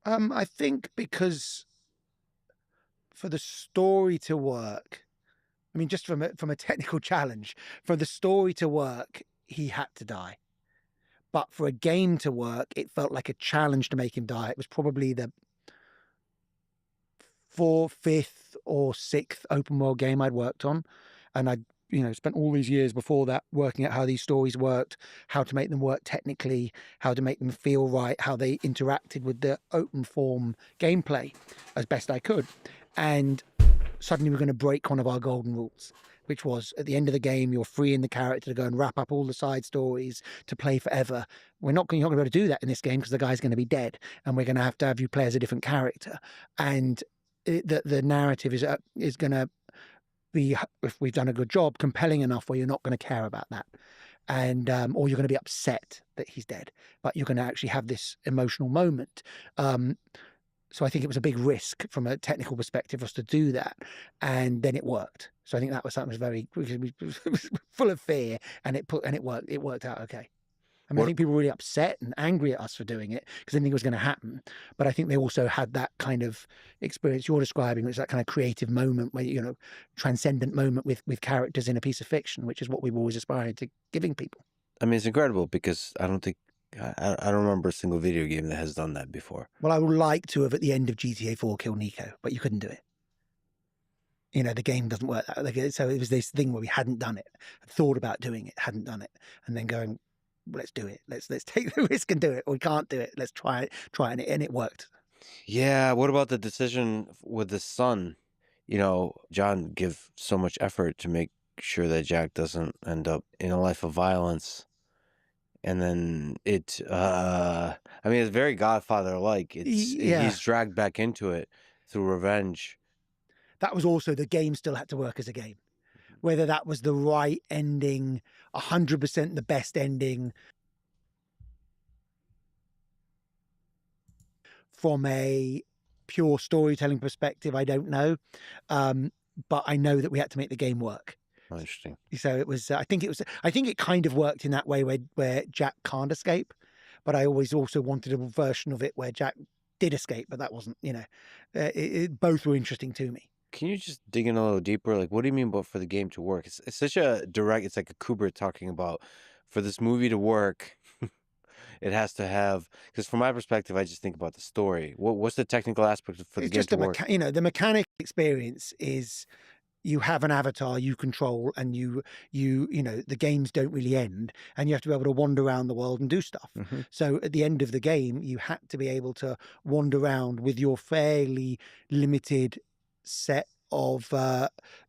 I think because for the story to work, I mean, just from a technical challenge, for the story to work, he had to die. But for a game to work, it felt like a challenge to make him die. It was probably the 4th, 5th, or 6th open world game I'd worked on, and I'd spent all these years before that working out how these stories worked, how to make them work technically, how to make them feel right, how they interacted with the open form gameplay as best I could. And suddenly we're going to break one of our golden rules, which was at the end of the game, you're freeing the character to go and wrap up all the side stories to play forever. You're not going to be able to do that in this game because the guy's going to be dead, and we're going to have you play as a different character. And the narrative is going to be, if we've done a good job, compelling enough where you're not going to care about that, and or you're going to be upset that he's dead, but you're going to actually have this emotional moment. So I think it was a big risk from a technical perspective for us to do that, and then it worked. So I think that was something that was full of fear, and it worked. It worked out okay. I mean, I think people were really upset and angry at us for doing it because they didn't think it was going to happen. But I think they also had that kind of experience you're describing, which is that kind of creative moment where, transcendent moment with characters in a piece of fiction, which is what we've always aspired to giving people. I mean, it's incredible because I don't remember a single video game that has done that before. Well, I would like to have at the end of GTA 4 killed Nico, but you couldn't do it. The game doesn't work that way. So it was this thing where we hadn't done it, thought about doing it, hadn't done it, and then going, well, let's do it. Let's take the risk and do it. We can't do it. Let's try it, and it worked. Yeah. What about the decision with the son? John give so much effort to make sure that Jack doesn't end up in a life of violence. And then I mean, it's very Godfather-like. He's dragged back into it through revenge. That was also, the game still had to work as a game. Whether that was the right ending, 100% the best ending from a pure storytelling perspective, I don't know. But I know that we had to make the game work. Oh, interesting. So it was, I think it kind of worked in that way where Jack can't escape, but I always also wanted a version of it where Jack did escape, but that wasn't, both were interesting to me. Can you just dig in a little deeper? Like, what do you mean for the game to work? It's such a direct, it's like a Kubrick talking about, for this movie to work, it has to have, because from my perspective, I just think about the story. What's the technical aspect for the game to work? The mechanic experience is, you have an avatar you control, and the games don't really end, and you have to be able to wander around the world and do stuff. So at the end of the game, you had to be able to wander around with your fairly limited set of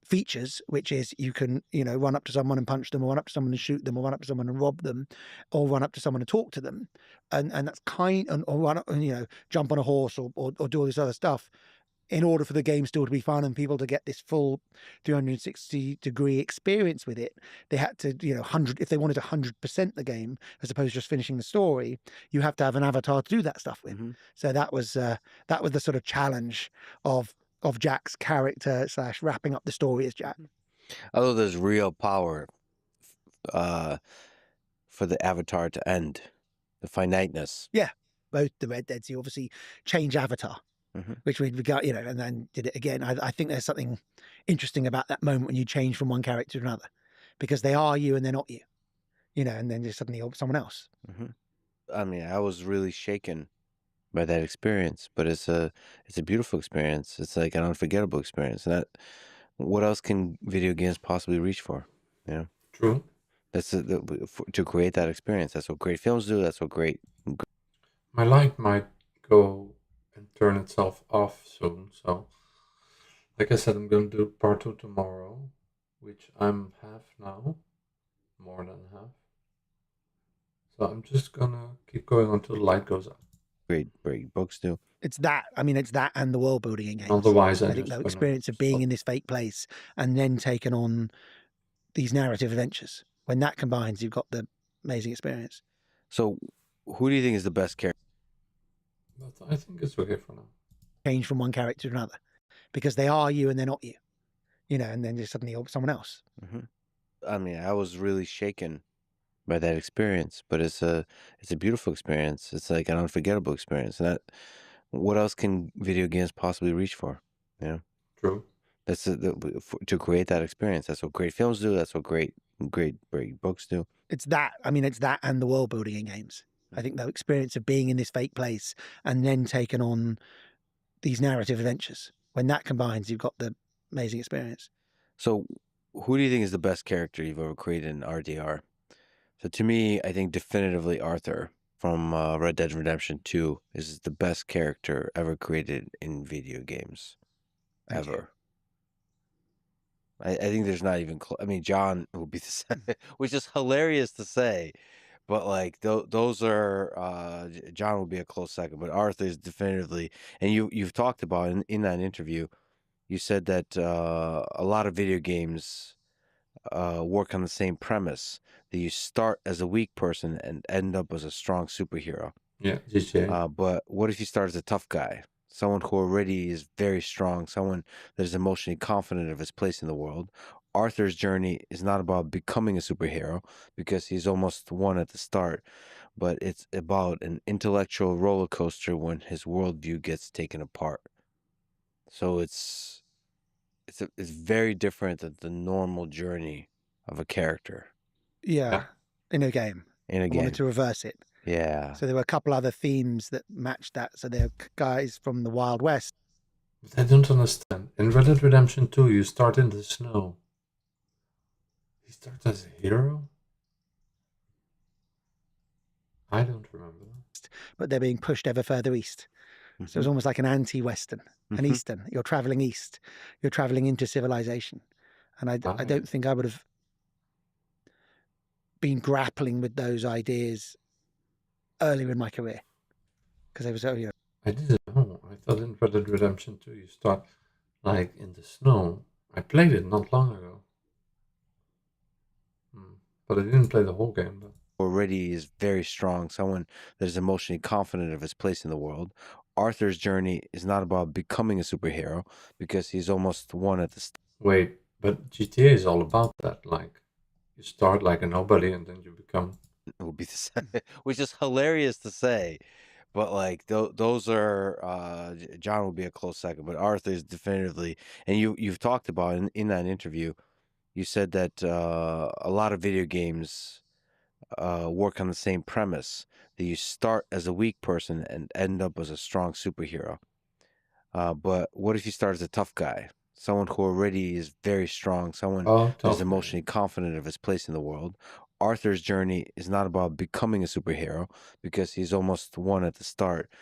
features, which is you can run up to someone and punch them, or run up to someone and shoot them, or run up to someone and rob them, or run up to someone and talk to them, and that's or run up and jump on a horse, or do all this other stuff, in order for the game still to be fun and people to get this full 360-degree experience with it. They had to, if they wanted 100% the game, as opposed to just finishing the story, you have to have an avatar to do that stuff with. So that was the sort of challenge of Jack's character / wrapping up the story as Jack. Although there's real power for the avatar to end, the finiteness. Yeah, both the Red Deads, you obviously change avatar. Which we got, and then did it again. I think there's something interesting about that moment when you change from one character to another, because they are you and they're not you, and then just suddenly you're someone else. I mean, I was really shaken by that experience, but it's a beautiful experience. It's like an unforgettable experience. And what else can video games possibly reach for? True. That's to create that experience. That's what great films do. That's what great. My light might go and turn itself off soon, so like I said, I'm going to do part 2 tomorrow, which I'm half now, more than half, so I'm just gonna keep going until the light goes out. Great books do. It's that and the world building in games. Otherwise, I think the experience of being in this fake place and then taking on these narrative adventures, when that combines, you've got the amazing experience. So who do you think is the best character? But I think it's okay for now. Change from one character to another, because they are you and they're not you, and then just suddenly you're someone else. I mean, I was really shaken by that experience, but it's a beautiful experience. It's like an unforgettable experience. And what else can video games possibly reach for? True. That's to create that experience. That's what great films do. That's what great books do. It's that and the world building in games. I think the experience of being in this fake place and then taking on these narrative adventures, when that combines, you've got the amazing experience. So who do you think is the best character you've ever created in RDR? So to me, I think definitively Arthur from Red Dead Redemption 2 is the best character ever created in video games. Ever. I think there's not even I mean, John would be the same, which is hilarious to say. But like those are John will be a close second, but Arthur is definitively. And you've talked about in that interview, you said that a lot of video games work on the same premise, that you start as a weak person and end up as a strong superhero. Yeah, GTA. But what if you start as a tough guy, someone who already is very strong, someone that is emotionally confident of his place in the world? Arthur's journey is not about becoming a superhero, because he's almost one at the start, but it's about an intellectual roller coaster when his worldview gets taken apart. So it's very different than the normal journey of a character. Yeah, in a game. In a I game. wanted to reverse it. Yeah. So there were a couple other themes that matched that. So they're guys from the Wild West. But I don't understand. In Red Dead Redemption 2, you start in the snow. He starts as a hero? I don't remember that. But they're being pushed ever further east. So it's almost like an anti-Western, an Eastern. You're traveling east. You're traveling into civilization. And I don't think I would have been grappling with those ideas earlier in my career, because I was, you know, I didn't know. I thought in Red Dead Redemption 2 you start like in the snow. I played it not long ago. But I didn't play the whole game. But already is very strong, someone that is emotionally confident of his place in the world. Arthur's journey is not about becoming a superhero because he's almost one at the start. wait, but GTA is all about that. Like, you start like a nobody and then you become. It would be the same, which is hilarious to say, but like those are John will be a close second, but Arthur is definitively, and you've talked about in that interview, you said that a lot of video games work on the same premise, that you start as a weak person and end up as a strong superhero. But what if you start as a tough guy, someone who already is very strong, someone that is emotionally confident of his place in the world? Arthur's journey is not about becoming a superhero because he's almost one at the start,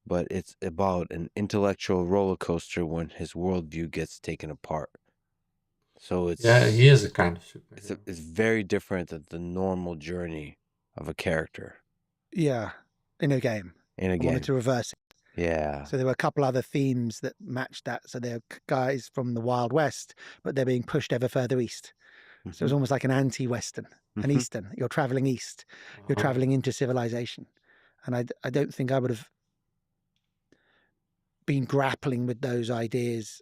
but it's about an intellectual roller coaster when his worldview gets taken apart. So it's, Yeah, he is a kind of superhero. It's very different than the normal journey of a character. Yeah, in a game. In a I game. wanted to reverse it. Yeah. So there were a couple other themes that matched that. So they're guys from the Wild West, but they're being pushed ever further east. So it was almost like an anti-Western, an Eastern. You're traveling east. You're traveling into civilization. And I don't think I would have been grappling with those ideas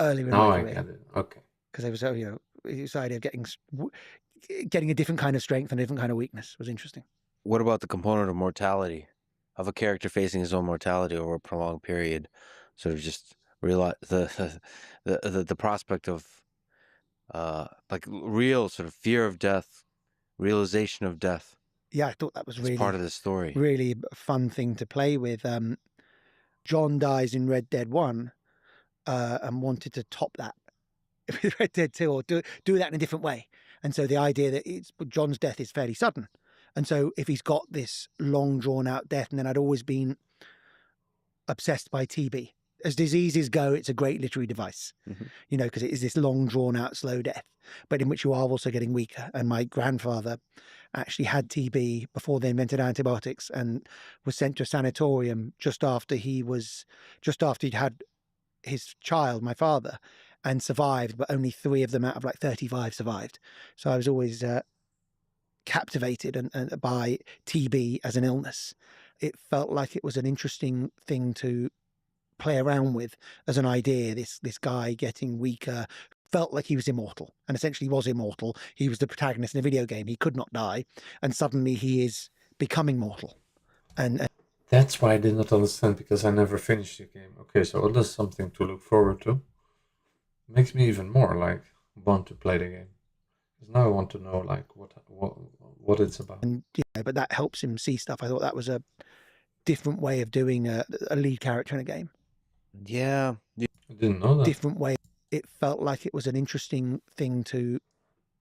earlier in my career. I get it. Okay. Because I was, you know, this idea of getting a different kind of strength and a different kind of weakness was interesting. What about the component of mortality, of a character facing his own mortality over a prolonged period? Sort of just realize the prospect of like real sort of fear of death, realization of death. Yeah, I thought that was really part of the story. Really a fun thing to play with. John dies in Red Dead 1 and wanted to top that with Red Dead 2, or do that in a different way. And so the idea that John's death is fairly sudden. And so if he's got this long drawn out death, and then I'd always been obsessed by TB. As diseases go, it's a great literary device, you know, because it is this long drawn out slow death, but in which you are also getting weaker. And my grandfather actually had TB before they invented antibiotics and was sent to a sanatorium just after he'd had his child, my father, and survived, but only 3 of them out of like 35 survived. So I was always captivated and by TB as an illness. It felt like it was an interesting thing to play around with as an idea. This guy getting weaker, felt like he was immortal, and essentially was immortal. He was the protagonist in a video game. He could not die, and suddenly he is becoming mortal. And that's why I did not understand, because I never finished the game. Okay, so that's something to look forward to. Makes me even more like want to play the game, because now I want to know like what it's about. And yeah, but that helps him see stuff. I thought that was a different way of doing a lead character in a game. Yeah, I didn't know that. Different way. It felt like it was an interesting thing to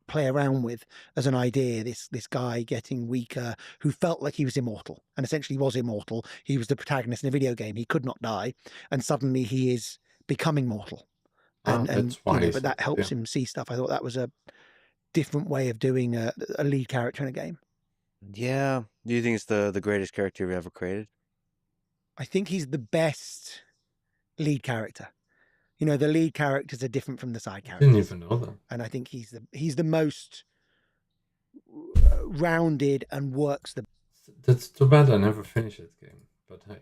play around with as an idea. This guy getting weaker, who felt like he was immortal, and essentially was immortal. He was the protagonist in a video game. He could not die, and suddenly he is becoming mortal. And you know, but that helps him see stuff. I thought that was a different way of doing a lead character in a game. Yeah. Do you think it's the greatest character you've ever created? I think he's the best lead character. You know, the lead characters are different from the side characters. Didn't even know that. And I think he's the most rounded and works the. That's too bad I never finished that game. But hey,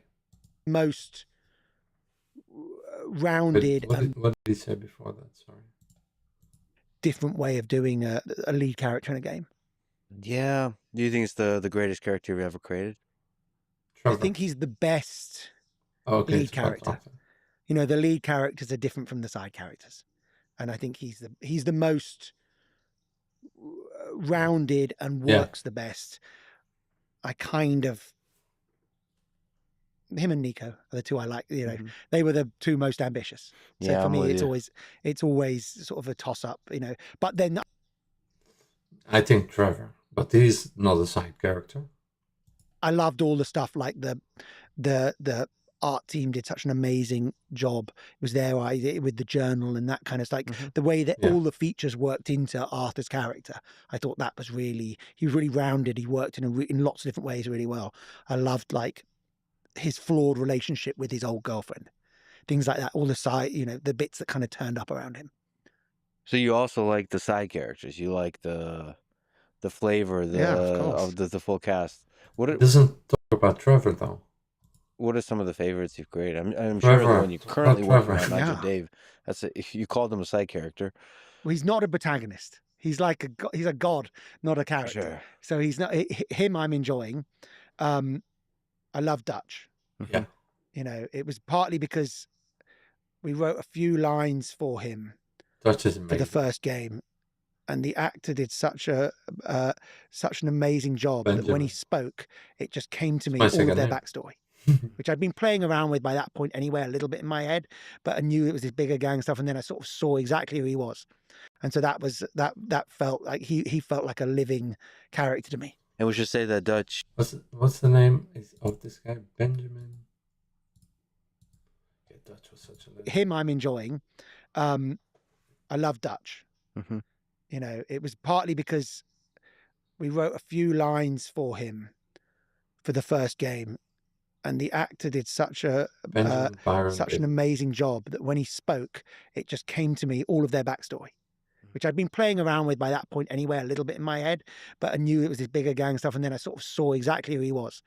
most rounded. What did he say before that? Sorry. Different way of doing a lead character in a game. Yeah. Do you think it's the greatest character you've ever created? Trevor. I think he's the best Lead lead character. You know, the lead characters are different from the side characters, and I think he's the most rounded and works the best. I kind of, him and Nico are the two I like. You know, they were the 2 most ambitious. So for me, it's always sort of a toss up. You know, but then I think Trevor, but he's not a side character. I loved all the stuff like the art team did such an amazing job. It was their idea with the journal and that kind of like the way that all the features worked into Arthur's character. I thought that was really, he was really rounded. He worked in lots of different ways really well. I loved like his flawed relationship with his old girlfriend, things like that. All the side, you know, the bits that kind of turned up around him. So you also like the side characters. You like the flavor, of the full cast. It doesn't talk about Trevor though. What are some of the favorites you've created? I'm Trevor. sure the one you currently work Trevor. on, not your Dave. You called him a side character. Well, he's not a protagonist. He's like he's a god, not a character. Sure. So he's not him. I'm enjoying. I love Dutch. Yeah. You know, it was partly because we wrote a few lines for him Dutch is for amazing. the first game, and the actor did such an amazing job that when he spoke, it just came to me all of their backstory, which I'd been playing around with by that point anyway, a little bit in my head, but I knew it was this bigger gang stuff, and then I sort of saw exactly who he was, and so that was that felt like he felt like a living character to me. And we should say that Dutch. What's the name of this guy? Benjamin. Yeah, Dutch was such a legend. Him, I'm enjoying. I love Dutch. You know, it was partly because we wrote a few lines for him for the first game, and the actor did such an amazing job that when he spoke, it just came to me all of their backstory, which I'd been playing around with by that point anyway, a little bit in my head, but I knew it was this bigger gang stuff, and then I sort of saw exactly who he was,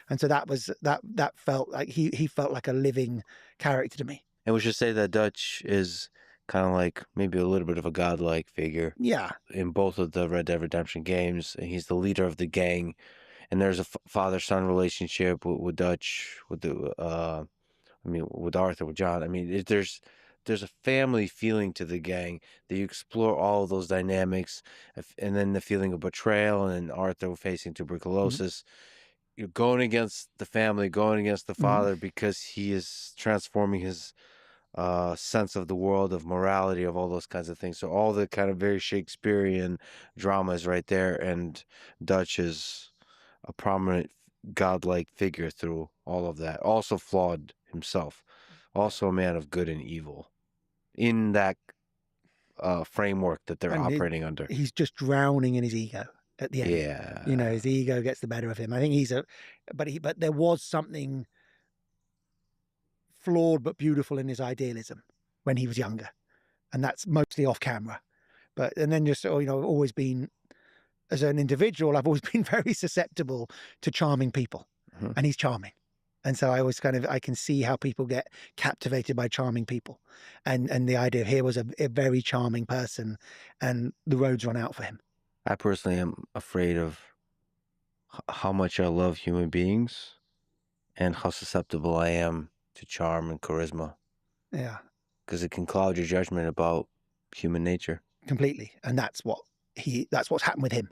and so that was that felt like he felt like a living character to me. And we should say that Dutch is kind of like maybe a little bit of a godlike figure. Yeah. In both of the Red Dead Redemption games, and he's the leader of the gang, and there's a father-son relationship with Dutch, with with Arthur, with John. I mean, there's a family feeling to the gang that you explore all of those dynamics, and then the feeling of betrayal, and then Arthur facing tuberculosis. You're going against the family, going against the father, because he is transforming his sense of the world, of morality, of all those kinds of things. So all the kind of very Shakespearean drama is right there, and Dutch is a prominent godlike figure through all of that. Also flawed himself, also a man of good and evil in that framework that they're operating under. He's just drowning in his ego at the end. Yeah. You know, his ego gets the better of him. I think but there was something flawed but beautiful in his idealism when he was younger, and that's mostly off camera. And then just, you know, always been, as an individual, I've always been very susceptible to charming people, and he's charming, and so I always I can see how people get captivated by charming people, and the idea here was a very charming person, and the roads run out for him. I personally am afraid of how much I love human beings and how susceptible I am to charm and charisma. Yeah. Because it can cloud your judgment about human nature. Completely. And that's what's happened with him.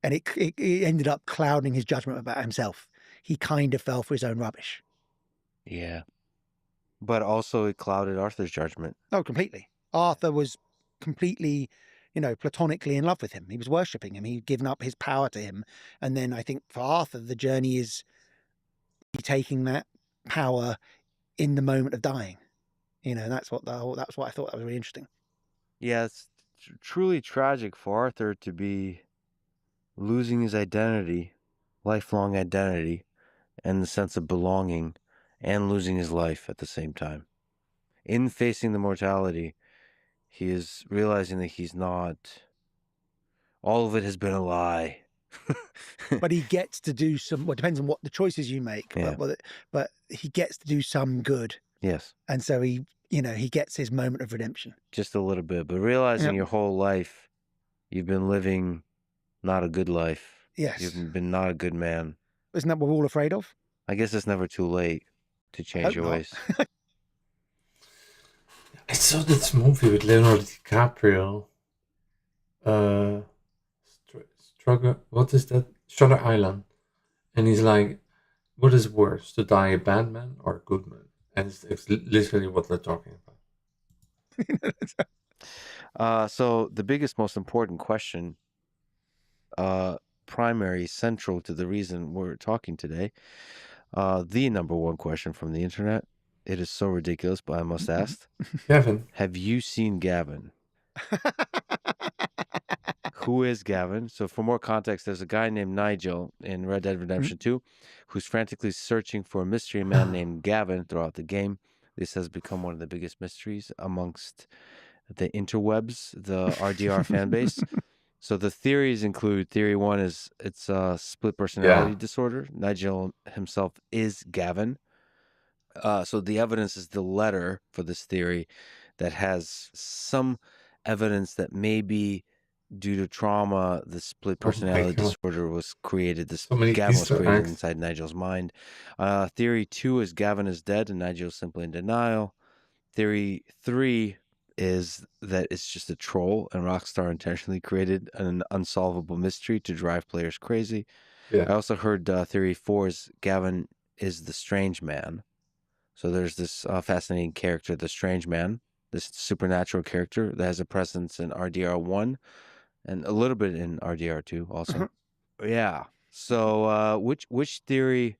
And it ended up clouding his judgment about himself. He kind of fell for his own rubbish. Yeah. But also it clouded Arthur's judgment. Oh, completely. Arthur was completely, you know, platonically in love with him. He was worshipping him. He'd given up his power to him. And then I think for Arthur, the journey is taking that power in the moment of dying. You know, that's what I thought that was really interesting. Yeah, it's truly tragic for Arthur to be losing his identity, lifelong identity, and the sense of belonging, and losing his life at the same time. In facing the mortality, he is realizing that he's not, all of it has been a lie. But he gets to do some, well, it depends on what the choices you make, but he gets to do some good. Yes. And so he gets his moment of redemption. Just a little bit, but realizing your whole life, you've been living not a good life. Yes. You've been not a good man. Isn't that what we're all afraid of? I guess it's never too late to change your ways. I saw this movie with Leonardo DiCaprio. What is that? Shutter Island. And he's like, what is worse, to die a bad man or a good man? And it's literally what they're talking about. So the biggest, most important question, primary, central to the reason we're talking today, The number one question from the internet. It is so ridiculous, but I must ask. Gavin. Have you seen Gavin? Who is Gavin? So for more context, there's a guy named Nigel in Red Dead Redemption 2 who's frantically searching for a mystery man named Gavin throughout the game. This has become one of the biggest mysteries amongst the interwebs, the RDR fan base. So the theories include theory one is it's a split personality disorder. Nigel himself is Gavin. So the evidence is the letter for this theory that has some evidence that maybe due to trauma, the split personality disorder was created. This Gavin was created inside Nigel's mind. Theory 2 is Gavin is dead and Nigel's simply in denial. Theory 3 is that it's just a troll and Rockstar intentionally created an unsolvable mystery to drive players crazy. I also heard theory 4 is Gavin is the strange man. So there's this fascinating character, the strange man, this supernatural character that has a presence in RDR1 and a little bit in RDR2 also. Yeah. So which theory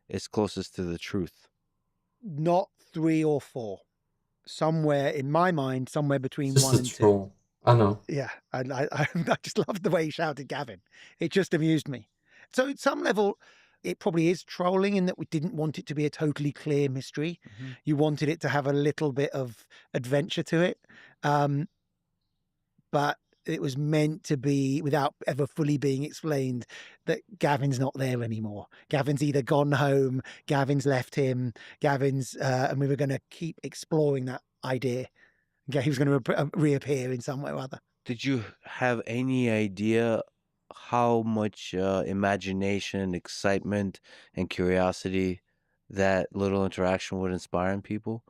is closest to the truth? Not 3 or 4. Somewhere in my mind, somewhere between Just 1 a and 2. troll. I know. Yeah, I just loved the way he shouted Gavin. It just amused me. So at some level, it probably is trolling in that we didn't want it to be a totally clear mystery. You wanted it to have a little bit of adventure to it. But it was meant to be, without ever fully being explained, that Gavin's not there anymore. Gavin's either gone home, Gavin's left him, and we were going to keep exploring that idea. He was going to reappear in some way or other. Did you have any idea how much imagination, excitement, and curiosity that little interaction would inspire in people?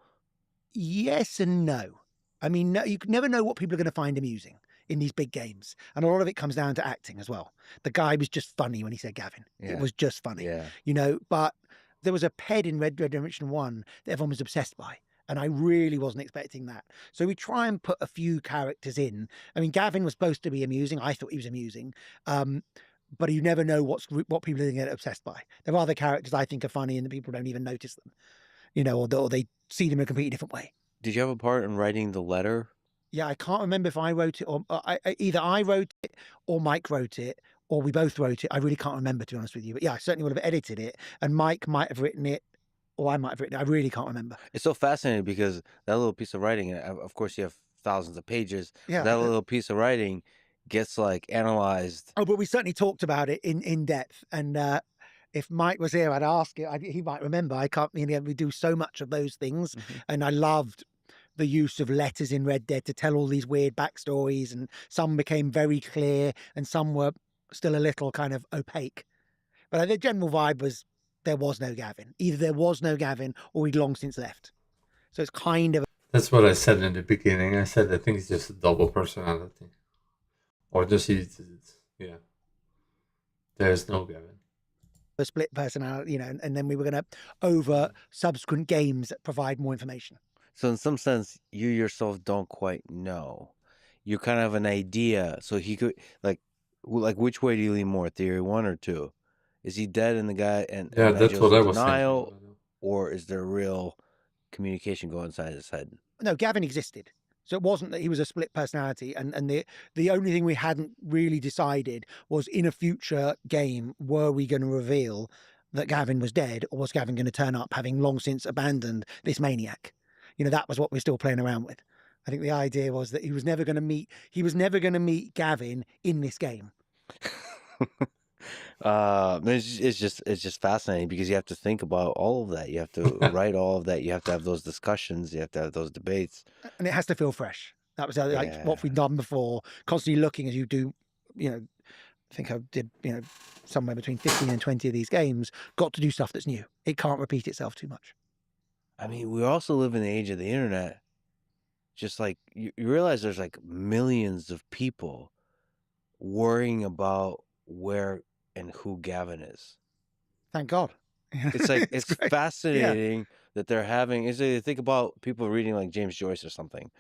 Yes and no. I mean, no, you never know what people are going to find amusing in these big games. And a lot of it comes down to acting as well. The guy was just funny when he said Gavin. It was just funny. You know, but there was a ped in Red Dead Redemption 1 that everyone was obsessed by. And I really wasn't expecting that. So we try and put a few characters in. I mean, Gavin was supposed to be amusing. I thought he was amusing. But you never know what people are going to get obsessed by. There are other characters I think are funny and the people don't even notice them, you know, or they see them in a completely different way. Did you have a part in writing the letter? Yeah, I can't remember if I wrote it or either I wrote it or Mike wrote it or we both wrote it. I really can't remember, to be honest with you. But yeah, I certainly would have edited it and Mike might have written it or I might have written it. I really can't remember. It's so fascinating because that little piece of writing, of course you have thousands of pages. Yeah. That little piece of writing gets like analyzed. Oh, but we certainly talked about it in depth. And if Mike was here, I'd ask it. He might remember. I can't, you know, we do so much of those things. And I loved the use of letters in Red Dead to tell all these weird backstories, and some became very clear and some were still a little kind of opaque. But the general vibe was there was no Gavin. Either there was no Gavin or he'd long since left. So it's kind of... That's what I said in the beginning. I said I think it's just a double personality. Or just yeah. There's no Gavin. A split personality, you know, and then we were going to over subsequent games that provide more information. So in some sense, you yourself don't quite know. You kind of have an idea. So he could like which way do you lean more, theory 1 or 2? Is he dead and the guy and that's what I was thinking. Or is there real communication going inside his head? No, Gavin existed. So it wasn't that he was a split personality. And the only thing we hadn't really decided was in a future game, were we going to reveal that Gavin was dead or was Gavin going to turn up having long since abandoned this maniac? You know, that was what we're still playing around with. I think the idea was that he was never going to meet Gavin in this game. It's just fascinating because you have to think about all of that. You have to write all of that. You have to have those discussions. You have to have those debates. And it has to feel fresh. That was like what we've done before, constantly looking as you do, you know, I think I did, you know, somewhere between 15 and 20 of these games, got to do stuff that's new. It can't repeat itself too much. I mean, we also live in the age of the internet. Just like you realize there's like millions of people worrying about where and who Gavin is. Thank God. It's like it's fascinating that they're having. Is they think about people reading like James Joyce or something,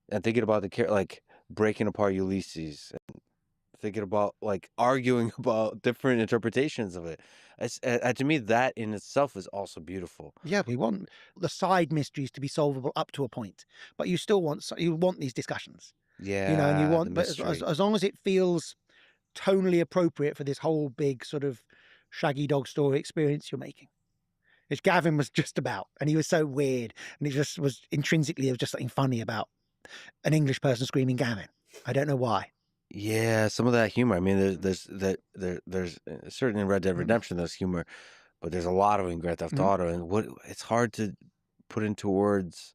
and thinking about the like breaking apart Ulysses, and thinking about like arguing about different interpretations of it. To me, that in itself is also beautiful. Yeah, we want the side mysteries to be solvable up to a point, but you still want these discussions. Yeah, You know, and you the want, but mystery. as long as it feels tonally appropriate for this whole big sort of shaggy dog story experience you're making. Which Gavin was just about, and he was so weird, and it just was intrinsically, there was just something funny about an English person screaming Gavin. I don't know why. Yeah, some of that humor. I mean, there's certainly in Red Dead Mm. Redemption there's humor, but there's a lot of it in Grand Theft Mhm. Auto, and it's hard to put into words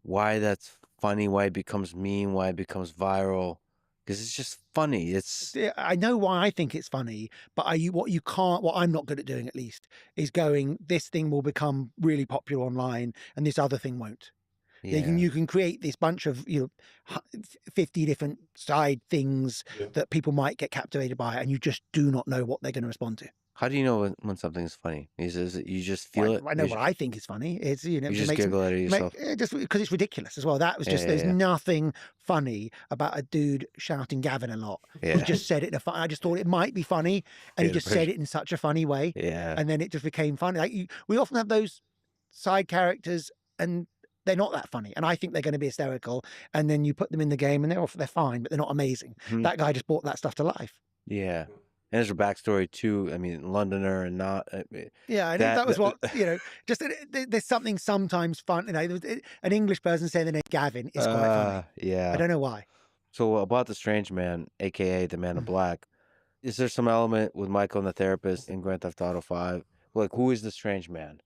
why that's funny, why it becomes mean, why it becomes viral, because it's just funny. It's Yeah, I know why I think it's funny, but what I'm not good at doing at least is going, this thing will become really popular online and this other thing won't. yeah. You can create this bunch of 50 different side things that people might get captivated by, and you just do not know what they're going to respond to. How do you know when something's funny? Is it you just feel it? I know what I think is funny. It's You just giggle at it yourself. just because it's ridiculous as well. That was just there's nothing funny about a dude shouting Gavin a lot. Yeah. He just said it in a fun. I just thought it might be funny, and he just said it in such a funny way. Yeah. And then it just became funny. Like we often have those side characters, and they're not that funny, and I think they're going to be hysterical. And then you put them in the game, and they're fine, but they're not amazing. Mhm. That guy just brought that stuff to life. Yeah. And there's a backstory too. I mean, Londoner and not. Yeah, and that was what just there's something sometimes fun. An English person saying the name Gavin is quite funny. Yeah. I don't know why. So about the strange man, aka the Man in Black, is there some element with Michael and the therapist in Grand Theft Auto 5? Like, who is the strange man?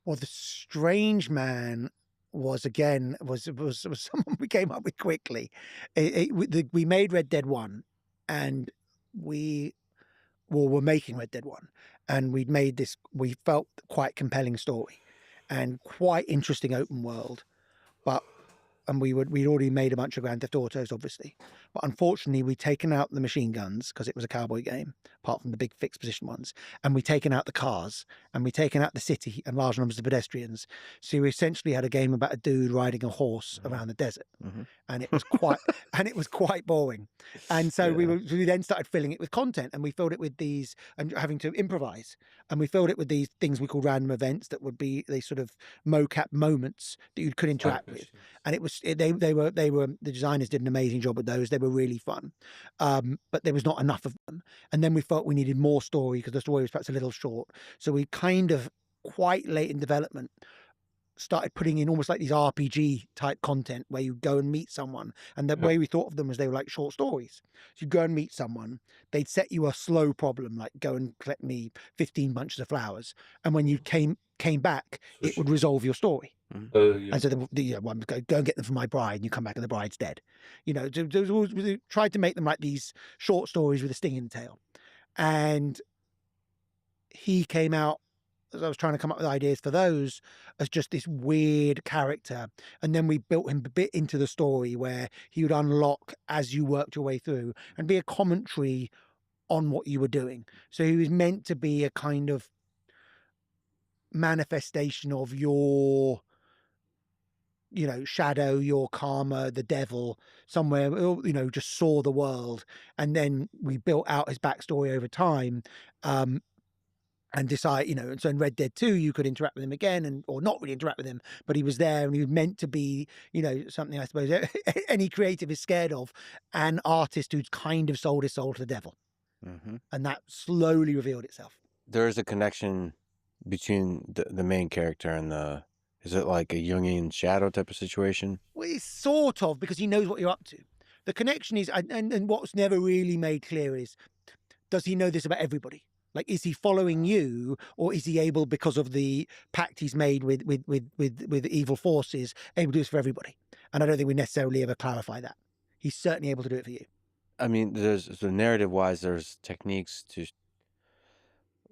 Well, the strange man was someone we came up with quickly. We made Red Dead 1, and we're making Red Dead 1, and we'd made this, we felt, quite compelling story and quite interesting open world, and we'd already made a bunch of Grand Theft Autos, obviously, but unfortunately we'd taken out the machine guns because it was a cowboy game, apart from the big fixed position ones, and we'd taken out the cars, and we'd taken out the city and large numbers of pedestrians. So we essentially had a game about a dude riding a horse around the desert, and it was quite boring. And so we then started filling it with content, and we filled it with these, and having to improvise, and we filled it with these things we call random events that would be these sort of mocap moments that you could interact with. And the designers did an amazing job with those. They were really fun, but there was not enough of them. And then we felt we needed more story because the story was perhaps a little short. So we kind of, quite late in development, started putting in almost like these RPG type content where you go and meet someone. And the way we thought of them was they were like short stories. So you'd go and meet someone, they'd set you a slow problem, like go and collect me 15 bunches of flowers. And when you came back, it would resolve your story. And so one go and get them for my bride, and you come back and the bride's dead. We tried to make them like these short stories with a sting in the tail. And he came out, as I was trying to come up with ideas for those, as just this weird character. And then we built him a bit into the story where he would unlock as you worked your way through and be a commentary on what you were doing. So he was meant to be a kind of manifestation of your shadow, your karma, the devil, somewhere, just saw the world. And then we built out his backstory over time, and decide, and so in Red Dead 2, you could interact with him again or not really interact with him, but he was there, and he was meant to be, something I suppose any creative is scared of, an artist who's kind of sold his soul to the devil. And that slowly revealed itself. There is a connection between the main character and is it like a Jungian shadow type of situation? Well, it's sort of, because he knows what you're up to. The connection is, and what's never really made clear is, does he know this about everybody? Like, is he following you, or is he able, because of the pact he's made with evil forces, able to do this for everybody? And I don't think we necessarily ever clarify that. He's certainly able to do it for you. I mean, narrative-wise, there's techniques to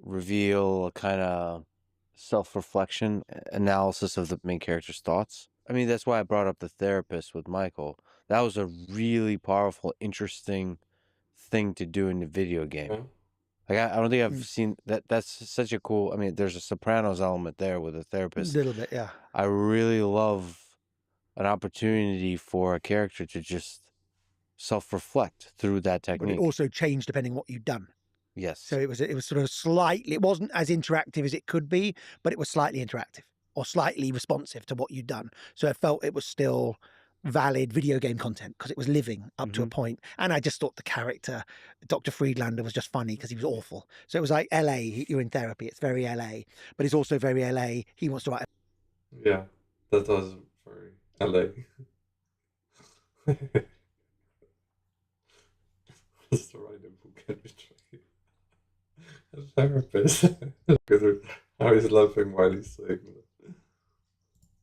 reveal a kind of self-reflection analysis of the main character's thoughts. I mean, that's why I brought up the therapist with Michael. That was a really powerful, interesting thing to do in the video game. Like, I don't think I've seen that. That's such a cool, I mean, there's a Sopranos element there with a therapist. A little bit, yeah. I really love an opportunity for a character to just self-reflect through that but it technique. also changed depending what you'd done. Yes. So it was sort of slightly, it wasn't as interactive as it could be, but it was slightly interactive or slightly responsive to what you'd done. So I felt it was still valid video game content because it was living up to a point. And I just thought the character, Dr. Friedlander, was just funny because he was awful. So it was like LA, you're in therapy, it's very LA, but it's also very LA. He wants to write. Yeah, that was very LA. Just to write a book and betray a therapist. How he's laughing while he's saying that.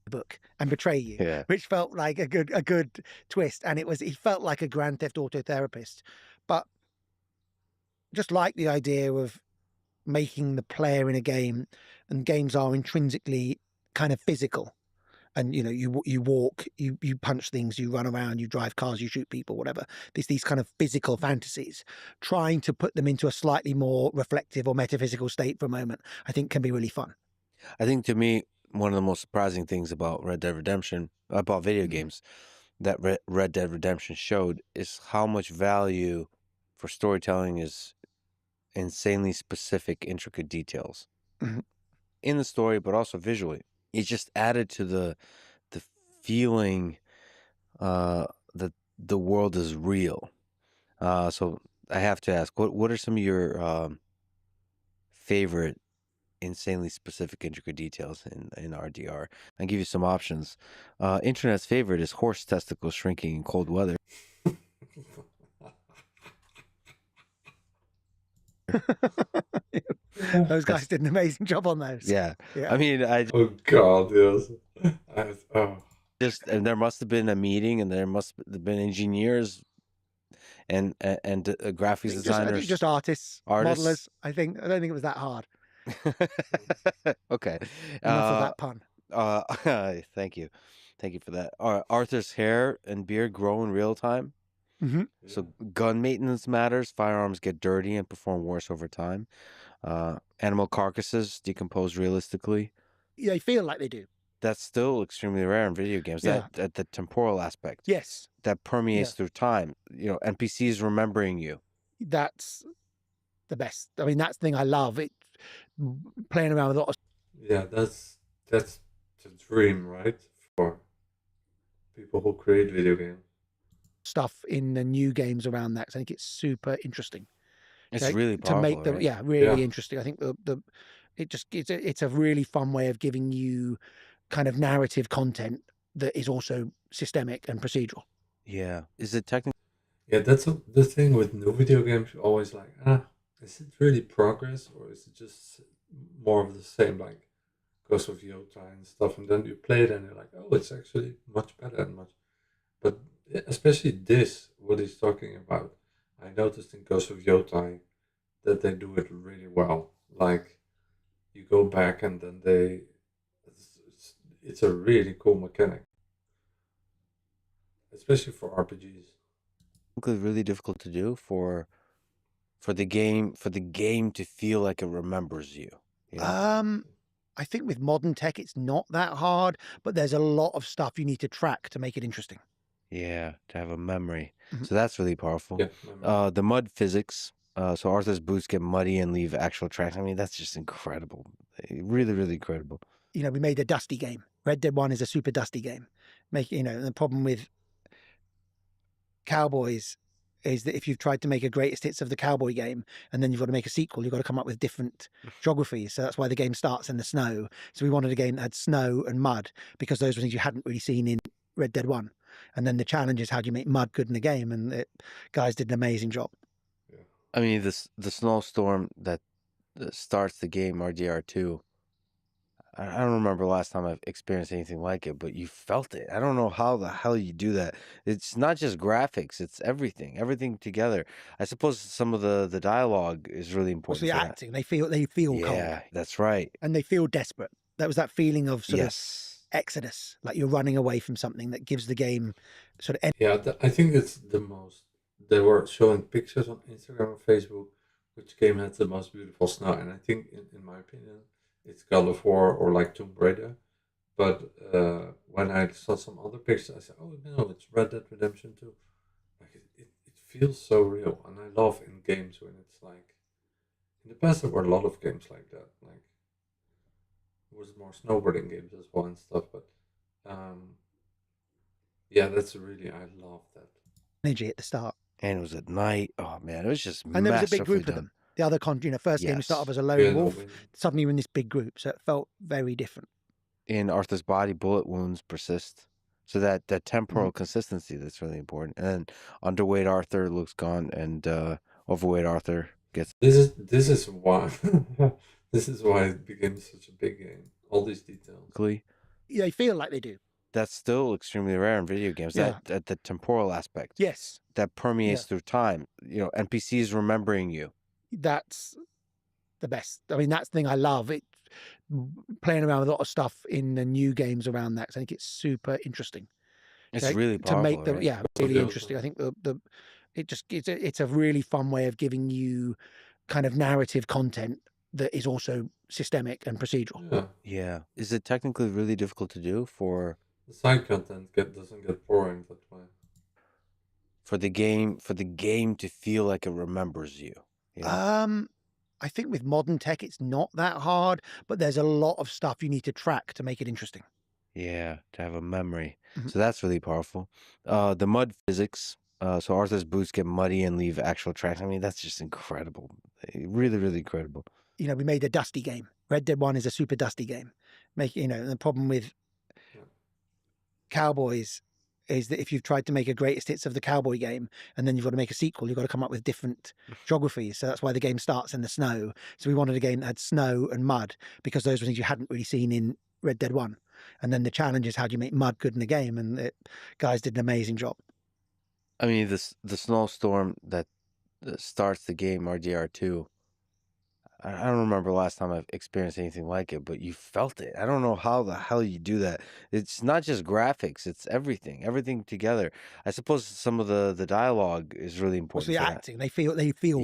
Book and betray you, Yeah. which felt like a good twist. And he felt like a Grand Theft Auto therapist, but just like the idea of making the player in a game, and games are intrinsically kind of physical. And you walk, you punch things, you run around, you drive cars, you shoot people, whatever. These kind of physical fantasies, trying to put them into a slightly more reflective or metaphysical state for a moment, I think can be really fun. I think to me, one of the most surprising things about Red Dead Redemption, about video games, that Red Dead Redemption showed is how much value for storytelling is insanely specific, intricate details in the story, but also visually. It just added to the feeling that the world is real. So I have to ask, what are some of your favorite insanely specific, intricate details in RDR? I'll give you some options. Internet's favorite is horse testicles shrinking in cold weather. Those guys did an amazing job on those. Yeah. Yeah. I mean, Oh God, yes. and there must have been a meeting, and there must have been engineers and graphics designers, just artists, modelers. I don't think it was that hard. Okay. Enough of that pun. Thank you for that. Arthur's hair and beard grow in real time. So gun maintenance matters. Firearms get dirty and perform worse over time. Animal carcasses decompose realistically. Yeah, they feel like they do. That's still extremely rare in video games. Yeah. That the temporal aspect. Yes. That permeates through time. NPCs remembering you. That's the best. I mean, that's the thing I love. It playing around with a lot of. Yeah, that's the dream, right? For people who create video games. Stuff in the new games around that. 'Cause I think it's super interesting. It's really powerful, to make them, right? really interesting. I think it's a really fun way of giving you kind of narrative content that is also systemic and procedural. Yeah. Is it technically? Yeah, that's the thing with new video games. You're always like, is it really progress, or is it just more of the same, like Ghost of Yota and stuff? And then you play it and you're like, oh, it's actually much better and much. But especially this, what he's talking about, I noticed in Ghost of Yota that they do it really well. Like, you go back and then it's a really cool mechanic, especially for RPGs. Really difficult to do for the game to feel like it remembers you. I think with modern tech it's not that hard, but there's a lot of stuff you need to track to make it interesting. Yeah, to have a memory. So that's really powerful. Yeah, The mud physics. So Arthur's boots get muddy and leave actual tracks. I mean, that's just incredible. Really, really incredible. We made a dusty game. Red Dead 1 is a super dusty game. The problem with Cowboys is that if you've tried to make a greatest hits of the cowboy game and then you've got to make a sequel, you've got to come up with different geographies. So that's why the game starts in the snow. So we wanted a game that had snow and mud because those were things you hadn't really seen in Red Dead 1. And then the challenge is how do you make mud good in the game? And guys did an amazing job. I mean, the snowstorm that starts the game, RDR2, I don't remember the last time I've experienced anything like it, but you felt it. I don't know how the hell you do that. It's not just graphics, it's everything together. I suppose some of the dialogue is really important. Also the for that. acting, they feel cold. Yeah, that's right. And they feel desperate. That was that feeling of sort Yes. of exodus, like you're running away from something that gives the game sort of. Yeah, I think it's the most. They were showing pictures on Instagram and Facebook, which game had the most beautiful snow, and I think, in my opinion, it's God of War or like Tomb Raider. But when I saw some other pictures, I said, oh no, it's Red Dead Redemption 2. like it feels so real, and I love in games when it's like, in the past there were a lot of games like that, like it was more snowboarding games as well and stuff, but yeah, that's really, I love that. Energy at the start. And it was at night. Oh man, it was just And there was a big masterfully group of done. them. The other first game we started off Yes. as a lone Yeah, no, wolf. when- Suddenly you're in this big group, so it felt very different. In Arthur's body, bullet wounds persist. So that temporal consistency, that's really important. And then underweight Arthur looks gone, and overweight Arthur gets. This is why this is why it became such a big game. All these details. They feel like they do. That's still extremely rare in video games. Yeah. That the temporal aspect. Yes. That permeates Yeah. through time. You know, NPCs remembering you. That's the best. I mean, that's the thing I love. It playing around with a lot of stuff in the new games around that. 'Cause I think it's super interesting. It's Like, really powerful, to make the right? really Yeah. interesting. I think it's a really fun way of giving you kind of narrative content that is also systemic and procedural. Yeah, Yeah. Is it technically really difficult to do for the side content doesn't get boring that way. the game to feel like it remembers you? You know? I think with modern tech, it's not that hard, but there's a lot of stuff you need to track to make it interesting. Yeah, to have a memory. Mhm. So that's really powerful. The mud physics. So Arthur's boots get muddy and leave actual tracks. I mean, that's just incredible. Really, really incredible. You know, we made a dusty game. Red Dead 1 is a super dusty game. The problem with Yeah. Cowboys is that if you've tried to make a greatest hits of the cowboy game and then you've got to make a sequel, you've got to come up with different geographies. So that's why the game starts in the snow. So we wanted a game that had snow and mud because those were things you hadn't really seen in Red Dead 1. And then the challenge is how do you make mud good in a game? And guys did an amazing job. I mean, the snowstorm that starts the game, RDR2. I don't remember the last time I've experienced anything like it, but you felt it. I don't know how the hell you do that. It's not just graphics; it's everything together. I suppose some of the dialogue is really What's important. the for that. acting? They feel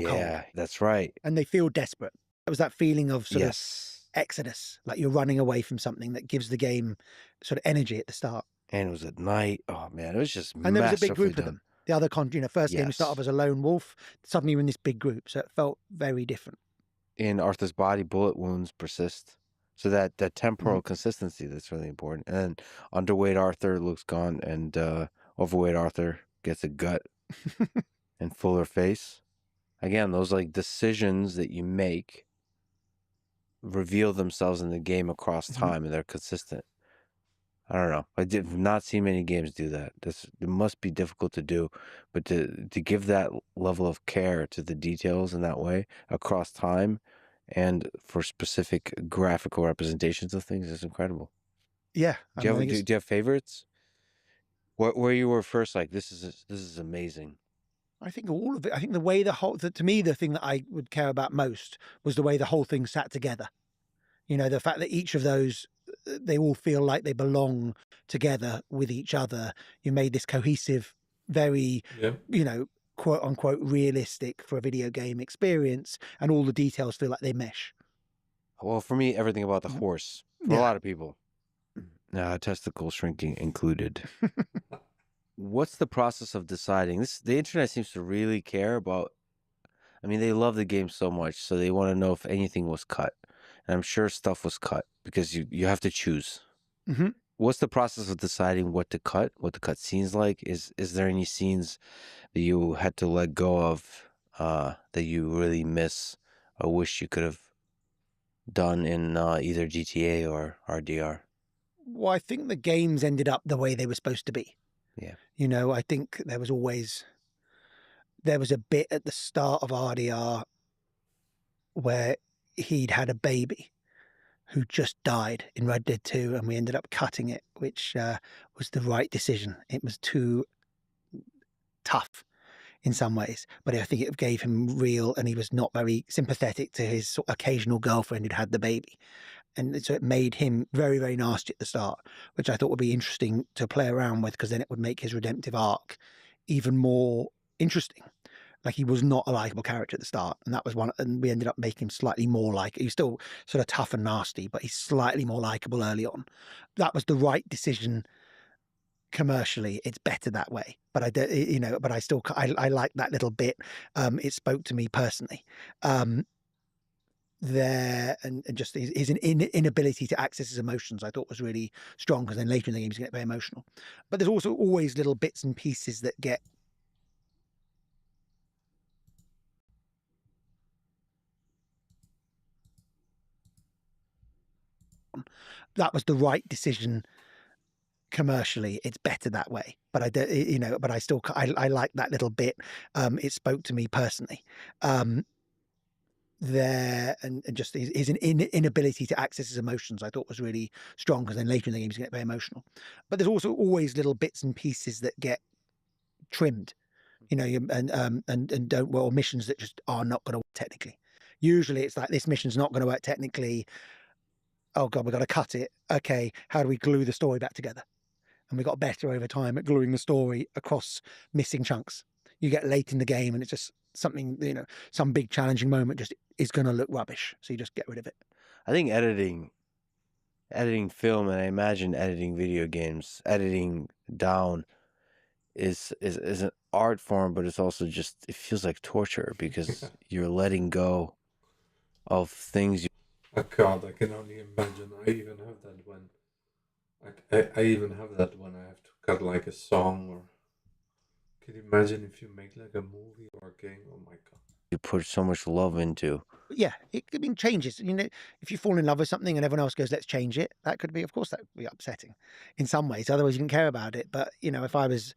cold Yeah, that's right. and they feel desperate. It was that feeling of sort of Yes, exodus, like you're running away from something that gives the game sort of energy at the start. and it was at night. Oh man, it was just And there was a big masterfully group of done. them. The other first game we started off Yes. as a lone wolf. Suddenly you're in this big group, so it felt very different. In Arthur's body, bullet wounds persist. So that temporal consistency, that's really important. And then underweight Arthur looks gone, and overweight Arthur gets a gut and fuller face. Again, those like decisions that you make reveal themselves in the game across time, and they're consistent. I don't know. I did not see many games do that. It must be difficult to do, but to give that level of care to the details in that way across time and for specific graphical representations of things is incredible. Yeah. Do you have favorites? Where you were first like this is amazing. I think all of it. I think the way to me, the thing that I would care about most was the way the whole thing sat together. You know, the fact that each of those, they all feel like they belong together with each other. You made this cohesive, very, Yeah. quote unquote, realistic for a video game experience, and all the details feel like they mesh. Well, for me, everything about the horse. For a lot of people, testicle shrinking included. What's the process of deciding? The internet seems to really care about. I mean, they love the game so much, so they want to know if anything was cut. And I'm sure stuff was cut because you have to choose. Mhm. What's the process of deciding what to cut? What the cut scenes like? Is there any scenes that you had to let go of that you really miss or wish you could have done in either GTA or RDR? Well, I think the games ended up the way they were supposed to be. Yeah. I think there was a bit at the start of RDR where he'd had a baby who just died in Red Dead 2, and we ended up cutting it, which was the right decision. It was too tough in some ways, but I think it gave him real, and he was not very sympathetic to his occasional girlfriend who'd had the baby. And so it made him very, very nasty at the start, which I thought would be interesting to play around with, because then it would make his redemptive arc even more interesting. Like, he was not a likable character at the start, and that was one. And we ended up making him slightly more like. He's still sort of tough and nasty, but he's slightly more likable early on. That was the right decision commercially it's better that way, but I don't, but I still, I like that little bit. It spoke to me personally. There and just his inability to access his emotions I thought was really strong, because then later in the game he's going to get very emotional. But there's also always little bits and pieces that get that was the right decision commercially. It's better that way, but I don't, but I still, I like that little bit. It spoke to me personally. There and just his inability to access his emotions I thought was really strong, because then later in the game he's going to get very emotional. But there's also always little bits and pieces that get trimmed, and don't, well, missions that just are not going to work technically. Usually it's like, this mission's not going to work technically. Oh god, we've got to cut it. Okay, how do we glue the story back together? And we got better over time at gluing the story across missing chunks. You get late in the game and it's just something, some big challenging moment just is going to look rubbish, so you just get rid of it. I think editing film, and I imagine editing video games, editing down is an art form, but it's also just, it feels like torture because you're letting go of things. Oh god, I can only imagine. I even have that when I even have that when I have to cut like a song, or can you imagine if you make like a movie or a game? Oh my god. You put so much love into. Yeah, changes. If you fall in love with something and everyone else goes, let's change it, that could be, of course, that would be upsetting in some ways. Otherwise, you didn't care about it. But if I was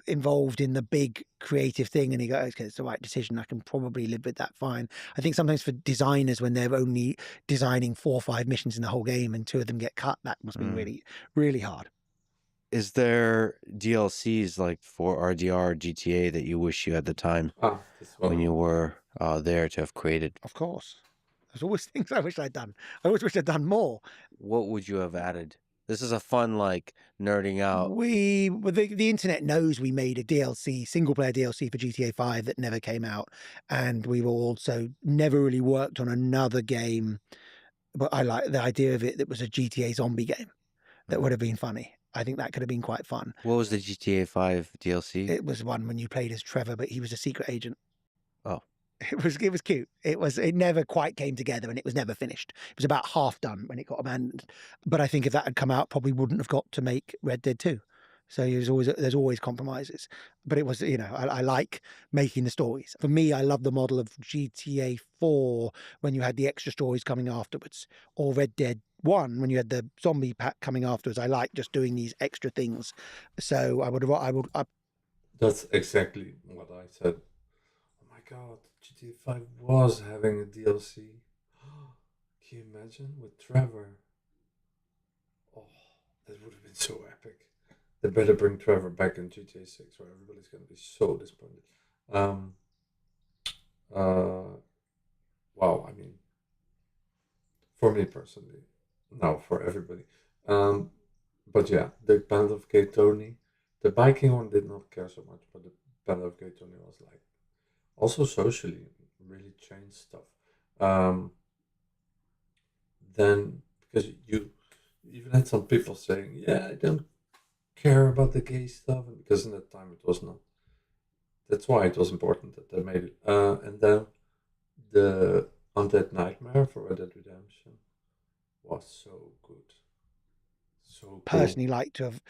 involved in the big creative thing and you go, okay, it's the right decision, I can probably live with that fine. I think sometimes for designers, when they're only designing 4 or 5 missions in the whole game and 2 of them get cut, that must be really, really hard. Is there DLCs like for RDR or GTA that you wish you had the time when you were there to have created? Of course. There's always things I wish I'd done. I always wish I'd done more. What would you have added? This is a fun, like, nerding out. The internet knows we made a DLC, single player DLC for GTA 5 that never came out. And we were also never really worked on another game. But I like the idea of it that was a GTA zombie game. That would have been funny. I think that could have been quite fun. What was the GTA 5 DLC? It was one when you played as Trevor, but he was a secret agent. Oh. It was cute. It never quite came together and it was never finished. It was about half done when it got abandoned. But I think if that had come out, probably wouldn't have got to make Red Dead 2. So there's always compromises. But it was, I like making the stories. For me, I love the model of GTA 4 when you had the extra stories coming afterwards, or Red Dead 1 when you had the zombie pack coming afterwards. I like just doing these extra things. So I That's exactly what I said. Oh my god, GTA 5 was having a DLC. Can you imagine with Trevor? Oh, that would have been so epic. They better bring Trevor back in GTA 6 or everybody's going to be so disappointed. Wow, I mean, for me personally, no, for everybody. But yeah, the Band of Gay Tony, the biking one did not care so much, but the Band of Gay Tony was like, also socially, really changed stuff. Then, because you even had some people saying, yeah, I don't care about the gay stuff, because in that time it was not. That's why it was important that they made it. And then the Undead Nightmare for Red Dead Redemption was so good. So cool. Personally like to have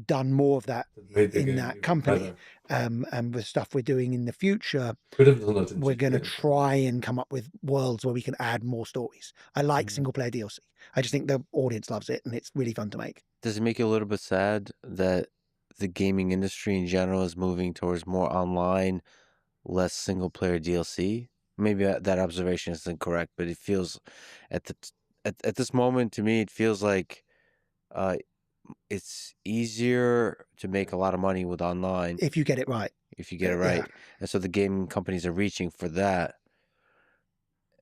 done more of that in that company. And with stuff we're doing in the future, we're going to try and come up with worlds where we can add more stories. I like single player DLC. I just think the audience loves it and it's really fun to make. Does it make you a little bit sad that the gaming industry in general is moving towards more online, less single player DLC? Maybe that observation is incorrect, but it feels at this moment to me, it feels like it's easier to make a lot of money with online if you get it right. Yeah. And so the gaming companies are reaching for that,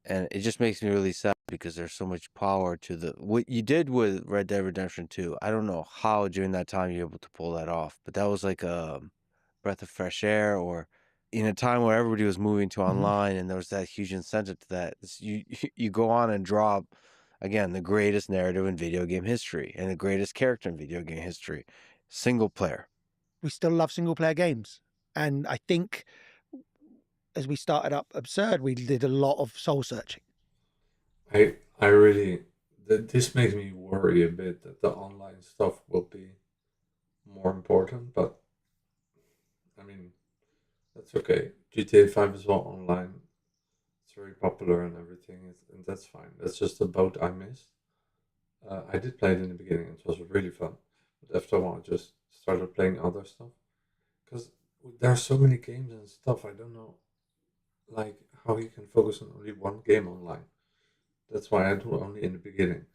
and it just makes me really sad because there's so much power to what you did with Red Dead Redemption 2. I don't know how during that time you're able to pull that off, but that was like a breath of fresh air, or in a time where everybody was moving to online and there was that huge incentive to that. You go on and drop, again, the greatest narrative in video game history and the greatest character in video game history. single player. We still love single player games. And I think as we started up Absurd, we did a lot of soul searching. I really, this makes me worry a bit that the online stuff will be more important, but I mean, that's okay. GTA 5 is all online. It's very popular and everything, and that's fine. That's just a boat I missed. I did play it in the beginning, it was really fun. But after a while, I just started playing other stuff. Because there are so many games and stuff, I don't know, like, how you can focus on only one game online. That's why I do only in the beginning.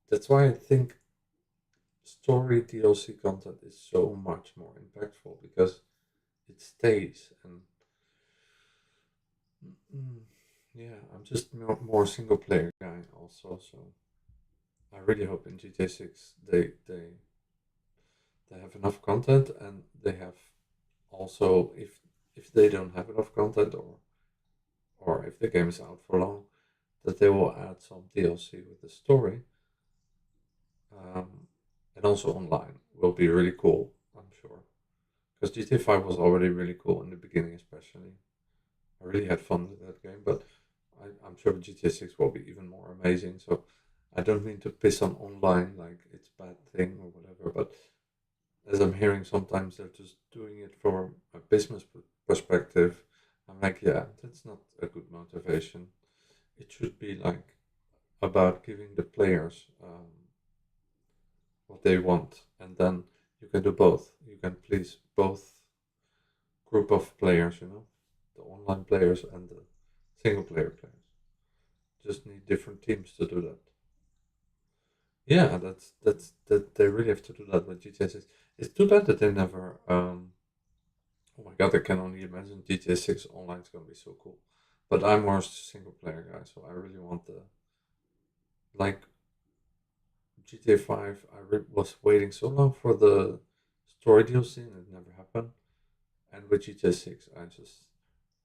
That's why I think story DLC content is so much more impactful, because it stays. And yeah, I'm just more single player guy also, so I really hope in GTA 6 they have enough content, and they have also, if they don't have enough content, or if the game is out for long, that they will add some DLC with the story. And also online will be really cool, I'm sure. Because GTA 5 was already really cool in the beginning, especially. I really had fun with that game, but I'm sure GTA 6 will be even more amazing. So I don't mean to piss on online like it's a bad thing or whatever, but as I'm hearing sometimes they're just doing it from a business perspective. I'm like, yeah, that's not a good motivation. It should be like about giving the players what they want, and then you can do both. You can please both group of players, you know, the online players and the single player players. Just need different teams to do that. Yeah, that they really have to do that with GTA 6. It's too bad that they never. Oh my god, I can only imagine GTA 6 online is gonna be so cool. But I'm more a single player guy, so I really want the, like, GTA 5. Was waiting so long for the story DLC, and it never happened. And with GTA 6, I just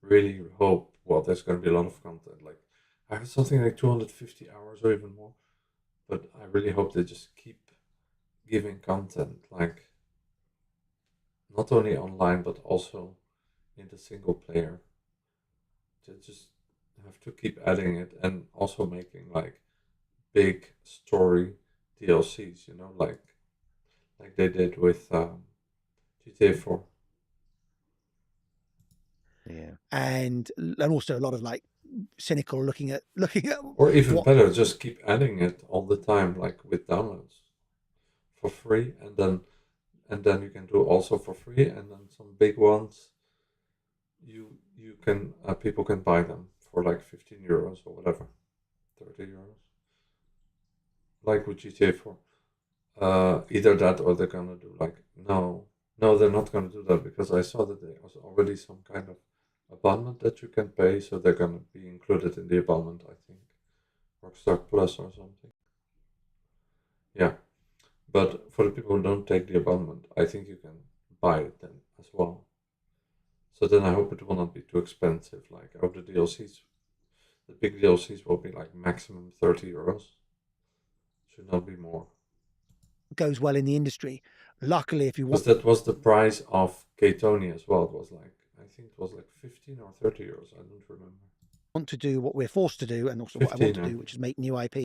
really hope, well, there's gonna be a lot of content. Like, I heard something like 250 hours or even more. But I really hope they just keep giving content, like, not only online but also in the single player. They just have to keep adding it, and also making like big story DLCs, you know, like they did with GTA 4. Yeah. And also a lot of like cynical looking at Or even what better, just keep adding it all the time, like with downloads for free, and then you can do also for free, and then some big ones you can people can buy them for like 15 euros or whatever, 30 euros, like with GTA 4. Either that, or they're gonna do like, no, they're not gonna do that, because I saw that there was already some kind of abonnement that you can pay, so they're gonna be included in the abonnement, I think, Rockstar Plus or something. Yeah, but for the people who don't take the abonnement, I think you can buy it then as well. So then I hope it will not be too expensive. Like, I hope the big DLCs will be like maximum 30 euros. Should not be more. goes well in the industry. Luckily, if you Because want that was the price of K-Tony as well. It was like, I think it was like 15 or 30 euros. I don't remember. to do what we're forced to do, and also what I want 15, to do, which is make new IP,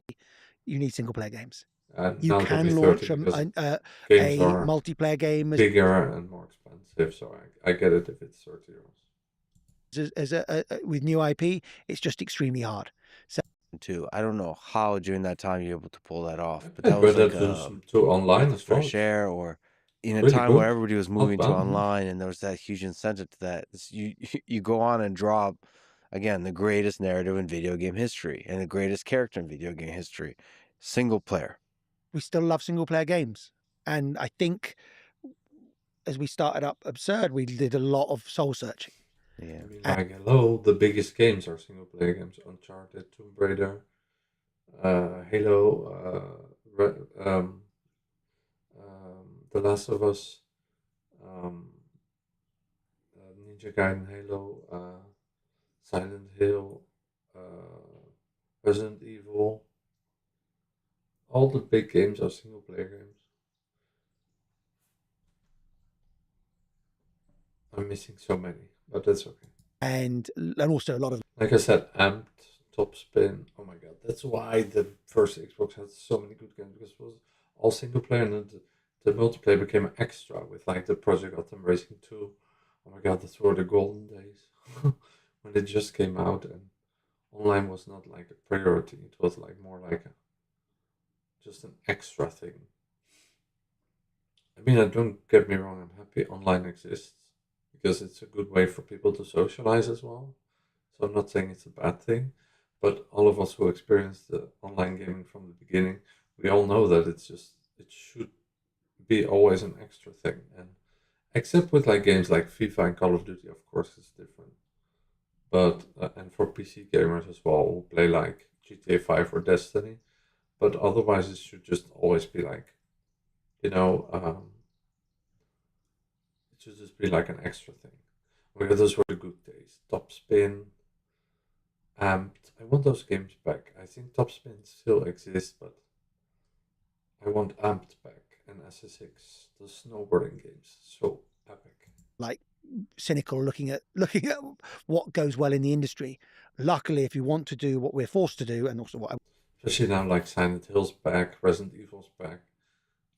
you need single player games. And You now it'll be can 30 launch because a games are multiplayer game bigger and more expensive. So I get it if it's 30 euros. with new IP. It's just extremely hard. So Too. I don't know how during that time you're able to pull that off, but I that was bet like that was to online as well. fresh air, or in a Really time good. where everybody was Not moving to bad. online, and there was that huge incentive to that. You go on and drop again the greatest narrative in video game history and the greatest character in video game history, single player. we still love single player games, and I think as we started up Absurd, we did a lot of soul searching. Yeah. I mean, like, hello, the biggest games are single player games: Uncharted, Tomb Raider, Halo, The Last of Us, Ninja Gaiden, Halo, Silent Hill, Resident Evil, all the big games are single player games. I'm missing so many, but that's okay. And also a lot of, like I said, Amped, Topspin. Oh my god, that's why the first Xbox had so many good games, because it was all single player, and then the multiplayer became extra with like the Project Gotham Racing 2. Oh my god, those were the golden days when it just came out and online was not like a priority. It was like more like just an extra thing. I mean, don't get me wrong, I'm happy online exists because it's a good way for people to socialize as well. So I'm not saying it's a bad thing, but all of us who experienced the online gaming from the beginning, we all know that it should be always an extra thing. And except with like games like FIFA and Call of Duty, of course it's different. But and for PC gamers as well, who play like GTA 5 or Destiny, but otherwise it should just always be like, it should just be like an extra thing. Okay, those were the good days. Topspin, Amped. I want those games back. I think Topspin still exists, but I want Amped back. And SSX, the snowboarding games, so epic. like, cynical looking at what goes well in the industry. Luckily, if you want to do what we're forced to do, and also what Especially now, like Silent Hill's back, Resident Evil's back.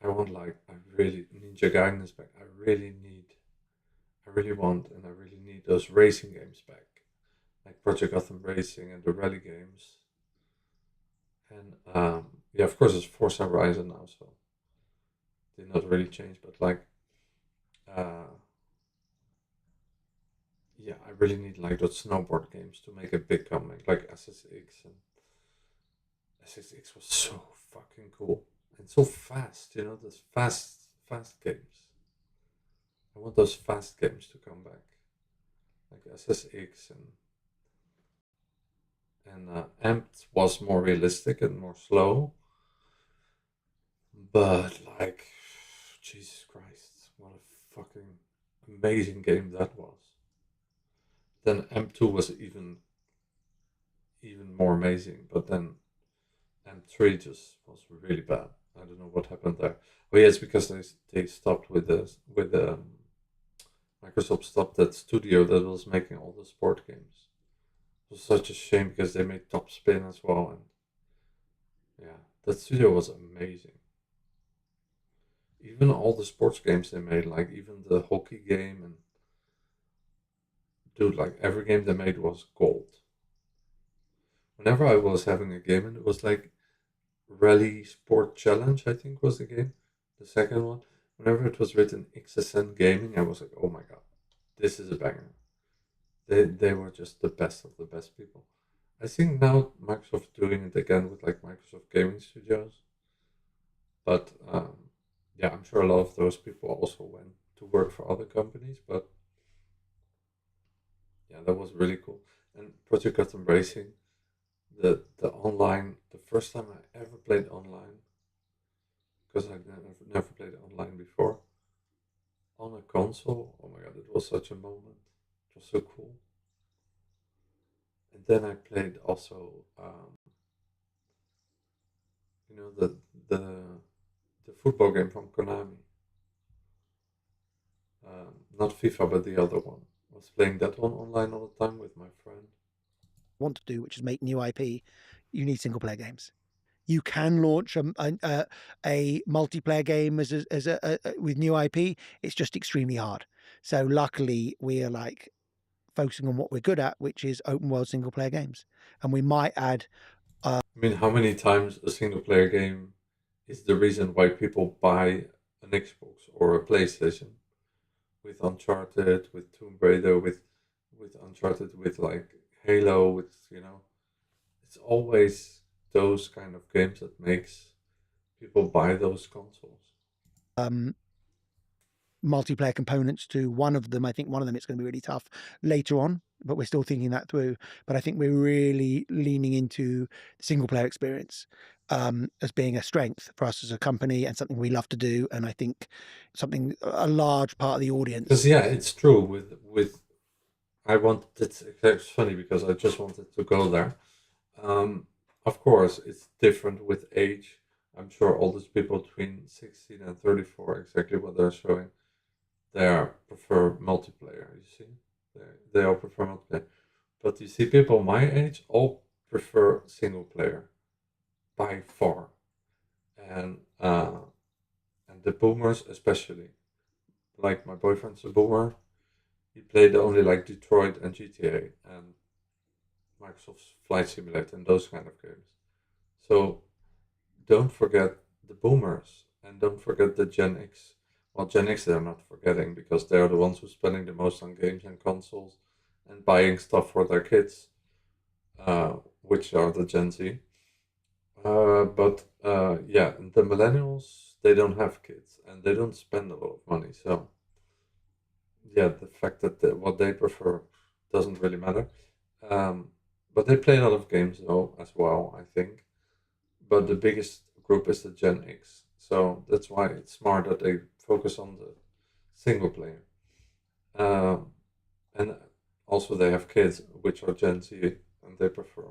I want Ninja Gaiden is back. I really want, and I really need those racing games back, like Project Gotham Racing and the rally games. And yeah, of course, it's Forza Horizon now, so did not really change, but like, yeah, I really need like those snowboard games to make a big comeback, like SSX. And SSX was so fucking cool and so fast, those fast games. I want those fast games to come back, like SSX and Amped was more realistic and more slow, but like, Jesus Christ, what a fucking amazing game that was. Then M2 was even more amazing, but then M3 just was really bad. I don't know what happened there. Oh yeah, it's because they stopped with Microsoft stopped that studio that was making all the sport games. It was such a shame because they made Topspin as well, and yeah, that studio was amazing. Even all the sports games they made, like even the hockey game, and dude, like every game they made was gold. Whenever I was having a game, and it was like Rally Sport Challenge, I think was the game, the second one. Whenever it was written XSN Gaming, I was like, oh my god, this is a banger. They were just the best of the best people. I think now Microsoft doing it again with like Microsoft Gaming Studios. But yeah, I'm sure a lot of those people also went to work for other companies, but yeah, that was really cool. And Project Gotham Racing, the online, the first time I ever played online, because I never played online before, on a console. Oh my god, it was such a moment. It was so cool. And then I played also, the football game from Konami. Not FIFA, but the other one. I was playing that one online all the time with my friend. want to do, which is make new IP, you need single player games. You can launch a multiplayer game with new IP. It's just extremely hard. So luckily, we are like focusing on what we're good at, which is open world single player games, and we might add. I mean, how many times a single player game is the reason why people buy an Xbox or a PlayStation? With Uncharted, with Tomb Raider, with Uncharted, with like Halo, with it's always those kind of games that makes people buy those consoles. Multiplayer components to one of them. I think one of them it's going to be really tough later on, but we're still thinking that through. But I think we're really leaning into the single player experience as being a strength for us as a company and something we love to do. And I think something a large part of the audience. Because yeah, it's true. With it's funny because I just wanted to go there. Of course, it's different with age. I'm sure all those people between 16 and 34, exactly what they're showing, they prefer multiplayer, you see? They all prefer multiplayer. But you see people my age all prefer single player, by far. And the boomers especially. Like my boyfriend's a boomer. He played only like Detroit and GTA and Microsoft's Flight Simulator and those kind of games. So don't forget the boomers and don't forget the Gen X. Well, Gen X they're not forgetting because they're the ones who are spending the most on games and consoles and buying stuff for their kids, which are the Gen Z. But yeah, the millennials, they don't have kids and they don't spend a lot of money. So yeah, the fact that what they prefer doesn't really matter. But they play a lot of games though as well, I think. But the biggest group is the Gen X. So that's why it's smart that they focus on the single player. And also they have kids, which are Gen Z, and they prefer.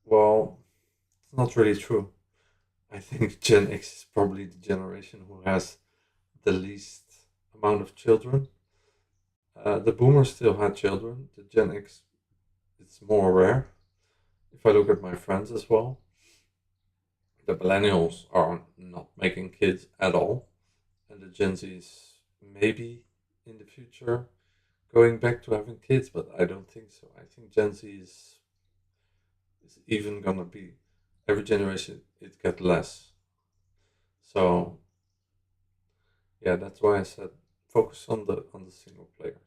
Well, it's not really true. I think Gen X is probably the generation who has the least amount of children. The boomers still had children. The Gen X, it's more rare. If I look at my friends as well, the millennials are not making kids at all. And the Gen Zs maybe in the future going back to having kids, but I don't think so. I think Gen Z is even gonna be, every generation it gets less. So yeah, that's why I said focus on the single players.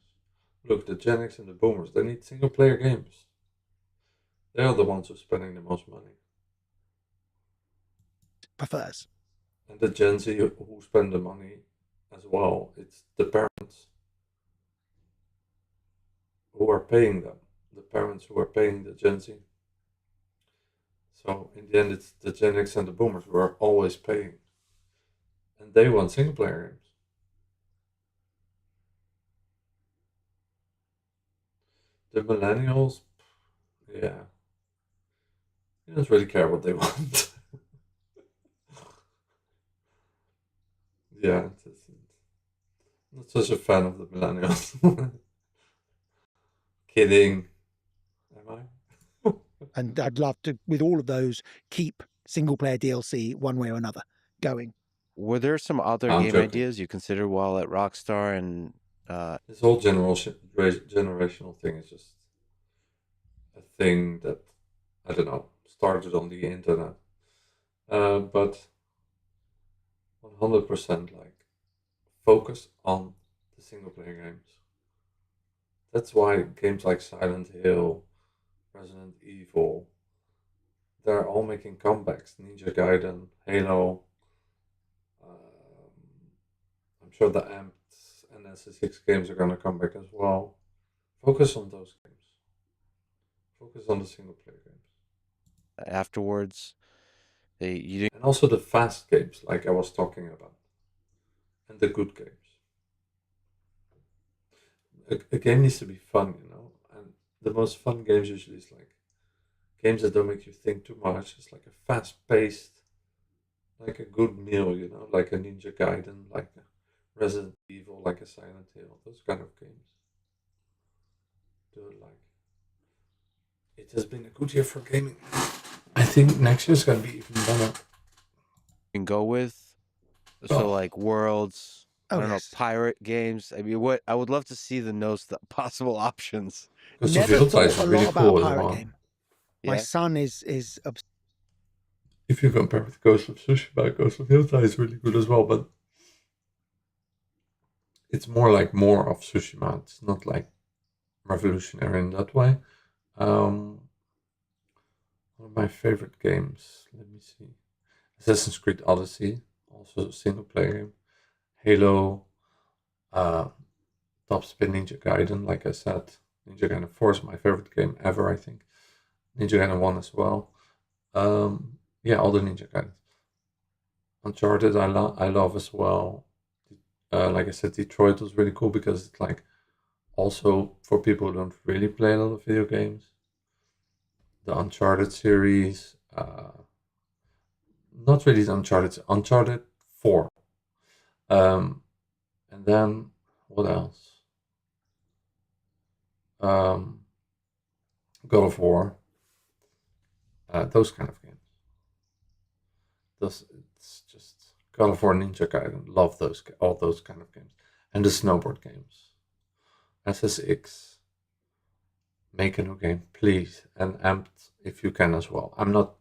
Look, the Gen X and the boomers, they need single player games. They are the ones who are spending the most money. Prefers. And the Gen Z who spend the money as well, it's the parents who are paying them. The parents who are paying the Gen Z. So in the end, it's the Gen X and the boomers who are always paying. And they want single player games. The millennials, yeah, they don't really care what they want. Yeah, not such a fan of the millennials. Kidding. Am I? And I'd love to, with all of those, keep single player DLC one way or another going. Were there some other I'm game joking. ideas you considered while at Rockstar? And This whole generational thing is just a thing that, I don't know, started on the internet. But 100% like focus on the single player games. That's why games like Silent Hill, Resident Evil, they're all making comebacks. Ninja Gaiden, Halo. I'm sure the Amped and SSX games are gonna come back as well. Focus on those games. Focus on the single player games. afterwards, you didn't. And also the fast games, like I was talking about. And the good games. A game needs to be fun, you know. And the most fun games usually is like games that don't make you think too much. It's like a fast-paced, like a good meal, you know, like a Ninja Gaiden, like a Resident Evil, like a Silent Hill. Those kind of games. Do it like. It has been a good year for gaming. I think next year's gonna be even better. Can go with. So Oh. like Worlds, I Oh, don't know, yes. pirate games. I mean, what I would love to see the possible options. Because Never Vilta thought is a really lot about cool a as pirate well. game. My Yeah. son is If you compare with Ghost of Tsushima, Ghost of Vilta is really good as well, but it's more of Tsushima. It's not like revolutionary in that way. One of my favorite games, let me see. Assassin's Creed Odyssey, also a single player game. Halo, Top Spin Ninja Gaiden, like I said. Ninja Gaiden 4 is my favorite game ever, I think. Ninja Gaiden 1 as well. Yeah, all the Ninja Gaiden. Uncharted, I love as well. Like I said, Detroit was really cool because it's like also for people who don't really play a lot of video games. The Uncharted series, not really Uncharted, Uncharted 4. And then what else? God of War. Those kind of games. It's just God of War, Ninja Gaiden. Love all those kind of games. And the snowboard games. SSX. Make a new game, please, and Amped if you can as well. I'm not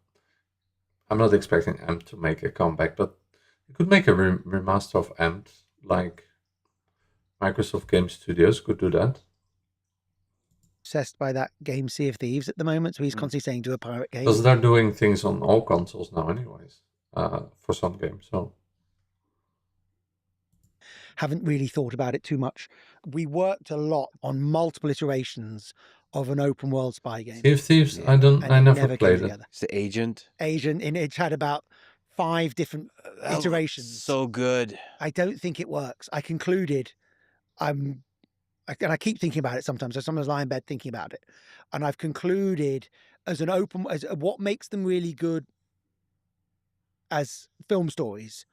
expecting Amped to make a comeback, but you could make a remaster of Amped, like Microsoft Game Studios could do that. Obsessed by that game Sea of Thieves at the moment, so he's constantly saying do a pirate game. Because they're doing things on all consoles now anyways, for some games, so. Haven't really thought about it too much. We worked a lot on multiple iterations of an open world spy game. Sea of Thieves, Yeah. I never played it. It's the Agent. Agent, and it had about 5 different iterations. So good. I don't think it works. I concluded, and I keep thinking about it sometimes. I sometimes lie in bed thinking about it, and I've concluded as what makes them really good as film stories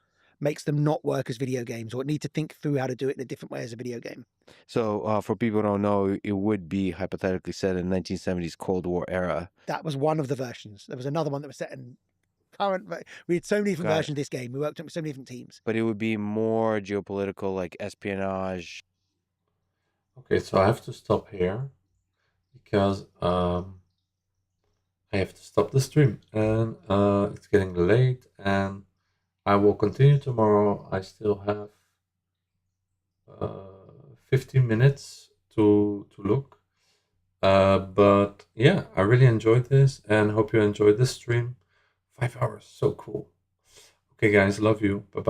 makes them not work as video games, or need to think through how to do it in a different way as a video game. So for people who don't know, it would be hypothetically set in 1970s Cold War era. That was one of the versions. There was another one that was set in current. We had so many different versions of this game. We worked on so many different teams. But it would be more geopolitical, like espionage. Okay, so I have to stop here because I have to stop the stream, and it's getting late, and I will continue tomorrow. I still have 15 minutes to look. But yeah, I really enjoyed this and hope you enjoyed this stream. 5 hours, so cool. Okay guys, love you. Bye-bye.